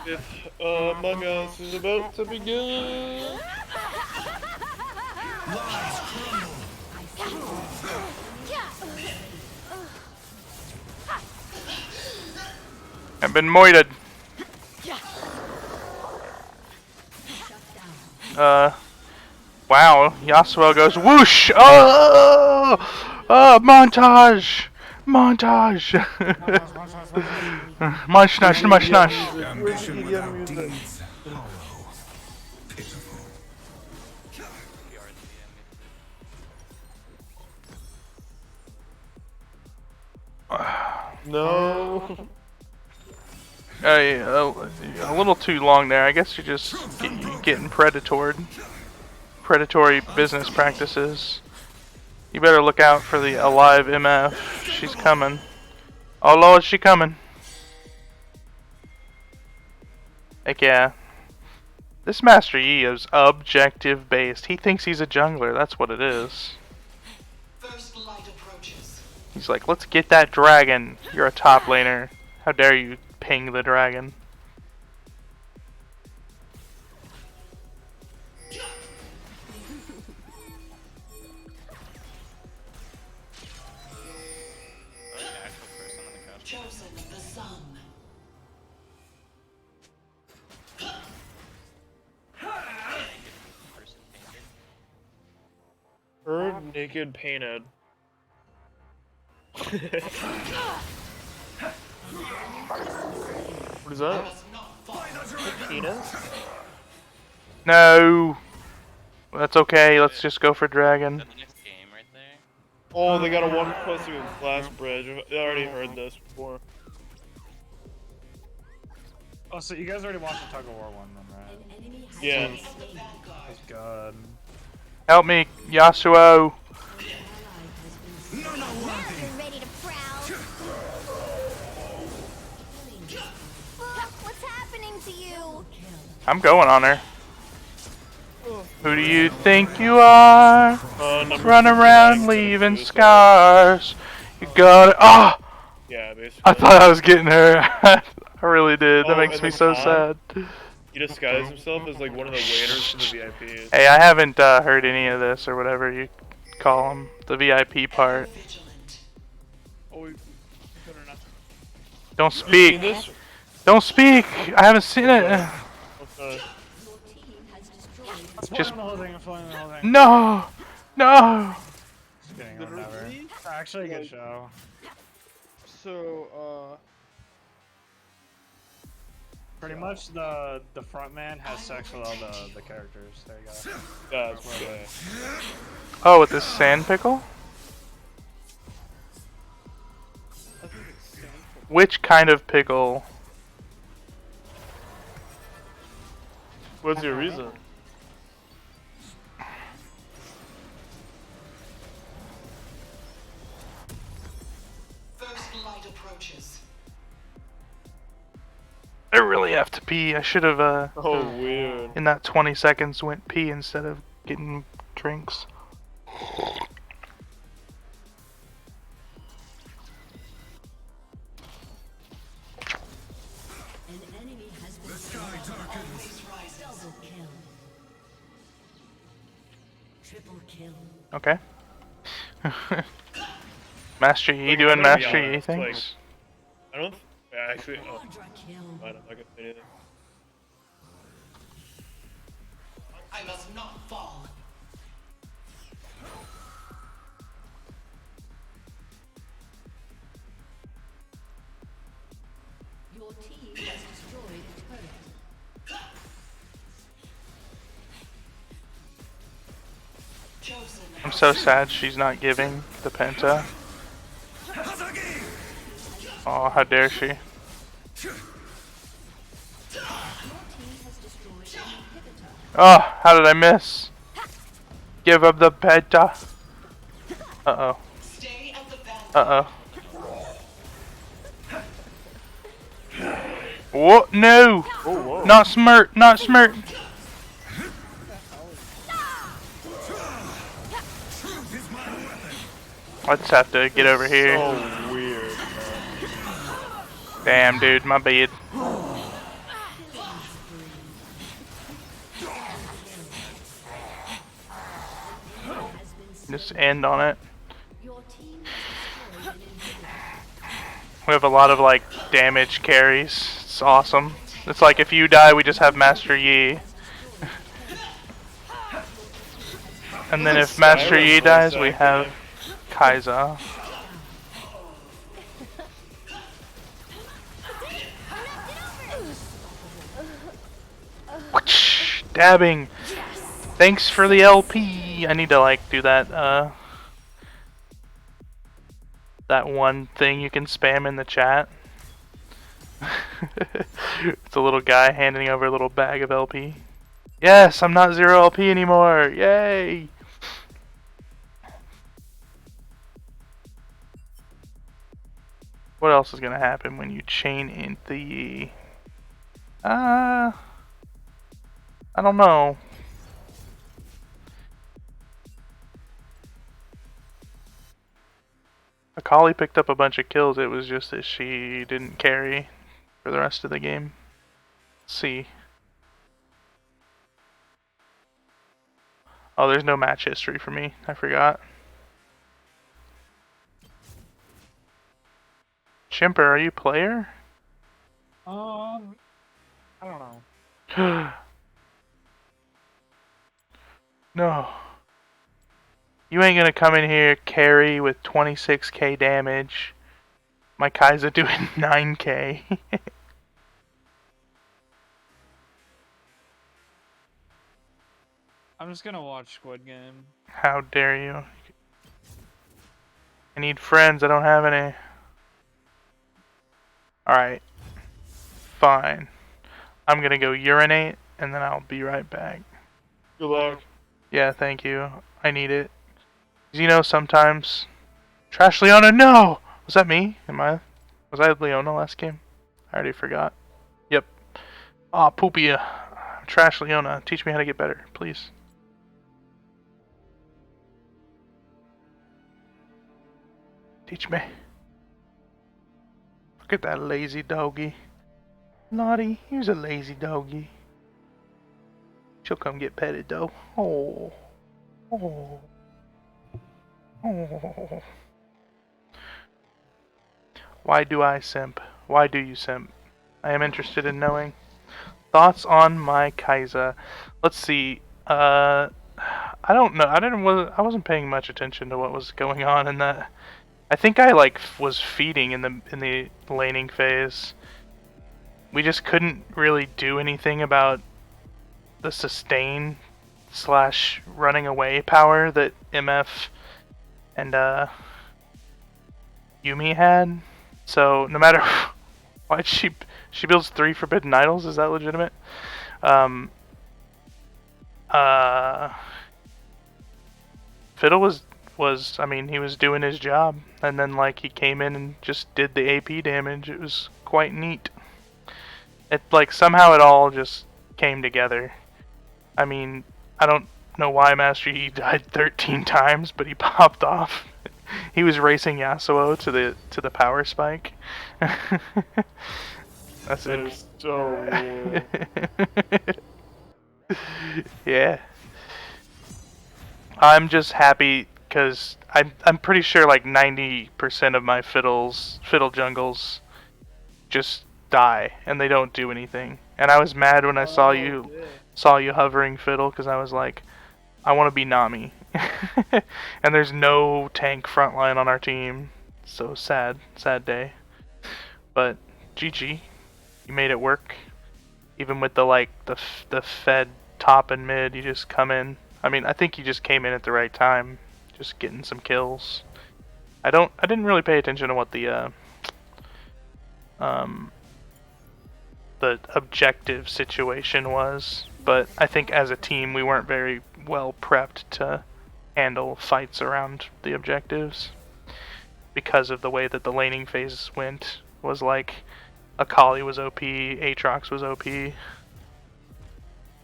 If Among Us is about to begin. I've been moited. Wow, Yasuo goes whoosh! Oh! Oh, montage! Montage! Mush nush, mush nush. Ambition without deeds, hollow, pitiful. No. A little too long there. I guess you're just getting predatory business practices. You better look out for the alive MF. She's coming. Oh lord, she coming. Heck yeah. This Master Yi is objective based. He thinks he's a jungler. That's what it is. First light approaches. He's like, let's get that dragon. You're a top laner. How dare you ping the dragon? Chosen the sun. Her naked painted. What is that? Penis? No. That's okay. Let's just go for dragon. Oh, they got a 1+ against Glass Bridge. I already heard this before. Oh, so you guys already watched the Tug of War one, then, right? Yeah. That's good. Help me, Yasuo. Ready to prowl. What's happening to you? I'm going on her. Who do you think you are? Run around leaving scars. You got it. Ah! Yeah, basically. I thought I was getting her. I really did. That Oh, makes and me then so Han, sad. He disguised himself as like one of the waiters for the VIPs. Hey, I haven't heard any of this or whatever you call them. The VIP part. Oh, we better not. Don't speak. Don't speak. I haven't seen it. Okay. Just the whole thing, I'm spoiling the whole thing. no, no. Just kidding, I'll never. It's actually a good show. So, Pretty much the front man has sex with all the characters. There you go. That's okay. Oh, with this sand pickle? Which kind of pickle? What's your reason? First light approaches. I really have to pee. I should have Oh, weird. in that 20 seconds went pee instead of getting drinks. An enemy has been always rises. Double kill. Triple kill. Okay. Master Yi Like, doing I'm gonna be Master Yi honest, things? like, I don't. Actually, oh, I'm not gonna say anything. I must not fall. I'm so sad she's not giving the penta. Oh, how dare she. Oh, how did I miss? Give up the penta. Uh-oh. Uh-oh. What? No! Oh, Not smirt! Not smirt! I just have to get over here. So weird, Damn, dude, my bad. Just end on it. We have a lot of like damage carries. It's awesome. It's like if you die, we just have Master Yi. And then if Master Yi dies, we have Kai'Sa. Dabbing. Thanks for the LP. I need to like do that that one thing you can spam in the chat. It's a little guy handing over a little bag of LP. Yes, I'm not 0 LP anymore. Yay! What else is gonna happen when you chain in the I don't know. Akali picked up a bunch of kills. It was just that she didn't carry for the rest of the game. Let's see. Oh, there's no match history for me. I forgot. Chimper, are you player? I don't know. No. You ain't gonna come in here carry with 26k damage. My Kai'Sa doing 9k. I'm just gonna watch Squid Game. How dare you? I need friends, I don't have any. Alright. Fine. I'm gonna go urinate and then I'll be right back. Good luck. Yeah, thank you. I need it. You know, sometimes... Trash Leona, no! Was that me? Was I Leona last game? I already forgot. Yep. Aw, Poopia. Trash Leona. Teach me how to get better, please. Teach me. Look at that lazy doggy. Naughty, here's a lazy doggy. She'll come get petted though. Oh. Oh. Oh. Why do I simp? Why do you simp? I am interested in knowing. Thoughts on my Kai'Sa. Let's see. I don't know. I wasn't paying much attention to what was going on in that. I think I like was feeding in the laning phase. We just couldn't really do anything about the sustain / running away power that MF and Yumi had. So no matter why she builds 3 forbidden idols, is that legitimate? Fiddle was I mean, he was doing his job, and then like he came in and just did the AP damage. It was quite neat. It like somehow it all just came together. I mean, I don't know why Master Yi died 13 times, but he popped off. He was racing Yasuo to the power spike. That's that it. Is so weird. Yeah. I'm just happy because I'm pretty sure like 90% of my fiddle jungles just die and they don't do anything. And I was mad when I saw you hovering fiddle because I was like, I want to be Nami. And there's no tank frontline on our team. So sad day. But GG, you made it work. Even with the fed top and mid, you just come in. I mean, I think you just came in at the right time. just getting some kills. I didn't really pay attention to what the objective situation was, but I think as a team we weren't very well prepped to handle fights around the objectives because of the way that the laning phase went. Was like Akali was OP, Aatrox was OP,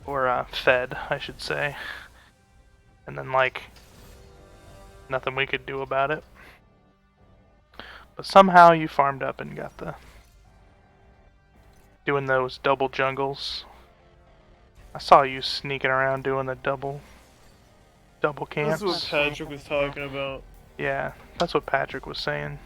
or Fed, I should say, and then like nothing we could do about it. But somehow you farmed up and got the doing those double jungles. I saw you sneaking around doing the double camps. That's what Patrick was talking about. Yeah, that's what Patrick was saying.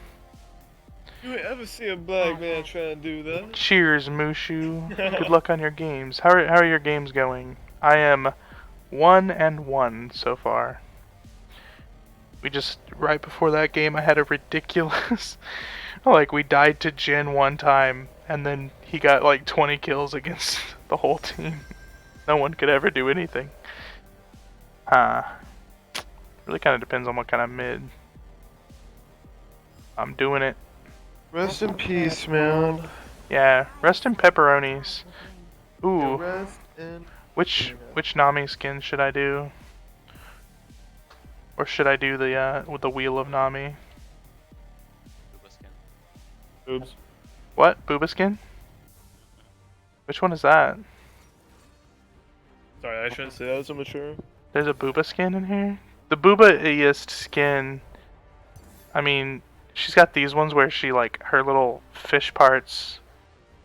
You ain't ever see a black man try to do that. Cheers, Mushu. Good luck on your games. How are your games going? I am 1-1 so far. We just, right before that game, I had a ridiculous, like, we died to Jin one time, and then he got like 20 kills against the whole team. No one could ever do anything. Really kind of depends on what kind of mid. I'm doing it. Rest in peace, man. Yeah, rest in pepperonis. Ooh. Rest in Which Nami skin should I do? Or should I do the with the wheel of Nami? Boobs. What? Booba skin? Which one is that? Sorry, I shouldn't say that was immature. There's a Booba skin in here? The Booba-iest skin, I mean, she's got these ones where she, like, her little fish parts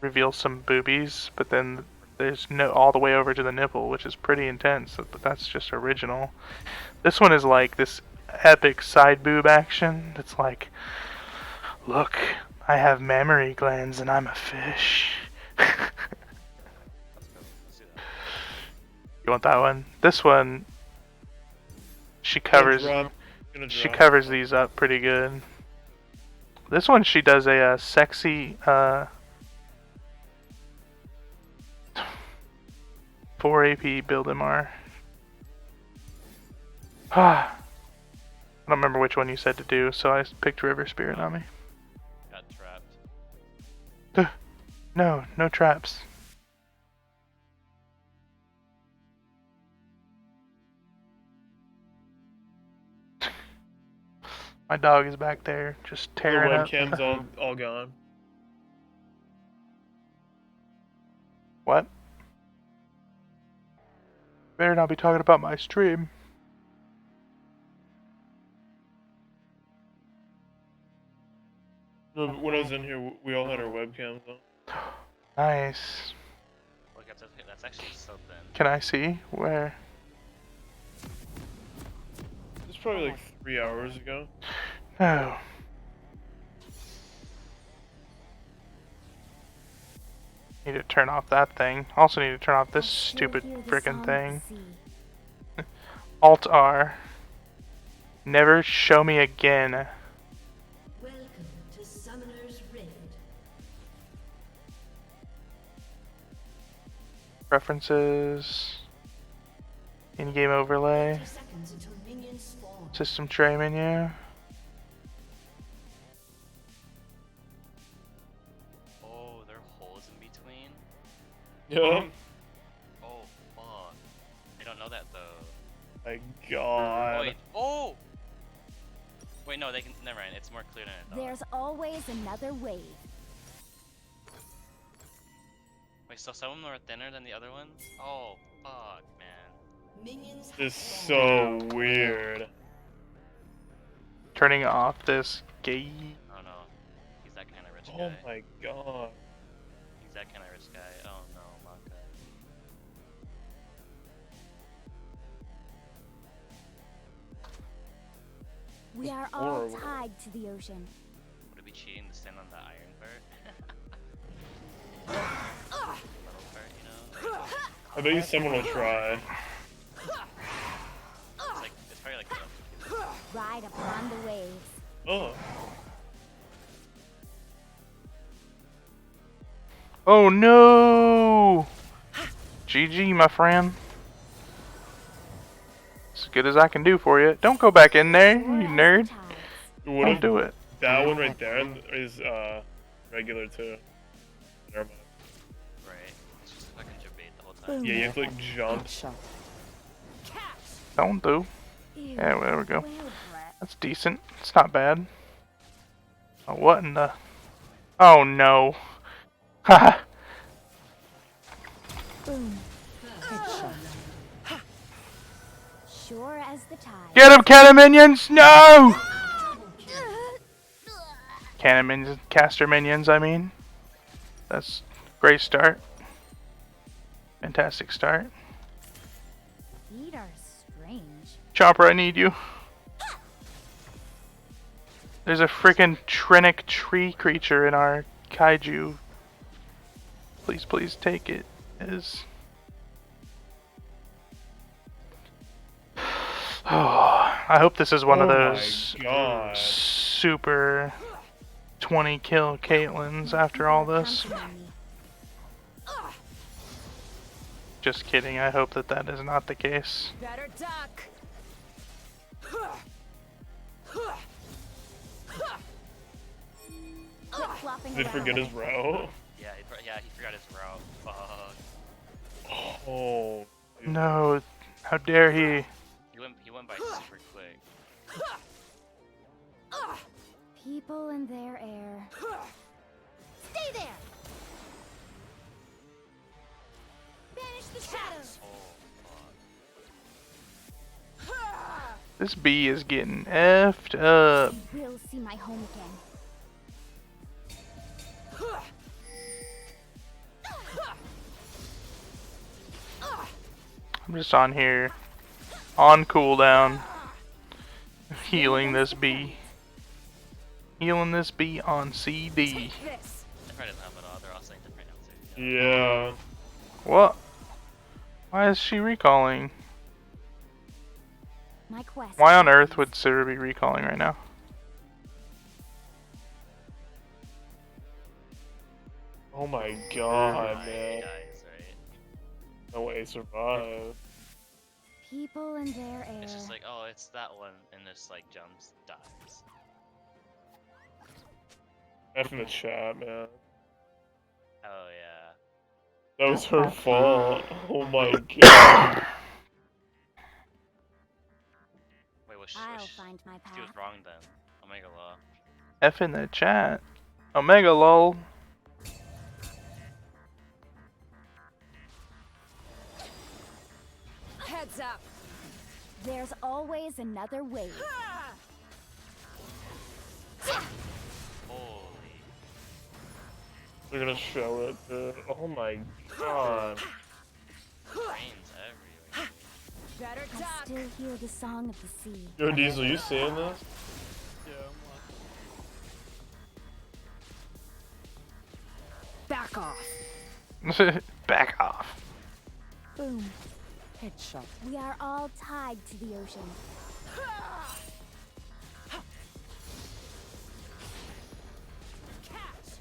reveal some boobies, but then there's no all the way over to the nipple, which is pretty intense, but that's just original. This one is like this epic side boob action. It's like, look, I have mammary glands and I'm a fish. You want that one? This one, she covers these up pretty good. This one she does a sexy 4 AP build MR. I don't remember which one you said to do, so I picked River Spirit on me. Got trapped. No traps. My dog is back there, just tearing the up. webcam's all gone. What? Better not be talking about my stream. No, when I was in here, we all had our webcams on. Nice. Look, that's actually so thin. Can I see? Where? It's probably like 3 hours ago. Oh. Need to turn off that thing. Also need to turn off this stupid frickin' thing. Alt R. Never show me again. Welcome to Summoner's Rift. Preferences. In-game overlay. 30 seconds until minions spawn. System tray menu. Oh, there are holes in between? Yeah. Oh, fuck. I don't know that though. My god. Wait, oh! Wait, no, they can, never mind, it's more clear than I thought. There's always another wave. Wait, so some of them are thinner than the other ones? Oh, fuck, man. Minions This is so weird. Turning off this gay. Oh no, he's that kind of rich Oh guy. my god. He's that kind of rich guy. Oh no, my god. We are all tied to the ocean. Would it be cheating to stand on the iron part? Metal part, you know? I bet you someone will try. It's probably like Ride upon the waves. Oh. Oh no! GG, my friend. as good as I can do for you. Don't go back in there, you nerd. What Don't if do it. that one right there is regular too? Never mind. Right. It's just a fucking debate the whole time. Yeah, you have to like jump. Don't do. Yeah, there we go. That's decent. It's not bad. Oh, what in the... Oh, no. Haha. Boom. Headshot. Sure as the tide. Get him, cannon minions! No! Cannon minions, caster minions, I mean. That's great start. Fantastic start. Feet are strange. Chopper, I need you. There's a freaking Trinic tree creature in our kaiju. Please, please take it. Is. Oh, I hope this is one of those super 20 kill Caitlyn's after all this. Just kidding, I hope that that is not the case. Better duck. Did he forget his row? Yeah, he forgot his route. Fuck. Oh. No, how dare he? He went by super quick. People in their air. Stay there. Banish the shadows. This bee is getting effed up. You will see my home again. I'm just on here, on cooldown, healing this bee. Healing this bee on CD. They probably doesn't have it all. They're all saying different now too. Yeah. What? Why is she recalling? My quest. Why on earth would Sarah be recalling right now? Oh my god, man. He dies, right? No way he survived. People in their air. It's just like, oh, it's that one, and this like jumps, dies. F in the chat, man. Oh yeah. That was her fault. Oh my god. Wait, I'll find my path. she was wrong then. Omega Law. F in the chat. Omega lol. Heads up. There's always another way. Holy. They're gonna show it, dude. Oh my god. Brains everywhere. Better I duck. still hear the song of the sea. Yo, Diesel, you seeing this? Yeah, I'm watching. Back off. Back off. Boom. Headshot. We are all tied to the ocean.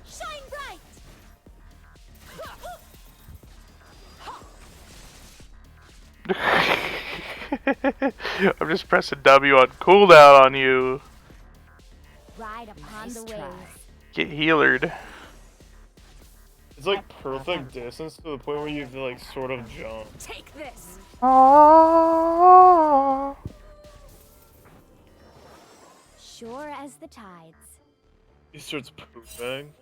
Shine bright! I'm just pressing W on cooldown on you. Ride upon Nice the try. waves. Get healered. It's like perfect distance to the point where you have to like sort of jump. Take this. Oh. Sure as the tides. He starts pooping.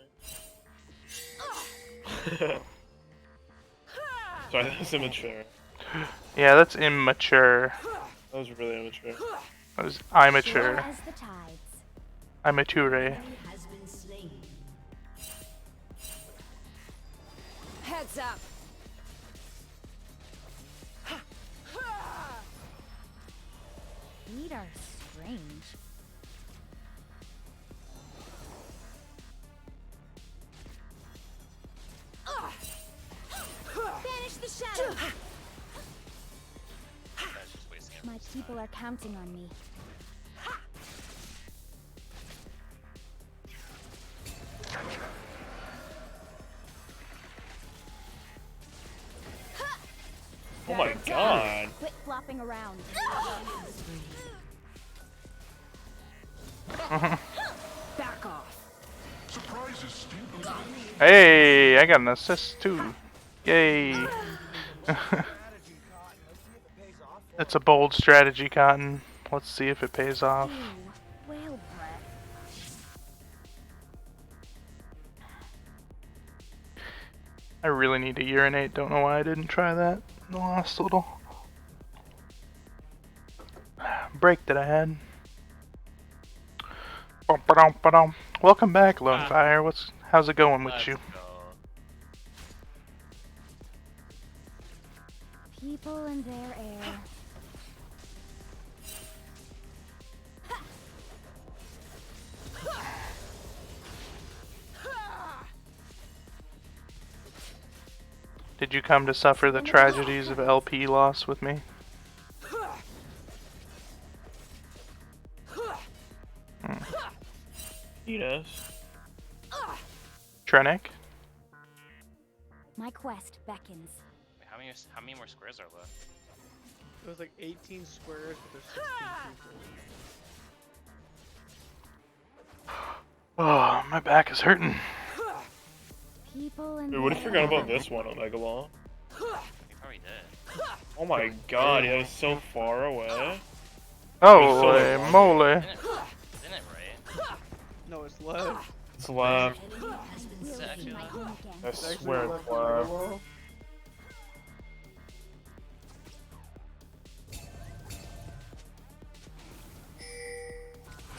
Sorry, that's immature. Yeah, that's immature. That was really immature. That was Sure immature. as the tides. Immature. Has been slain. Heads up. Feet are strange. Banish the shadow. That's just wasting My people are counting on me. Oh my god. Quit flopping around. Back off. Hey, I got an assist too. Yay. It's a bold strategy, Cotton. Let's see if it pays off. Whale breath. I really need to urinate. Don't know why I didn't try that in the last little break that I had. Welcome back, Lone Fire. How's it going with you? People and their air. Did you come to suffer the tragedies of LP loss with me? Yes. Trenek? My quest beckons. Wait, how many more squares are left? It was like 18 squares, but there's 16 people. Oh, my back is hurting. People and Dude, what if you forgot about this one, Omega Ball? You probably did. Oh my god, yeah, it's so far away. Holy moly. Isn't it right? No, it's left. It's left. Is it actually left? I swear it's left.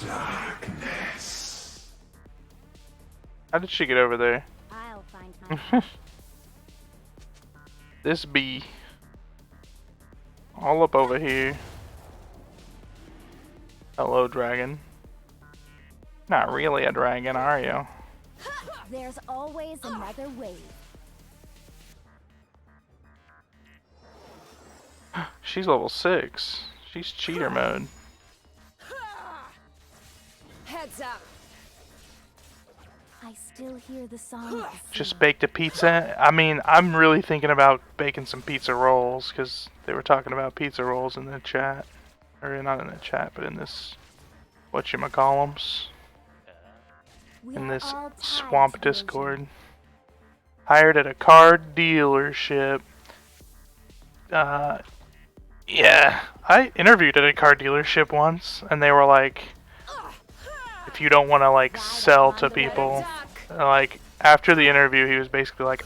Darkness. How did she get over there? I'll find my This bee. All up over here. Hello, dragon. Not really a dragon, are you? There's always another wave. She's level 6. She's cheater mode. Heads up. I still hear the song. Just baked a pizza. I mean, I'm really thinking about baking some pizza rolls because they were talking about pizza rolls in the chat, or not in the chat, but in this whatchamacallums, in this swamp Discord. Hired at a car dealership. Yeah, I interviewed at a car dealership once, and they were like, if you don't want to like sell to people, like after the interview he was basically like,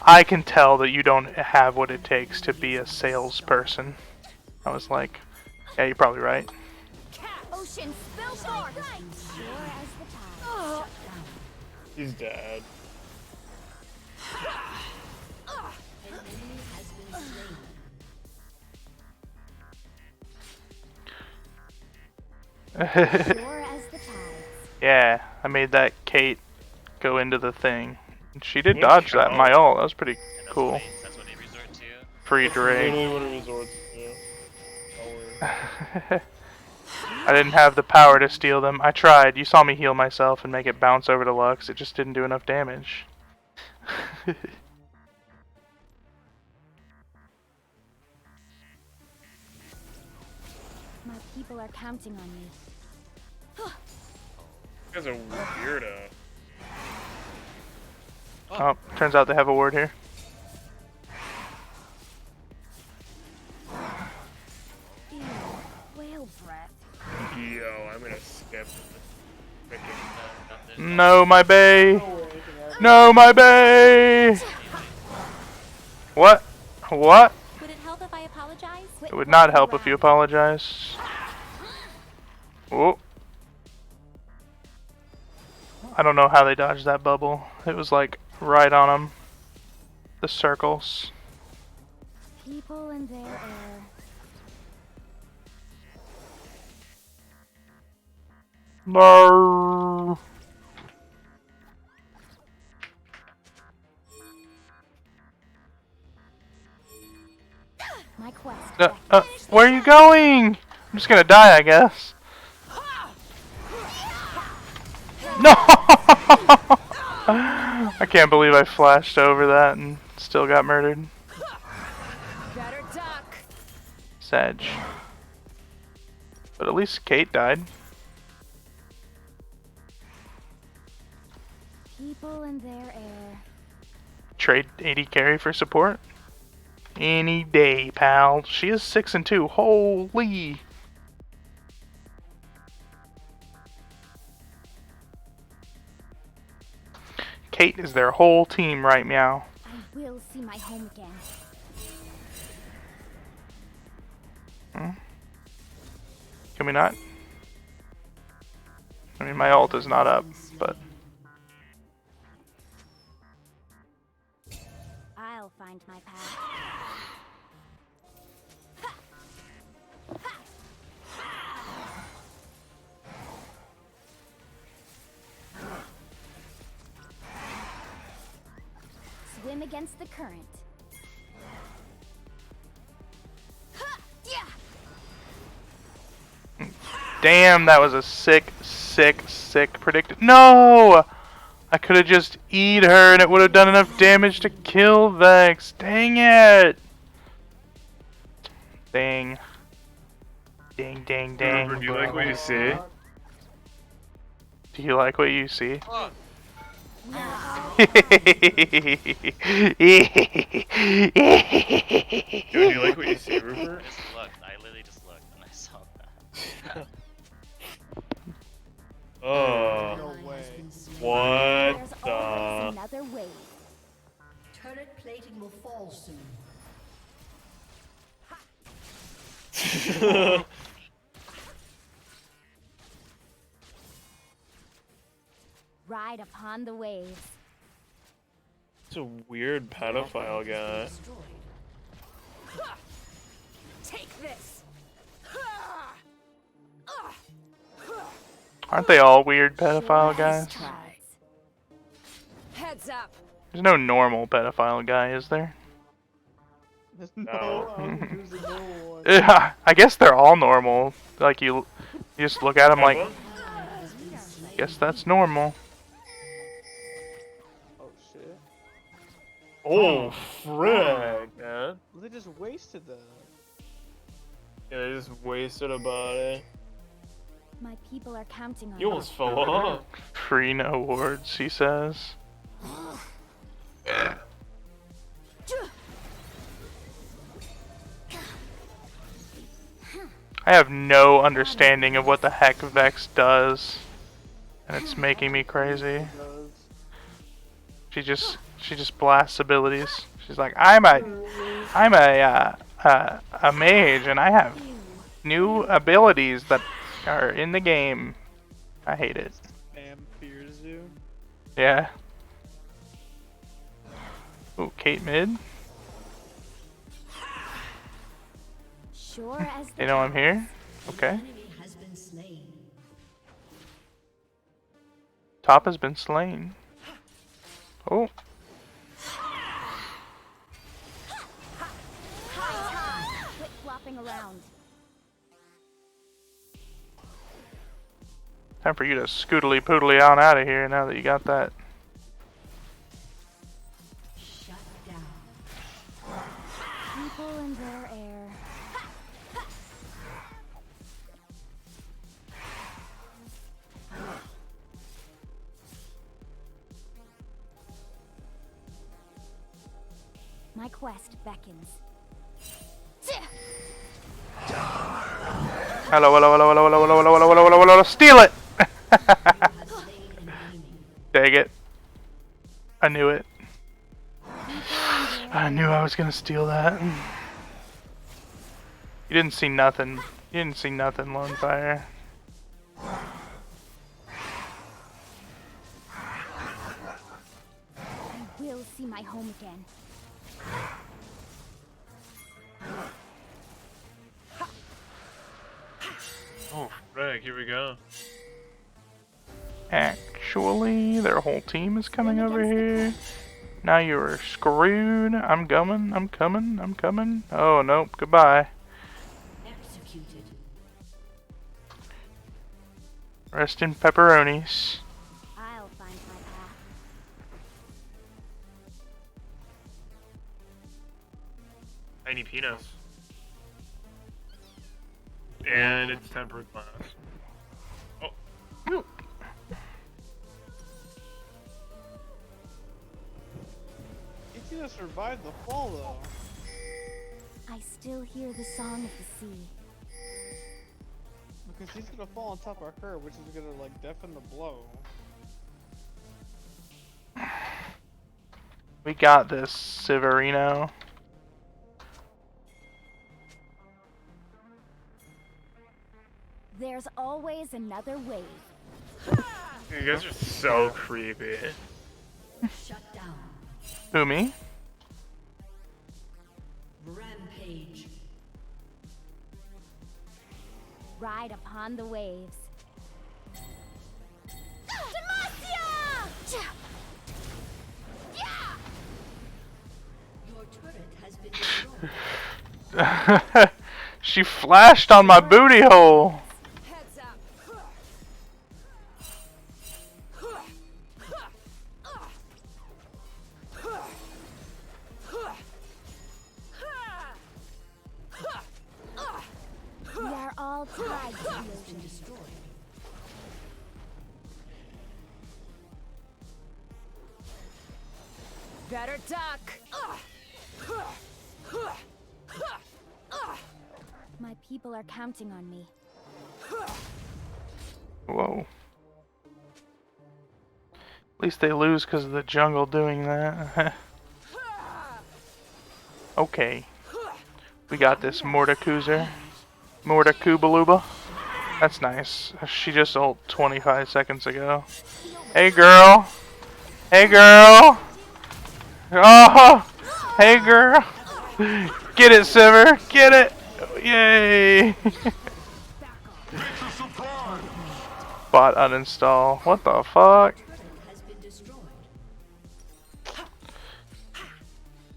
I can tell that you don't have what it takes to be a salesperson. I was like, yeah, you're probably right. Ocean spill He's dead. Yeah, I made that Kate go into the thing. She did dodge that in my ult. That was pretty cool. Free Drake. Literally what it resorts to. I didn't have the power to steal them. I tried. You saw me heal myself and make it bounce over to Lux. It just didn't do enough damage. My people are counting on me. You guys are weirdo. Oh, turns out they have a word here. Ew, whale breath. Yo, I'm gonna skip the freaking. No, my bay! No, my bay! What? What? Would it help if I apologize? It would not help if you apologize. Oh. I don't know how they dodged that bubble. It was like right on them. The circles. People and their air. No. My quest. Where are you going? I'm just gonna die, I guess. No! I can't believe I flashed over that and still got murdered. Better Sedge. But at least Kate died. People and their air. Trade 80 carry for support? Any day, pal. She is 6-2. Holy! Kate is their whole team right now. I will see my home again. Can we not? I mean, my ult is not up, but... I'll find my path. Swim against the current. Damn, that was a sick predicted. No! I could have just eat her and it would have done enough damage to kill Vex. Dang it! Dang. Dang, dang, dang. Do you like what you see? Do you like what you see? Oh. Do you like what you see, Rupert? I just looked. I literally just looked and I saw that. Oh. No way. What There's the? always another wave. Turret plating will fall soon. Ride upon the waves. It's a weird pedophile guy. Take this. Aren't they all weird pedophile guys? Heads up. There's no normal pedophile guy, is there? No, who's the normal one? Yeah, I guess they're all normal. Like you just look at them like, guess that's normal. Oh shit. Oh, frick, man. They just wasted that. Yeah, they just wasted a body. My people are counting on You almost fell off. Free no wards, he says. I have no understanding of what the heck Vex does, and it's making me crazy. She just blasts abilities. She's like, I'm a mage, and I have new abilities that are in the game. I hate it. Spam fears you. Yeah. Ooh, Kate mid. Sure as They know I'm here. Okay. Has been slain. Top has been slain. Oh. Quit flopping around. Time for you to scootily poodly on out of here now that you got that. Shut down. People and their air. My quest beckons. Hello, hello, hello, hello, hello, hello, hello, hello, hello, hello, hello, steal it! Dang it. I knew it. I knew I was gonna steal that. You didn't see nothing. You didn't see nothing, Lone Fire. I will see my home again. Oh, frick, here we go. Actually, their whole team is coming over here. Now you're screwed. I'm coming, I'm coming, I'm coming. Oh, nope, goodbye. Executed. Rest in pepperonis. I'll find my path. Tiny penis. And it's 10 per class. Oh. He's gonna survive the fall though. I still hear the song of the sea. Because he's gonna fall on top of her, which is gonna like deafen the blow. We got this, Severino. There's always another wave. You guys are so creepy. Shut down. Who, me? Rampage. Ride upon the waves. Demacia! Your turret has been destroyed. She flashed on my booty hole. Heads up. We are all tied to the ocean. Better duck. My people are counting on me. Whoa. At least they lose because of the jungle doing that. Okay. We got this Mordekuzer. Mordekubaluba. That's nice. She just ult 25 seconds ago. Hey girl! Hey girl! Oh! Hey girl! Get it, Siver! Get it! Yay! Bot uninstall. What the fuck?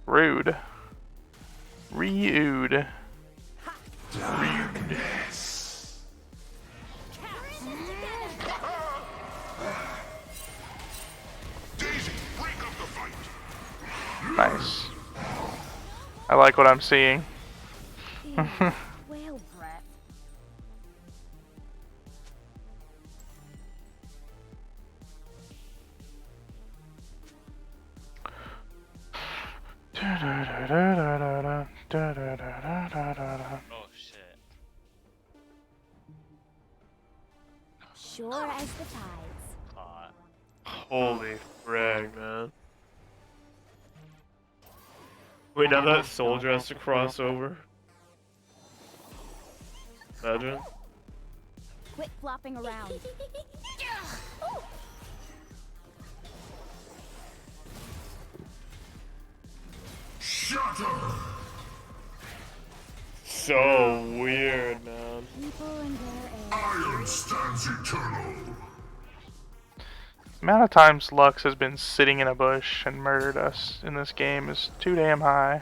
Rude. Rude. Nice. I like what I'm seeing. Whale breath. Oh shit. Sure as the tides. Hot. Holy frag, man. Wait, now that soldier has to cross over. Imagine. Quit flopping around. So weird, man. People and their Iron stands eternal. The amount of times Lux has been sitting in a bush and murdered us in this game is too damn high.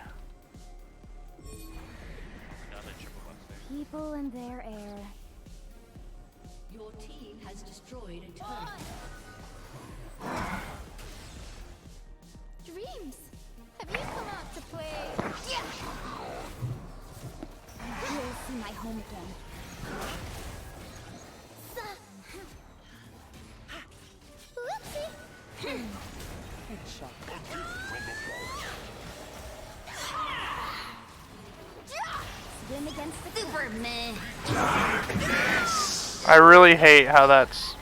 People and their air. Your team has destroyed a turret. Dreams! Have you come out to play? You'll see my home again. Swim against the Superman. I really hate how that's...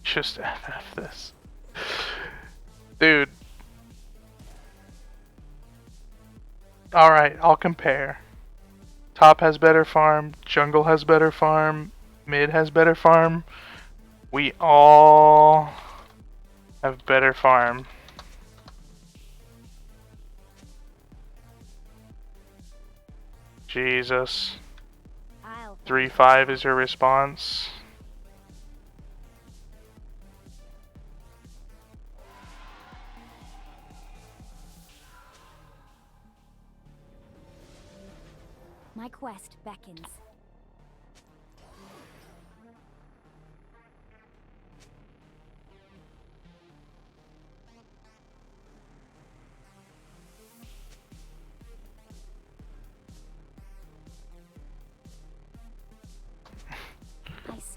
Just FF this. Dude. Alright, I'll compare. Top has better farm, jungle has better farm, mid has better farm. We all have better farm. Jesus. 3-5 is your response. My quest beckons.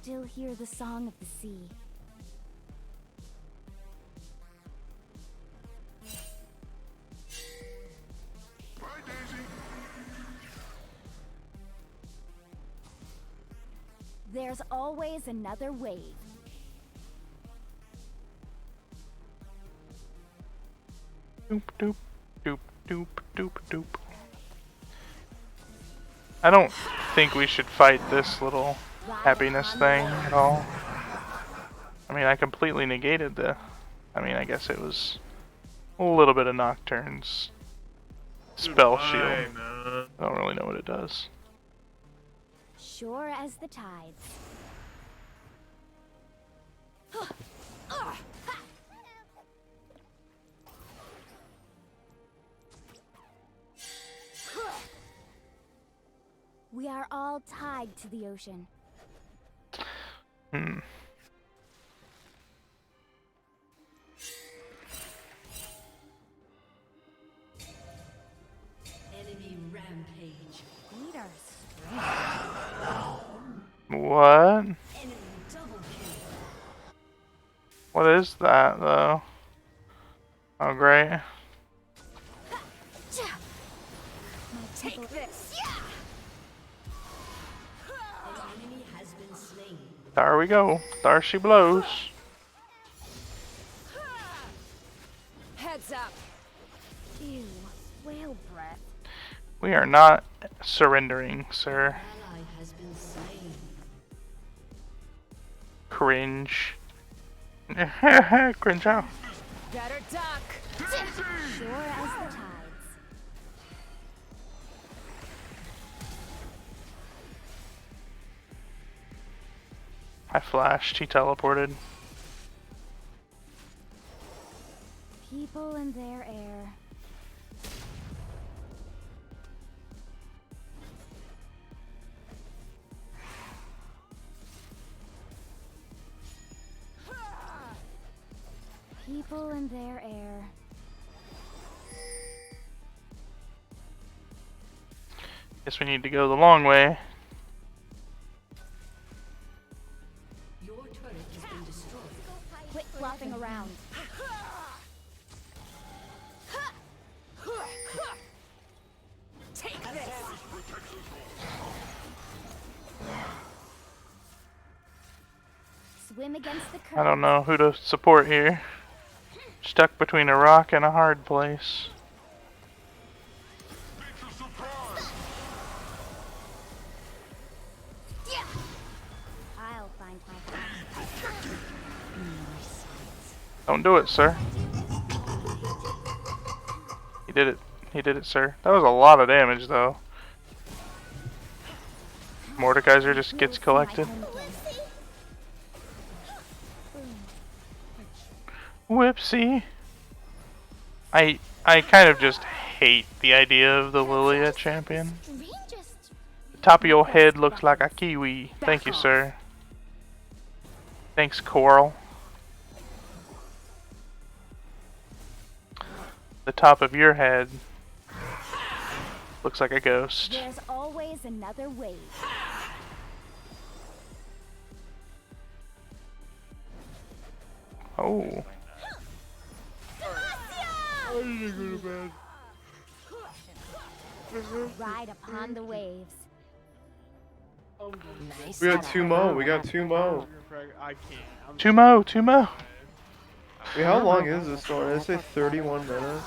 still hear the song of the sea. There's always another wave. Doop doop doop doop doop doop. I don't think we should fight this little happiness thing at all. I mean, I completely negated the... I mean, I guess it was a little bit of Nocturne's spell shield. I don't really know what it does. Sure as the tides. We are all tied to the ocean. Hmm. Enemy rampage. Leaders. What? Enemy double kill. What is that, though? Oh, great. Take this. An enemy has been slain. There we go. There she blows. Heads up. Ew, whale breath. We are not surrendering, sir. Ally has been slain. Cringe. Cringe out. Better duck. Sure as the tides. I flashed. He teleported. People and their air. People and their air. Guess we need to go the long way. Your turret has been destroyed. Quit flopping around. Take this. Swim against the current. I don't know who to support here. Stuck between a rock and a hard place. I'll find my path. Don't do it, sir. He did it. He did it, sir. That was a lot of damage, though. Mordekaiser just gets collected. Whoopsie. I kind of just hate the idea of the Lilia champion. The top of your head looks like a kiwi. Thank you, sir. Thanks, Coral. The top of your head looks like a ghost. There's always another wave. Oh. I need to go to bed. Ride upon the waves. Nice. We got 2 mo. We got 2 mo. I can't. I'm 2 mo, 2 mo. Wait, how long is this one? Did it say 31 minutes?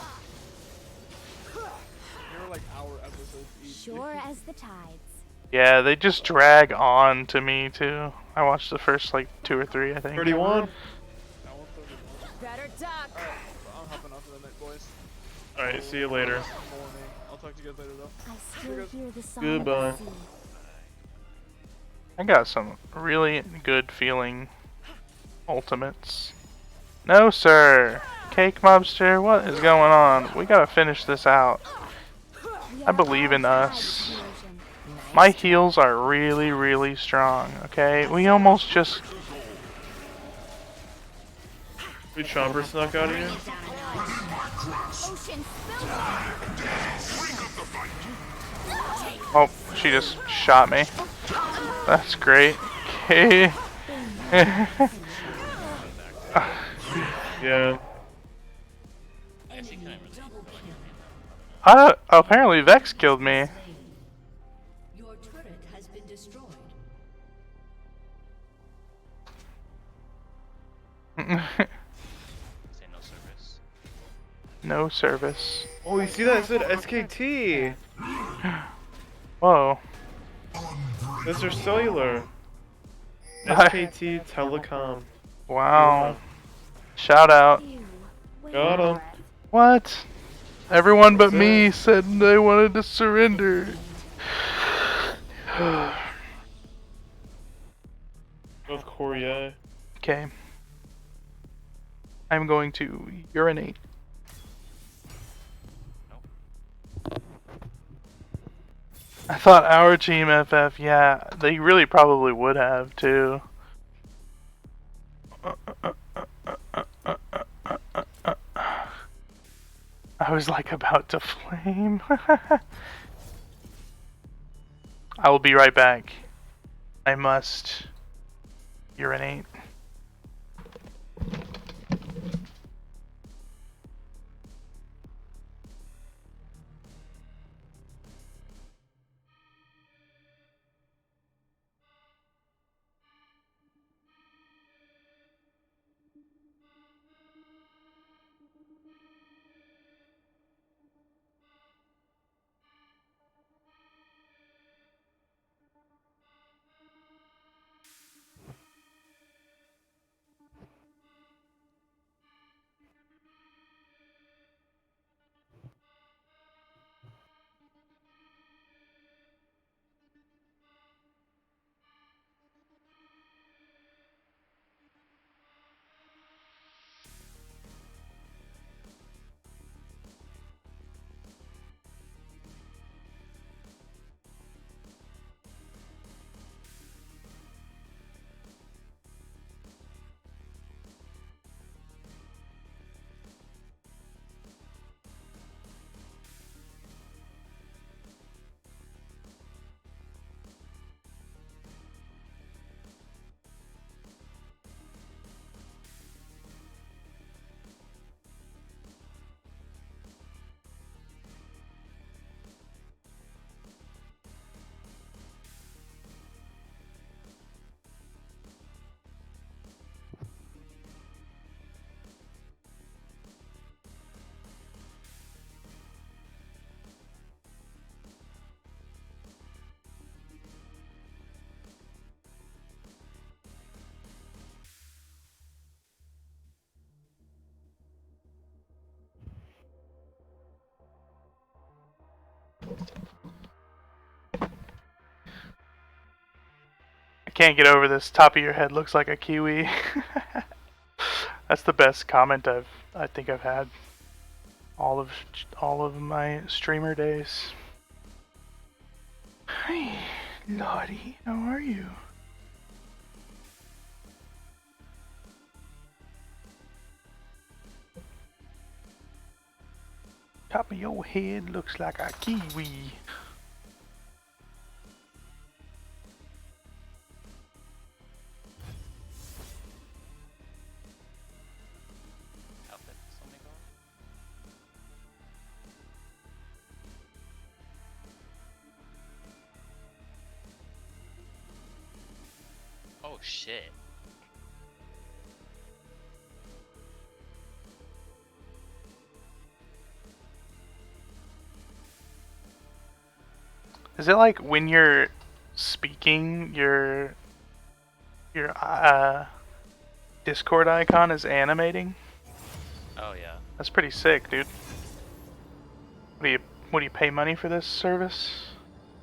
They were like hour episodes each. Sure as the tides. Yeah, they just drag on to me too. I watched the first like 2 or 3, I think. 31? Better duck. Alright, I'm hopping off of the night, boys. Alright, see you later. Morning. I'll talk to you guys later, though. I still hear the song Goodbye. of the sea. I got some really good feeling ultimates. No, sir. Cake Mobster, what is going on? We gotta finish this out. I believe in us. My heals are really, really strong, okay? We almost just... We Chomper snuck out of here? Oh, she just shot me. That's great. Okay. Yeah. Yeah, she couldn't really go anywhere. Apparently Vex killed me. Your turret has been destroyed. Say no service. No service. Oh, you see that? It said SKT. Whoa. Mr. Cellular. SKT Telecom. Wow. Shout out. Got him. What? Everyone but That's me it. said they wanted to surrender. North Korea. Okay. I'm going to urinate. I thought our team FF, yeah, they really probably would have too. I was like about to flame. I will be right back. I must urinate. I can't get over this. Top of your head looks like a kiwi. That's the best comment I think I've had all of my streamer days. Hi, Lottie. How are you? Top of your head looks like a kiwi. Oh shit. Is it like when you're speaking, your Discord icon is animating? Oh yeah. That's pretty sick, dude. What do you pay money for this service?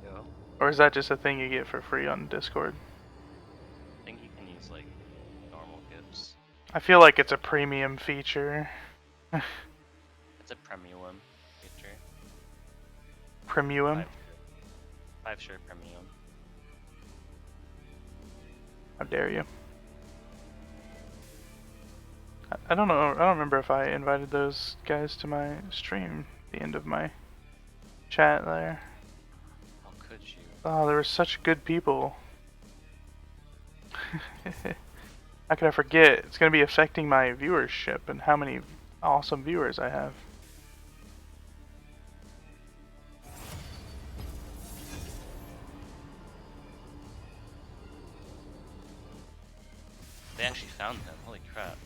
Yeah. Or is that just a thing you get for free on Discord? I think you can use like normal gifts. I feel like it's a premium feature. It's a premium feature. Premium? 5 share premium. How dare you? I don't know. I don't remember if I invited those guys to my stream. The end of my chat there. How could you? Oh, they were such good people. How could I forget? It's gonna be affecting my viewership and how many awesome viewers I have. They actually found him. Holy crap.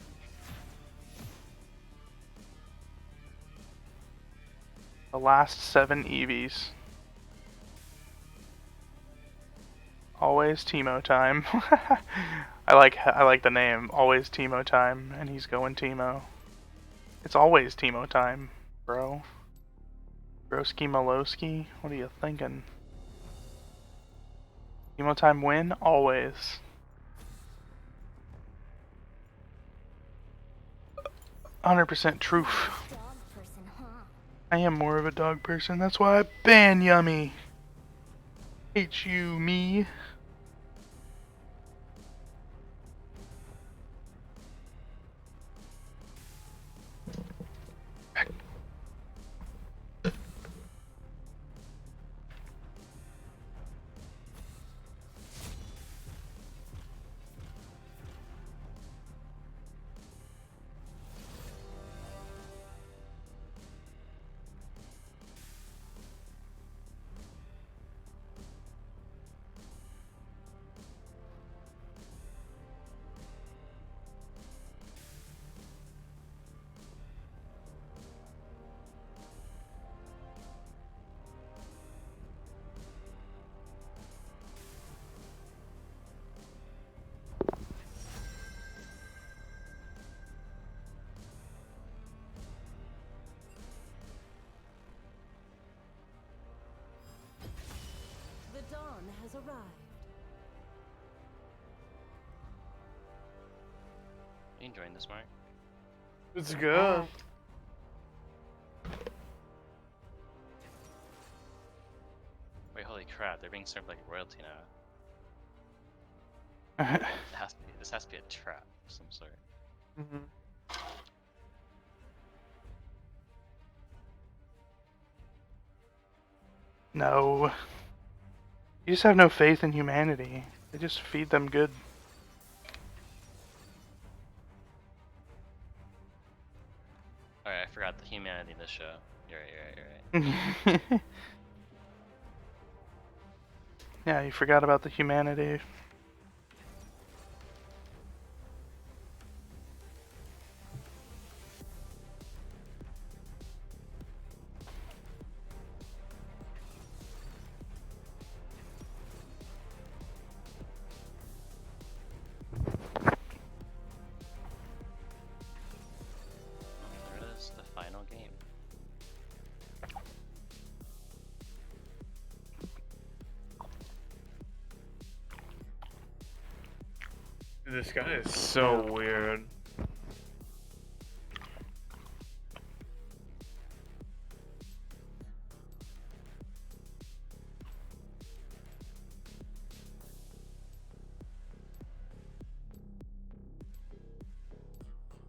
The last 7 EVs. Always Teemo time. I like the name. Always Teemo time, and he's going Teemo. It's always Teemo time, bro. Broski Malowski, what are you thinking? Teemo time win? Always. %, truth. I am more of a dog person, that's why I ban Yummy. Hate you, me. The dawn has arrived. Are you enjoying this, Mark? It's good. Wait, holy crap, they're being served like royalty now. This has to be a trap of some sort. No. You just have no faith in humanity. They just feed them good. Alright, I forgot the humanity of this show. You're right, you're right. Yeah, you forgot about the humanity. There it is, the final game. This guy is so weird.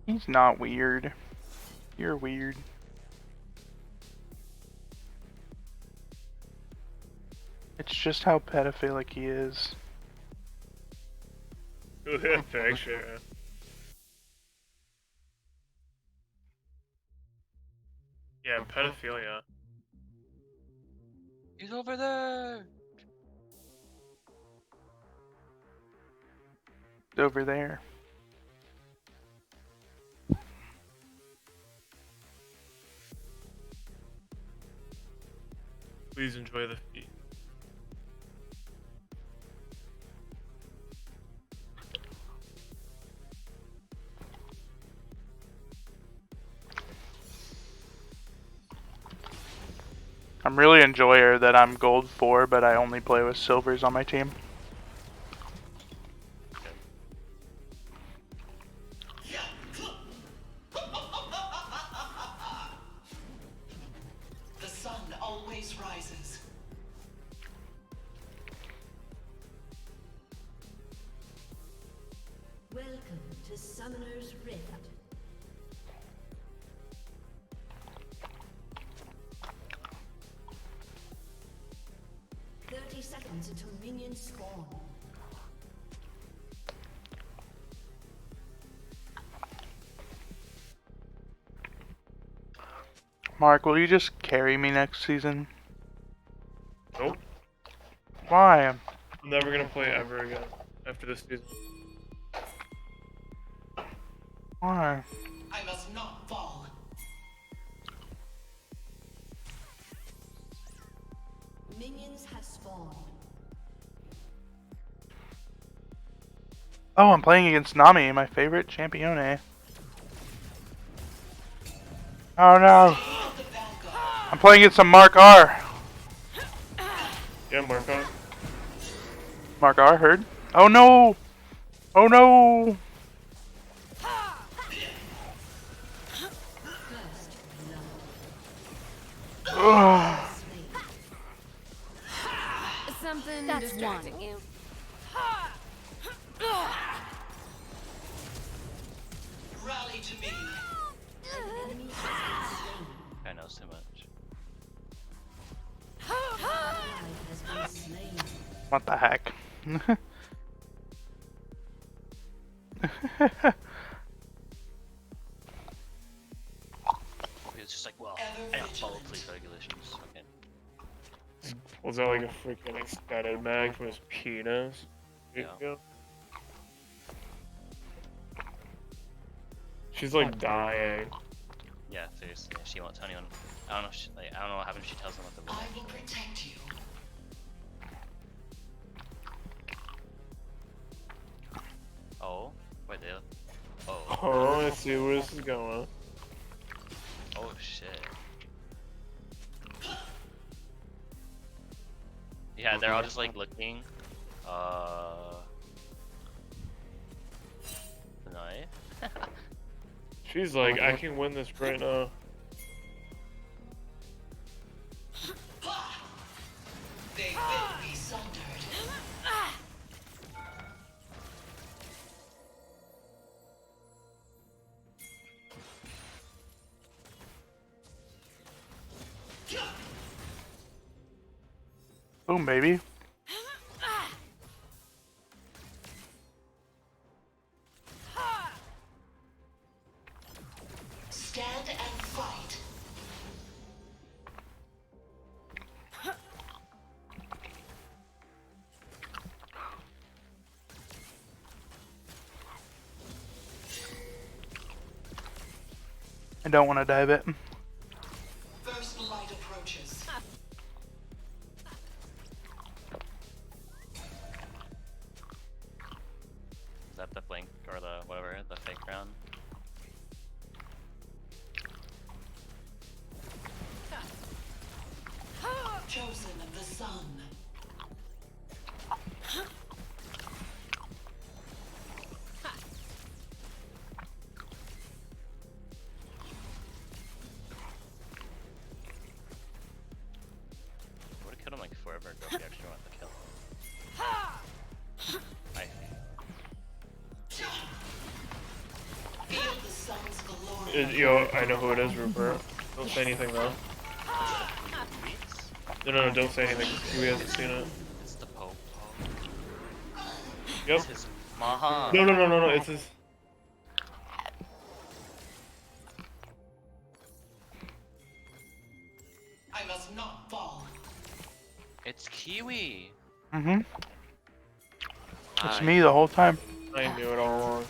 He's not weird. You're weird. It's just how pedophilic he is. Look at that picture. Yeah, pedophilia. He's over there! Over there. Please enjoy the feast. I'm really enjoyer that I'm gold 4, but I only play with silvers on my team. The sun always rises. Welcome to Summoner's Rift. Seconds until minions spawn. Mark, will you just carry me next season? Nope. Why? I'm never gonna play ever again after this season. Why? I must not fall. Minions have spawned. Oh, I'm playing against Nami, my favorite champione. Oh no. I'm playing against some Mark R. Yeah, Mark R. Mark R, heard? Oh no! Oh no! Ugh. Something That's distracting one. you? Rally to me. I know so much. What the heck? It's just like, well, I don't follow police regulations. Okay. Was that like a freaking extended mag from his penis? Yeah. She's like dying. Yeah, seriously. She won't tell anyone. I don't know. If she, like, I don't know what happens if she tells them what the. I will protect you. Oh, wait, they. Oh. Oh, I see where this is going. Oh shit. Yeah, they're all just like looking. The knife. She's like, I can win this right now. They will be sundered. Boom, baby. Stand and fight. I don't want to dive it. First light approaches. Is that the blink or the whatever, the fake round? Chosen of the sun. Would have killed him like forever ago if you actually wanted to kill him. I Feel the sun's glory. Yo, I know who it is, Rupert. Don't say anything though. No, don't say anything. We hasn't seen it. It's the Pope. Yep. It's his mom. No, it's his. I must not fall. It's Kiwi. Mm-hmm. It's me the whole time. I knew it all along.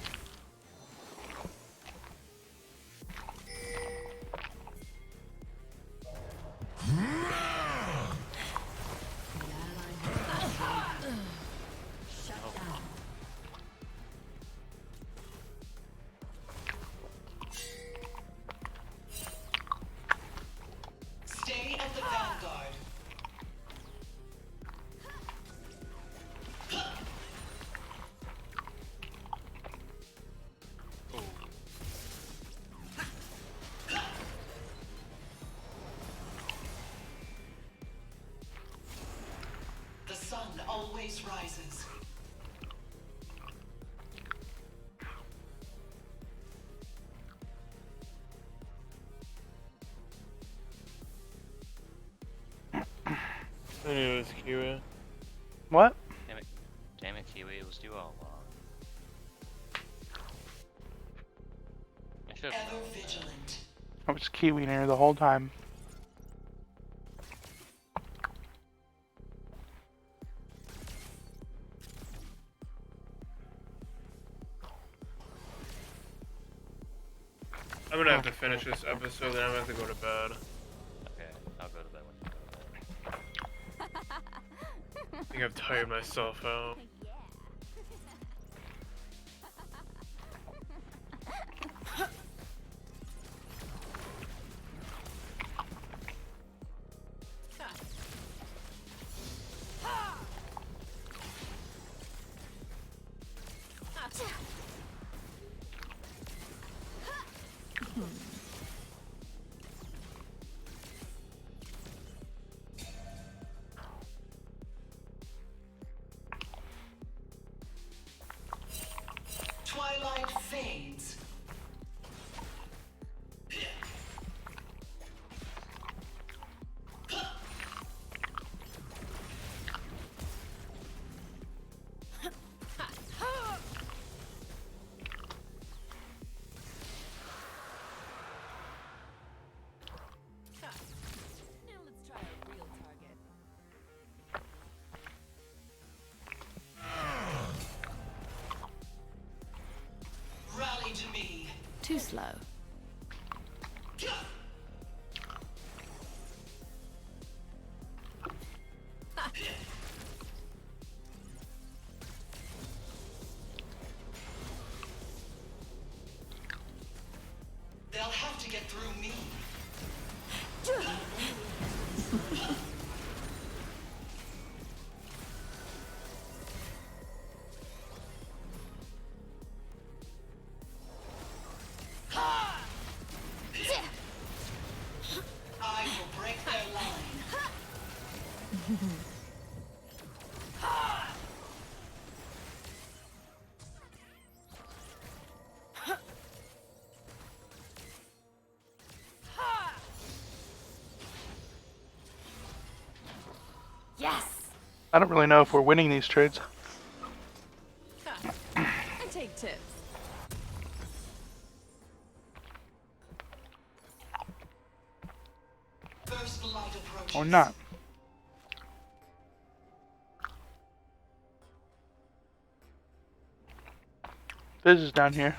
Stay at the vanguard. The sun always rises. I knew it was Kiwi. What? Damn it, Kiwi, it was you all along. I should have Ever vigilant. I was kiwiing her the whole time. I'm gonna have to finish this episode, then I'm gonna have to go to bed. Okay, I'll go to bed when you go to bed. I think I've tired myself out. Twilight fades. Now let's try a real target. Rally to me. Too slow. They'll have to get through me. I will break their line. Yes! I don't really know if we're winning these trades. I take tips. First light approaches. Or not. This is down here.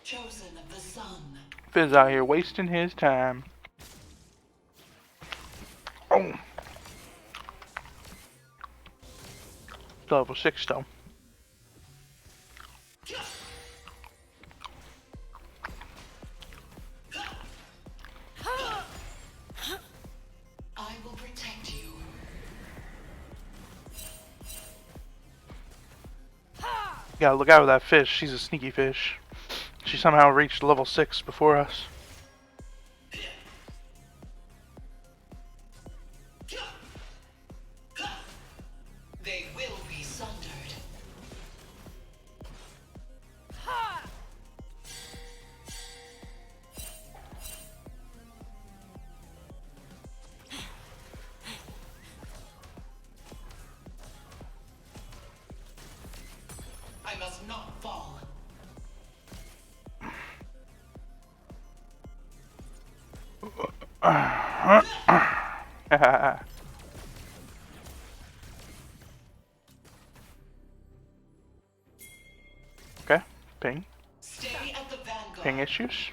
Chosen of the sun. Fizz out here wasting his time. Oh. Level 6 though. I will protect you. Gotta look out with that fish. She's a sneaky fish. She somehow reached level 6 before us. They will be sundered. I must not fall. Okay, ping. Stay at the vanguard. Ping issues.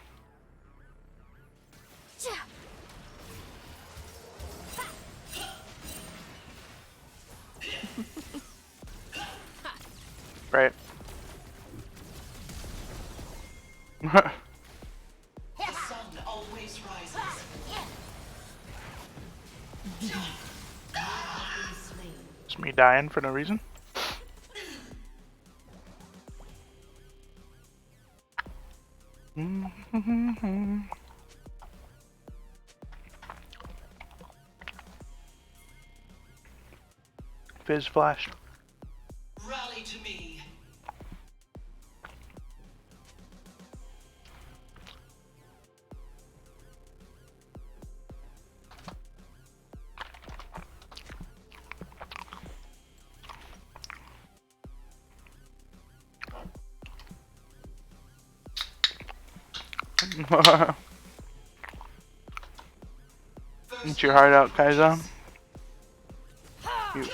Right. The sun always rises. It's me dying for no reason. Fizz flashed. Rally to me. Eat your heart out, Kaizen. You.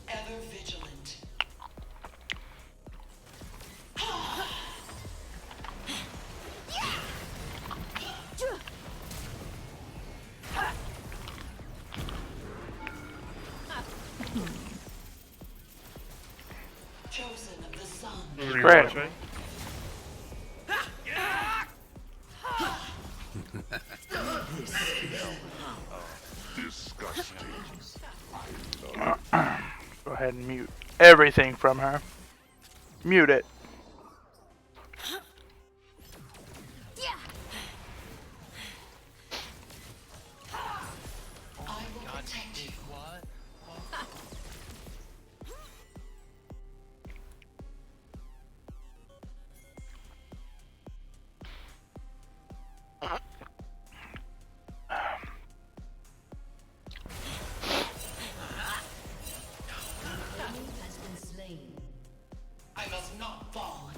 Ever vigilant. Chosen of the sun. Great. Disgusting. Go ahead and mute everything from her. Mute it. I will protect you. Enemy has been slain. I must not fall.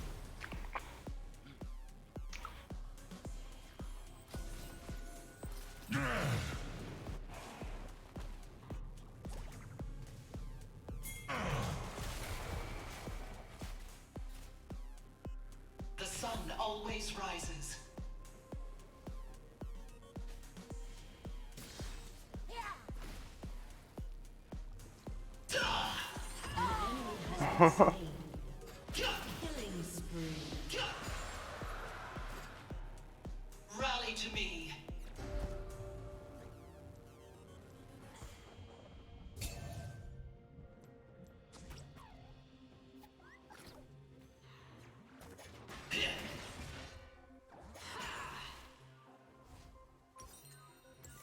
The sun always rises. Killing spree. Rally to me.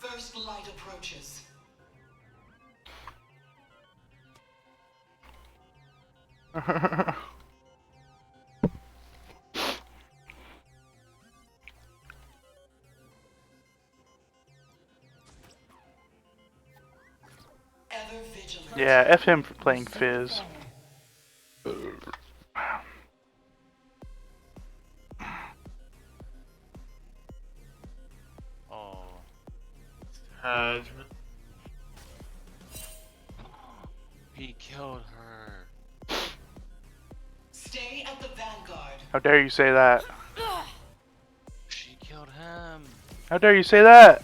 First light approaches. Ever vigilant. Yeah, F him for playing Fizz. Oh. Hajime. He killed her. Stay at the vanguard. How dare you say that? She killed him. How dare you say that?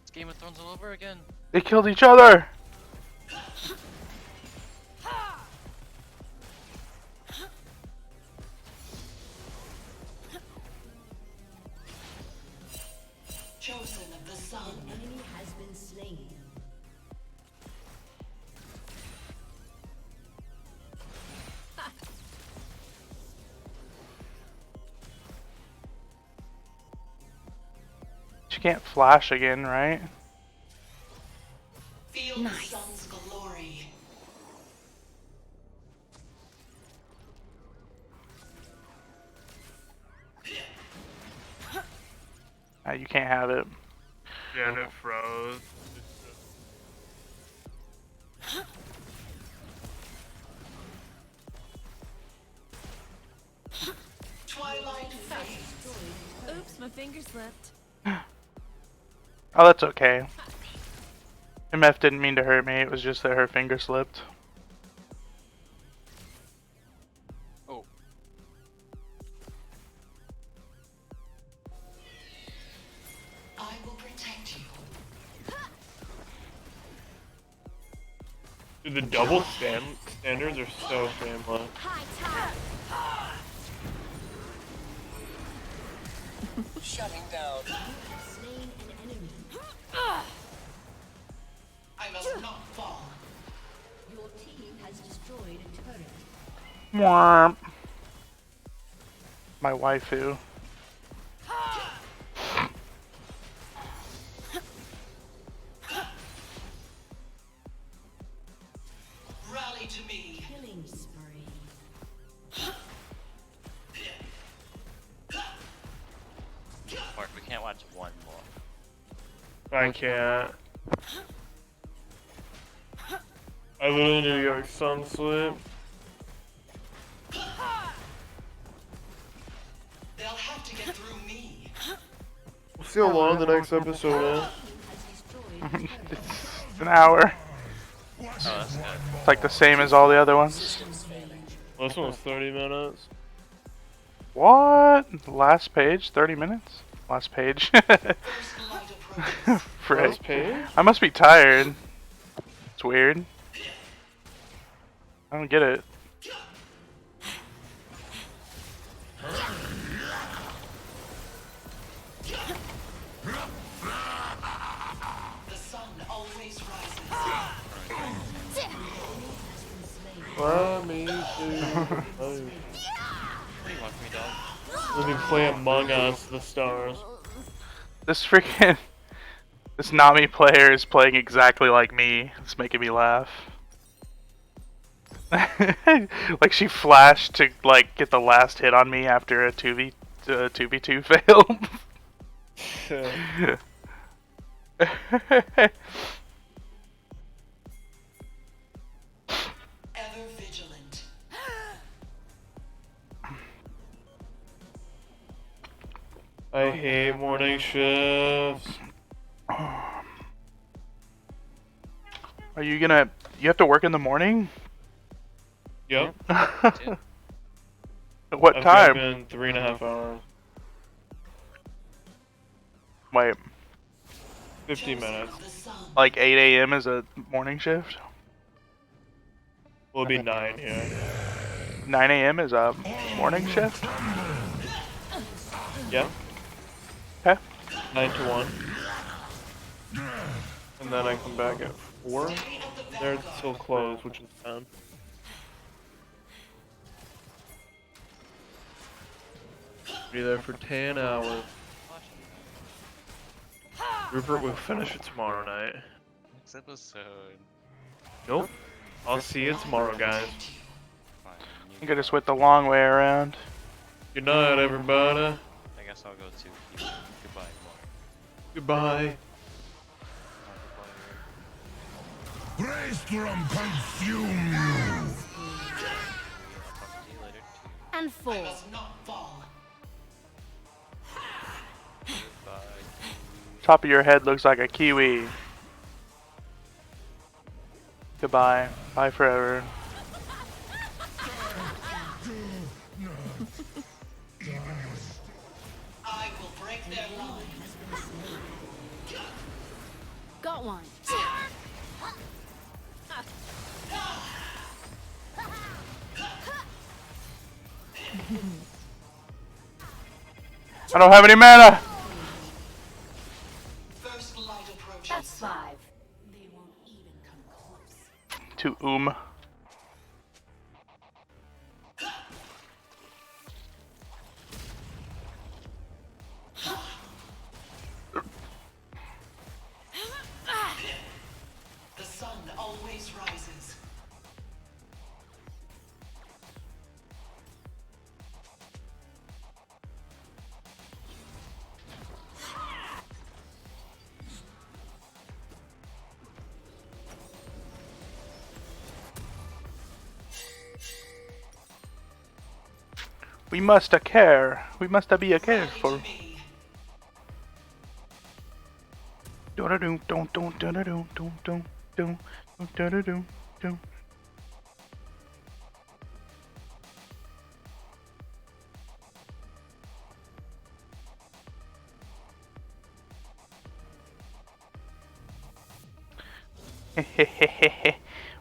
It's Game of Thrones all over again. They killed each other. Chosen of the sun. An enemy has been slain. She can't flash again, right? Feel the sun's glory. You can't have it. Janet froze. Twilight fades. Oops, my finger slipped. Oh, that's okay. MF didn't mean to hurt me, it was just that her finger slipped. Oh. I will protect you. Dude, the double standards are so shameless. Shutting down. Slain an enemy. I must not fall. Your team has destroyed a turret. Mwah. My waifu. Rally to me. Killing spree. Mark, we can't watch one more. I can't. I literally need to go sun sleep. They'll have to get through me. We'll see how long the next episode is. It's an hour. Oh, that's good. It's like the same as all the other ones. Well, this one was 30 minutes. What? Last page? 30 minutes? Last page. Frick. Last page? I must be tired. It's weird. I don't get it. The sun always rises. Let me do. What do you want from me, dog? Let me play Among Us the Stars. This freaking... This Nami player is playing exactly like me. It's making me laugh. Like she flashed to like get the last hit on me after a 2v2 failed. Ever vigilant. I hate morning shifts. Are you gonna... You have to work in the morning? Yep. What I've time? been 3.5 hours. Wait. 50 minutes. Like 8 a.m. is a morning shift? Will be 9 here. 9 a.m. is a morning shift? Yep. Okay. 9 to 1. And then I come back at 4. They're still closed, which is 10. Be there for 10 hours. Rupert will finish it tomorrow night. Next episode. Nope. I'll see you tomorrow, guys. I think I just went the long way around. Good night, everybody. I guess I'll go too. Goodbye. Goodbye. Braystrom consume you! And 4. Top of your head looks like a kiwi. Goodbye. Bye forever. I will break their lines. Got one. I don't have any mana! First light approaches. That's 5. They won't even come close. To The sun always rises. We must care. We must be a careful.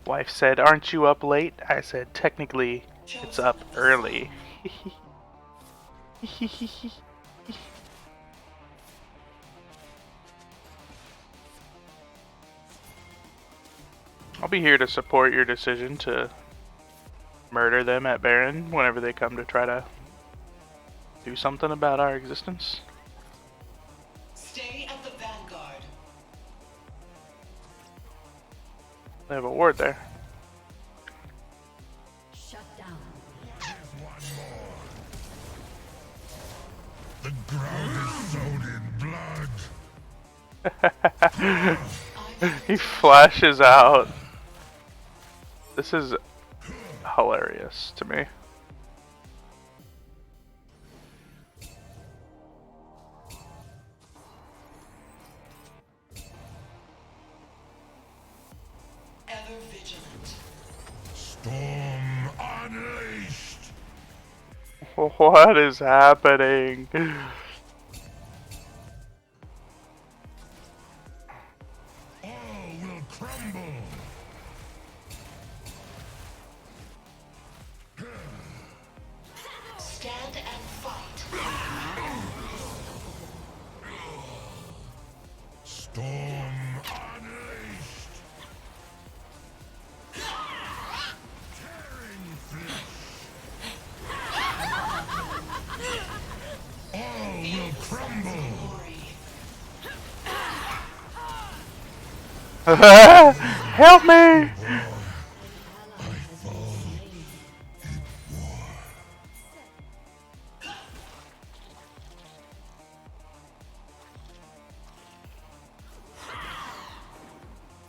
Wife said, "Aren't you up late?" I said, "Technically, it's up early." I'll be here to support your decision to murder them at Baron whenever they come to try to do something about our existence. Stay at the vanguard. They have a ward there. Shut down. The ground is sown in blood. I He flashes out. This is hilarious to me. Ever vigilant. Storm unleashed. What is happening? All will crumble. Stand and fight. Storm unleashed. Tearing flesh. All will crumble. Help me!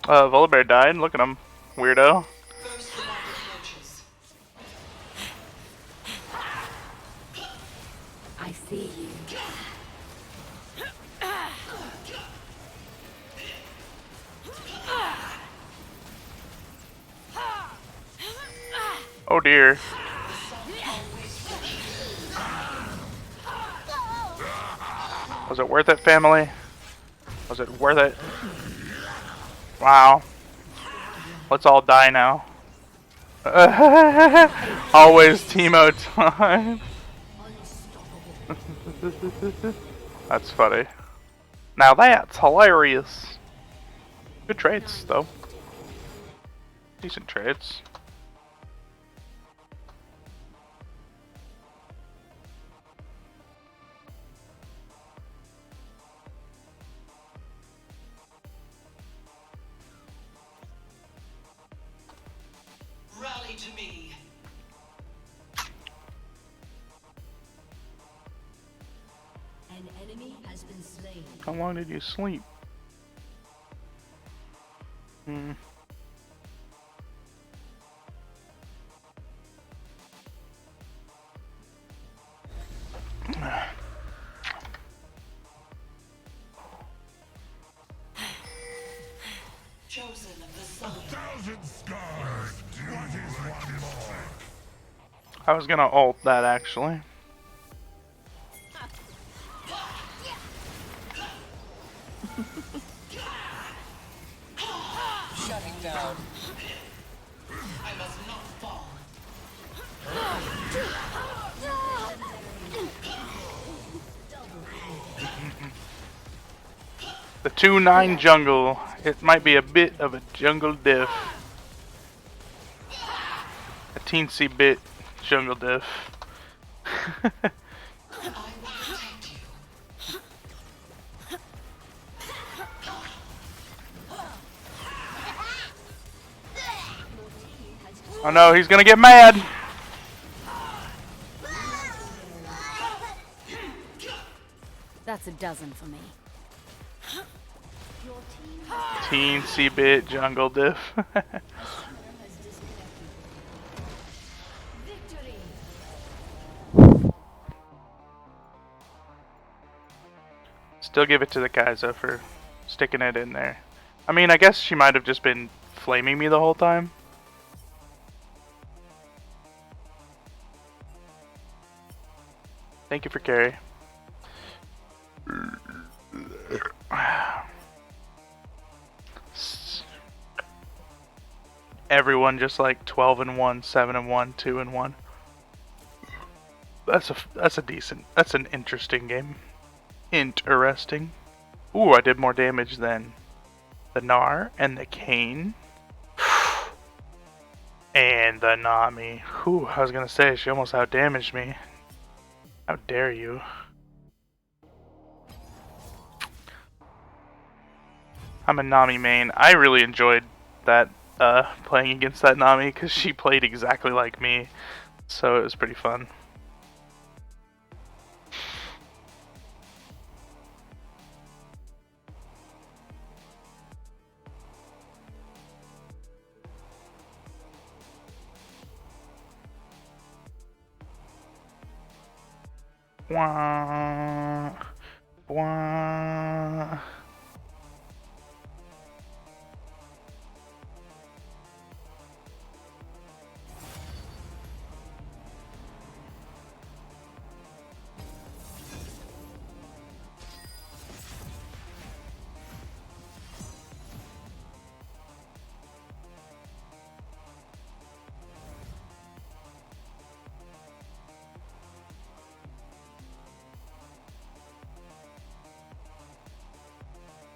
Volibear died. Look at him, weirdo. I see you. Oh dear. Was it worth it, family? Was it worth it? Wow. Let's all die now. Always Teemo time. That's funny. Now that's hilarious. Good trades, though. Decent trades. Rally to me. An enemy has been slain. How long did you sleep? Hmm. Chosen of the sun. 1,000 scars. What is one more? I was gonna ult that actually. Shutting down. I must not fall. The 2-9 jungle. It might be a bit of a jungle diff. A teensy bit jungle diff. Oh no, he's gonna get mad! That's a dozen for me. Teensy bit jungle diff. Still give it to the Kaiser for sticking it in there. I mean, I guess she might have just been flaming me the whole time. Thank you for carry. Everyone just like 12-1, 7-1, 2-1. That's an interesting game. Interesting. Ooh, I did more damage than the Gnar and the Kayn. And the Nami. Ooh, I was gonna say she almost outdamaged me. How dare you? I'm a Nami main. I really enjoyed that playing against that Nami because she played exactly like me, so it was pretty fun. Bwah. Bwah.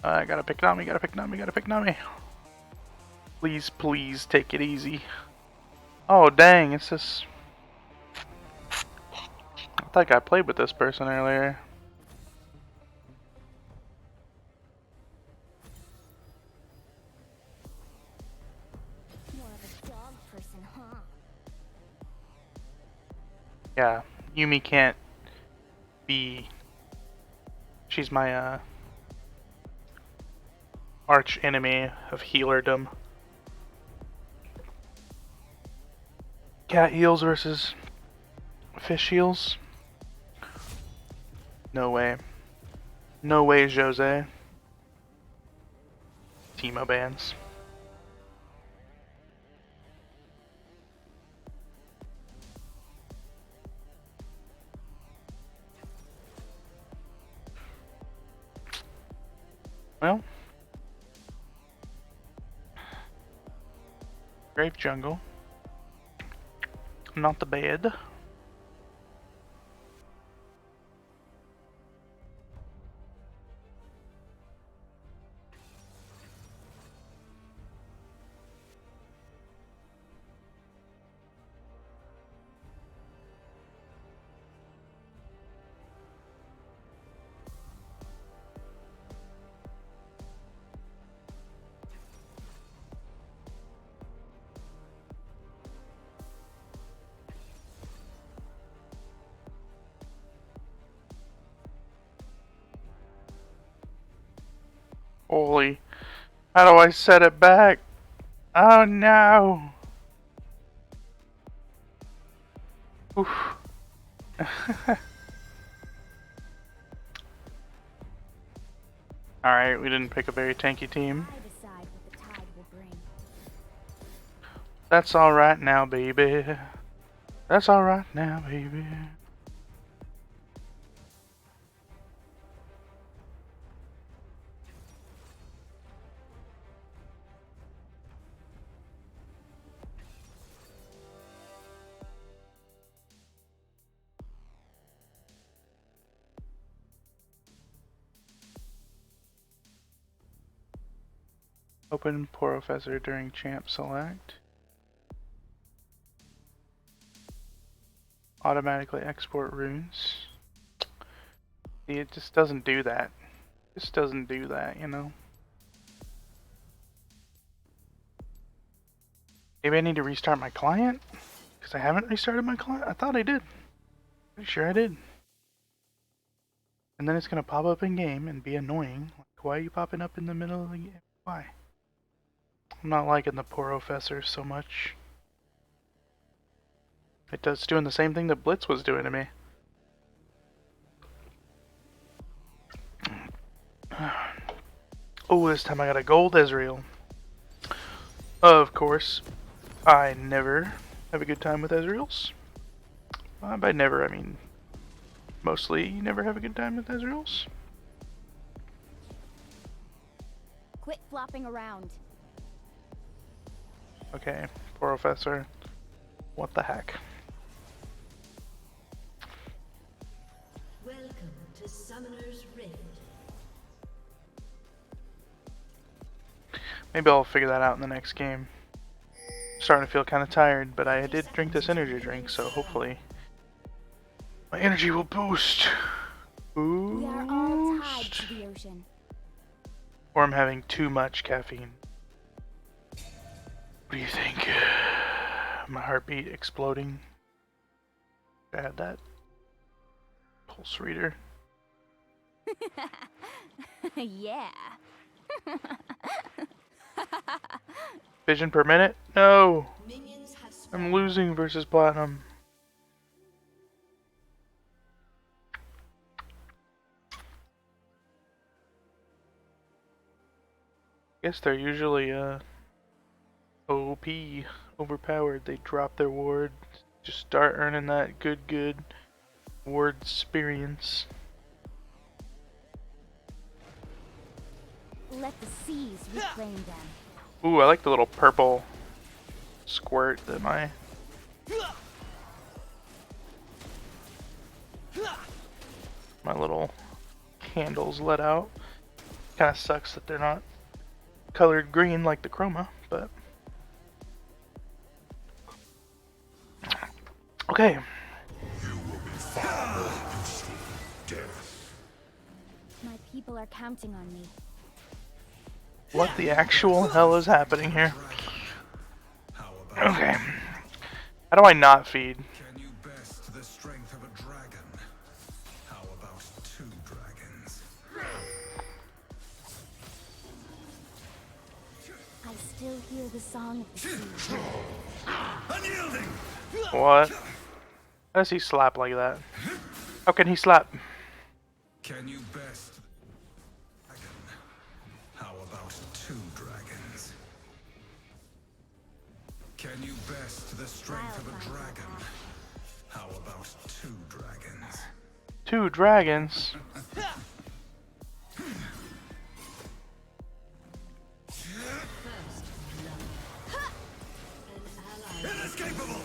I gotta pick Nami, gotta pick Nami, gotta pick Nami. Please, please take it easy. Oh, dang, it's this. I think I played with this person earlier. More of a dog person, huh? Yeah, Yumi can't be. She's my arch enemy of healerdom. Cat heals versus fish heals? No way. No way, Jose. Teemo bans. Well. Grave jungle. Not the bad. Holy, how do I set it back? Oh no! Oof. Alright, we didn't pick a very tanky team. That's alright now, baby. That's alright now, baby. Open Professor during champ select. Automatically export runes. See, it just doesn't do that. It just doesn't do that, you know? Maybe I need to restart my client? Because I haven't restarted my client? I thought I did. Pretty sure I did. And then it's going to pop up in game and be annoying. Like, why are you popping up in the middle of the game? Why? I'm not liking the Professor so much. It's doing the same thing that Blitz was doing to me. Oh, this time I got a gold Ezreal. Of course, I never have a good time with Ezreals. By never, I mean mostly you never have a good time with Ezreals. Quit flopping around. Okay, Professor. What the heck? Welcome to Summoner's Rift. Maybe I'll figure that out in the next game. Starting to feel kind of tired, but I did drink this energy drink, so hopefully my energy will boost. We are all tied to the ocean. Or I'm having too much caffeine. What do you think? My heartbeat exploding. I had that pulse reader. Yeah. Vision per minute? No! I'm losing versus Platinum. Guess they're usually OP, overpowered. They drop their ward, just start earning that good ward experience. Let the seas reclaim them. Ooh, I like the little purple squirt that my little candles let out. Kind of sucks that they're not colored green like the chroma, but okay. You will be far more useful, death. My people are counting on me. What the actual hell is happening here? Okay. How do I not feed? Can you best the strength of a dragon? How about 2 dragons? I still hear the song of the sea. Unyielding! What? How does he slap like that? How can he slap? Can you best dragon? How about 2 dragons? Can you best the strength of a dragon? How about 2 dragons? 2 dragons? Inescapable!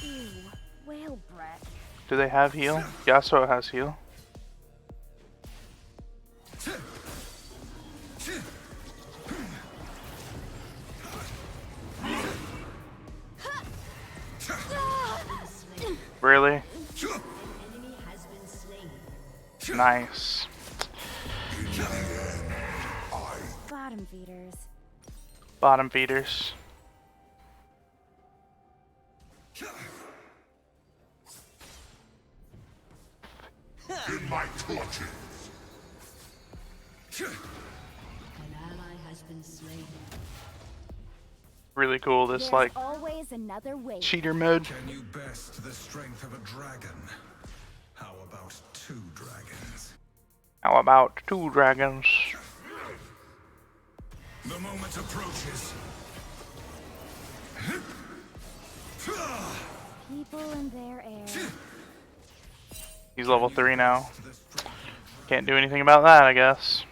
Ew, whale breath. Do they have heal? Yasuo has heal. Really? Nice. Bottom feeders. Bottom feeders. In my clutches. An ally has been slain. Really cool, this There's like always another way. cheater mode. Can you best the strength of a dragon? How about 2 dragons? How about 2 dragons? The moment approaches. People in their air. He's level 3 now. Can't do anything about that, I guess.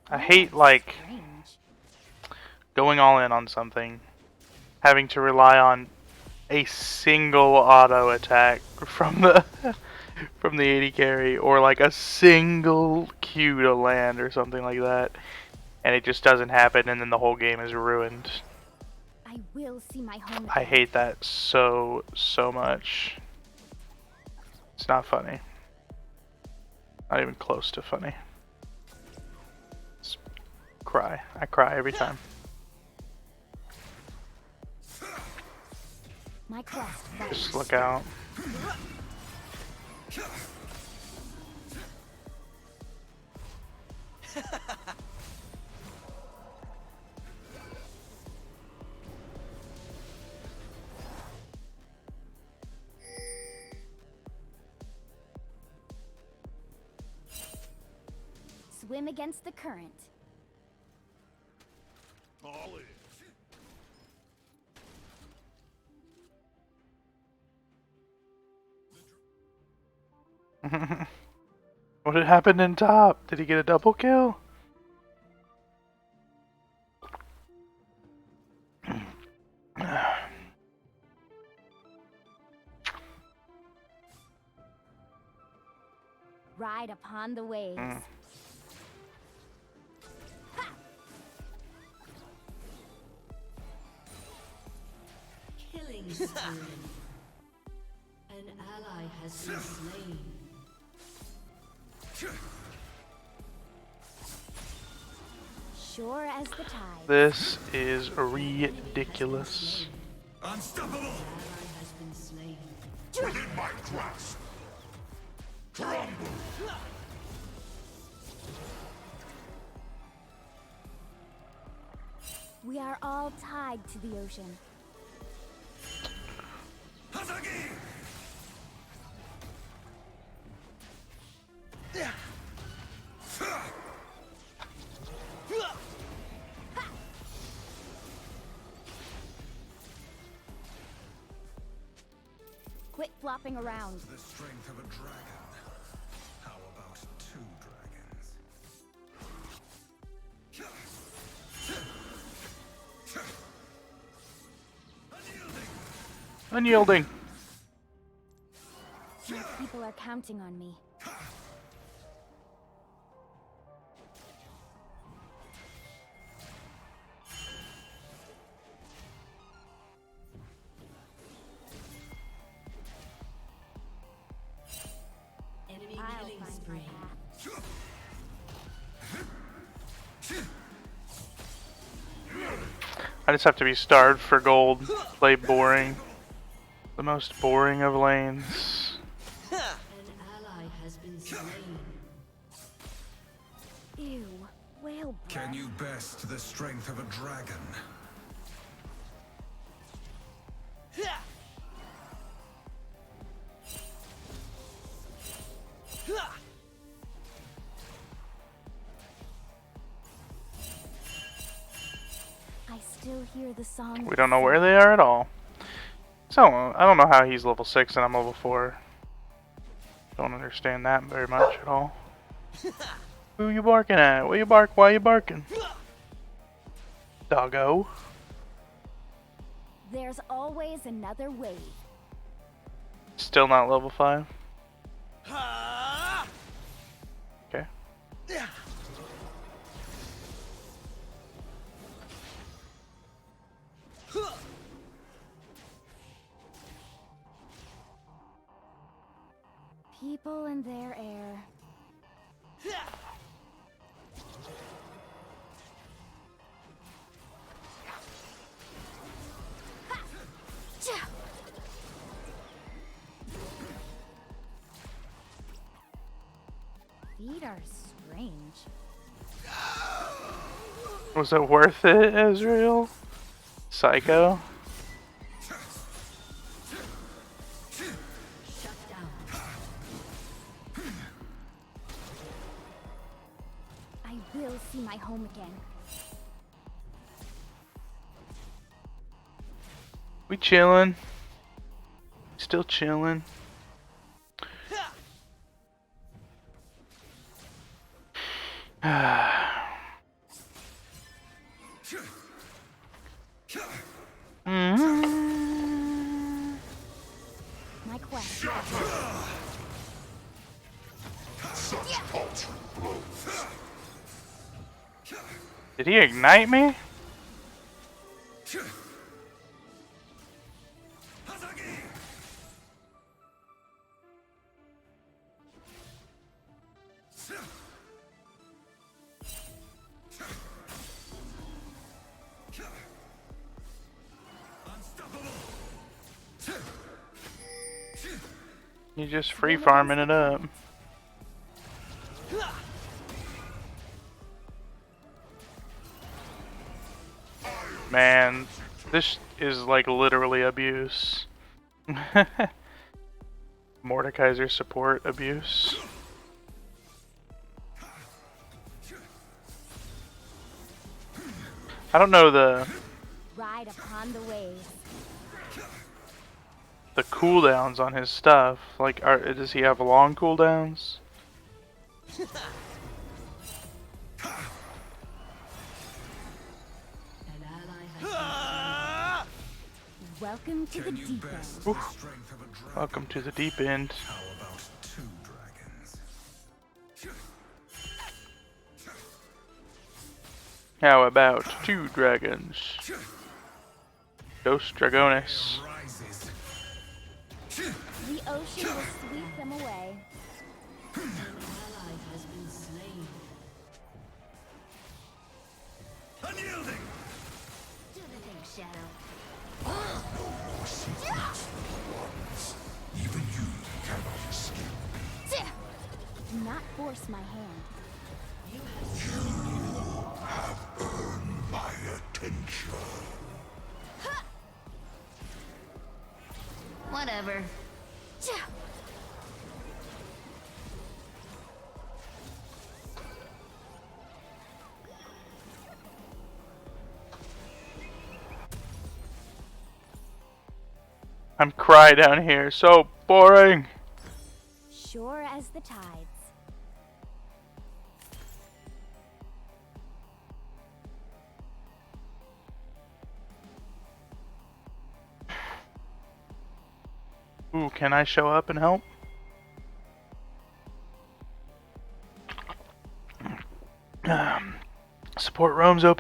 I hate, like, going all in on something, having to rely on a single auto attack from the from the AD carry, or like a single Q to land or something like that, and it just doesn't happen, and then the whole game is ruined. I will see my home. I hate that so much. It's not funny. Not even close to funny. Cry. I cry every time. My quest. Just look out. Swim against the current. All in. What had happened in top? Did he get a double kill? Ride upon the waves. Killing spree. An ally has been slain. Sure as the tide. This is ridiculous. Unstoppable! An ally has been slain. Within my grasp. Crumble. We are all tied to the ocean. Quit flopping around. The strength of a dragon. How about 2 dragons? Unyielding. My people are counting on me. Enemy I'll killing find spree. I just have to be starved for gold. Play boring. The most boring of lanes. An ally has been slain. Ew, whale breath. Can you best the strength of a dragon? I still hear the song. We don't know where they are at all. So, I don't know how he's level 6 and I'm level 4. Don't understand that very much at all. Who you barking at? What you bark? Why you barking? Doggo. There's always another wave. Still not level 5. Okay. People and their air. Feet are strange. Was it worth it, Ezreal? Psycho? Shut down. I will see my home again. We chillin'. Still chillin'. My quest. Did he ignite me? You just free farming it up. Man, this is like literally abuse. Mordekaiser support abuse. I don't know the Ride upon the waves. cooldowns on his stuff. Like, does he have long cooldowns? Welcome to the deep end. Oof. Welcome to the deep end. How about 2 dragons? How about 2 dragons? Dos Dragones. The ocean will sweep them away. An ally has been slain. Unyielding! Do the thing, Shadow. Even you cannot escape. Do not force my hand. You have earned my attention. Whatever. I'm cry down here. So boring. Sure as the tides. Ooh, can I show up and help? Support Rome's OP.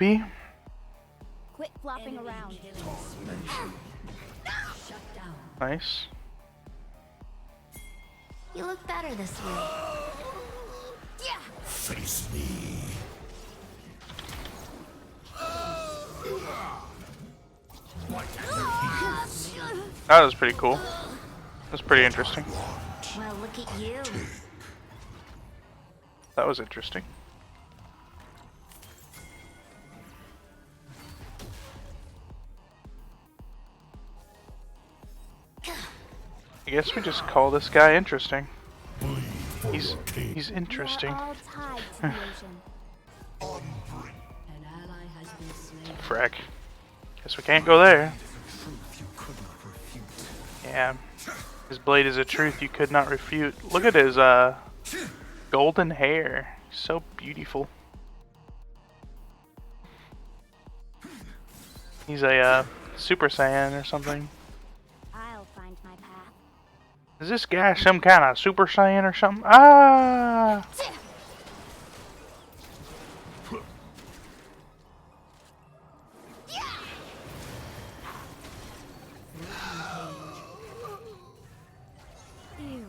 Quit flopping around. Nice. You look better this way. Face me. That was pretty cool. That's pretty interesting. Well, look at you. That was interesting. I guess we just call this guy interesting. He's interesting. We are all tied to the ocean. Frack. Guess we can't go there. Yeah. His blade is a truth you could not refute. Look at his golden hair. So beautiful. He's a Super Saiyan or something. I'll find my path. Is this guy some kind of Super Saiyan or something? Ah! Ew,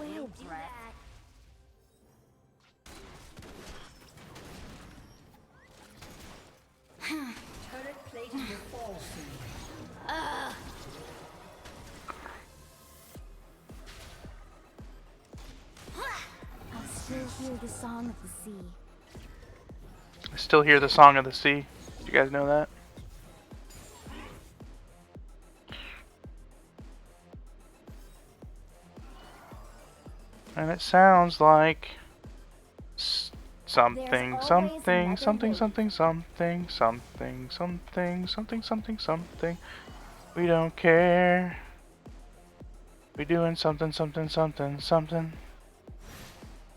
whale breath. Turret plate will fall soon. I'll still hear the song of the sea. I still hear the song of the sea. Did you guys know that? And it sounds like something, something, something, something, something, something, something, something, something, something. We don't care. We doing something, something, something, something.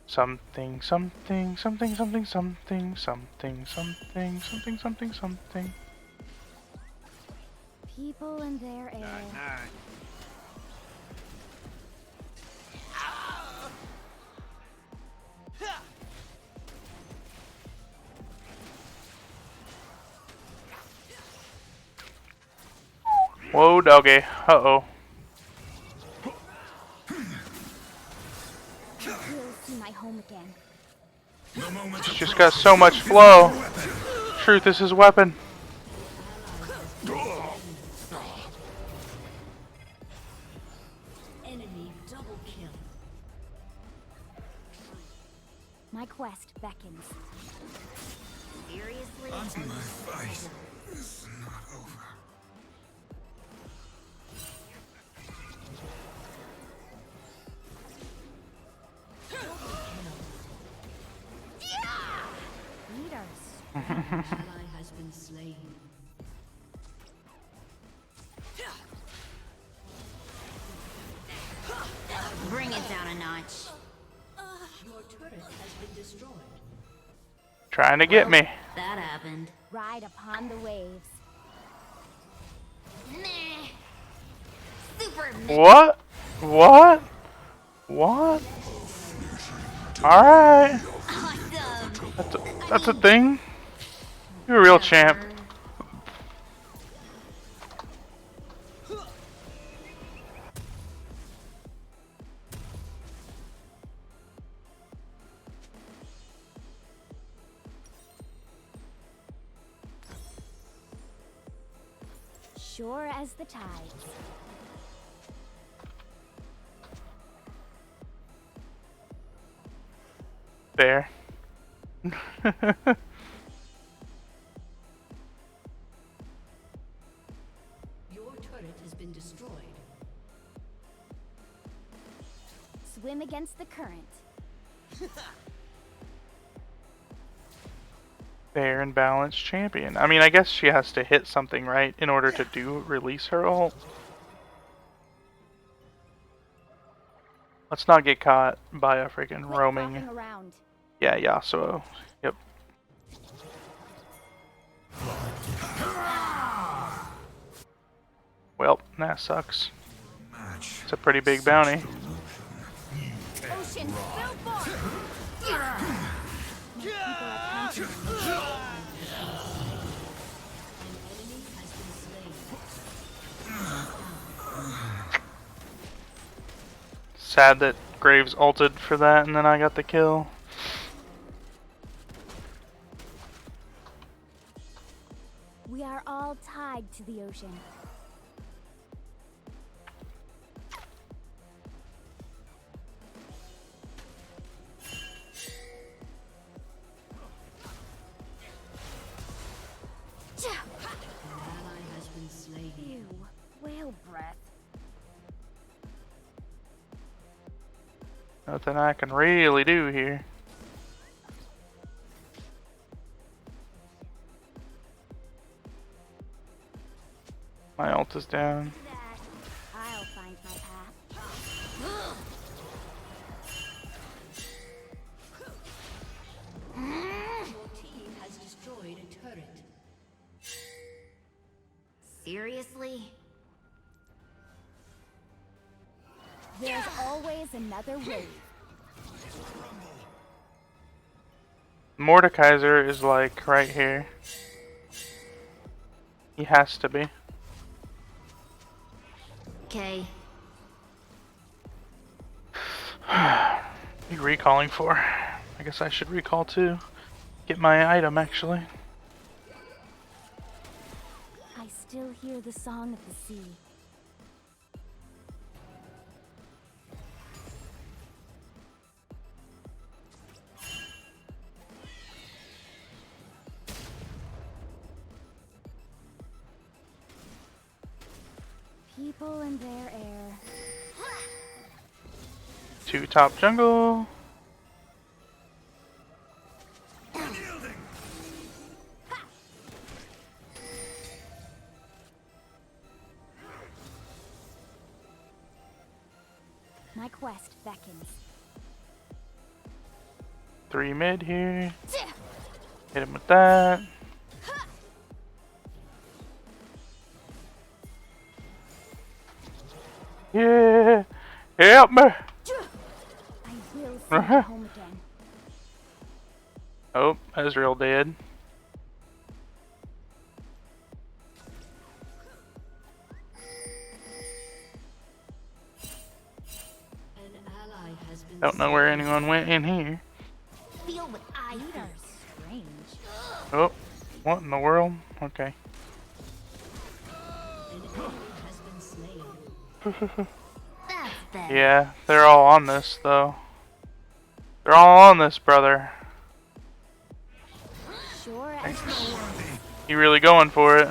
Something, something, something, something, something, something, something, something, something, something. People and their air. Whoa, doggy. Uh-oh. We'll see my home again. He's just got so much flow. Truth is his weapon. Enemy double kill. My quest beckons. Seriously? My fight is not over. Ally has been slain. Bring it down a notch. Your turret has been destroyed. Trying to get me. That happened. Ride upon the waves. Meh. Super What? What? What? Alright. That's a thing. You're a real champ. Sure as the tides. Fair. turret has been destroyed. Swim against the current. Fair and balanced champion. I mean, I guess she has to hit something, right, in order to release her ult. Let's not get caught by a freaking roaming. Yeah, Yasuo. Yep. Well, that sucks. It's a pretty big bounty. Ocean, Sad that Graves ulted for that and then I got the kill. We are all tied to the ocean. Ew, whale breath. Nothing I can really do here. My ult is down. I'll find my path. Your team has destroyed a turret. Seriously? There's always another wave. Mordekaiser is like right here. He has to be. Okay. You recalling for? I guess I should recall too. Get my item actually. I still hear the song of the sea. People and their air. 2 top jungle. My quest beckons. 3 mid here. Hit him with that. Yeah, help me. I will send you home again. Oh, Ezreal dead. Don't know where anyone went in here. Feel what I feel. Strange. Oh, what in the world? Okay. Yeah, they're all on this though. They're all on this, brother. Sure. You really going for it?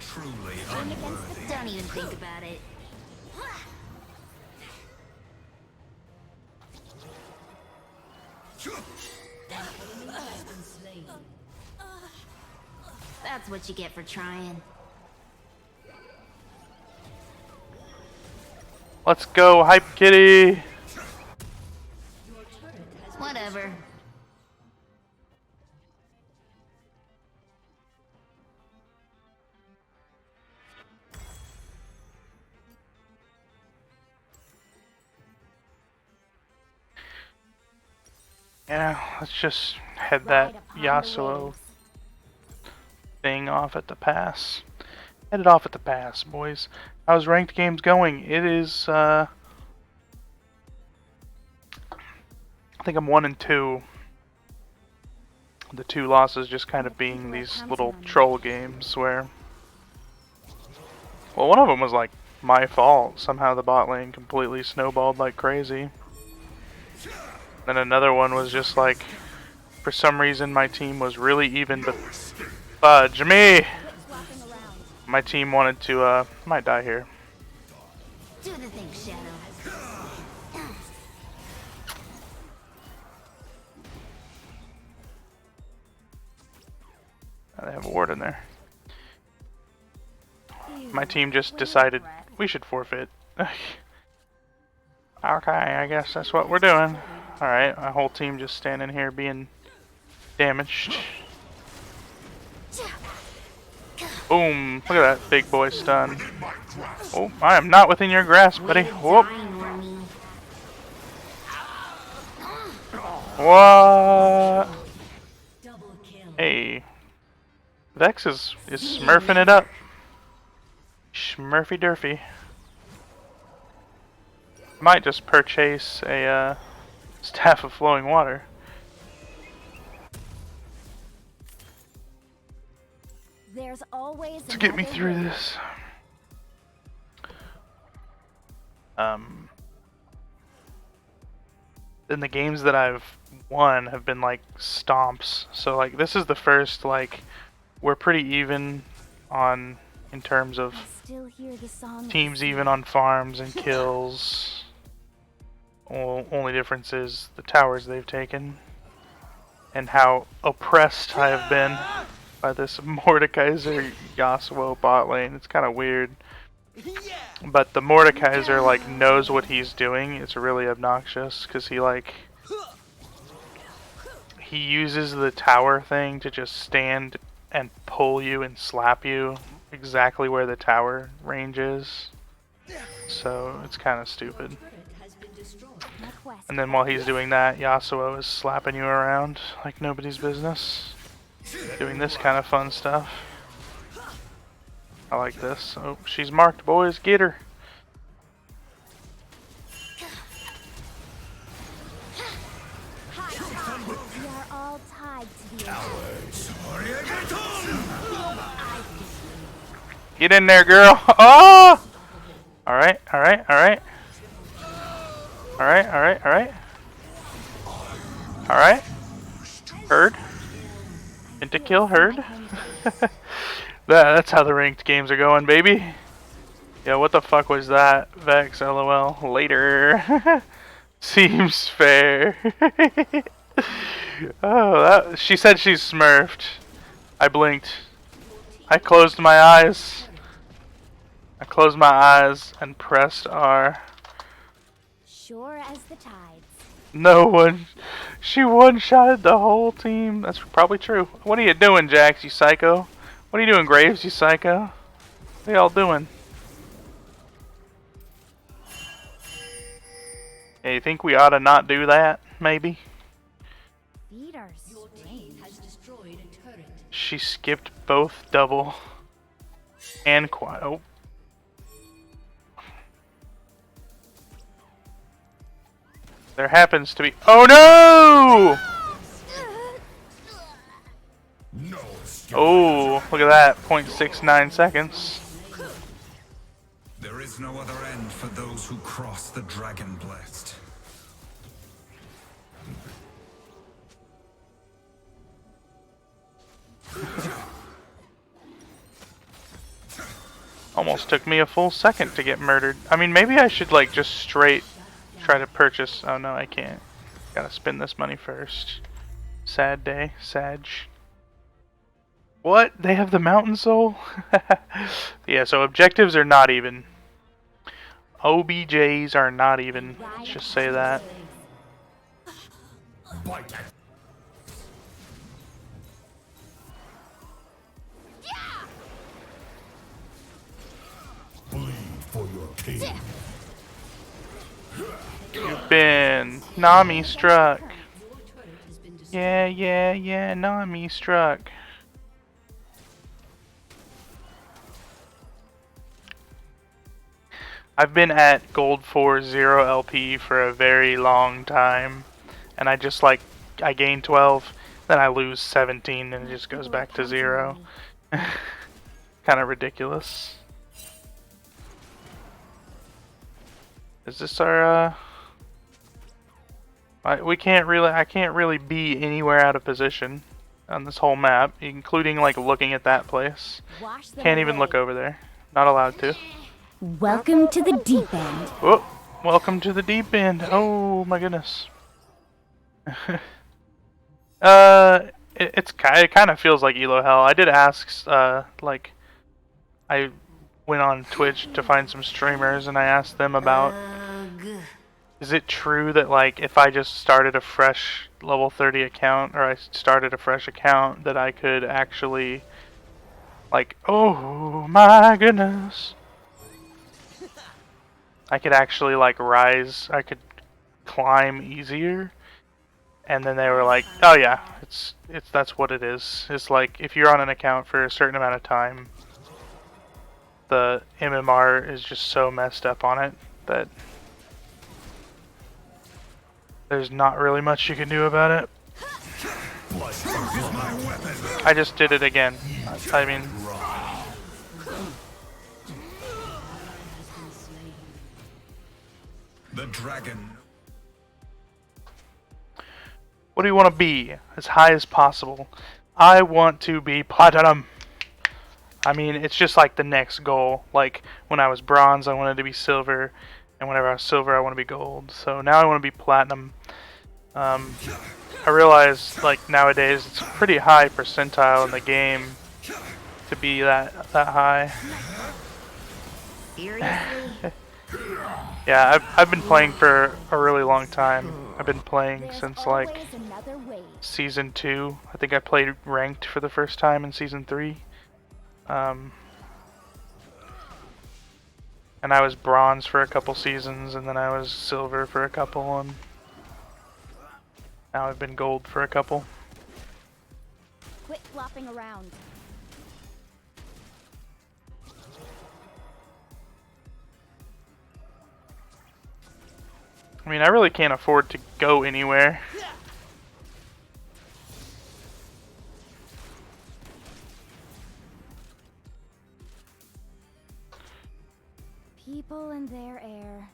Truly unworthy. Don't even think about it. That's what you get for trying. Let's go, Hype Kitty! Whatever. Yeah, let's just head that Yasuo thing off at the pass. Head it off at the pass, boys. How's ranked games going? It is, I think I'm 1-2. The 2 losses just kind of being these little troll games where, well, one of them was like my fault. Somehow the bot lane completely snowballed like crazy. Then another one was just like, for some reason my team was really even, but fudge me! My team wanted to, might die here. Do the thing, Shadow. They have a ward in there. My team just decided we should forfeit. Okay, I guess that's what we're doing. Alright, my whole team just standing here being damaged. Boom! Look at that big boy stun. Oh, I am not within your grasp, buddy. Whoop! What? Hey. Vex is smurfing it up. Smurfy Durfy. Might just purchase a staff of flowing water. There's always To get me through this. Then the games that I've won have been like stomps. So like this is the first like we're pretty even on in terms of teams even on farms and kills. Only difference is the towers they've taken and how oppressed I have been by this Mordekaiser Yasuo bot lane. It's kind of weird. But the Mordekaiser like knows what he's doing. It's really obnoxious because he uses the tower thing to just stand and pull you and slap you exactly where the tower range is. So it's kind of stupid. And then while he's doing that, Yasuo is slapping you around like nobody's business. Doing this kind of fun stuff. I like this. Oh, she's marked, boys. Get her. We are all tied to the Get in there, girl. Oh! Alright, alright, alright. Alright, alright, alright. Alright. Heard. Into kill, heard. That's how the ranked games are going, baby. Yeah, what the fuck was that? Vex, lol. Later. Seems fair. Oh, she said she's smurfed. I blinked. I closed my eyes. I closed my eyes and pressed R. Sure as the tides. No one. She one-shotted the whole team. That's probably true. What are you doing, Jax, you psycho? What are you doing, Graves, you psycho? What are y'all doing? Yeah, you think we ought to not do that, maybe? She skipped both double and quad. Oh. There happens to be. Oh no! Oh, look at that. 0.69 seconds. There is no other end for those who cross the dragon blessed. Almost took me a full second to get murdered. I mean, maybe I should like just straight try to purchase. Oh no, I can't. Gotta spend this money first. Sad day, Sag. What? They have the mountain soul? Yeah, so objectives are not even. OBJs are not even. Let's just say that. Bleed for your king. You've been Nami struck. Yeah, yeah, yeah, Nami struck. I've been at gold 4 0 LP for a very long time, and I just like, I gain 12, then I lose 17 and it just goes back to 0. Kind of ridiculous. Is this our we can't really, I can't really be anywhere out of position on this whole map, including like looking at that place. Can't even look over there. Not allowed to. Welcome to the deep end. Oh, welcome to the deep end. Oh my goodness. It kind of feels like Elo hell. I did ask, like, I went on Twitch to find some streamers and I asked them about, is it true that like if I just started a fresh level 30 account or I started a fresh account that I could actually, like, oh my goodness, I could actually like rise, I could climb easier? And then they were like, oh yeah, it's that's what it is. It's like if you're on an account for a certain amount of time, the MMR is just so messed up on it that there's not really much you can do about it. I just did it again. I mean, The dragon. what do you want to be? As high as possible. I want to be platinum. I mean, it's just like the next goal. Like when I was bronze, I wanted to be silver, and whenever I was silver, I want to be gold. So now I want to be platinum. I realize like nowadays it's a pretty high percentile in the game to be that high. Yeah, I've been playing for a really long time. I've been playing since like season 2. I think I played ranked for the first time in season 3. And I was bronze for a couple seasons, and then I was silver for a couple, and now I've been gold for a couple. Quit flopping around. I mean, I really can't afford to go anywhere. People and their air.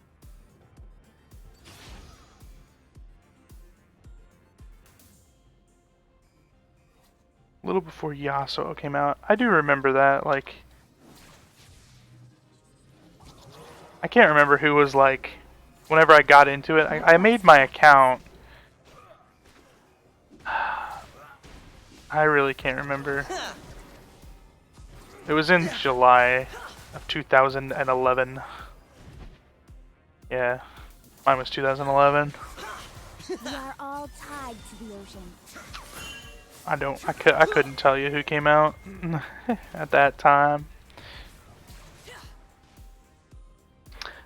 A little before Yasuo came out. I do remember that, like... I can't remember who was like... Whenever I got into it, I made my account. I really can't remember. It was in July of 2011. Yeah, mine was 2011. We are all tied to the ocean. I couldn't tell you who came out at that time.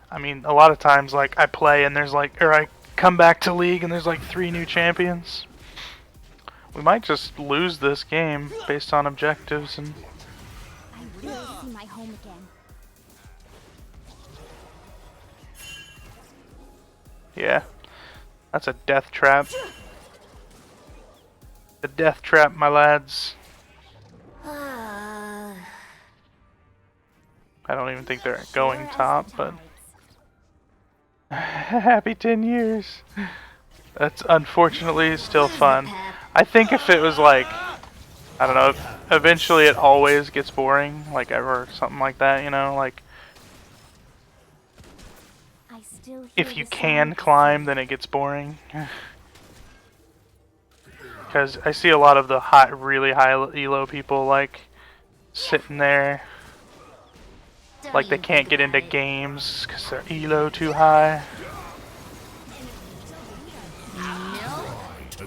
I mean, a lot of times, like, I play and there's like, or I come back to League and there's like 3 new champions. We might just lose this game based on objectives and... I really see my home again. Yeah, that's a death trap. The death trap, my lads. I don't even think they're going top, but... Happy 10 years. That's unfortunately still fun. I think if it was like, I don't know, eventually it always gets boring, like or something like that, you know, like if you can climb, then it gets boring. Because I see a lot of the really high elo people like sitting there, like they can't get into games because their elo too high.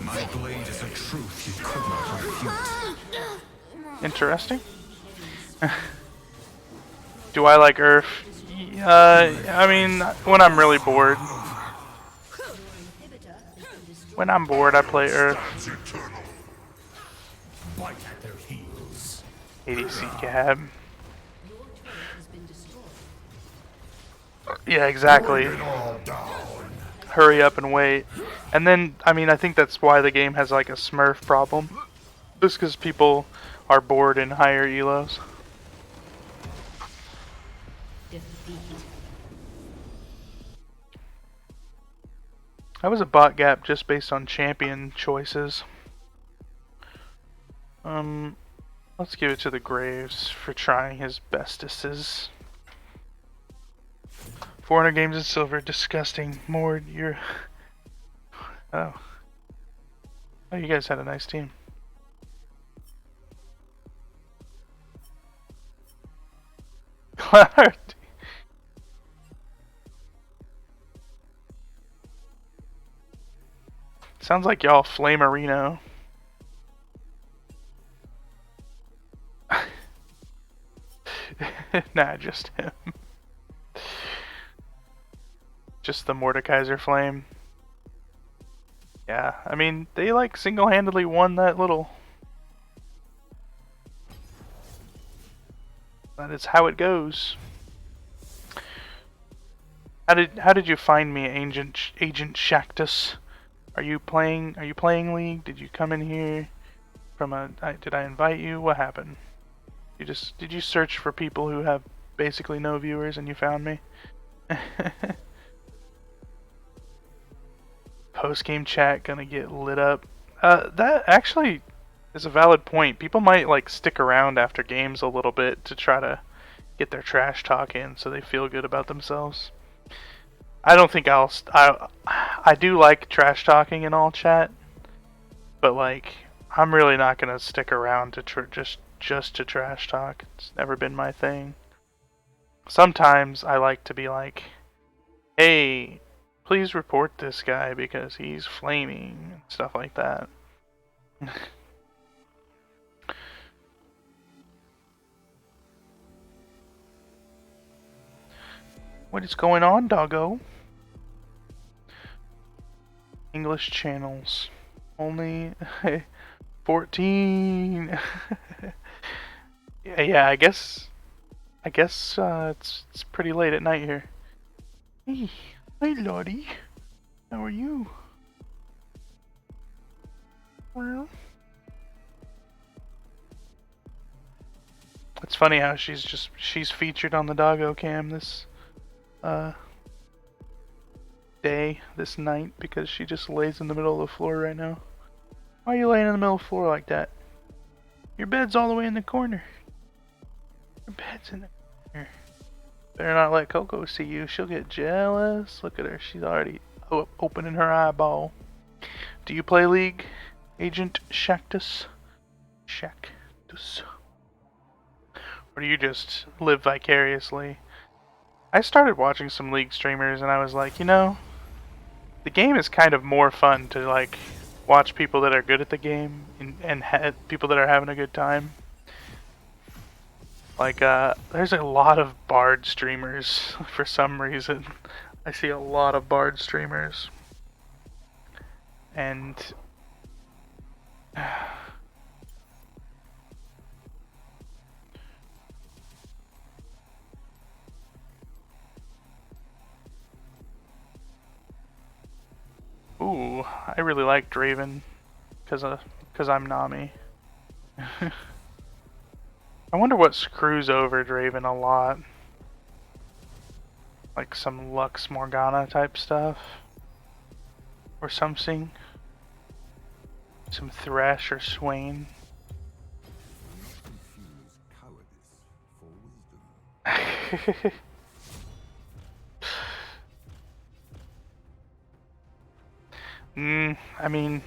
My blade is a truth you could not refute. Interesting. Do I like Earth? I mean, when I'm really bored. When I'm bored, I play Earth. ADC cab. Yeah, exactly. Hurry up and wait. And then, I mean, I think that's why the game has like a Smurf problem. Just because people are bored in higher elos. That was a bot gap just based on champion choices. Let's give it to the Graves for trying his bestesses. 400 games in silver, disgusting. Mord, you're... Oh. Oh, you guys had a nice team. Clarity. Sounds like y'all Flamerino. Nah, just him. Just the Mordekaiser Flame. Yeah, I mean, they like single-handedly won that little. That is how it goes. How did you find me, Agent Shactus? Are you playing League? Did you come in here from did I invite you? What happened? Did you search for people who have basically no viewers and you found me? Post-game chat gonna get lit up. That actually is a valid point. People might like stick around after games a little bit to try to get their trash talk in so they feel good about themselves. I don't think I do like trash talking in all chat, but like I'm really not gonna stick around to just to trash talk. It's never been my thing. Sometimes I like to be like, hey, please report this guy because he's flaming and stuff like that. What is going on, doggo? English channels. Only 14. yeah, I guess it's pretty late at night here. Hey, hi Lottie. How are you? Well, it's funny how she's featured on the doggo cam this this night because she just lays in the middle of the floor right now. Why are you laying in the middle of the floor like that? Your bed's all the way in the corner. Your bed's in the corner. Better not let Coco see you. She'll get jealous. Look at her. She's already opening her eyeball. Do you play League, Agent Shactus? Shactus. Or do you just live vicariously? I started watching some League streamers and I was like, you know, the game is kind of more fun to like watch people that are good at the game and people that are having a good time. Like, there's a lot of Bard streamers for some reason. I see a lot of Bard streamers. And ooh, I really like Draven cause I'm Nami. I wonder what screws over Draven a lot. Like some Lux Morgana type stuff. Or something. Some Thresh or Swain. I mean,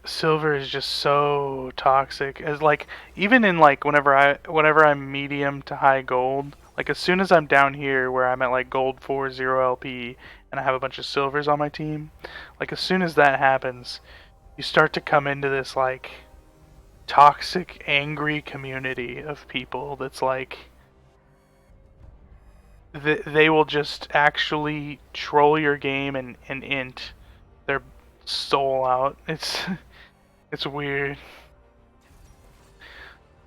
Silver is just so toxic. As like, even in like whenever I'm medium to high gold, like as soon as I'm down here where I'm at like gold 4 0 LP and I have a bunch of silvers on my team, like as soon as that happens, you start to come into this like toxic, angry community of people that's like they will just actually troll your game and int their soul out. It's weird.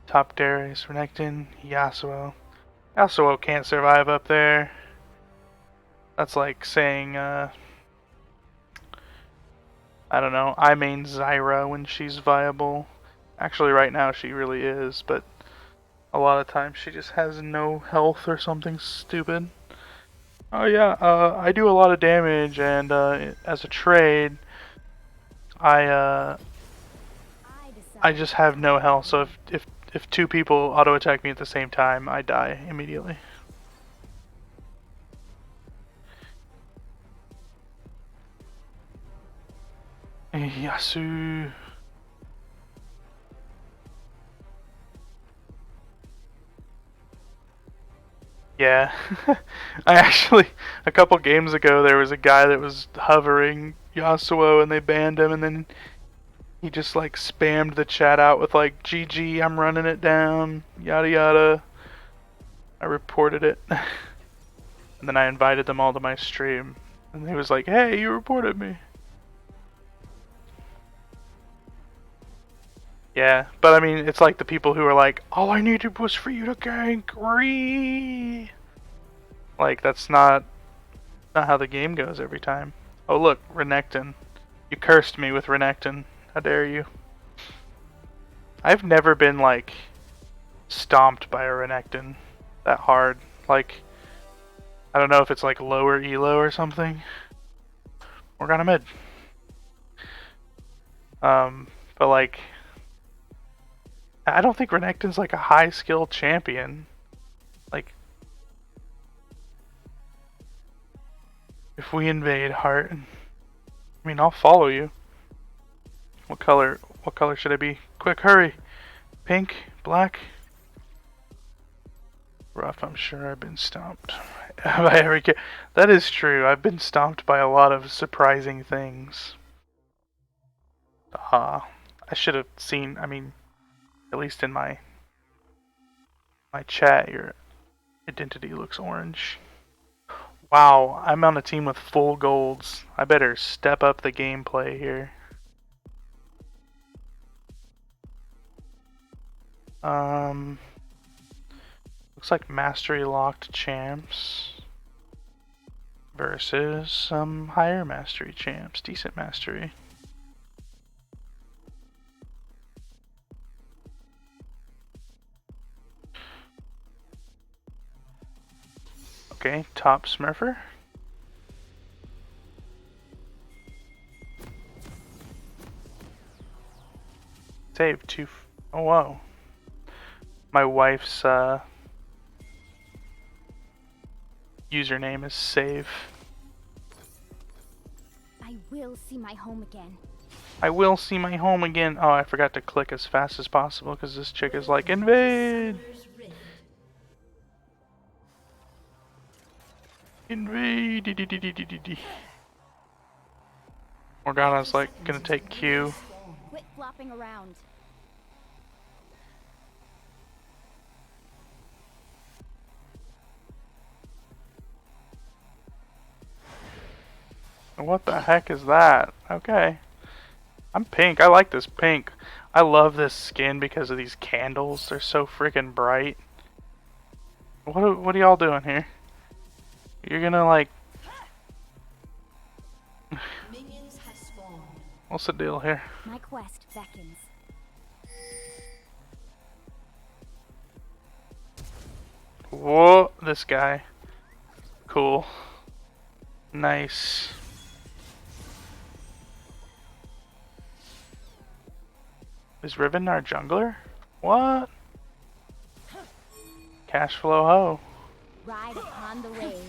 Top Darius, Renekton, Yasuo. Yasuo can't survive up there. That's like saying, I don't know, I main Zyra when she's viable. Actually, right now she really is, but a lot of times she just has no health or something stupid. Oh yeah, I do a lot of damage, and as a trade, I just have no health. So if two people auto attack me at the same time, I die immediately. Yasu. Yeah, I actually, a couple games ago, there was a guy that was hovering Yasuo and they banned him, and then he just like spammed the chat out with like, GG, I'm running it down, yada yada. I reported it. And then I invited them all to my stream, and he was like, hey, you reported me. Yeah, but I mean, it's like the people who are like, all I needed was for you to gank, Ree. Like, that's not how the game goes every time. Oh look, Renekton. You cursed me with Renekton. How dare you. I've never been, like, stomped by a Renekton that hard. Like, I don't know if it's like lower elo or something. Morgana mid. But like, I don't think Renekton's like a high skill champion. Like, if we invade Heart, I mean, I'll follow you. What color should I be? Quick, hurry! Pink? Black? Rough, I'm sure I've been stomped by every kid. That is true, I've been stomped by a lot of surprising things. I should have seen, I mean, at least in my chat, your identity looks orange. Wow, I'm on a team with full golds. I better step up the gameplay here. Looks like mastery locked champs versus some higher mastery champs. Decent mastery. Okay, top Smurfer. Save 2. Oh, whoa. My wife's username is save. I will see my home again. I will see my home again. Oh, I forgot to click as fast as possible because this chick is like, invade! Invade! Morgana's like gonna take Q. Quit flopping around. What the heck is that? Okay. I'm pink. I like this pink. I love this skin because of these candles. They're so freaking bright. What are y'all doing here? You're gonna like... What's the deal here? My quest beckons. Whoa, this guy. Cool. Nice. Is Riven our jungler? What? Cash flow ho. Ride upon the wave.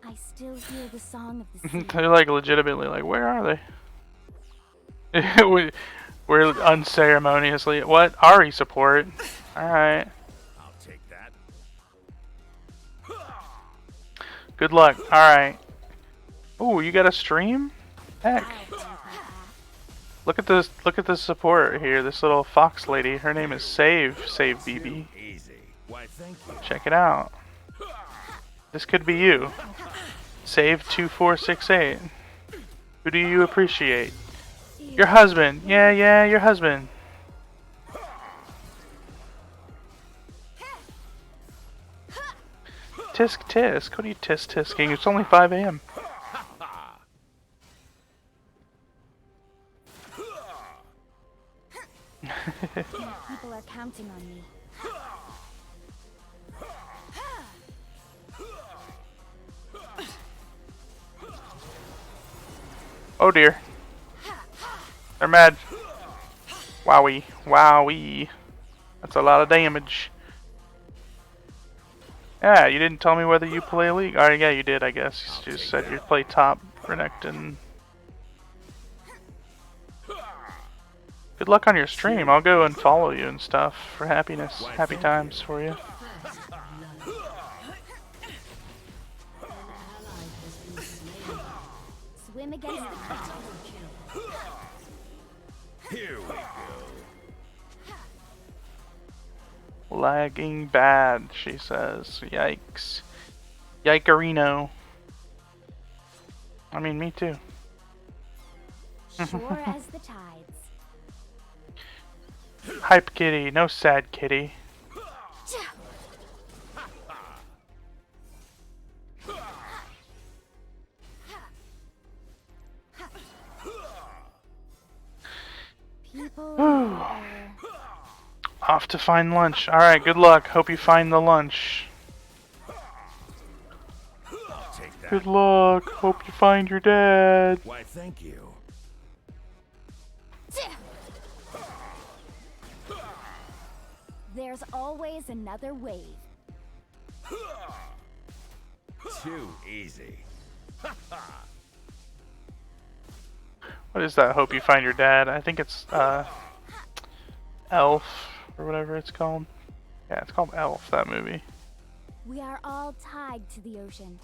I still hear the song of the sea. They're like legitimately like, where are they? We're unceremoniously. What? Ari support. Alright. I'll take that. Good luck. Alright. Ooh, you got a stream? Heck. Look at this support here, this little fox lady. Her name is Save BB. Why, thank you. Check it out. This could be you. Save 2468. Who do you appreciate? Your husband. Yeah, your husband. tisk tisk. What are you tisk tisking? It's only 5 a.m. People are counting on me. Oh dear. They're mad. Wowie. Wowie. That's a lot of damage. Yeah, you didn't tell me whether you play League. Oh, yeah, you did, I guess. You just said you play top, Renekton. Good luck on your stream. I'll go and follow you and stuff for happiness. Happy times for you. Swim against the current. Here we go. Lagging bad, she says. Yikes. Yikerino. I mean, me too. Sure as the tides. Hype kitty, no sad kitty. People Off to find lunch. Alright, good luck. Hope you find the lunch. I'll take that. Good luck. Hope you find your dad. Why, thank you. There's always another wave. Too easy. What is that? Hope you find your dad. I think it's Elf or whatever it's called. Yeah, it's called Elf, that movie. We are all tied to the ocean.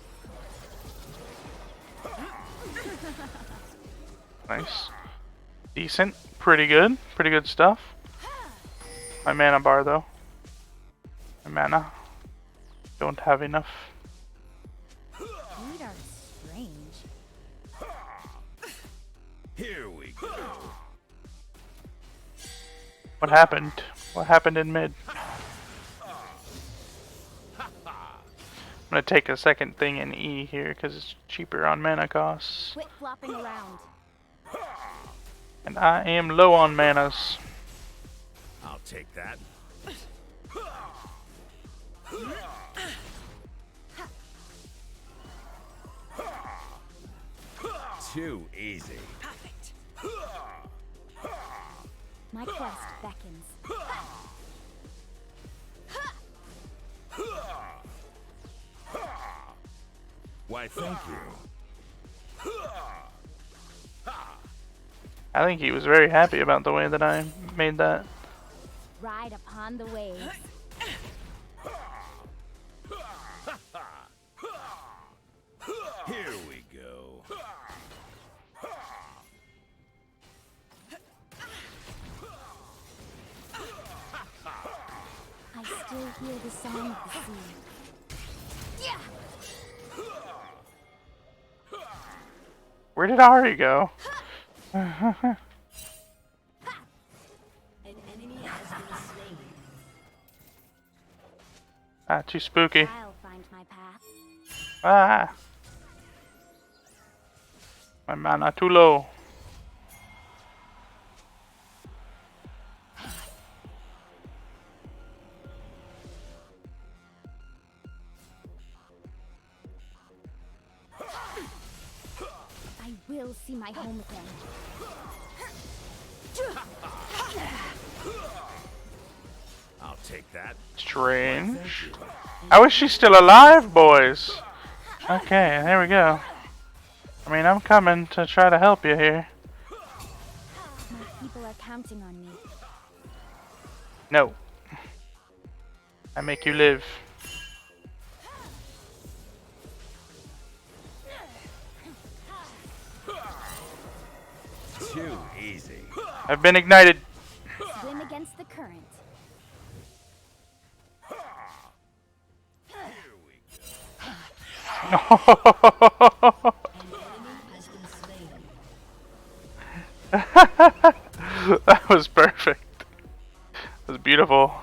Nice. Decent. Pretty good. Pretty good stuff. My mana bar though. My mana. Don't have enough. We are strange. Here we go. What happened? What happened in mid? I'm gonna take a second thing in E here because it's cheaper on mana costs. Quit flopping around. And I am low on manas. I'll take that. Too easy. Perfect. My quest beckons. Why, thank you. I think he was very happy about the way that I made that. Ride upon the waves. Here we go. I still hear the song of the sea. Yeah. Where did Ari go? An enemy has been slain. Ah, too spooky. I'll find my path. Ah. My mana too low. I will see my home again. I'll take that. Strange. I wish she's still alive, boys. Okay, there we go. I mean, I'm coming to try to help you here. My people are counting on me. No. I make you live. Too easy. I've been ignited. Swim against the current. That was perfect. It was beautiful.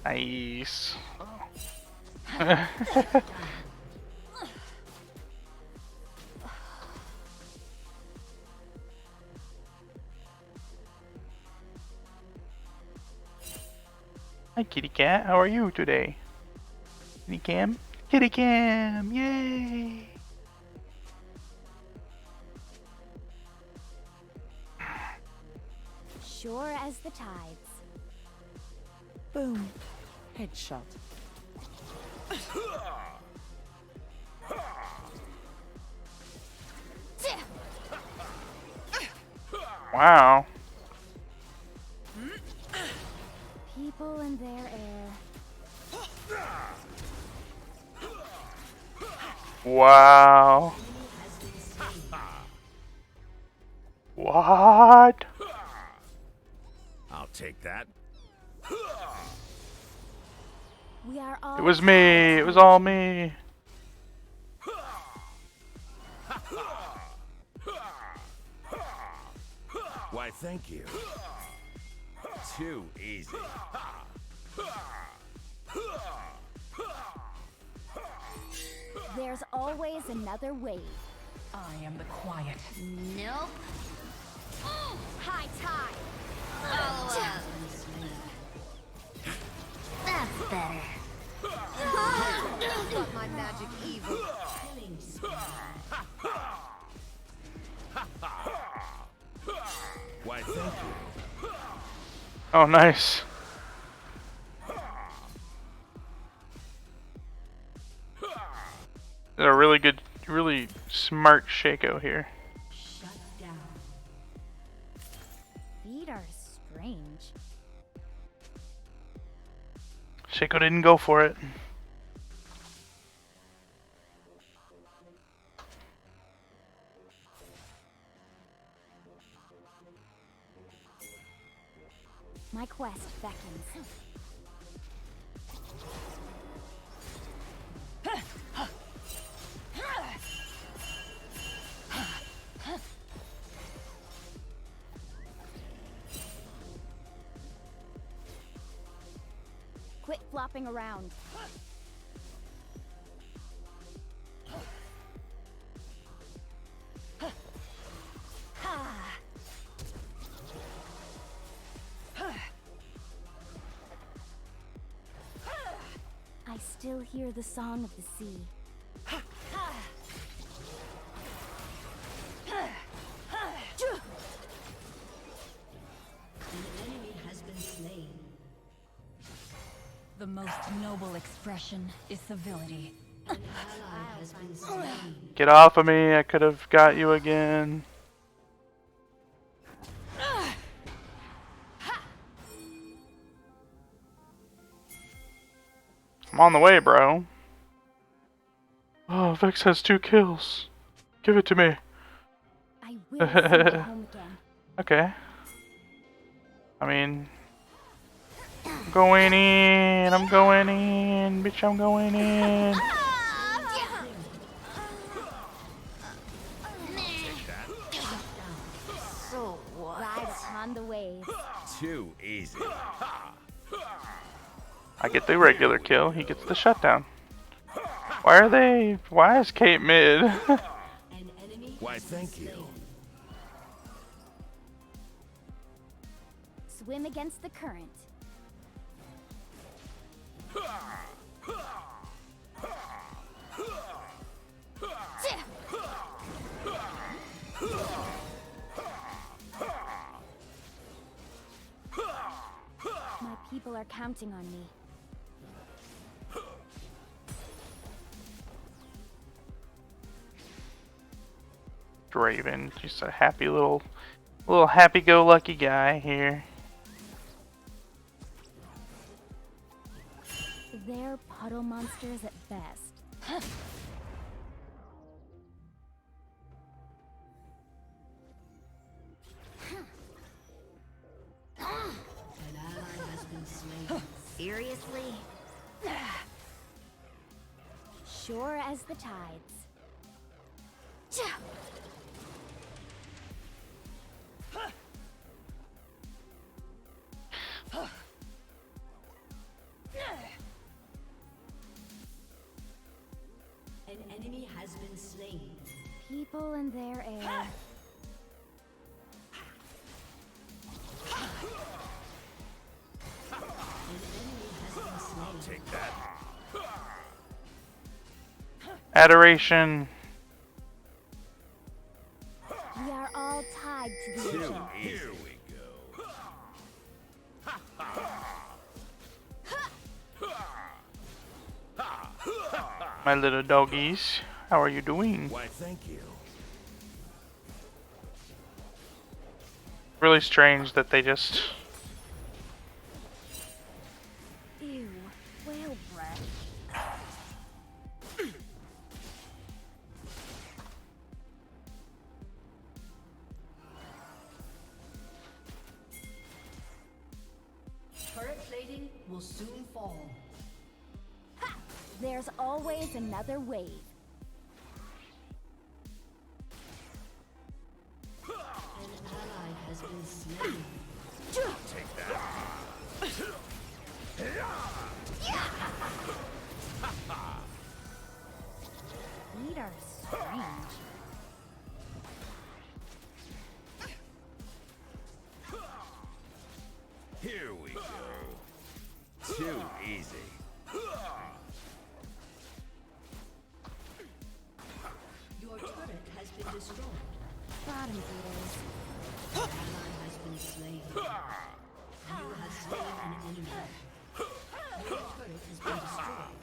Nice. Hi, kitty cat. How are you today? Kitty cam? Kitty cam! Yay! Sure as the tides. Boom. Headshot. Wow. People in their air. Wow. What? I'll take that. We are all It was me. It was all me. Why, thank you. Too easy. There's always another wave. I am the quiet. Nope. High tide. That's better. But my magic evil. Why, thank you. Oh, nice. A really good, really smart Shaco here. Shut down. Feet are strange. Shaco didn't go for it. My quest beckons. Quit flopping around. I still hear the song of the sea. An enemy has been slain. The most noble expression is civility. An ally has been slain. Get off of me. I could have got you again. I'm on the way, bro. Oh, Vex has 2 kills. Give it to me. I will send you home again. Okay. I mean, I'm going in. I'm going in. Bitch, I'm going in. So what? Ride upon the waves. Too easy. I get the regular kill. He gets the shutdown. Why are they... Why is Kate mid? Why, thank you. Swim against the current. My people are counting on me. Draven, just a happy little happy-go-lucky guy here. They're puddle monsters at best. An ally has been slain. Seriously? Sure as the tides. been slain. People and their air. Take that. Adoration. We are all tied to the ocean. Here we go. My little doggies, how are you doing? Why, thank you. Really strange that they just... Ew, whale breath. Turret plating will soon fall. There's always another wave. An ally has been slain. Take that. Feet are strange. Here we go. Too easy. Your turret has been destroyed. Bottom feeders. An ally has been slain. You have slain an enemy. Your turret has been destroyed.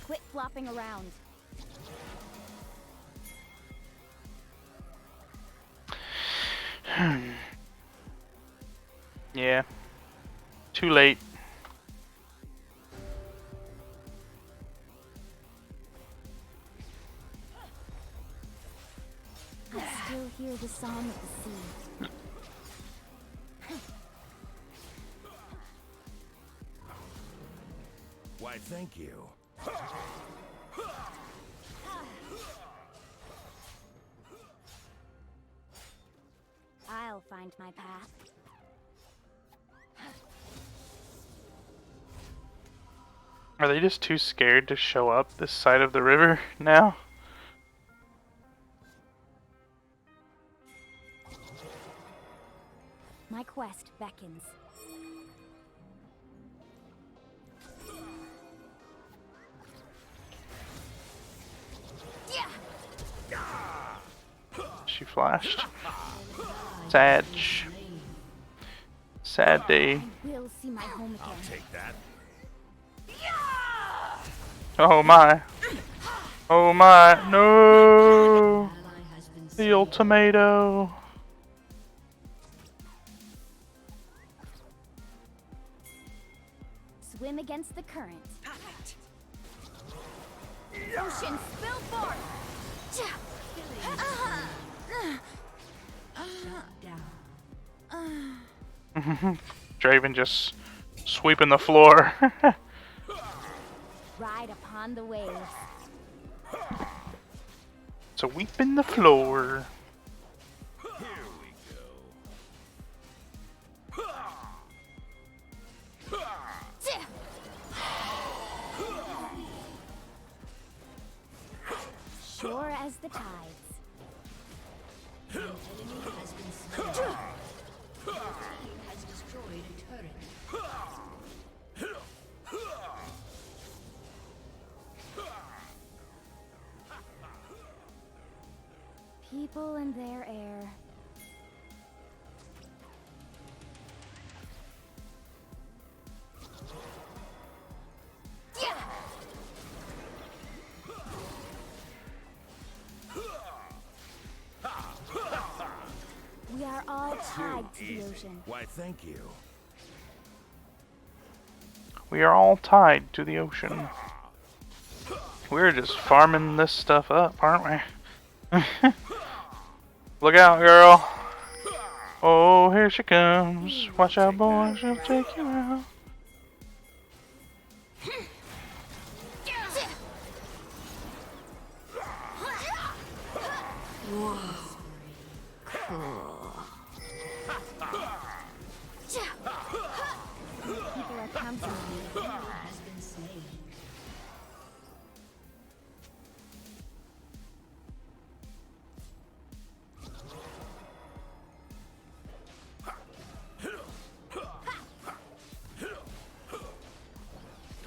Quit flopping around. Yeah. Too late. I still hear the song of the sea. Why, thank you. I'll find my path. Are they just too scared to show up this side of the river now? My quest beckons. She flashed. Sad. Sad day. We'll see my home again. I'll take that. Oh my. Oh my. No. The old tomato. Swim against the current. Ocean, spill forth! Draven just sweeping the floor. Ride upon the waves. Sweeping the floor. Here we go. Sure as the tides. An enemy has been slain. Your team has destroyed a turret. People and their air. We are all tied to the ocean. Why, thank you. We are all tied to the ocean. We're just farming this stuff up, aren't we? Look out, girl. Oh, here she comes. Watch out, boy, she'll take you out. Whoa. Cool. People are counting on me. The hero has been slain.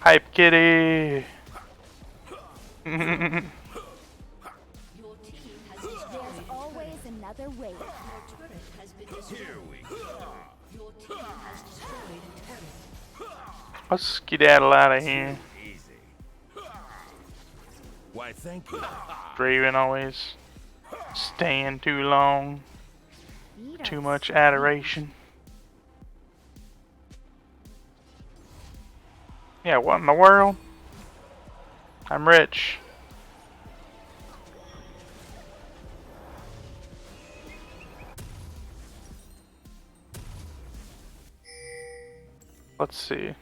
Hype kitty. There's always another way. Your turret has been destroyed. Here we go. Your team has destroyed a turret. Let's skedaddle out of here. Why, thank you. Draven always staying too long. Too much adoration. Yeah, what in the world? I'm rich. Let's see.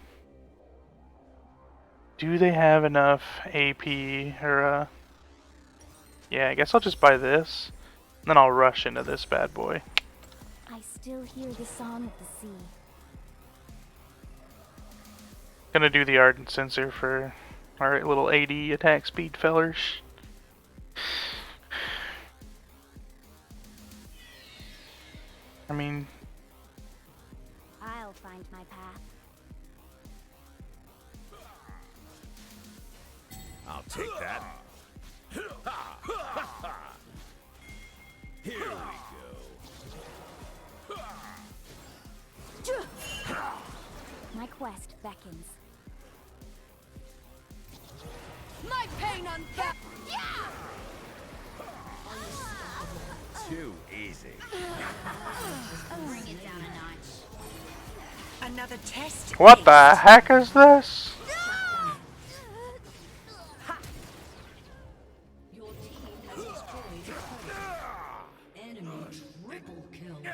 Do they have enough AP or yeah, I guess I'll just buy this. And then I'll rush into this bad boy. I still hear the song of the sea. Gonna do the Ardent Sensor for our little AD attack speed fellers. I mean, I'll find my path. I'll take that. Here we go. My quest beckons. My pain unfelt. Yeah! Too easy. Bring it down a notch. Another test. what the heck is this? Your team has destroyed a turret. Enemy triple kill. An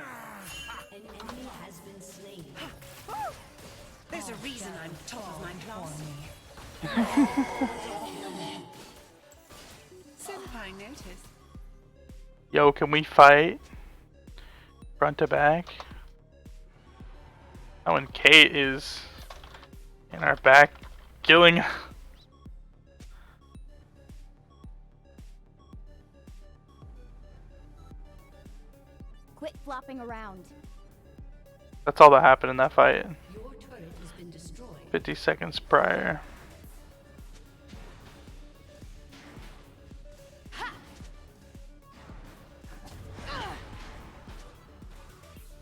enemy has been slain. There's a reason I'm top of my class. Senpai notice. Yo, can we fight? Front to back? Oh, and Kate is in our back killing. Quit flopping around. That's all that happened in that fight. Your turret has been destroyed. 50 seconds prior.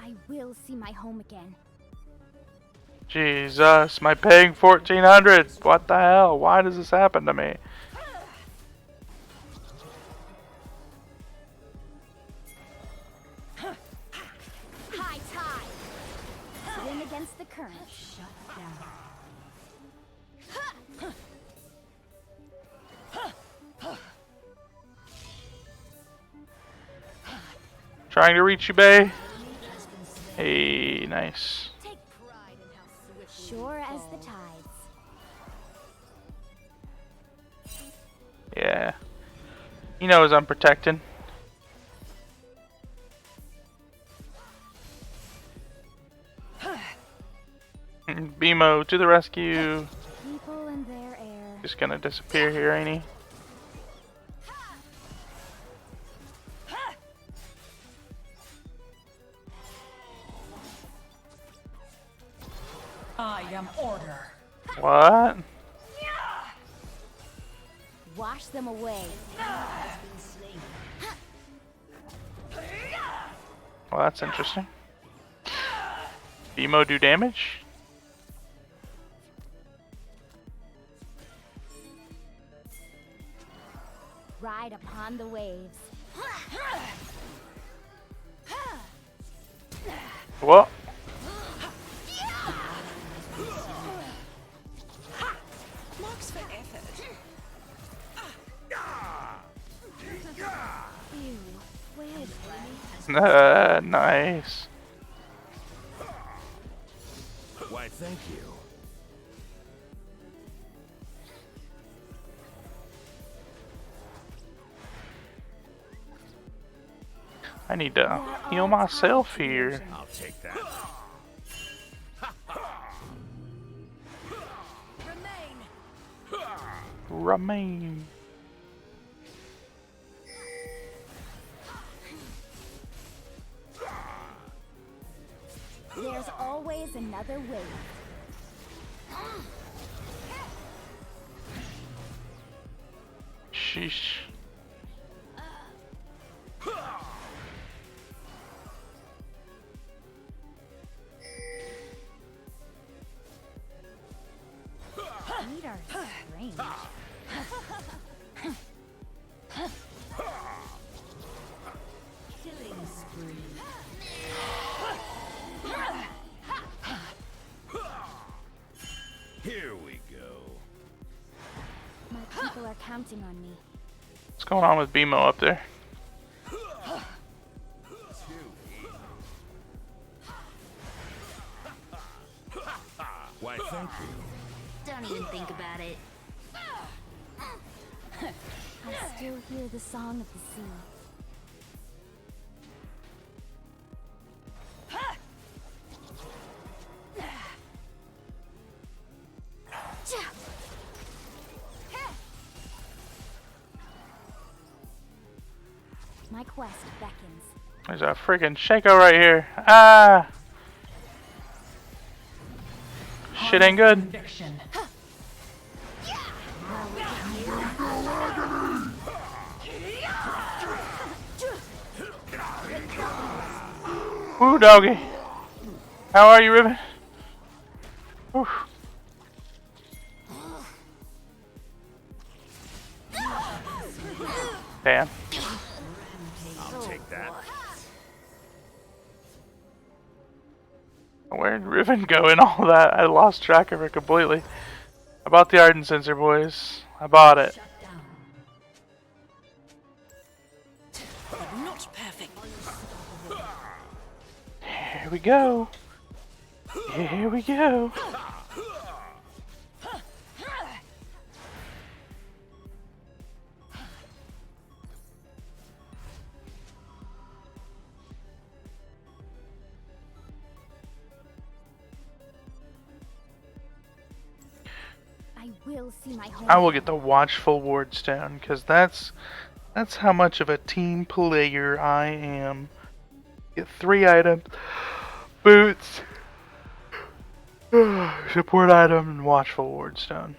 I will see my home again. Jesus, my ping 1400. What the hell? Why does this happen to me? High tide. Swim against the current. Shut down. Trying to reach you, Bay. Hey, nice. Take pride in how swift. Sure as the tides. Yeah. He knows I'm protecting. BMO to the rescue. People and their air. Just gonna disappear here, ain't he? I am order. What? Wash them away. Well, that's interesting. BMO do damage? Ride upon the waves. What? Marks for effort. Ew, weird. Nice. thank you. I need to heal myself here. I'll take that. Remain. There's always another way. Sheesh. Feet are strange. Killing spree. Here we go. My people are counting on me. What's going on with BMO up there? Why, thank you. Don't even think about it. I still hear the song of the sea. My quest beckons. There's a freaking Shaco right here. Ah! Shit ain't good. Woo, doggy. How are you, Ribbon? Whew. Damn. I'll take that. Where'd Riven go in all that? I lost track of her completely. I bought the Arden Sensor, boys. I bought it. Not perfect. Here we go. Here we go. I will see my home. I will get the Watchful Wards down, because that's how much of a team player I am. Get 3 items, boots, support item, and Watchful Wards down.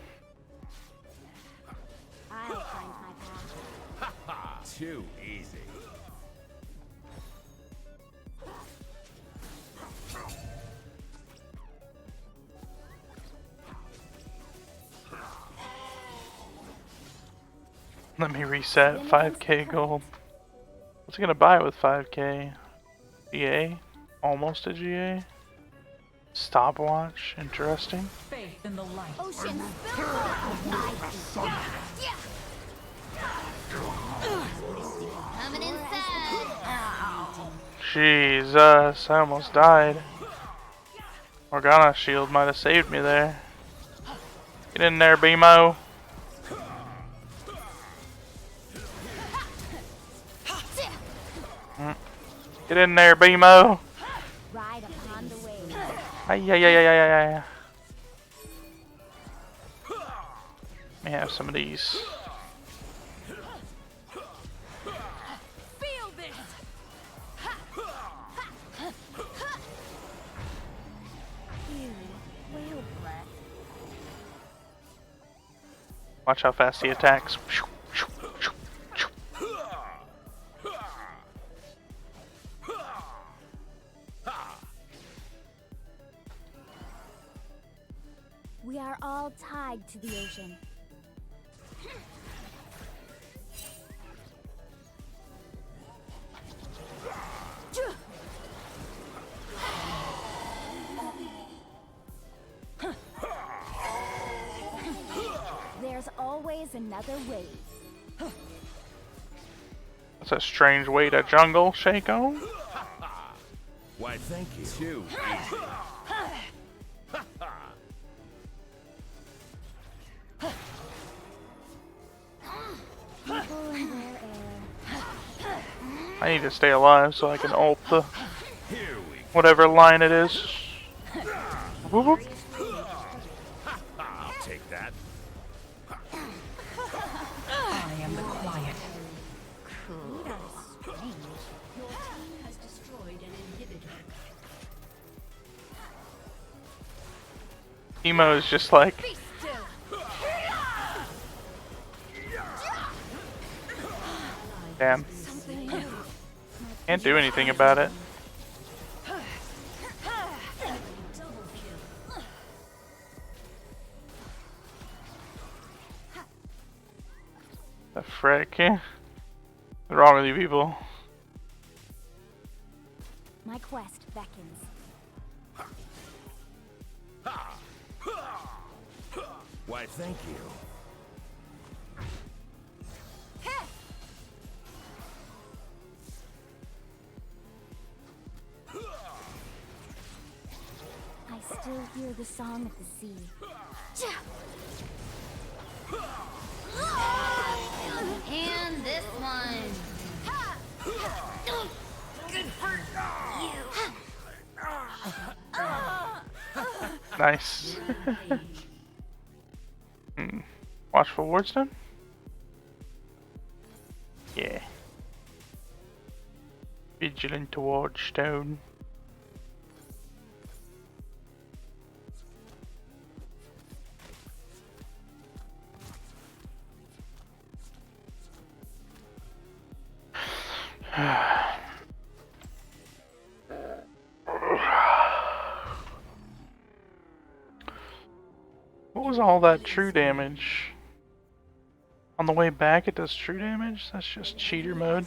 I'll find my path. Too easy. Let me reset. 5k gold. What's he gonna buy with 5k? GA? Almost a GA? Stopwatch? Interesting. Faith in the light. Ocean Coming inside. Jesus, I almost died. Morgana's shield might have saved me there. Get in there, BMO. Get in there, BMO. Ride upon the waves. Ay, ay, ay, ay, ay, ay, ay. Let me have some of these. Feel this. Ew, whale breath. Watch how fast he attacks. We are all tied to the ocean. There's always another way. That's a strange way to jungle, Shaco. Why, thank you. Too easy. I need to stay alive so I can ult the whatever line it is. Whoop, whoop. I'll take that. I am the quiet. Cool. Strange. Your team has destroyed an inhibitor. Emo is just like, damn. Can't do anything about it. The frick? What's wrong with you people? My quest beckons. Why, thank you. I still hear the song of the sea. And this one. Good for you. Nice. Watchful Wardstone? Yeah. Vigilant Wardstone. What was all that true damage? On the way back it does true damage? That's just cheater mode.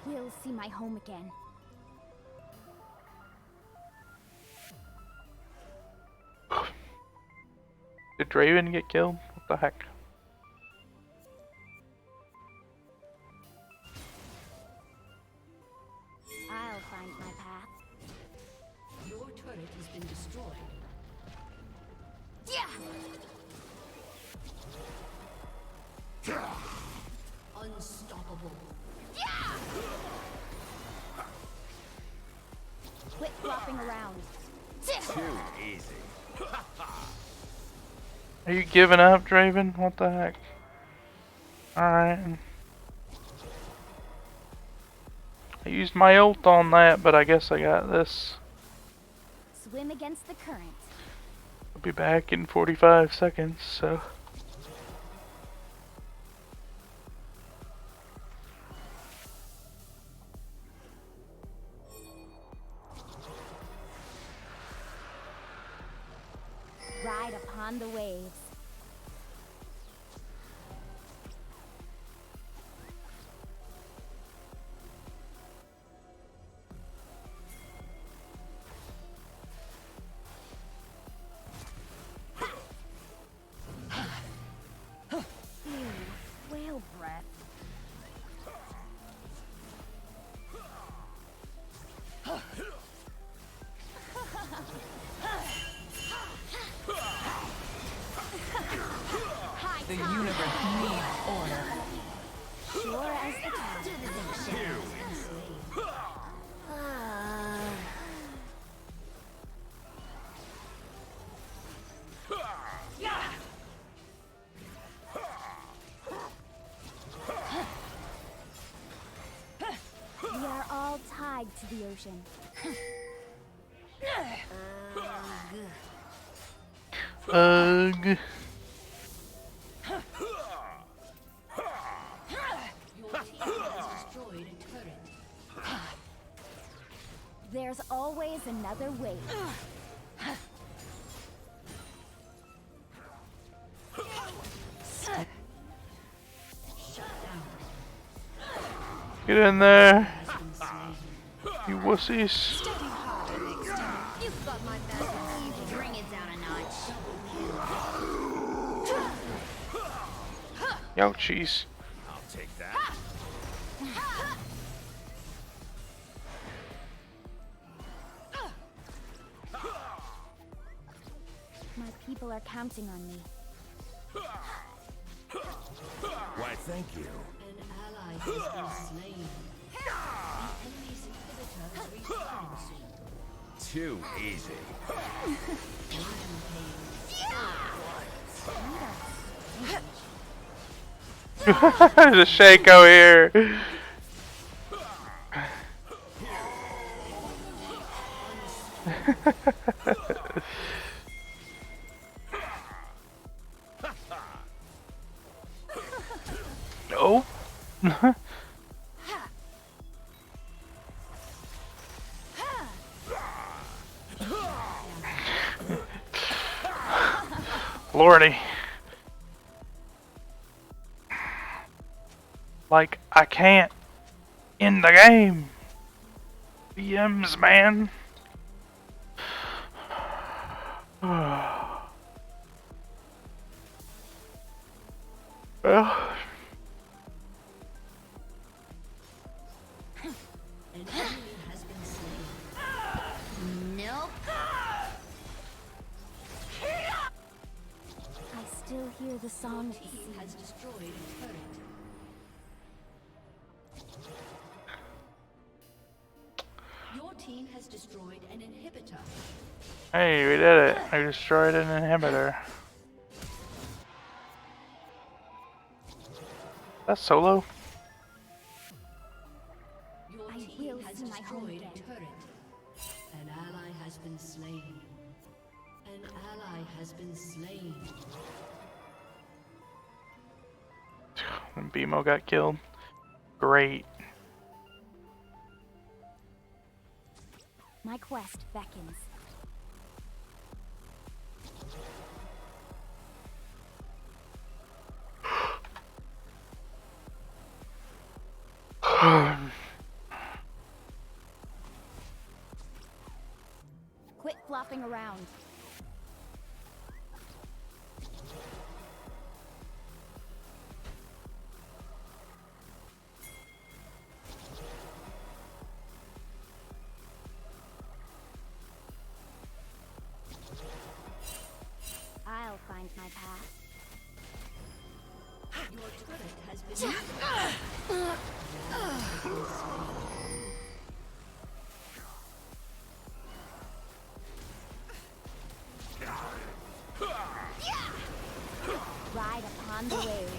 I will see my home again. Did Draven get killed? What the heck? I'll find my path. Your turret has been destroyed. Unstoppable. Quit flopping around. Too easy. Are you giving up, Draven? What the heck? Alright. I used my ult on that, but I guess I got this. Swim against the current. I'll be back in 45 seconds, so... Ride upon the waves. Whale breath. The universe needs order. Sure as the divination. We are all tied to the ocean. Ugh. Your team has destroyed a turret. There's always another way. Get in there, you wussies. You've got my back. Bring it down a notch. Youchies. I'll take that. My people are counting on me. Why, thank you. An ally has been slain. enemy's inhibitor is restarting soon. Too easy. There's a Shaco here. No. Lordy. Like, I can't end the game. BMs, man. Well. An enemy has been slain. Nope. I still hear the song of the sea. Has destroyed a turret. Your team has destroyed an inhibitor. Hey, we did it. I destroyed an inhibitor. That's solo. Your team has destroyed a turret. An ally has been slain. An ally has been slain. And BMO got killed. Great. My quest beckons. Quit flopping around. I'll find my path. Your turret has been Ride upon the waves.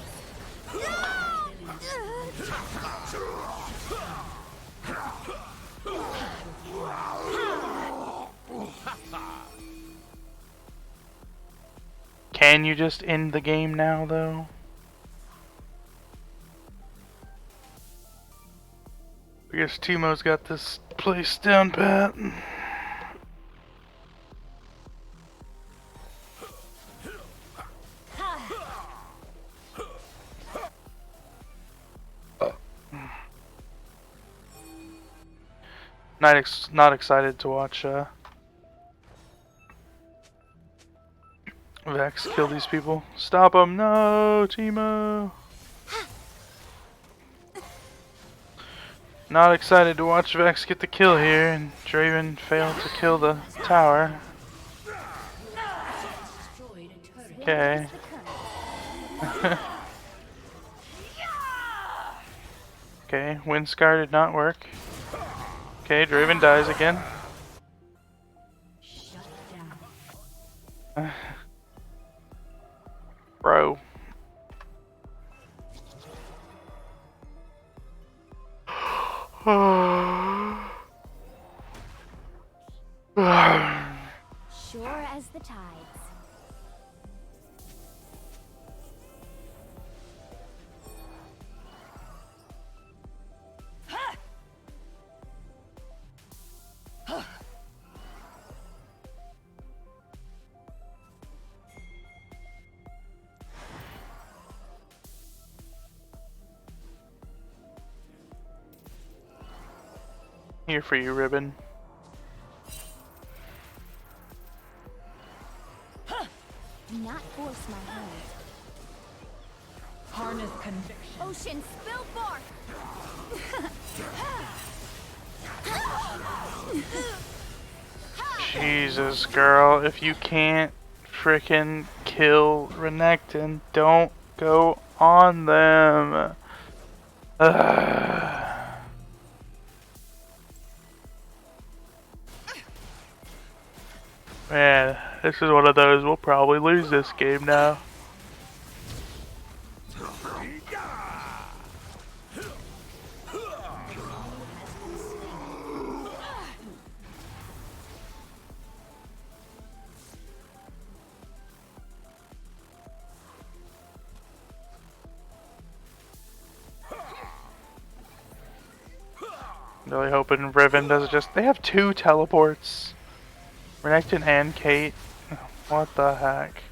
Can you just end the game now, though? I guess Timo's got this place down pat. Not excited to watch Vex kill these people. Stop him! No, Timo. Not excited to watch Vex get the kill here and Draven fail to kill the tower. Okay. Okay, Windscar did not work. Okay, Draven dies again. Bro. Sure as the tides. Here for you, Ribbon. Do not force my hand. Harness conviction. Ocean spill forth! Jesus, girl, if you can't frickin' kill Renekton, don't go on them. Man, this is one of those, we'll probably lose this game now. Really hoping Riven doesn't just... They have 2 teleports. Renekton and Kate. What the heck?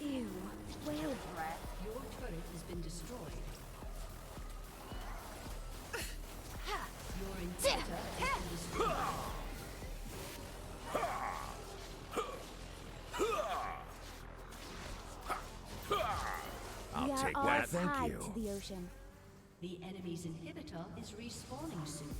Ew, whale breath. Your turret has been destroyed. Your inhibitor has been destroyed. We are all tied to the ocean. The enemy's inhibitor is respawning soon.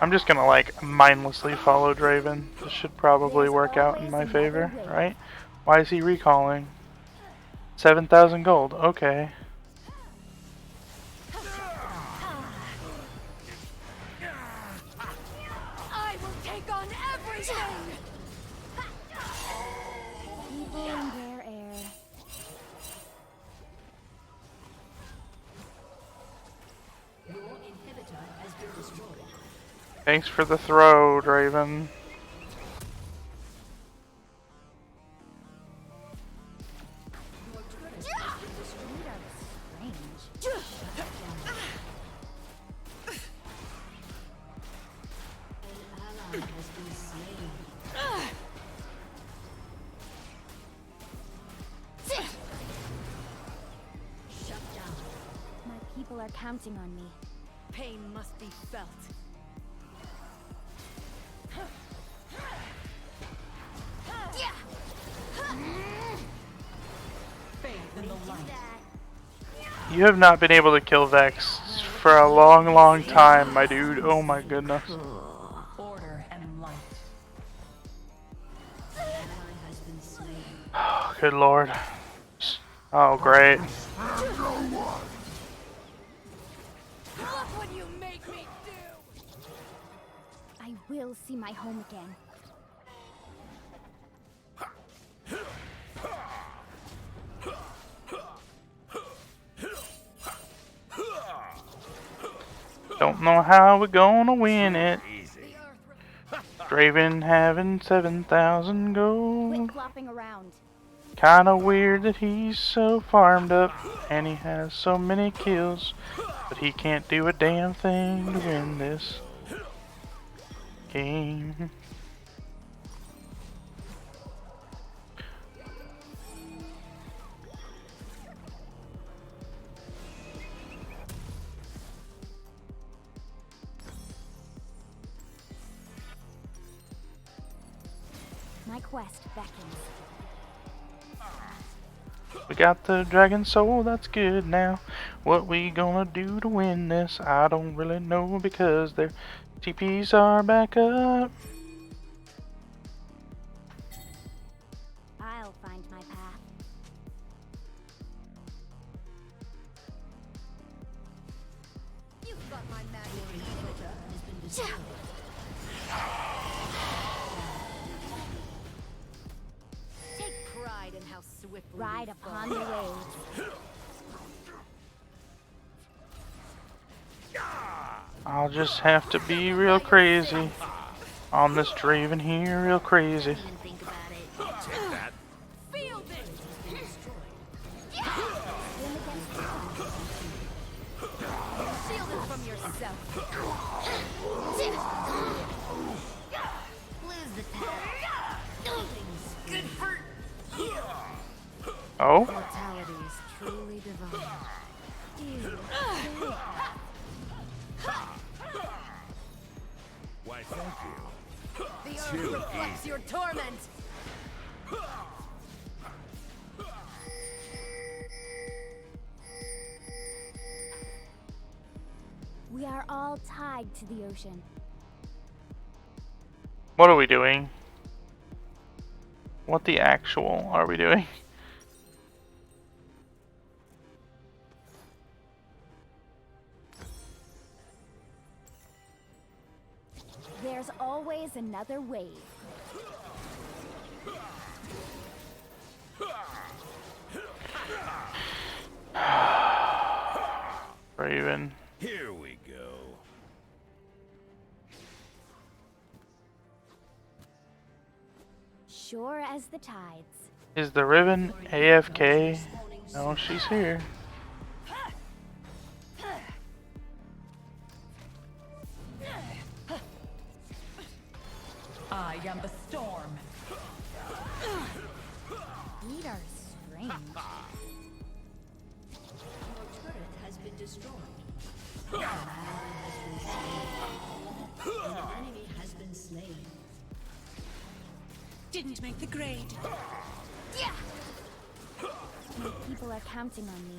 I'm just gonna like mindlessly follow Draven. This should probably work out in my favor, right? Why is he recalling? 7,000 gold, okay. I will take on everything! People in their air. Your inhibitor has been destroyed. Thanks for the throw, Draven. Your turret has been destroyed. Strange. An ally has been slain. Shut down. My people are counting on me. Pain must be felt. Faith in the light. You have not been able to kill Vex for a long, long time, my dude. Oh my goodness. Order and light. An ally has been slain. Oh, good lord. Oh, great. Look what you make me do! I will see my home again. Don't know how we're gonna win it. Draven having 7,000 gold. Quit flopping around. Kinda weird that he's so farmed up and he has so many kills, but he can't do a damn thing to win this game. My quest beckons. We got the dragon soul, that's good now. What we gonna do to win this? I don't really know because their TPs are back up. I'll find my path. You've got my magic. Your inhibitor has been destroyed. Take pride in how swiftly Ride you upon fall. the waves. I'll just have to be real crazy on this Draven here, real crazy. Think about it. Take that. Feel this. Shield it from yourself. Lose the power. Good hurt. Oh? Mortality is truly divine. Why, thank you. The earth reflects your torment. We are all tied to the ocean. What are we doing? What the actual are we doing? There's always another wave. Raven. Here we go. Sure as the tides. Is the Riven AFK? No, she's here. I am the storm. Feet are strange. Your turret has been destroyed. An ally has been slain. An enemy has been slain. Didn't make the grade. Yeah. My people are counting on me.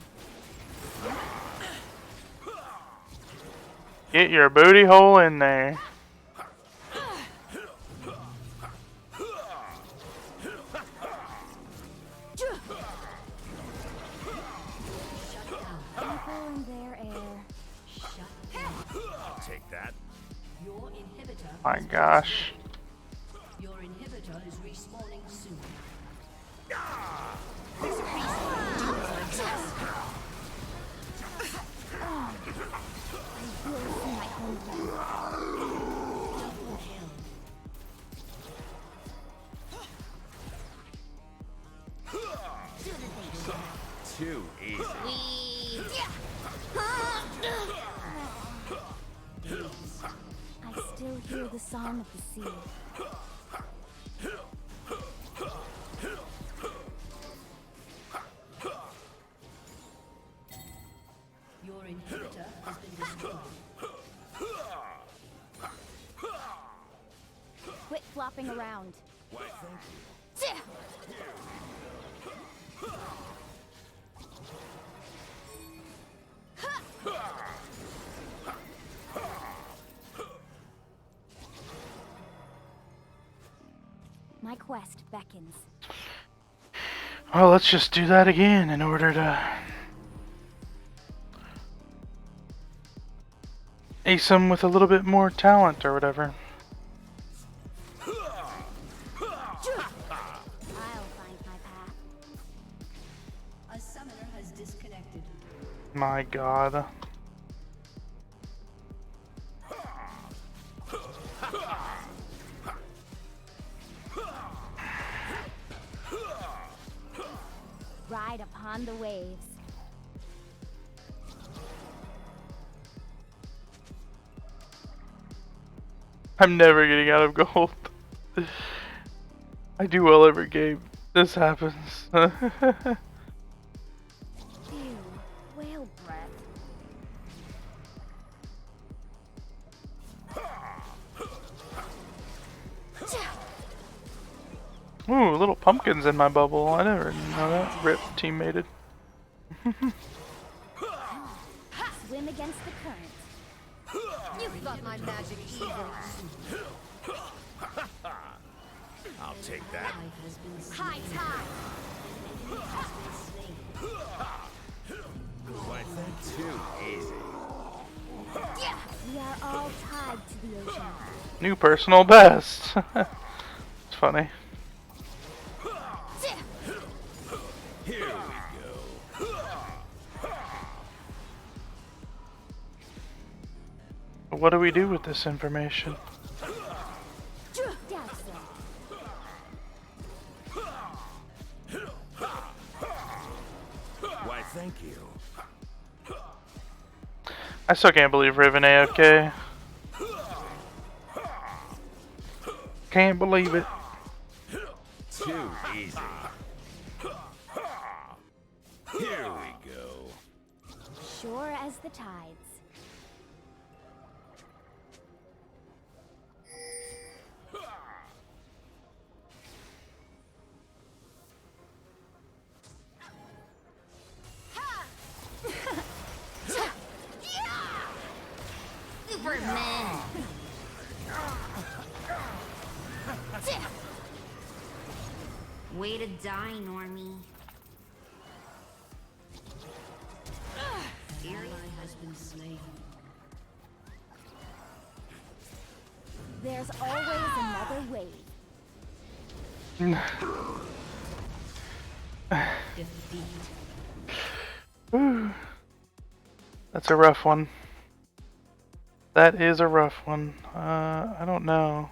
Get your booty hole in there. People in their air. Shut down. I'll take that. Your inhibitor. My gosh. Your inhibitor is respawning soon. I will see my homeland. Double kill. Too easy. I still hear the song of the sea. Your inhibitor has been destroyed. Quit flopping around. Why, thank you. My quest beckons. Well, let's just do that again in order to ace him with a little bit more talent or whatever. I'll find my path. A summoner has disconnected. My god. Ride upon the waves. I'm never getting out of gold. I do well every game. This happens. Ew, whale breath. Ooh, little pumpkins in my bubble. I never know that. Rip teammated. Swim against the current. You thought my magic evil. I'll take that. High tide. Why, that's too easy. We are all tied to the ocean. New personal best. It's funny. Here we go. What do we do with this information? Why, thank you. I still can't believe Riven AFK. Can't believe it. Too easy. Here we go. Sure as the tides. Superman. Way to die, Normie. Ally has been slain. There's always another way. Whew. That's a rough one. That is a rough one. I don't know.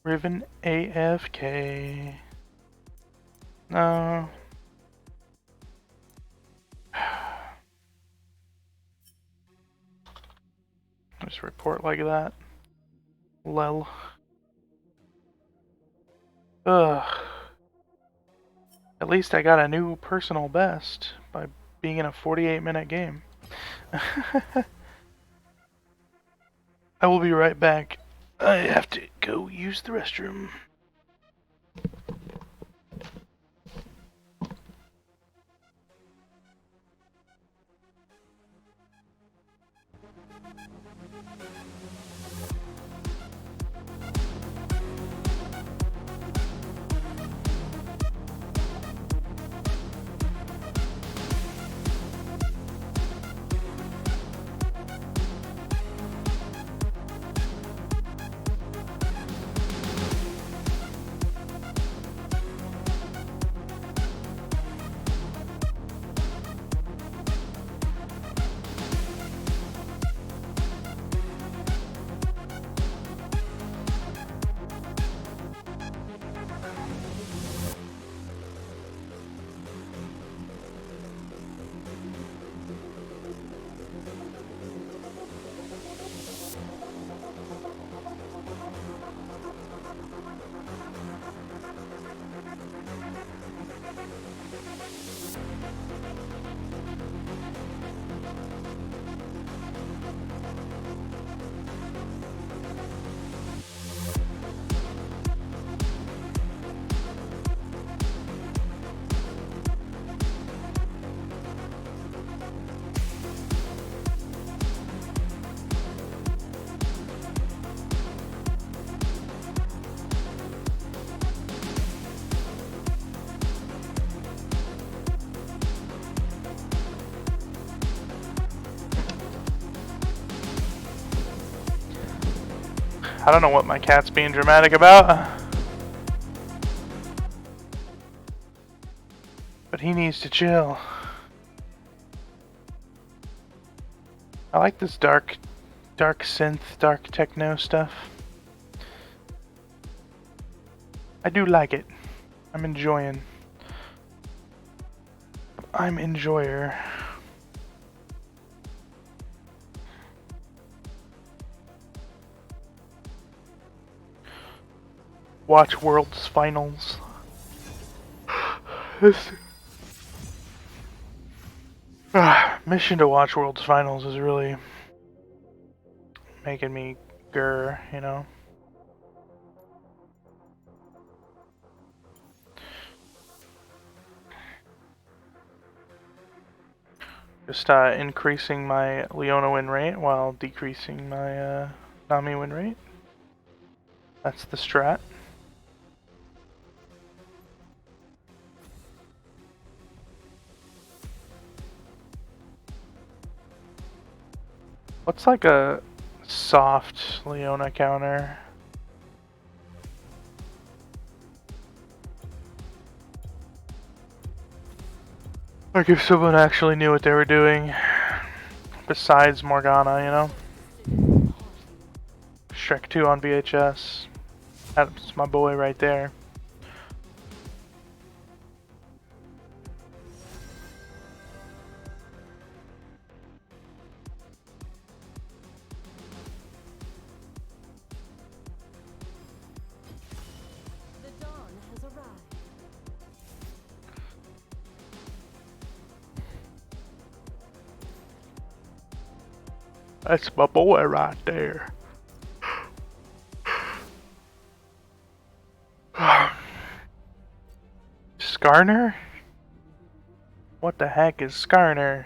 Riven AFK. No. Just report like that. Lel. Ugh. At least I got a new personal best by being in a 48-minute game. I will be right back. I have to go use the restroom. I don't know what my cat's being dramatic about. But he needs to chill. I like this dark synth, dark techno stuff. I do like it. I'm enjoying. I'm enjoyer. Watch World's Finals. Mission to watch World's Finals is really making me grr, you know? Just increasing my Leona win rate while decreasing my Nami win rate. That's the strat. What's like a soft Leona counter? Like if someone actually knew what they were doing, besides Morgana, you know? Shrek 2 on VHS. That's my boy right there. The dawn has arrived. That's my boy right there. Skarner? What the heck is Skarner?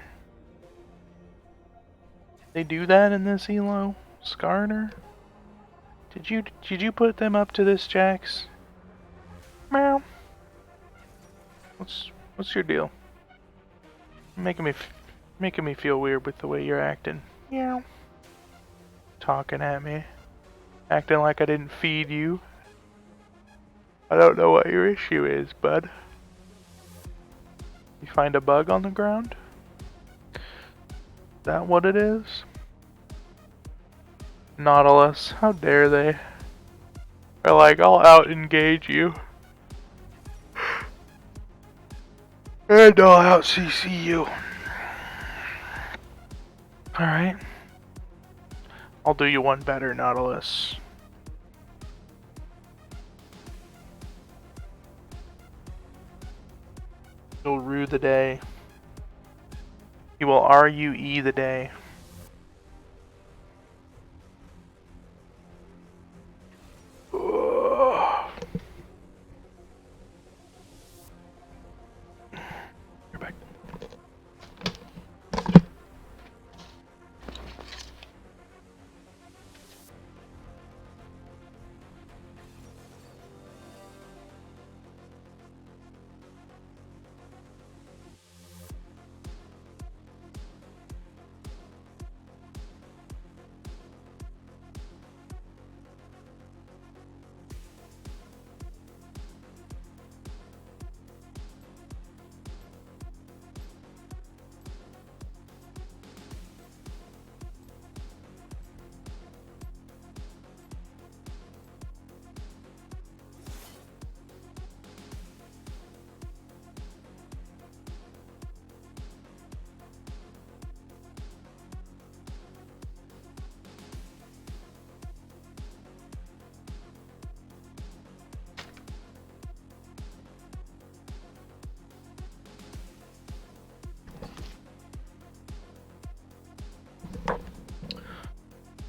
They do that in this elo? Skarner? Did you put them up to this, Jax? Meow. What's your deal? Making me feel weird with the way you're acting. Meow. Talking at me. Acting like I didn't feed you. I don't know what your issue is, bud. You find a bug on the ground? Is that what it is? Nautilus, how dare they? They're like, I'll out-engage you. And I'll out-CC you. Alright. I'll do you one better, Nautilus. You'll rue the day. You will RUE the day. You're back.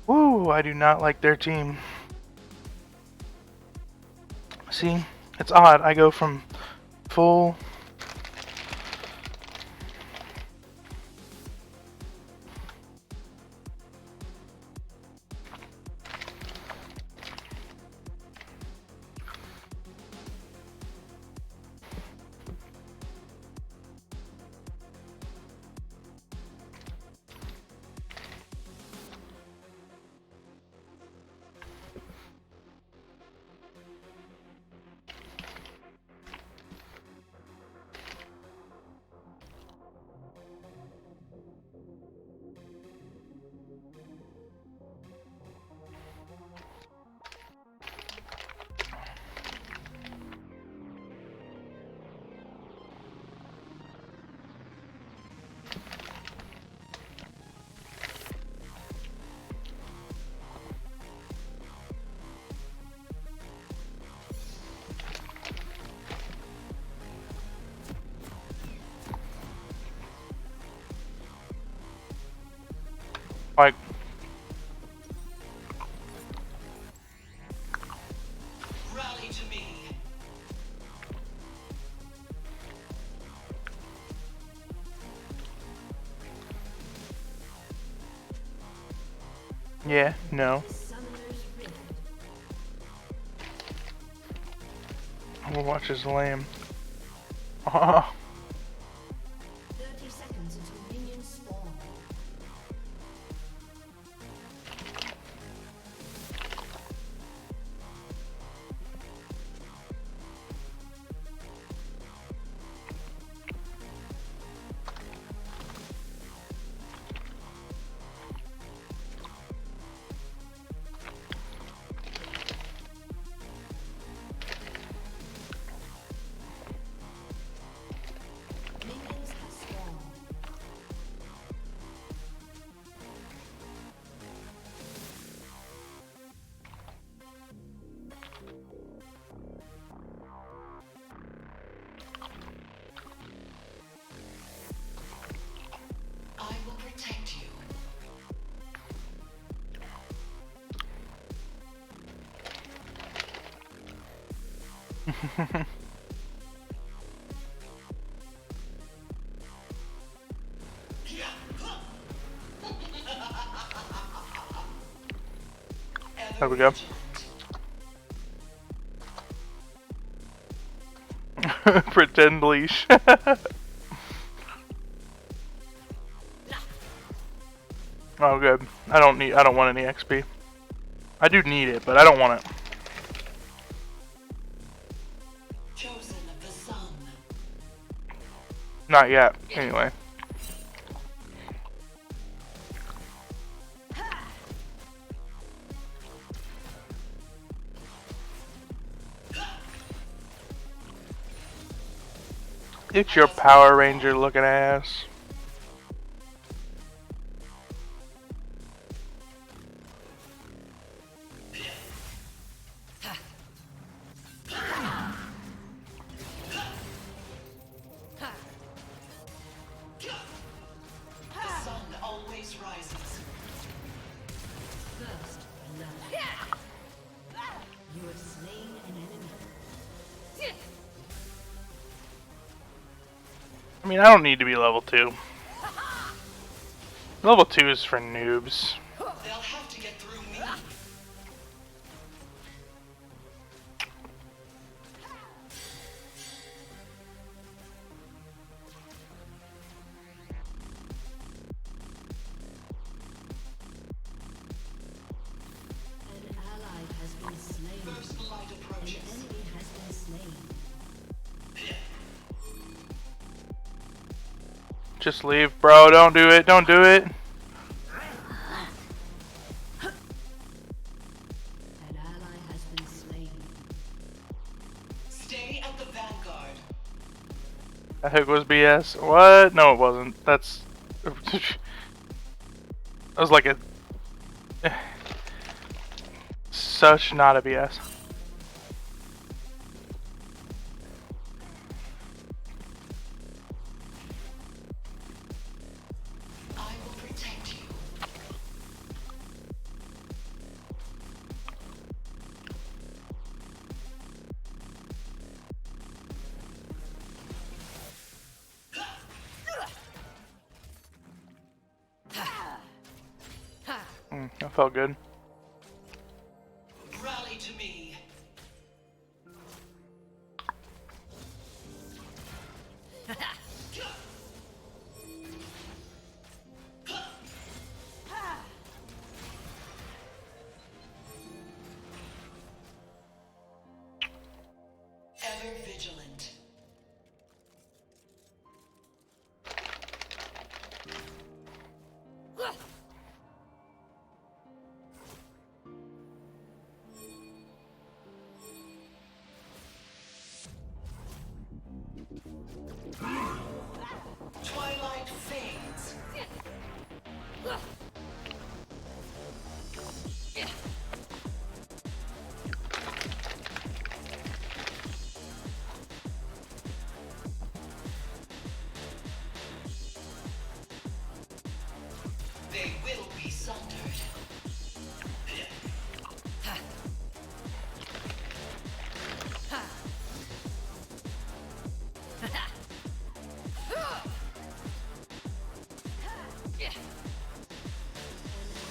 Woo, I do not like their team. See, it's odd. I go from full... Like, Rally to me. yeah, no. I'm gonna watch his lamb. 30 seconds until minions spawn. Minions have spawned. I will protect you. There we go. Pretend leash. Oh, good. I don't want any XP. I do need it, but I don't want it. Chosen of the sun. Not yet, anyway. It's your Power Ranger looking ass. The sun always rises. First blood. You have slain an enemy. I mean, I don't need to be level 2. Level 2 is for noobs. They'll have to get through me. An ally has been slain. First light An approaches. enemy has been slain. Just leave, bro. Don't do it. Don't do it. An ally has been slain. Stay at the vanguard. That hook was BS. What? No, it wasn't. That's... That was like a... Such not a BS. I will protect you. That felt good. Rally to me. Ever vigilant. Twilight fades. They will be sundered.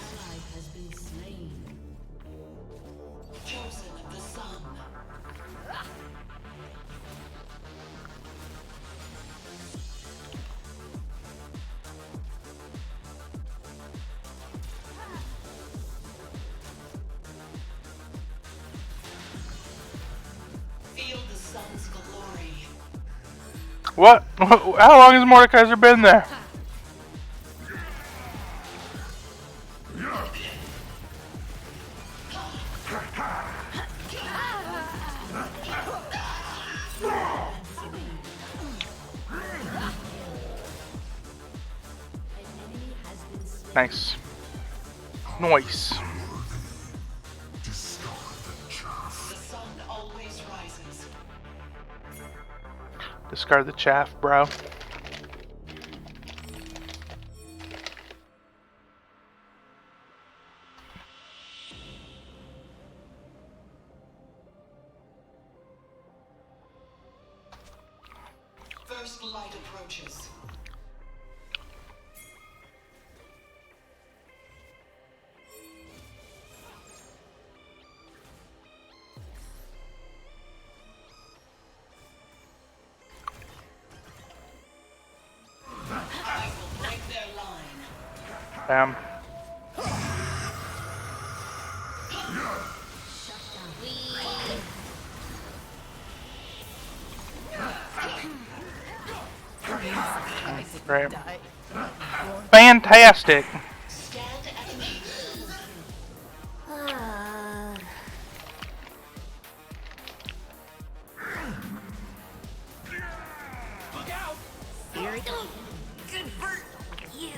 Ally has been slain. Chosen of the sun. Feel the sun's glory. What? How long has Mordekaiser been there? Nice. Nice. The sun always rises. Discard the chaff, bro. First light approaches. Damn. Great. Fantastic. Here it goes. Good for you.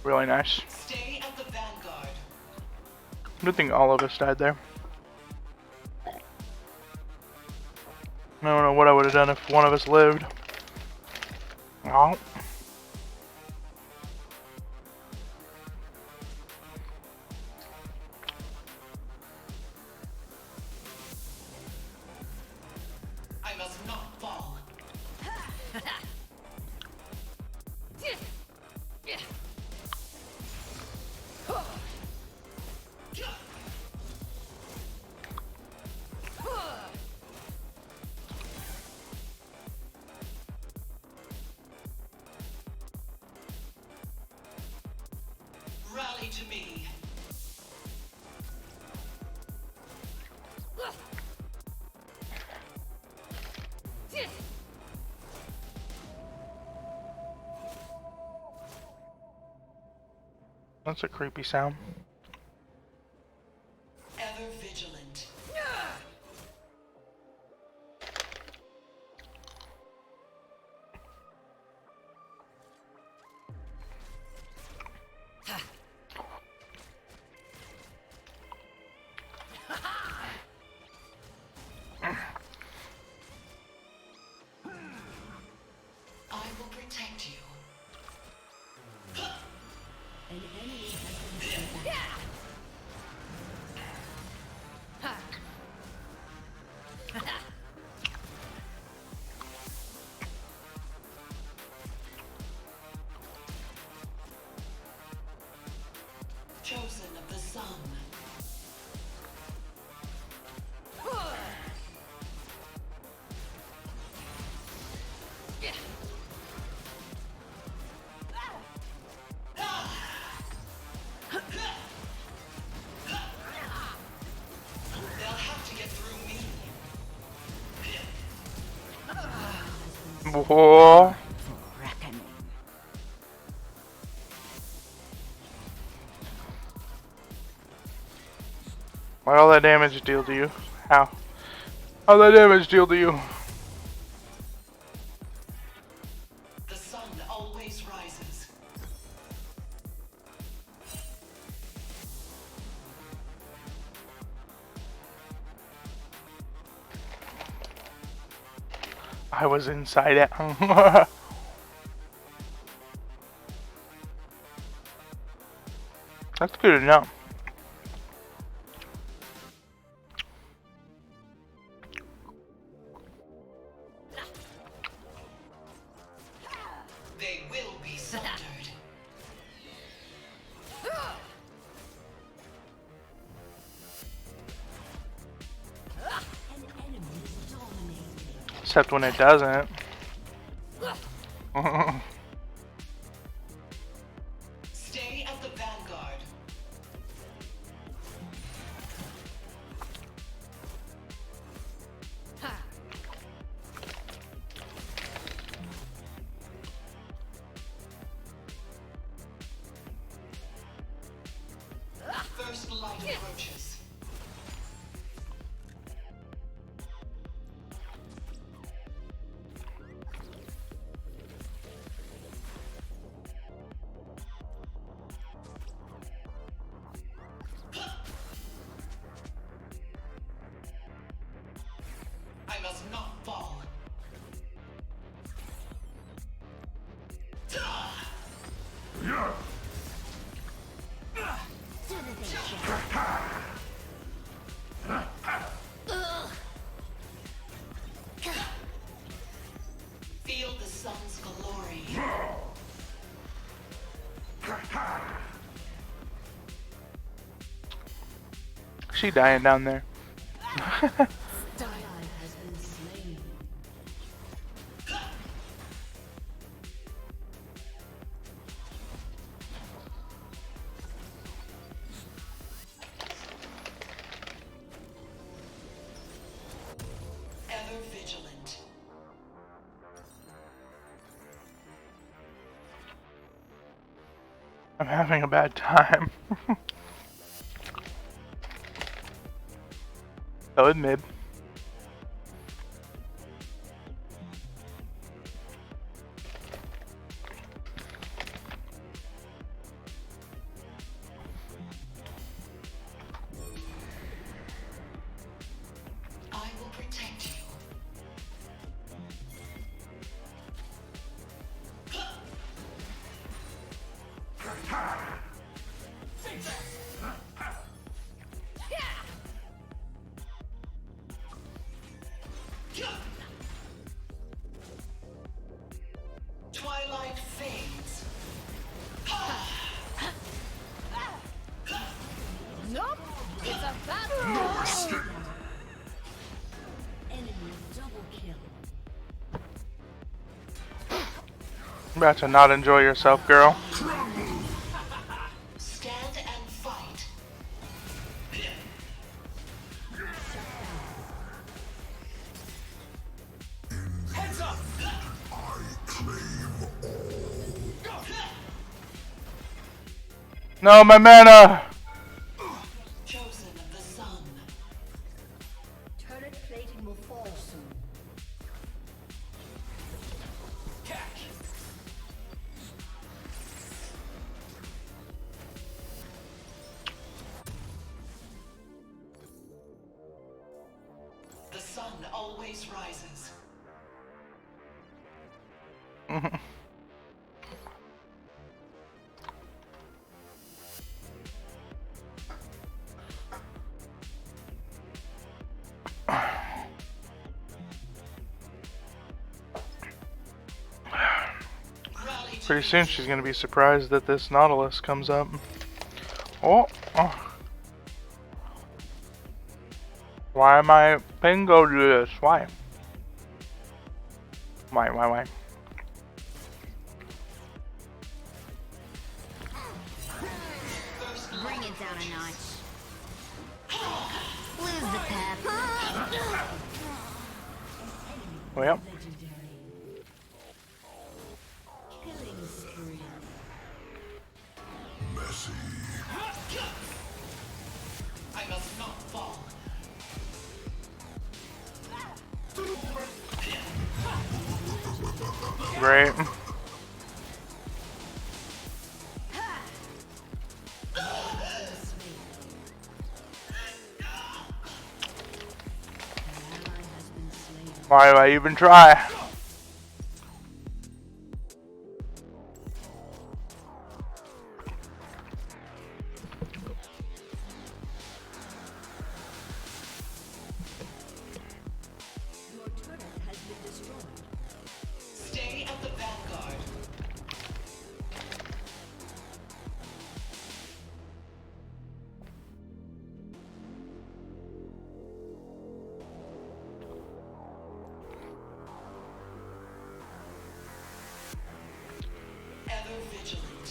Really nice. Stay at the vanguard. I don't think all of us died there. I don't know what I would have done if one of us lived. Oh. I must not fall. Rally to me. That's a creepy sound. Ever vigilant. I will protect you. An enemy has been slain. Chosen of the sun. They'll have to get through me. Whoa. What all that damage deal to you? How? How that damage deal to you? The sun always rises. I was inside it. That's good enough. They will be sundered. Except when it doesn't. Stay at the vanguard. First light approaches. I must not fall. Feel the sun's glory. She dying down there. I'm having a bad time. Go in mid. I will protect you. Twilight fades. Nope. It's a battle. No escape. Enemy double kill. About to not enjoy yourself, girl. Stand and fight. Heads up. No, my mana! Chosen of the sun. Turret plating will fall soon. Catch. The sun always rises. Pretty soon she's gonna be surprised that this Nautilus comes up. Oh. Why am I Pingo do this? Why? Why? Bring it down a notch. Lose the pep. Well. Killing spree. Messy. I must not fall. Great. Why do I even try? Your turret has been destroyed. Stay at the vanguard. Ever vigilant.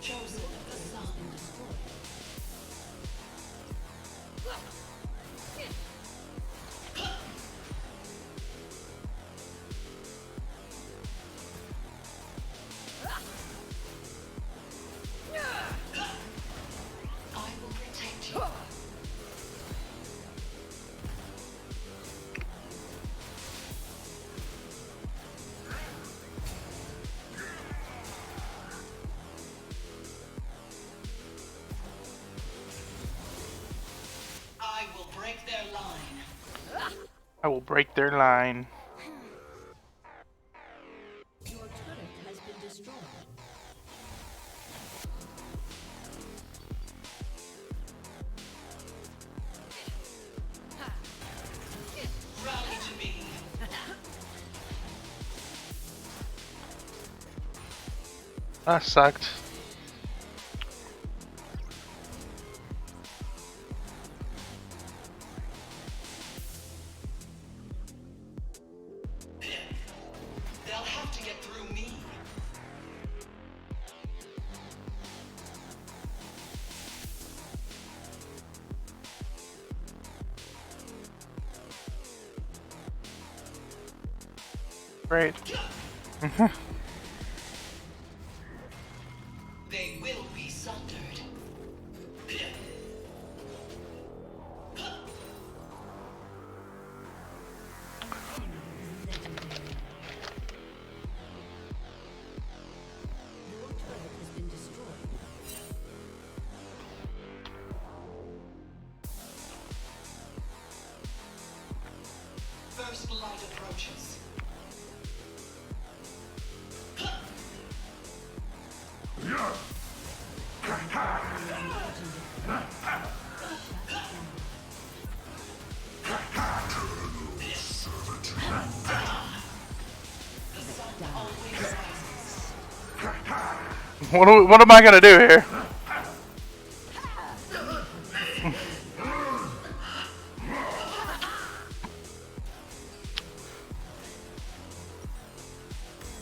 Chosen of the sun. I will protect you. I will break their line. I will break their line. Your turret has been destroyed. Rally to me. That sucked. They'll have to get through me. Great. They will be sundered. Your turret has been destroyed. First light approaches. What am I gonna do here?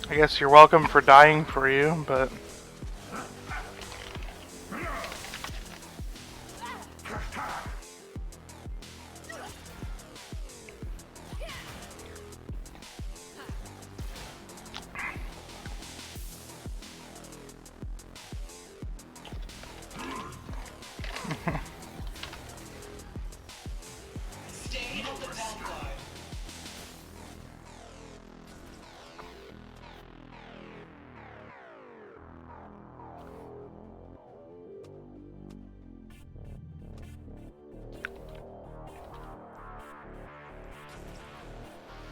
I guess you're welcome for dying for you, but Stay at the vanguard.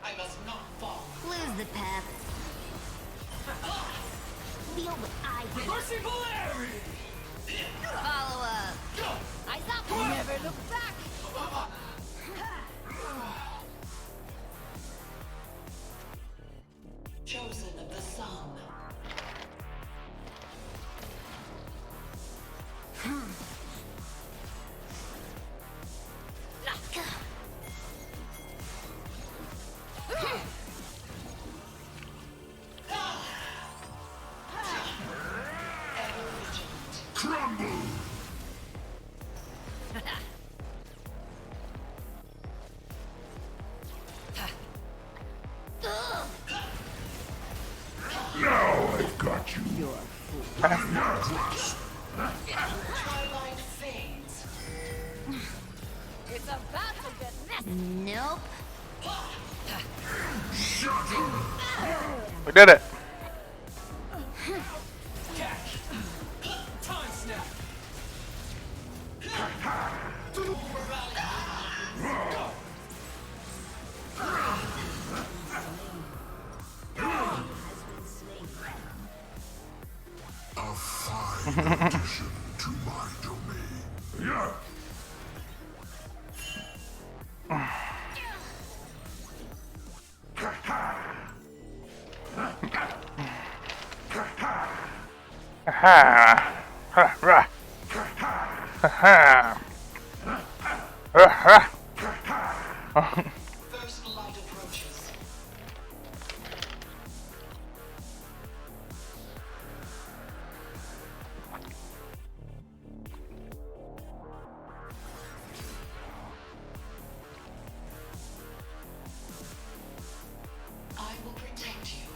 I must not fall. Lose the pep. Feel what I feel. Follow up. Eyes up. Never look back. Chosen of the sun. Crumble! Now I've got you. You're a fool. Twilight fades. It's about to get messy. Nope. we did it. Time snap. A fine addition to my domain. Yeah. Ha ha ha ha ha. First light approaches. I will protect you.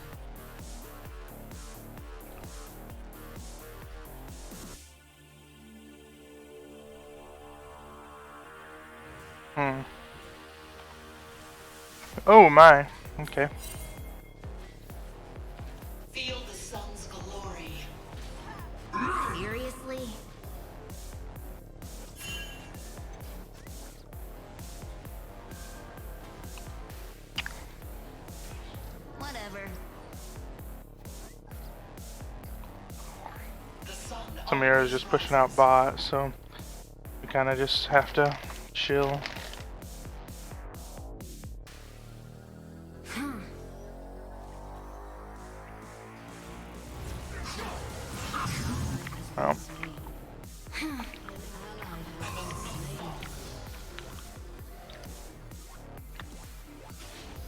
Oh my. Okay. Feel the sun's glory. Seriously? Whatever. The sun Samira's just pushing out bot, so we kind of just have to chill. Well.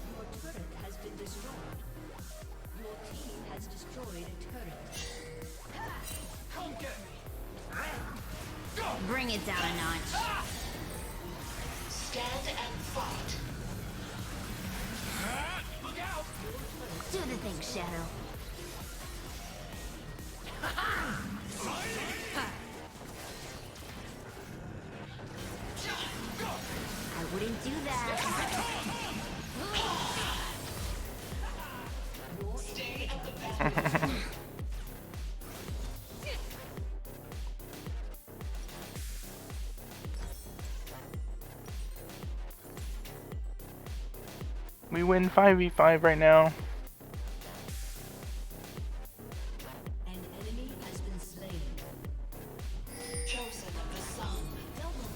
Your turret has been destroyed. Your team has destroyed a turret. Bring it down a notch. stand and fight. Your turret Do the thing, Shadow. I wouldn't do that. Stay at the back. We win 5v5 right now. An enemy has been slain. Chosen of the sun. Double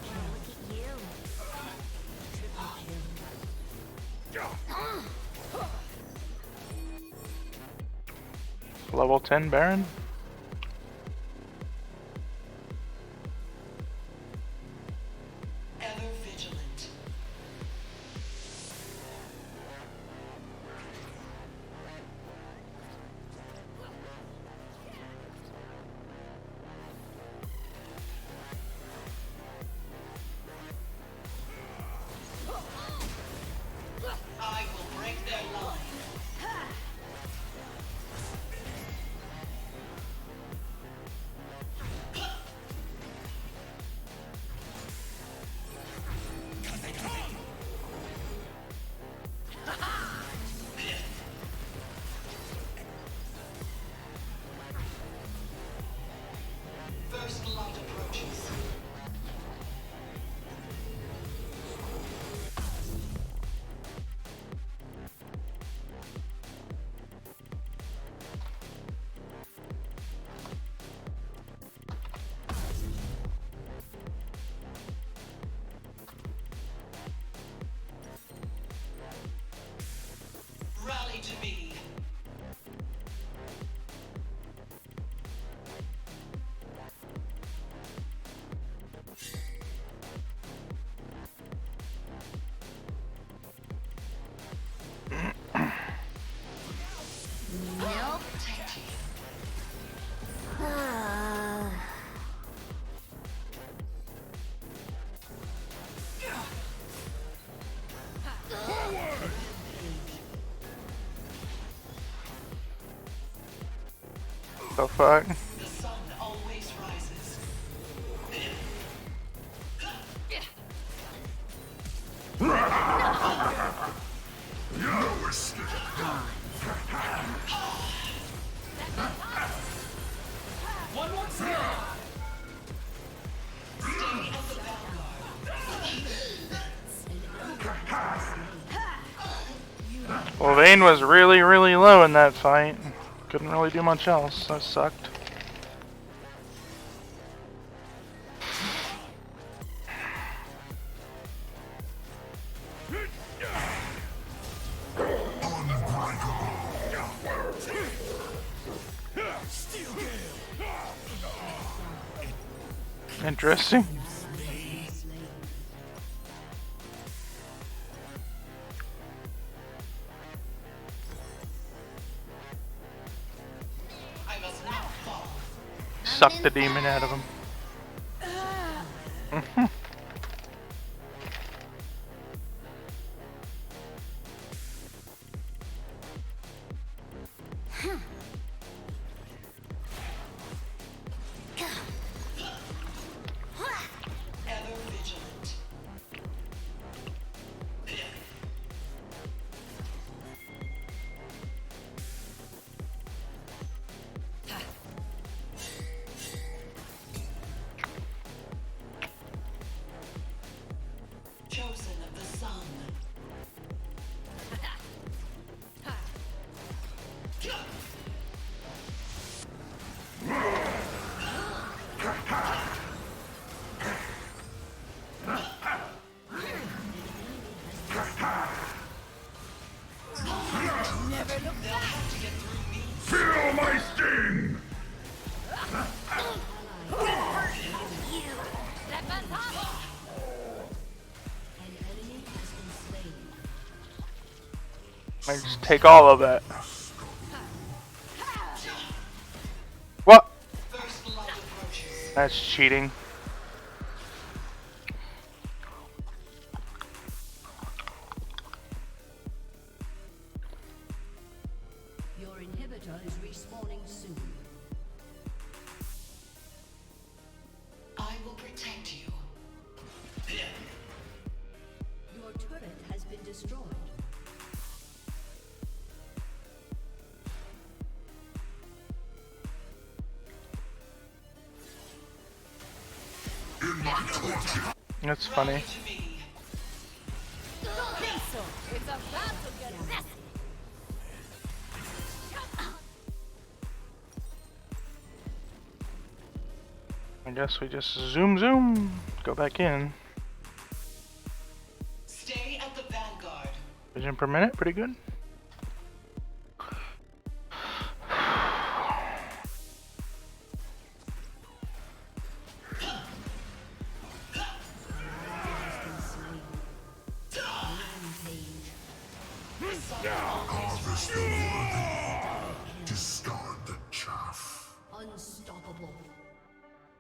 kill. Look at you. Level 10 Baron. Ever vigilant. I will break their line. First light approaches. Rally to me. Nope. The fuck? The sun always rises. No escape. One more time. Stay at the vanguard. Well, Vayne was really, really low in that fight. Couldn't really do much else. That sucked. Interesting. I must not fall. Suck the demon out of him. Ever vigilant. Chosen of the sun. Never look They'll have to get through me. Feel my sting! you. Step on top. An enemy has been slain. I just take all of that. What? First light approaches. That's cheating. inhibitor is respawning soon. I will protect you. Your turret has been destroyed. That's funny. It's about to get messy. I guess we just zoom, go back in. Stay at the vanguard. Vision per minute, pretty good. Harvest the worthy. Discard the chaff. Unstoppable.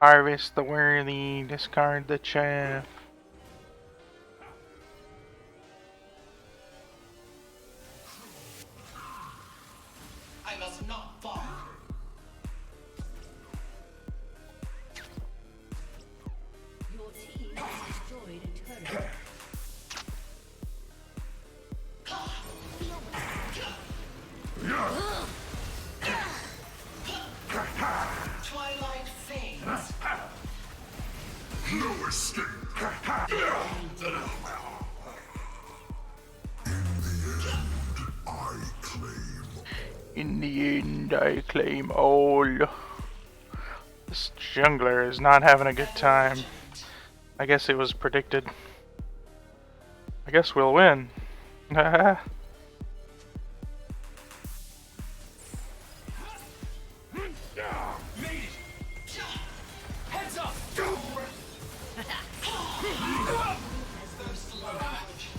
Harvest the worthy, discard the chaff. I must not fall. Your team has destroyed a turret. Twilight fades. No escape. In the end, I claim all. This jungler is not having a good time. I guess it was predicted. I guess we'll win. Heads up.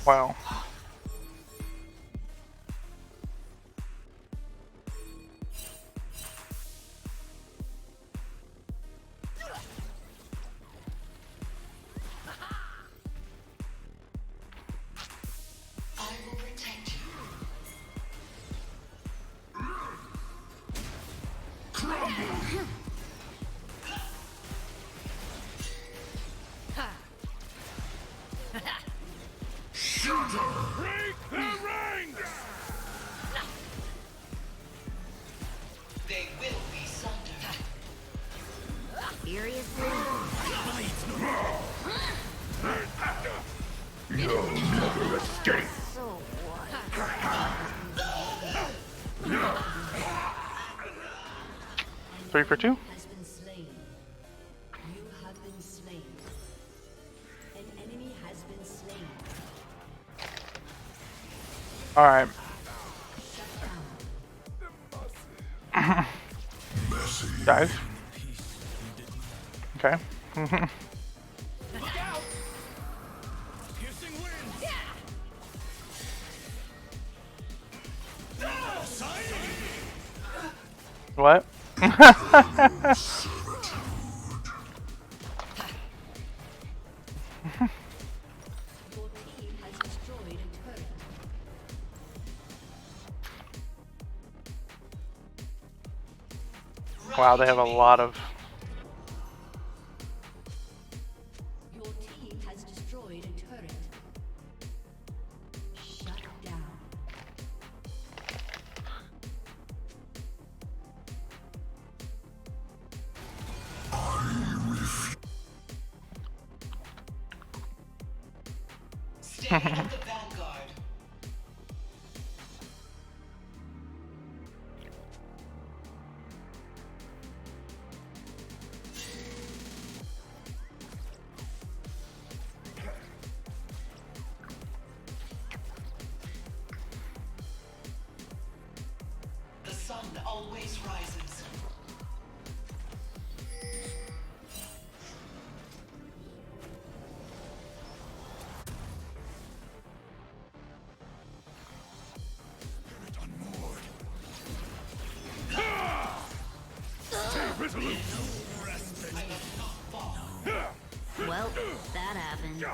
Wow. I will protect you. Break the ranks! They will be sundered. Seriously? You'll never escape! So what? 3 for 2. Has been slain. You have been slain. An enemy has been slain. Alright. Dive. Okay. Look out! Piercing wind! What? Your team has destroyed a turret. Wow, they have a lot of. Your team has destroyed a turret. Shut down. Stay at the vanguard. The sun always rises. Stay resolute! Well, that happened.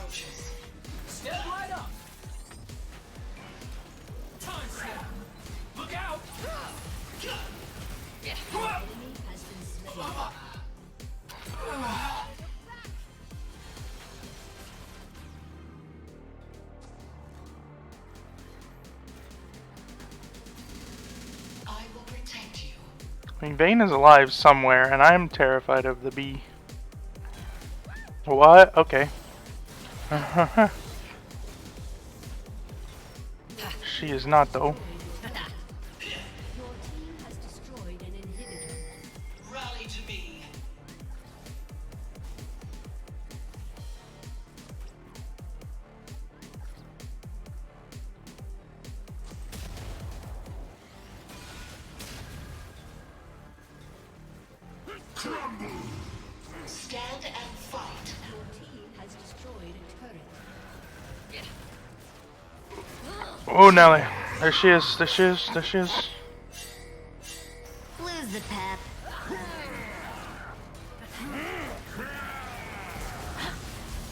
approaches. Step right up. Time step. Look out. Enemy has been slain. I will protect you. I mean, Vayne is alive somewhere, and I'm terrified of the bee. What? Okay. She is not, though. Your team has destroyed an inhibitor. Rally to me. Stand and fight. Your team has destroyed a turret. Oh, Nelly. There she is. There she is. There she is. Lose the pep.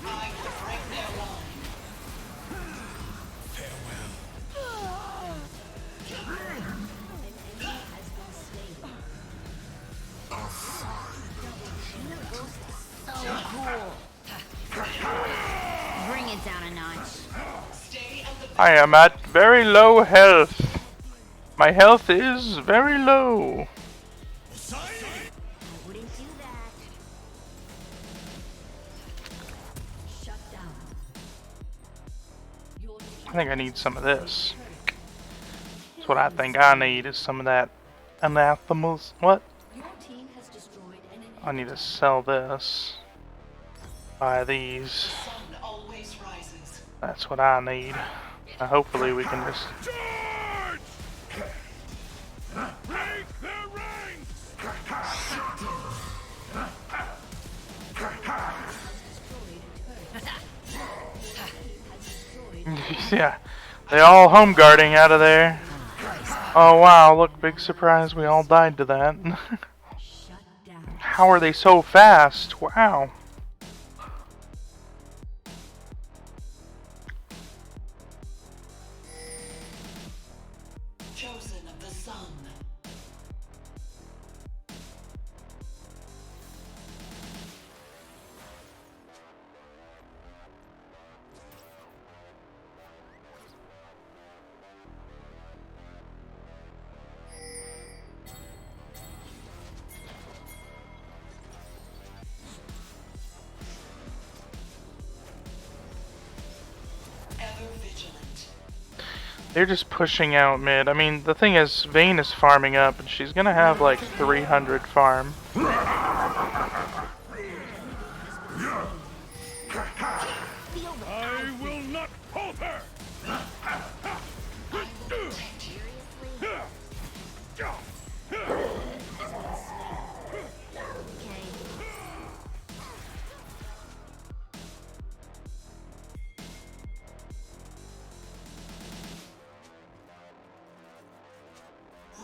I will break their line. So cool. Bring it down a notch. Stay at the I am at very low health. My health is very low. I wouldn't do that. Shut down. Your team I think I need some of this. That's what I think I need, is some of that anathemas. What? Your team has destroyed an I need to sell this. Buy these. sun always rises. That's what I need. Hopefully we can just... Break their ranks! Yeah. They all home guarding out of there. Oh wow, look, big surprise, we all died to that. How are they so fast? Wow. Chosen of the sun. Ever vigilant. They're just pushing out mid. I mean, the thing is, Vayne is farming up, and she's gonna have like 300 farm. I will not falter!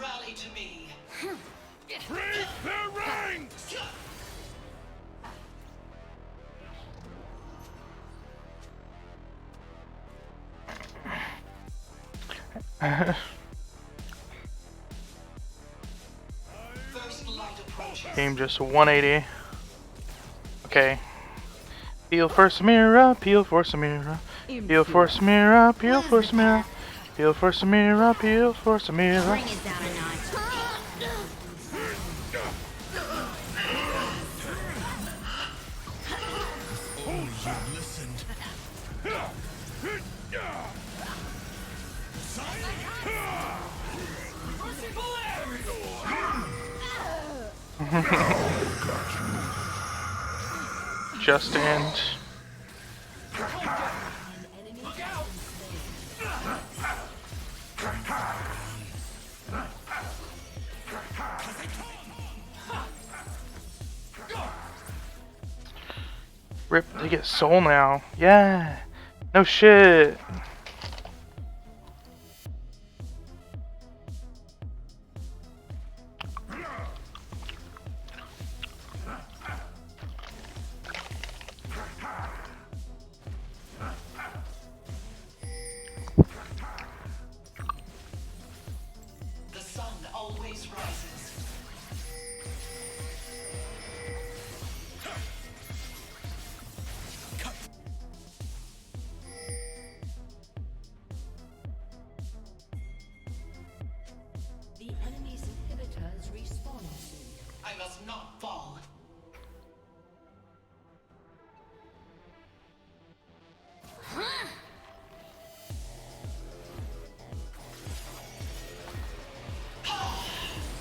Rally to me. Break their ranks! First light approaches. Game just 180. Okay. Peel for Samira, peel for Samira. Peel for Samira, peel for Samira. Peel for Samira, peel for Samira. Bring it down a notch. Oh, you listened. Just end. Rip, they get soul now. Yeah. No shit. I must not fall.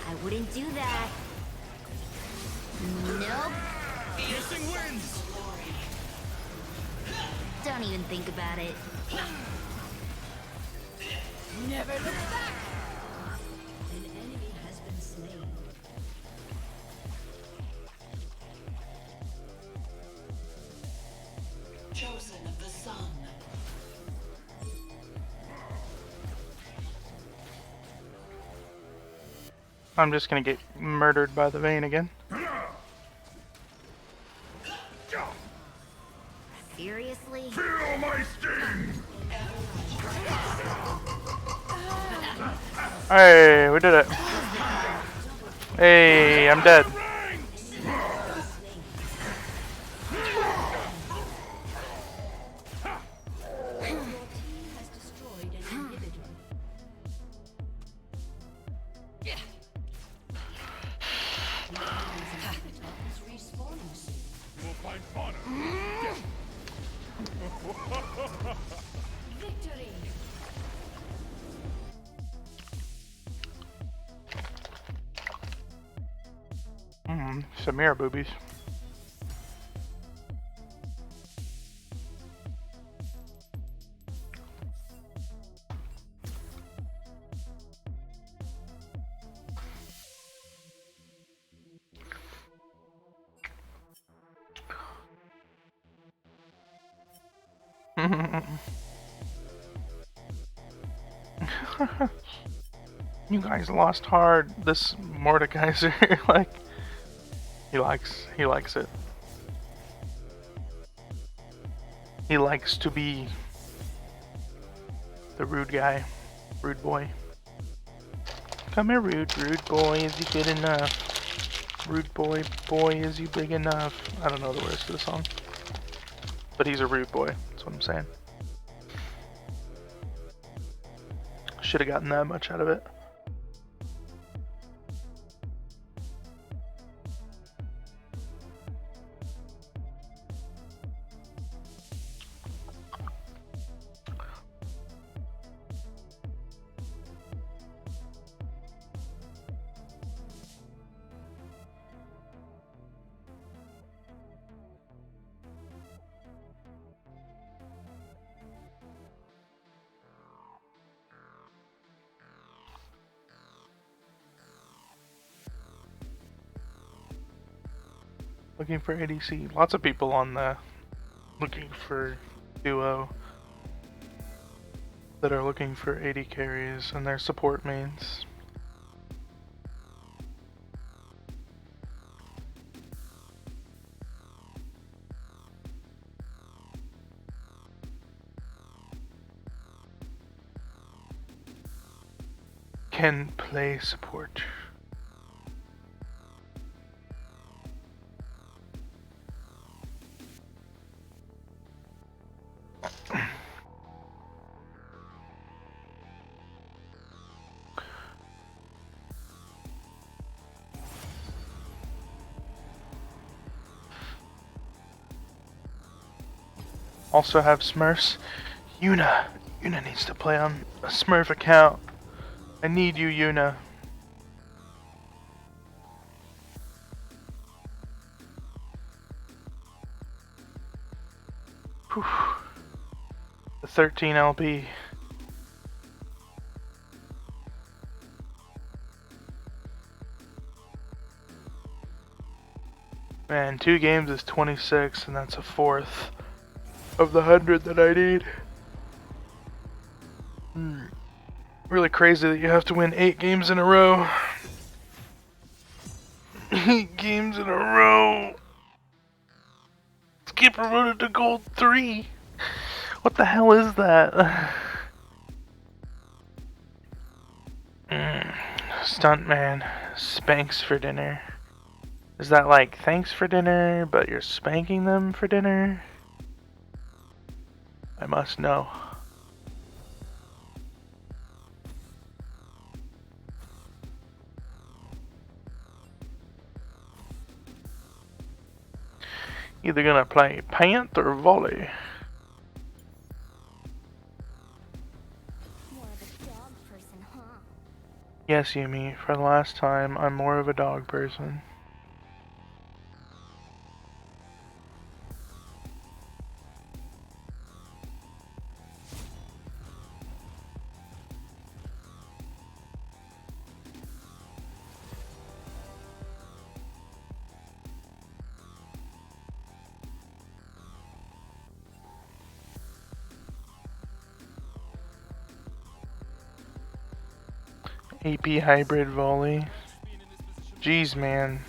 I wouldn't do that. Nope. Piercing winds. Don't even think about it. Never look back! An enemy has been slain. Chosen of the sun. I'm just gonna get murdered by the vein again. Seriously? Feel my sting! Hey, we did it. Hey, I'm dead. We'll find honor. Victory! Samira boobies. You guys lost hard. This Mordekaiser, like, he likes it. He likes to be the rude guy, rude boy. Come here, rude boy. Is he good enough? Rude boy, is he big enough? I don't know the words to the song, but he's a rude boy. That's what I'm saying. Should have gotten that much out of it. Looking for ADC. Lots of people on the looking for duo that are looking for AD carries and their support mains. Can play support. Also have Smurfs. Yuna needs to play on a Smurf account. I need you, Yuna. Whew. The 13 LP. Man, 2 games is 26, and that's a fourth of the 100 that I need. Really crazy that you have to win 8 games in a row. 8 games in a row. Let's get promoted to Gold 3. What the hell is that? Stuntman spanks for dinner. Is that like thanks for dinner, but you're spanking them for dinner? I must know. Either gonna play Pant or Volley. More of a dog person, huh? Yes, Yumi, for the last time, I'm more of a dog person. AP hybrid volley. Jeez, man.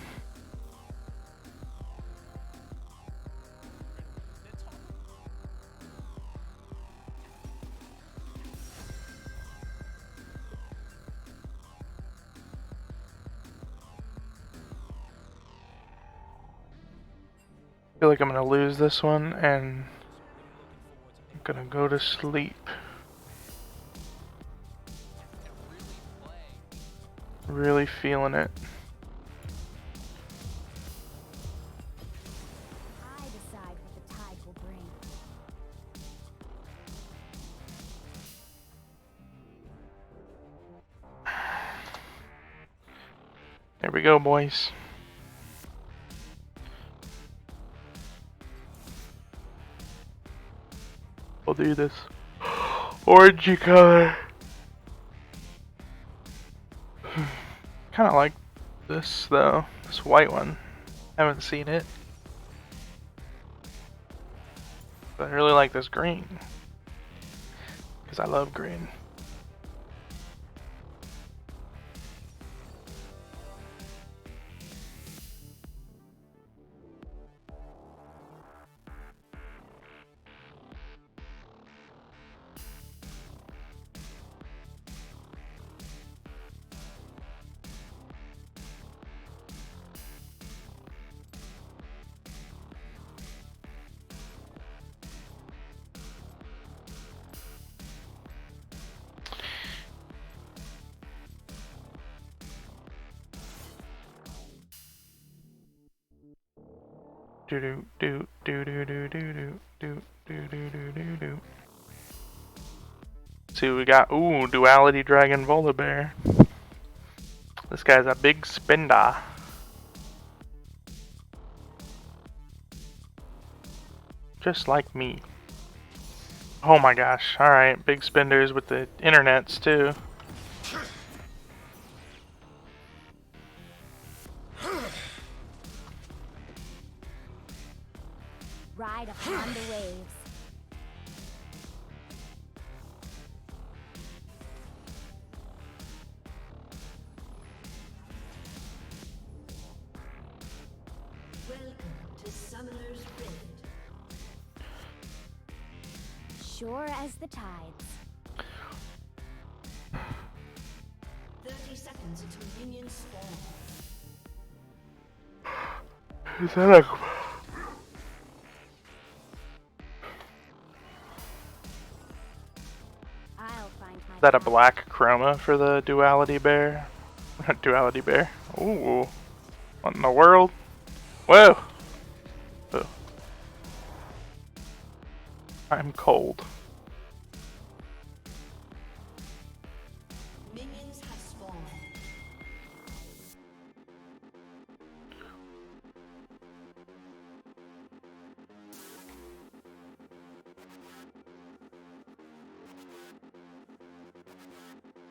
I feel like I'm gonna lose this one and I'm gonna go to sleep. Really feeling it. I decide what the tide will bring. There we go, boys. We'll do this. Orangey color. Kind of like this though. This white one. Haven't seen it. But I really like this green. Because I love green. Do do do do do do do do do do do do do. See what we got. Ooh, Duality Dragon Volibear. This guy's a big spender. Just like me. Oh my gosh. Alright, big spenders with the internets too. Ride upon the waves. Welcome to Summoner's Rift. Sure as the tides. 30 seconds until minions spawn. Is that a... I'll find my Is that a black chroma for the Duality Bear? Duality Bear. Ooh. What in the world? Whoa! Oh. I'm cold. Minions have spawned.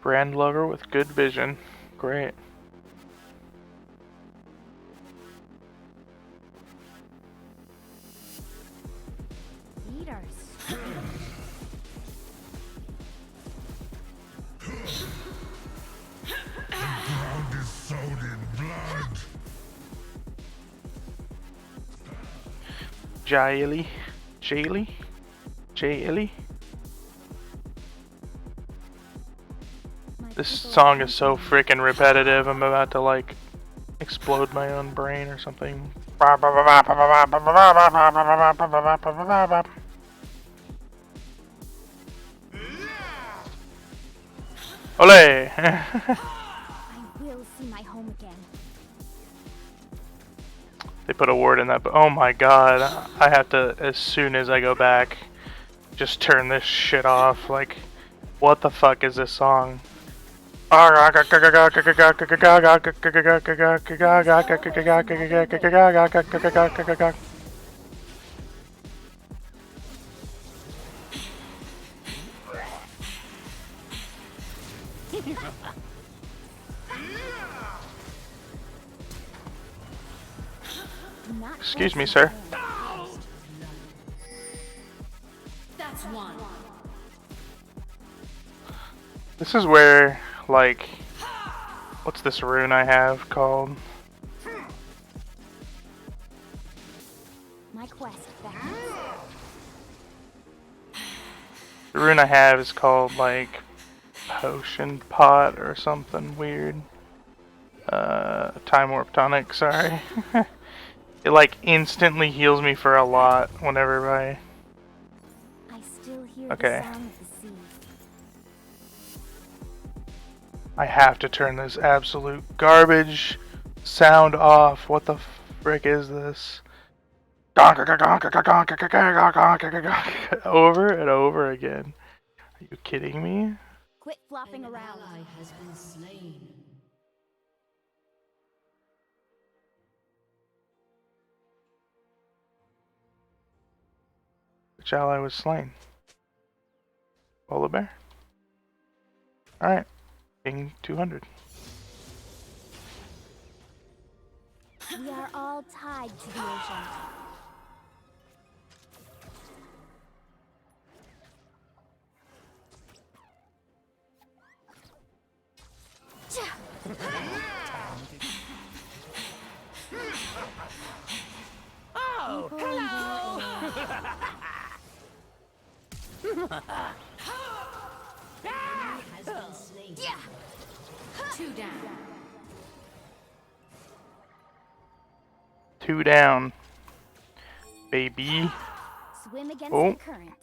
Brand lover with good vision. Great. Eaters. Ground is sown in blood. Jaily. Jaylee? Jaylee? This song is so freaking repetitive, I'm about to like explode my own brain or something. Ole! I will see my home again. They put a ward in that, but oh my god, I have to, as soon as I go back, just turn this shit off. Like, what the fuck is this song? Excuse me, sir. That's one. This is where, like, what's this rune I have called? My quest back. The rune I have is called, like, Potion Pot or something weird. Time Warp Tonic, sorry. It, like, instantly heals me for a lot whenever I still hear okay. the sound of the sea. I have to turn this absolute garbage sound off. What the frick is this? Over and over again. Are you kidding me? Quit flopping An around. ally has been slain. Which ally was slain? Polar bear? Alright. Ping 200. We are all tied to the ocean. Oh, hello! Has been slain. Two down. 2 down. Baby. Swim against Oh. the current.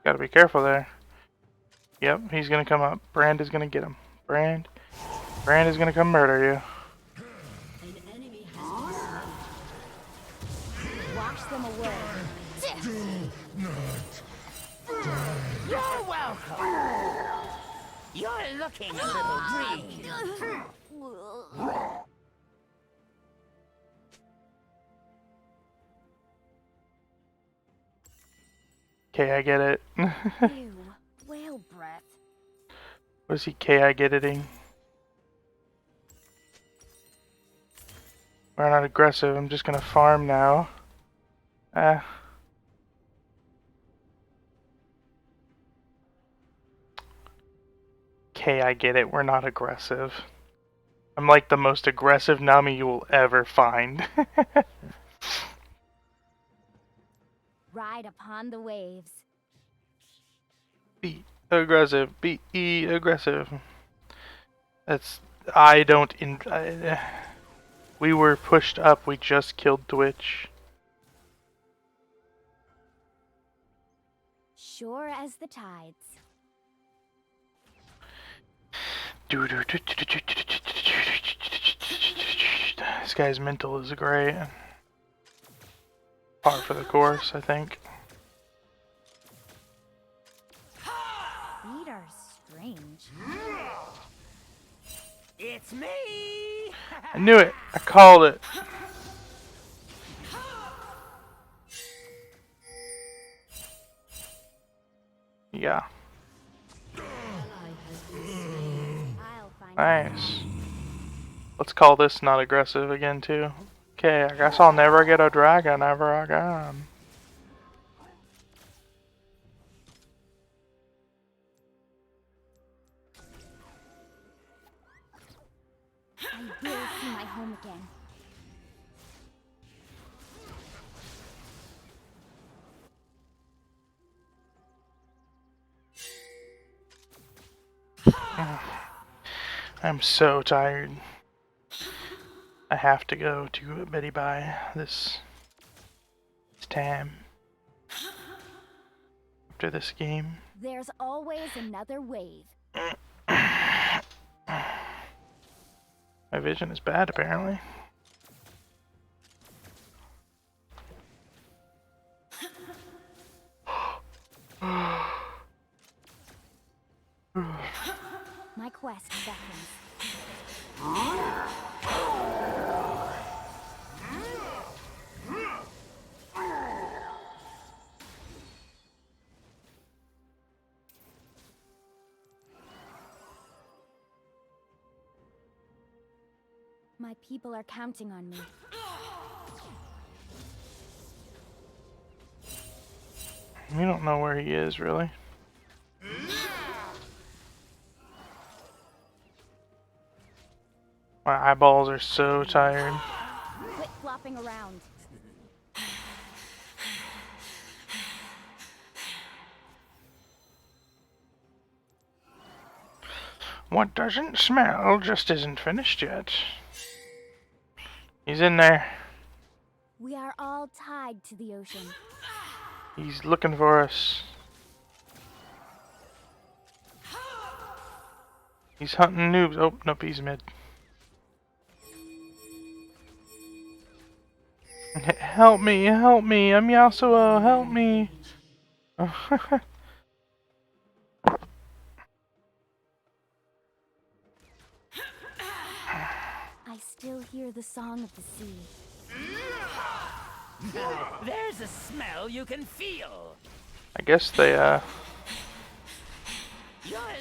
Gotta be careful there. Yep, he's gonna come up. Brand is gonna get him. Brand is gonna come murder you. An enemy has been slain. Wash them away. You're welcome. You're looking a little green. Okay, I get it. Ew, whale breath. What is he KI getting? We're not aggressive, I'm just gonna farm now. Okay, I get it, we're not aggressive. I'm like the most aggressive Nami you will ever find. Ride upon the waves. Be aggressive, be aggressive. That's, I don't, we were pushed up, we just killed Twitch. Sure as the tides. This guy's mental is great. Par for the course, I think. Feet are strange. It's me. I knew it. I called it. Yeah. Nice. Let's call this not aggressive again too. Okay, I guess I'll never get a dragon ever again. I will see my home again. I'm so tired. I have to go to Betty by this time. After this game. There's always another wave. My vision is bad, apparently. My quest beckons. My people are counting on me. We don't know where he is, really. My eyeballs are so tired. Quit flopping around. What doesn't smell just isn't finished yet. He's in there. We are all tied to the ocean. He's looking for us. He's hunting noobs. Oh, nope, he's mid. Help me, help me. I'm Yasuo, help me. I still hear the song of the sea. Now, there's a smell you can feel. I guess they, You're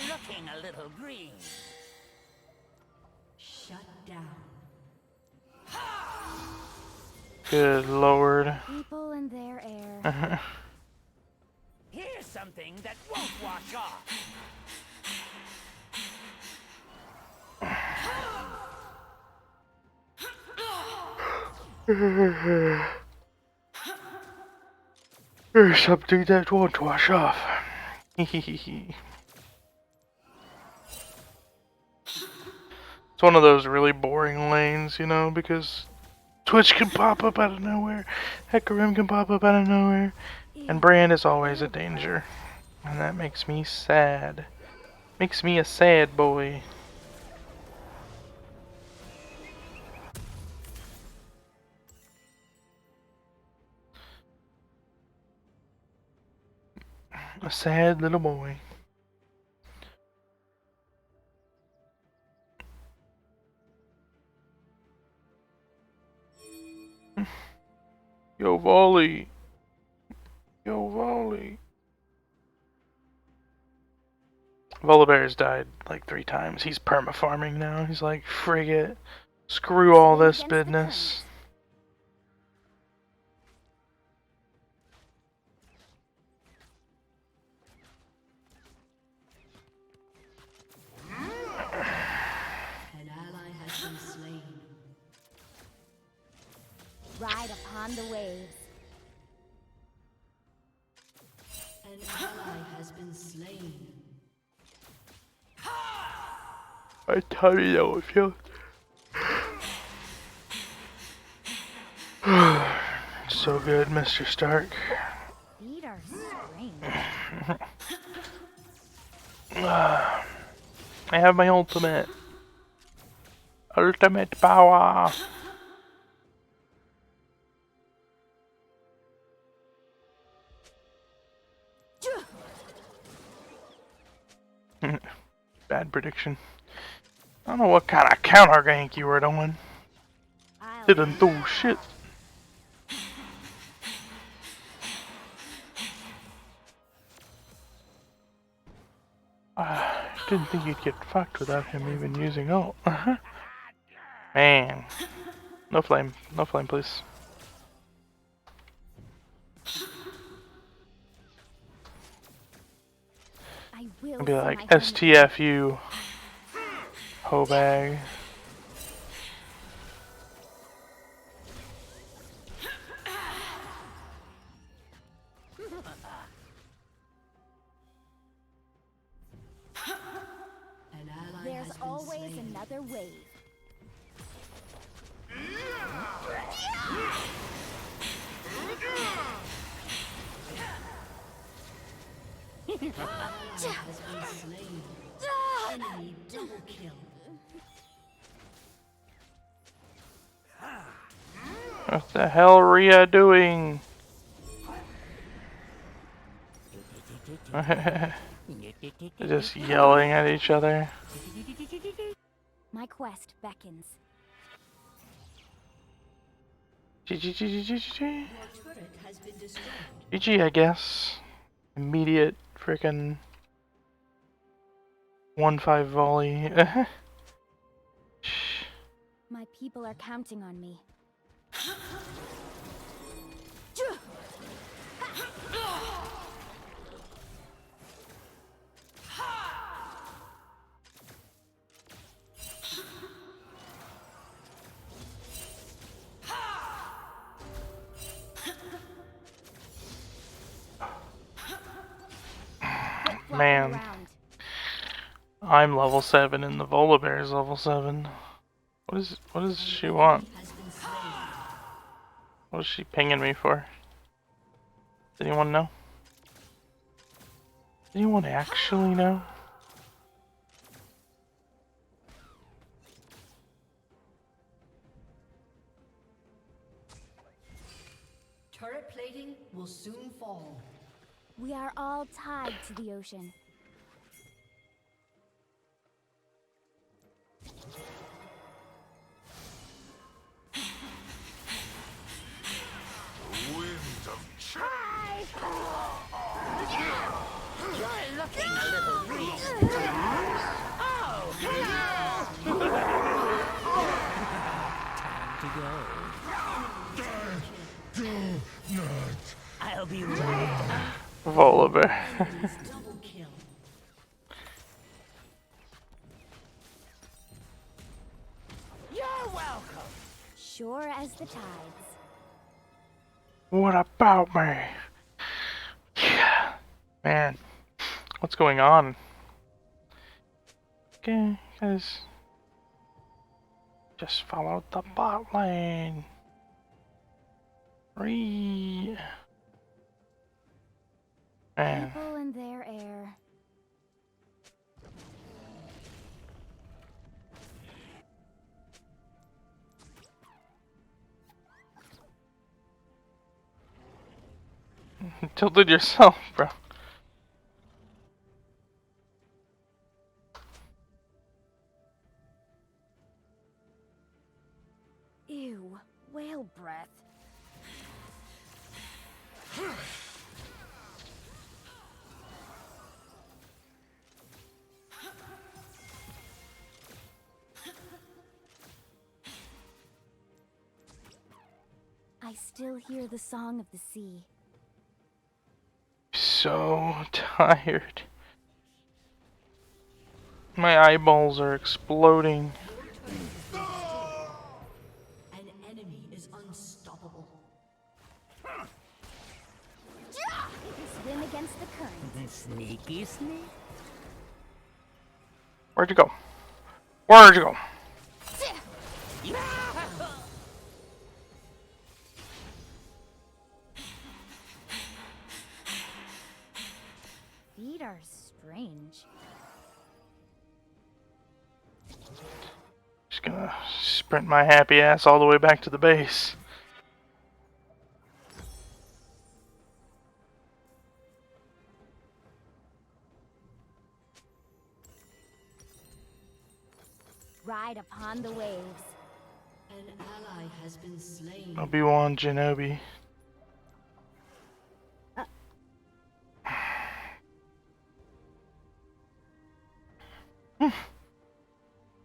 looking a little green. Shut down. Good lord. People and their air. Here's something that won't wash off. There's something that won't wash off. It's one of those really boring lanes, you know, because Twitch can pop up out of nowhere, Hecarim can pop up out of nowhere, and Brand is always a danger. And that makes me sad. Makes me a sad boy. A sad little boy. Yo, volley. Yo, volley. Volibear's died like 3 times. He's perma-farming now. He's like, frig it. Screw all this business. An ally has been slain. Ride upon the waves. An ally has been slain. I tell you how it feels. So good, Mr. Stark. Feet are strange. I have my ultimate. Ultimate power. Bad prediction. I don't know what kind of counter gank you were doing. Didn't do shit. Didn't think you'd get fucked without him even using ult. Man. No flame. No flame, please. I'll be like, STFU. Ho bag. There's always another wave. Has been slain. Enemy double kill. What the hell are Rhea doing? Just yelling at each other. My quest beckons. GG, Your turret has been destroyed. GG, I guess. Immediate frickin' 1-5 volley. My people are counting on me. Man. I'm level 7 and the Volibear is level 7. What does she want? What is she pinging me for? Does anyone know? Does anyone actually know? Turret plating will soon fall. We are all tied to the ocean. Wind of You're looking a little weak. Oh, time to go. Do not. I'll be right. Volibear. Double kill. You're welcome. Sure as the tides. What about me? Yeah. Man. What's going on? Okay, guys. Just follow the bot lane. Man. People and their air. Tilted yourself, bro. Ew, whale breath. I still hear the song of the sea. So tired. My eyeballs are exploding. An enemy is unstoppable. Swim against the current. Sneaky sneak. Where'd you go? Where'd you go? Feet are strange. Just gonna sprint my happy ass all the way back to the base. Ride upon the waves. An ally has been slain. Obi-Wan Kenobi.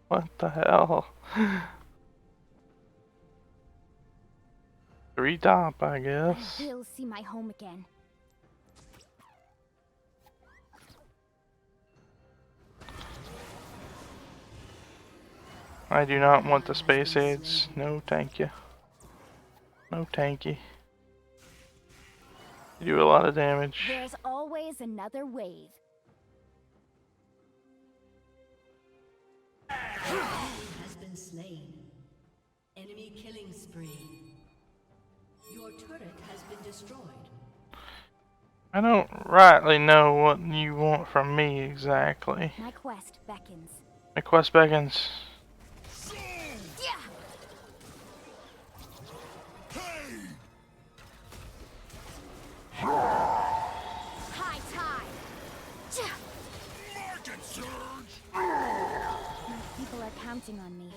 What the hell? 3 top, I guess. I will see my home again. I do not want the space aids. No, thank you. No, thank you. You do a lot of damage. There's always another wave. Has been slain. Enemy killing spree. Your turret has been destroyed. I don't rightly know what you want from me exactly. My quest beckons. My quest beckons. High tide. Market surge! My people are counting on me.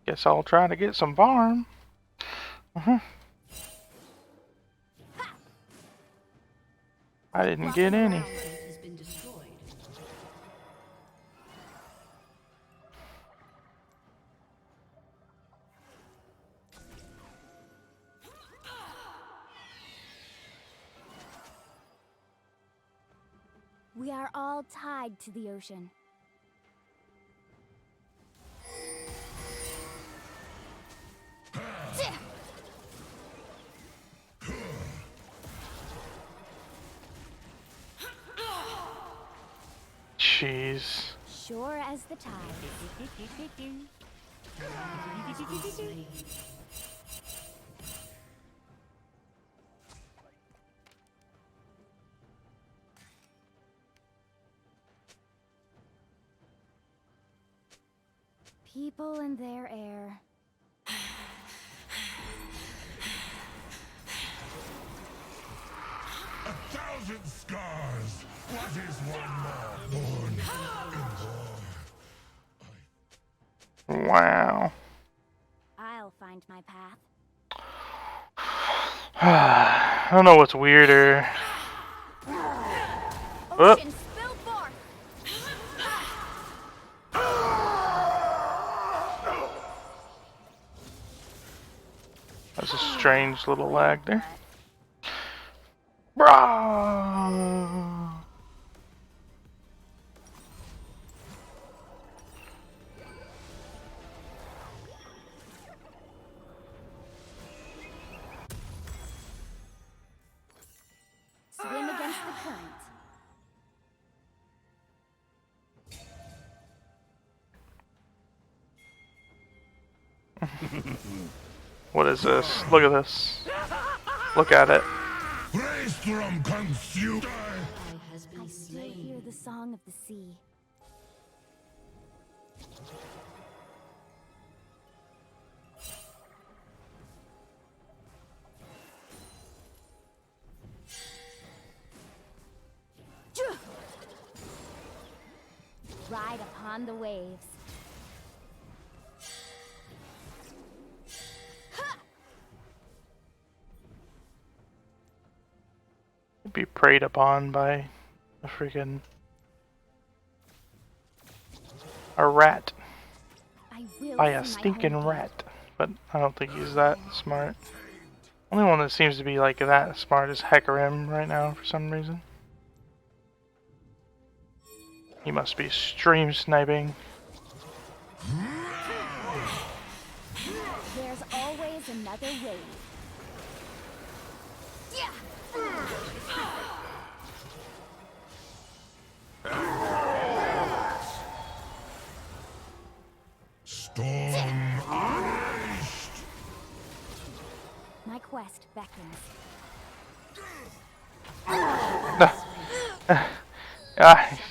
Guess I'll try to get some farm. I didn't get any. We are all tied to the ocean. Jeez. Sure as the tide. People and their air. 1,000 scars. What is one more born in war? Wow. I'll find my path. I don't know what's weirder. Ocean spill forth. That's a strange little lag there. Brah! Swim against the current. What is this? Look at this. Look at it. Race from consumed. I still hear the song of the sea. Ride upon the waves. Be preyed upon by a freaking rat. By a stinking rat. But I don't think he's that smart. Only one that seems to be like that smart is Hecarim right now for some reason. He must be stream sniping. There's always another wave. Storm unleashed. My quest beckons.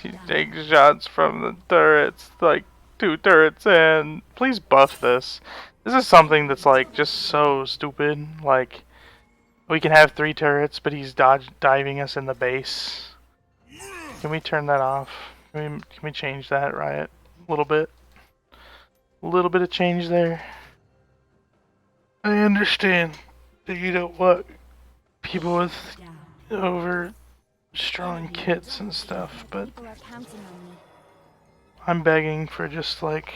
He takes shots from the turrets, like 2 turrets in. Please buff this. This is something that's like just so stupid. Like, we can have 3 turrets, but he's diving us in the base. Can we turn that off? Can we change that, Riot? A little bit. A little bit of change there. I understand that you don't want people with over strong kits and stuff, but I'm begging for just like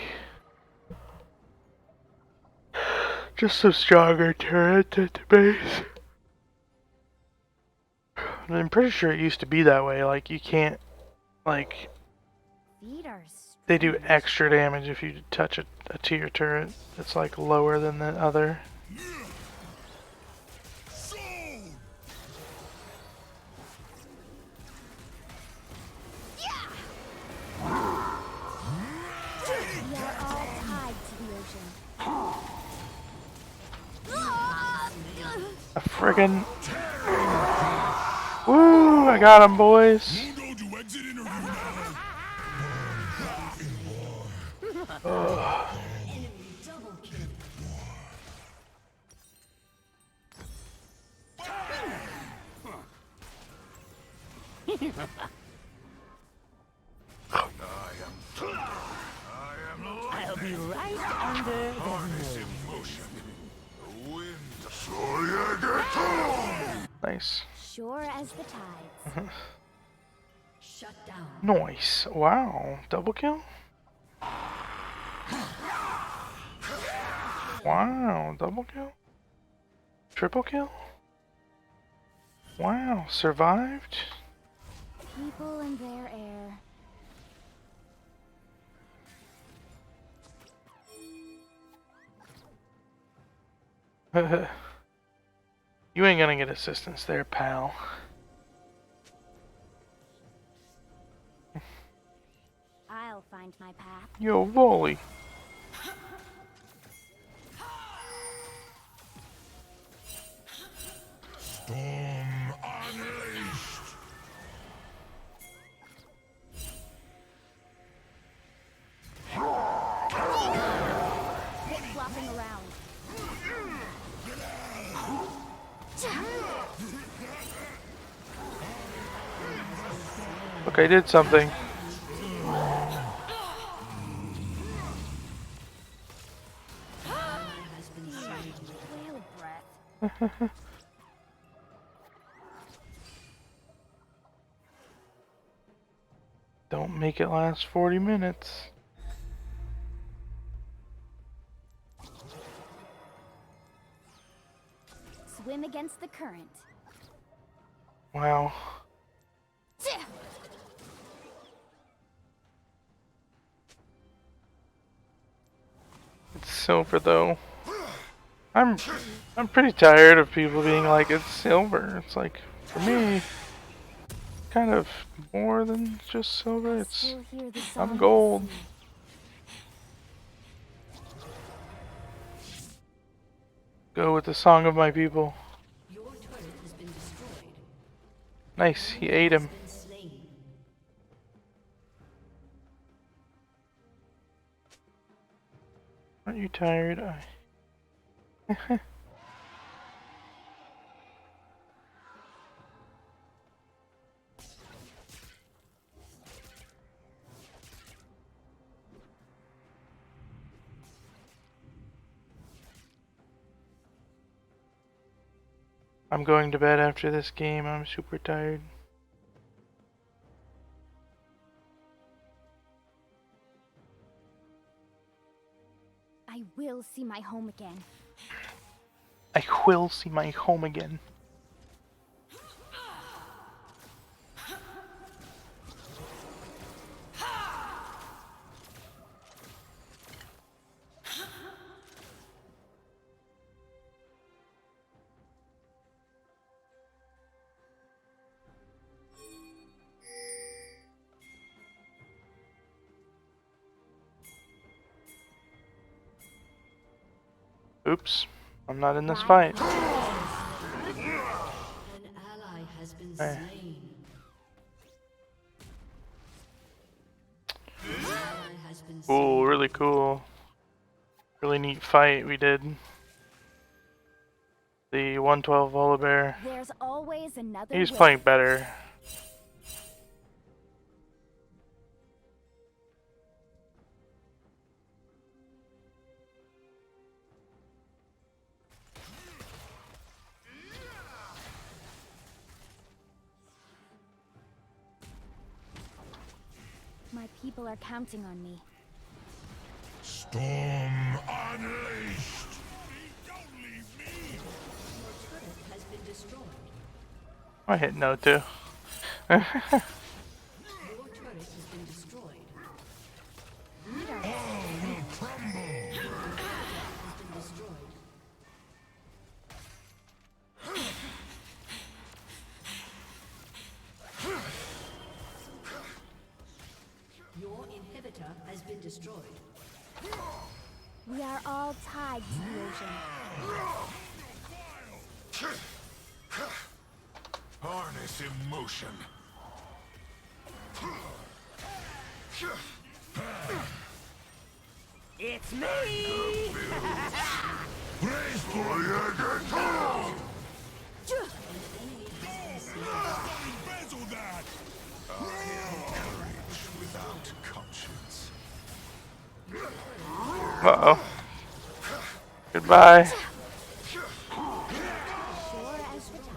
some stronger turret at the base. I'm pretty sure it used to be that way, like you can't, like, they do extra damage if you touch a tier turret that's like lower than the other. We are all tied to the ocean. A friggin' woo! I got him, boys. Ugh. I'll be right under the Harness moon. emotion. The wind. Soyagato! Nice. Sure as the tides. Shut down. Nice. Wow. Double kill? Wow. Double kill? Triple kill? Wow. Survived? People and their air. You ain't gonna get assistance there, pal. I'll find my path. Yo, volley. Storm unleashed. Flopping around. Look, I did something. Whale breath. Don't make it last 40 minutes. Swim against the current. Wow. It's silver though. I'm pretty tired of people being like it's silver. It's like for me kind of more than just silver. It's I'm gold. Go with the song of my people. Your turret has been destroyed. Nice, he ate him. Been slain. Aren't you tired? I'm going to bed after this game. I'm super tired. I will see my home again. I will see my home again. Oops, I'm not in this fight. An ally has been slain. An ally has been Ooh, really cool. Really neat fight we did. The 112 Volibear. There's always another He's way. playing better. My people are counting on me. Storm unleashed. Don't leave me. has been destroyed. I hit no too. Your turret has been destroyed. All will crumble. Has been destroyed. Your inhibitor has been destroyed. We are all tied to the ocean. Harness emotion. It's me! Soyagato! Embezzle that! conscience. Uh-oh. Goodbye. Sure as the tides.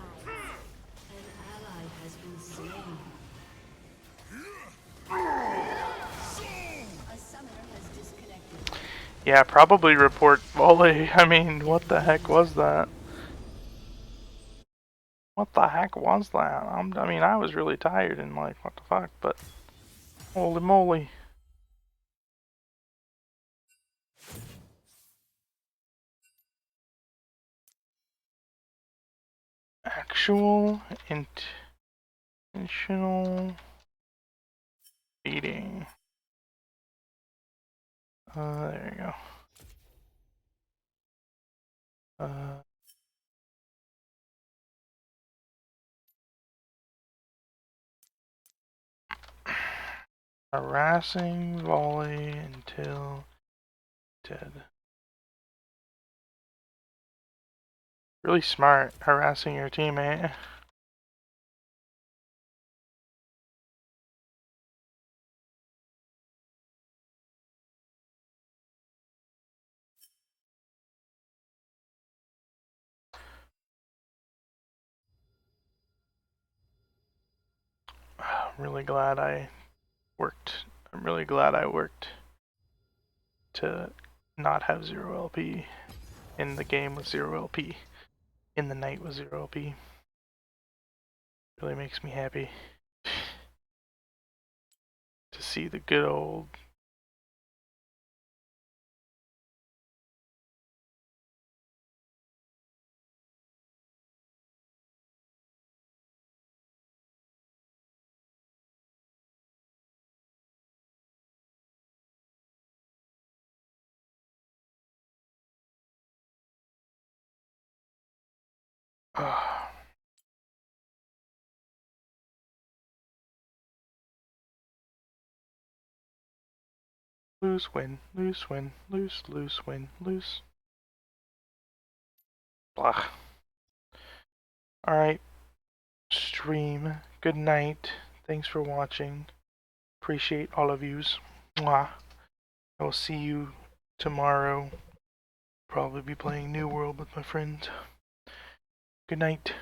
An ally has been slain. A summoner has disconnected. Yeah, probably report volley. I mean, what the heck was that? What the heck was that? I mean, I was really tired and like, what the fuck, but holy moly. Actual intentional beating. There you go. Harassing volley until dead. Really smart, harassing your teammate. I'm really glad I worked. I'm really glad I worked to not have 0 LP in the game with 0 LP. In the night with 0 LP. Really makes me happy to see the good old lose, win, lose, win, lose, lose, win, lose. Blah. Alright, stream. Good night. Thanks for watching. Appreciate all of yous. Mwah. I will see you tomorrow. Probably be playing New World with my friends. Good night.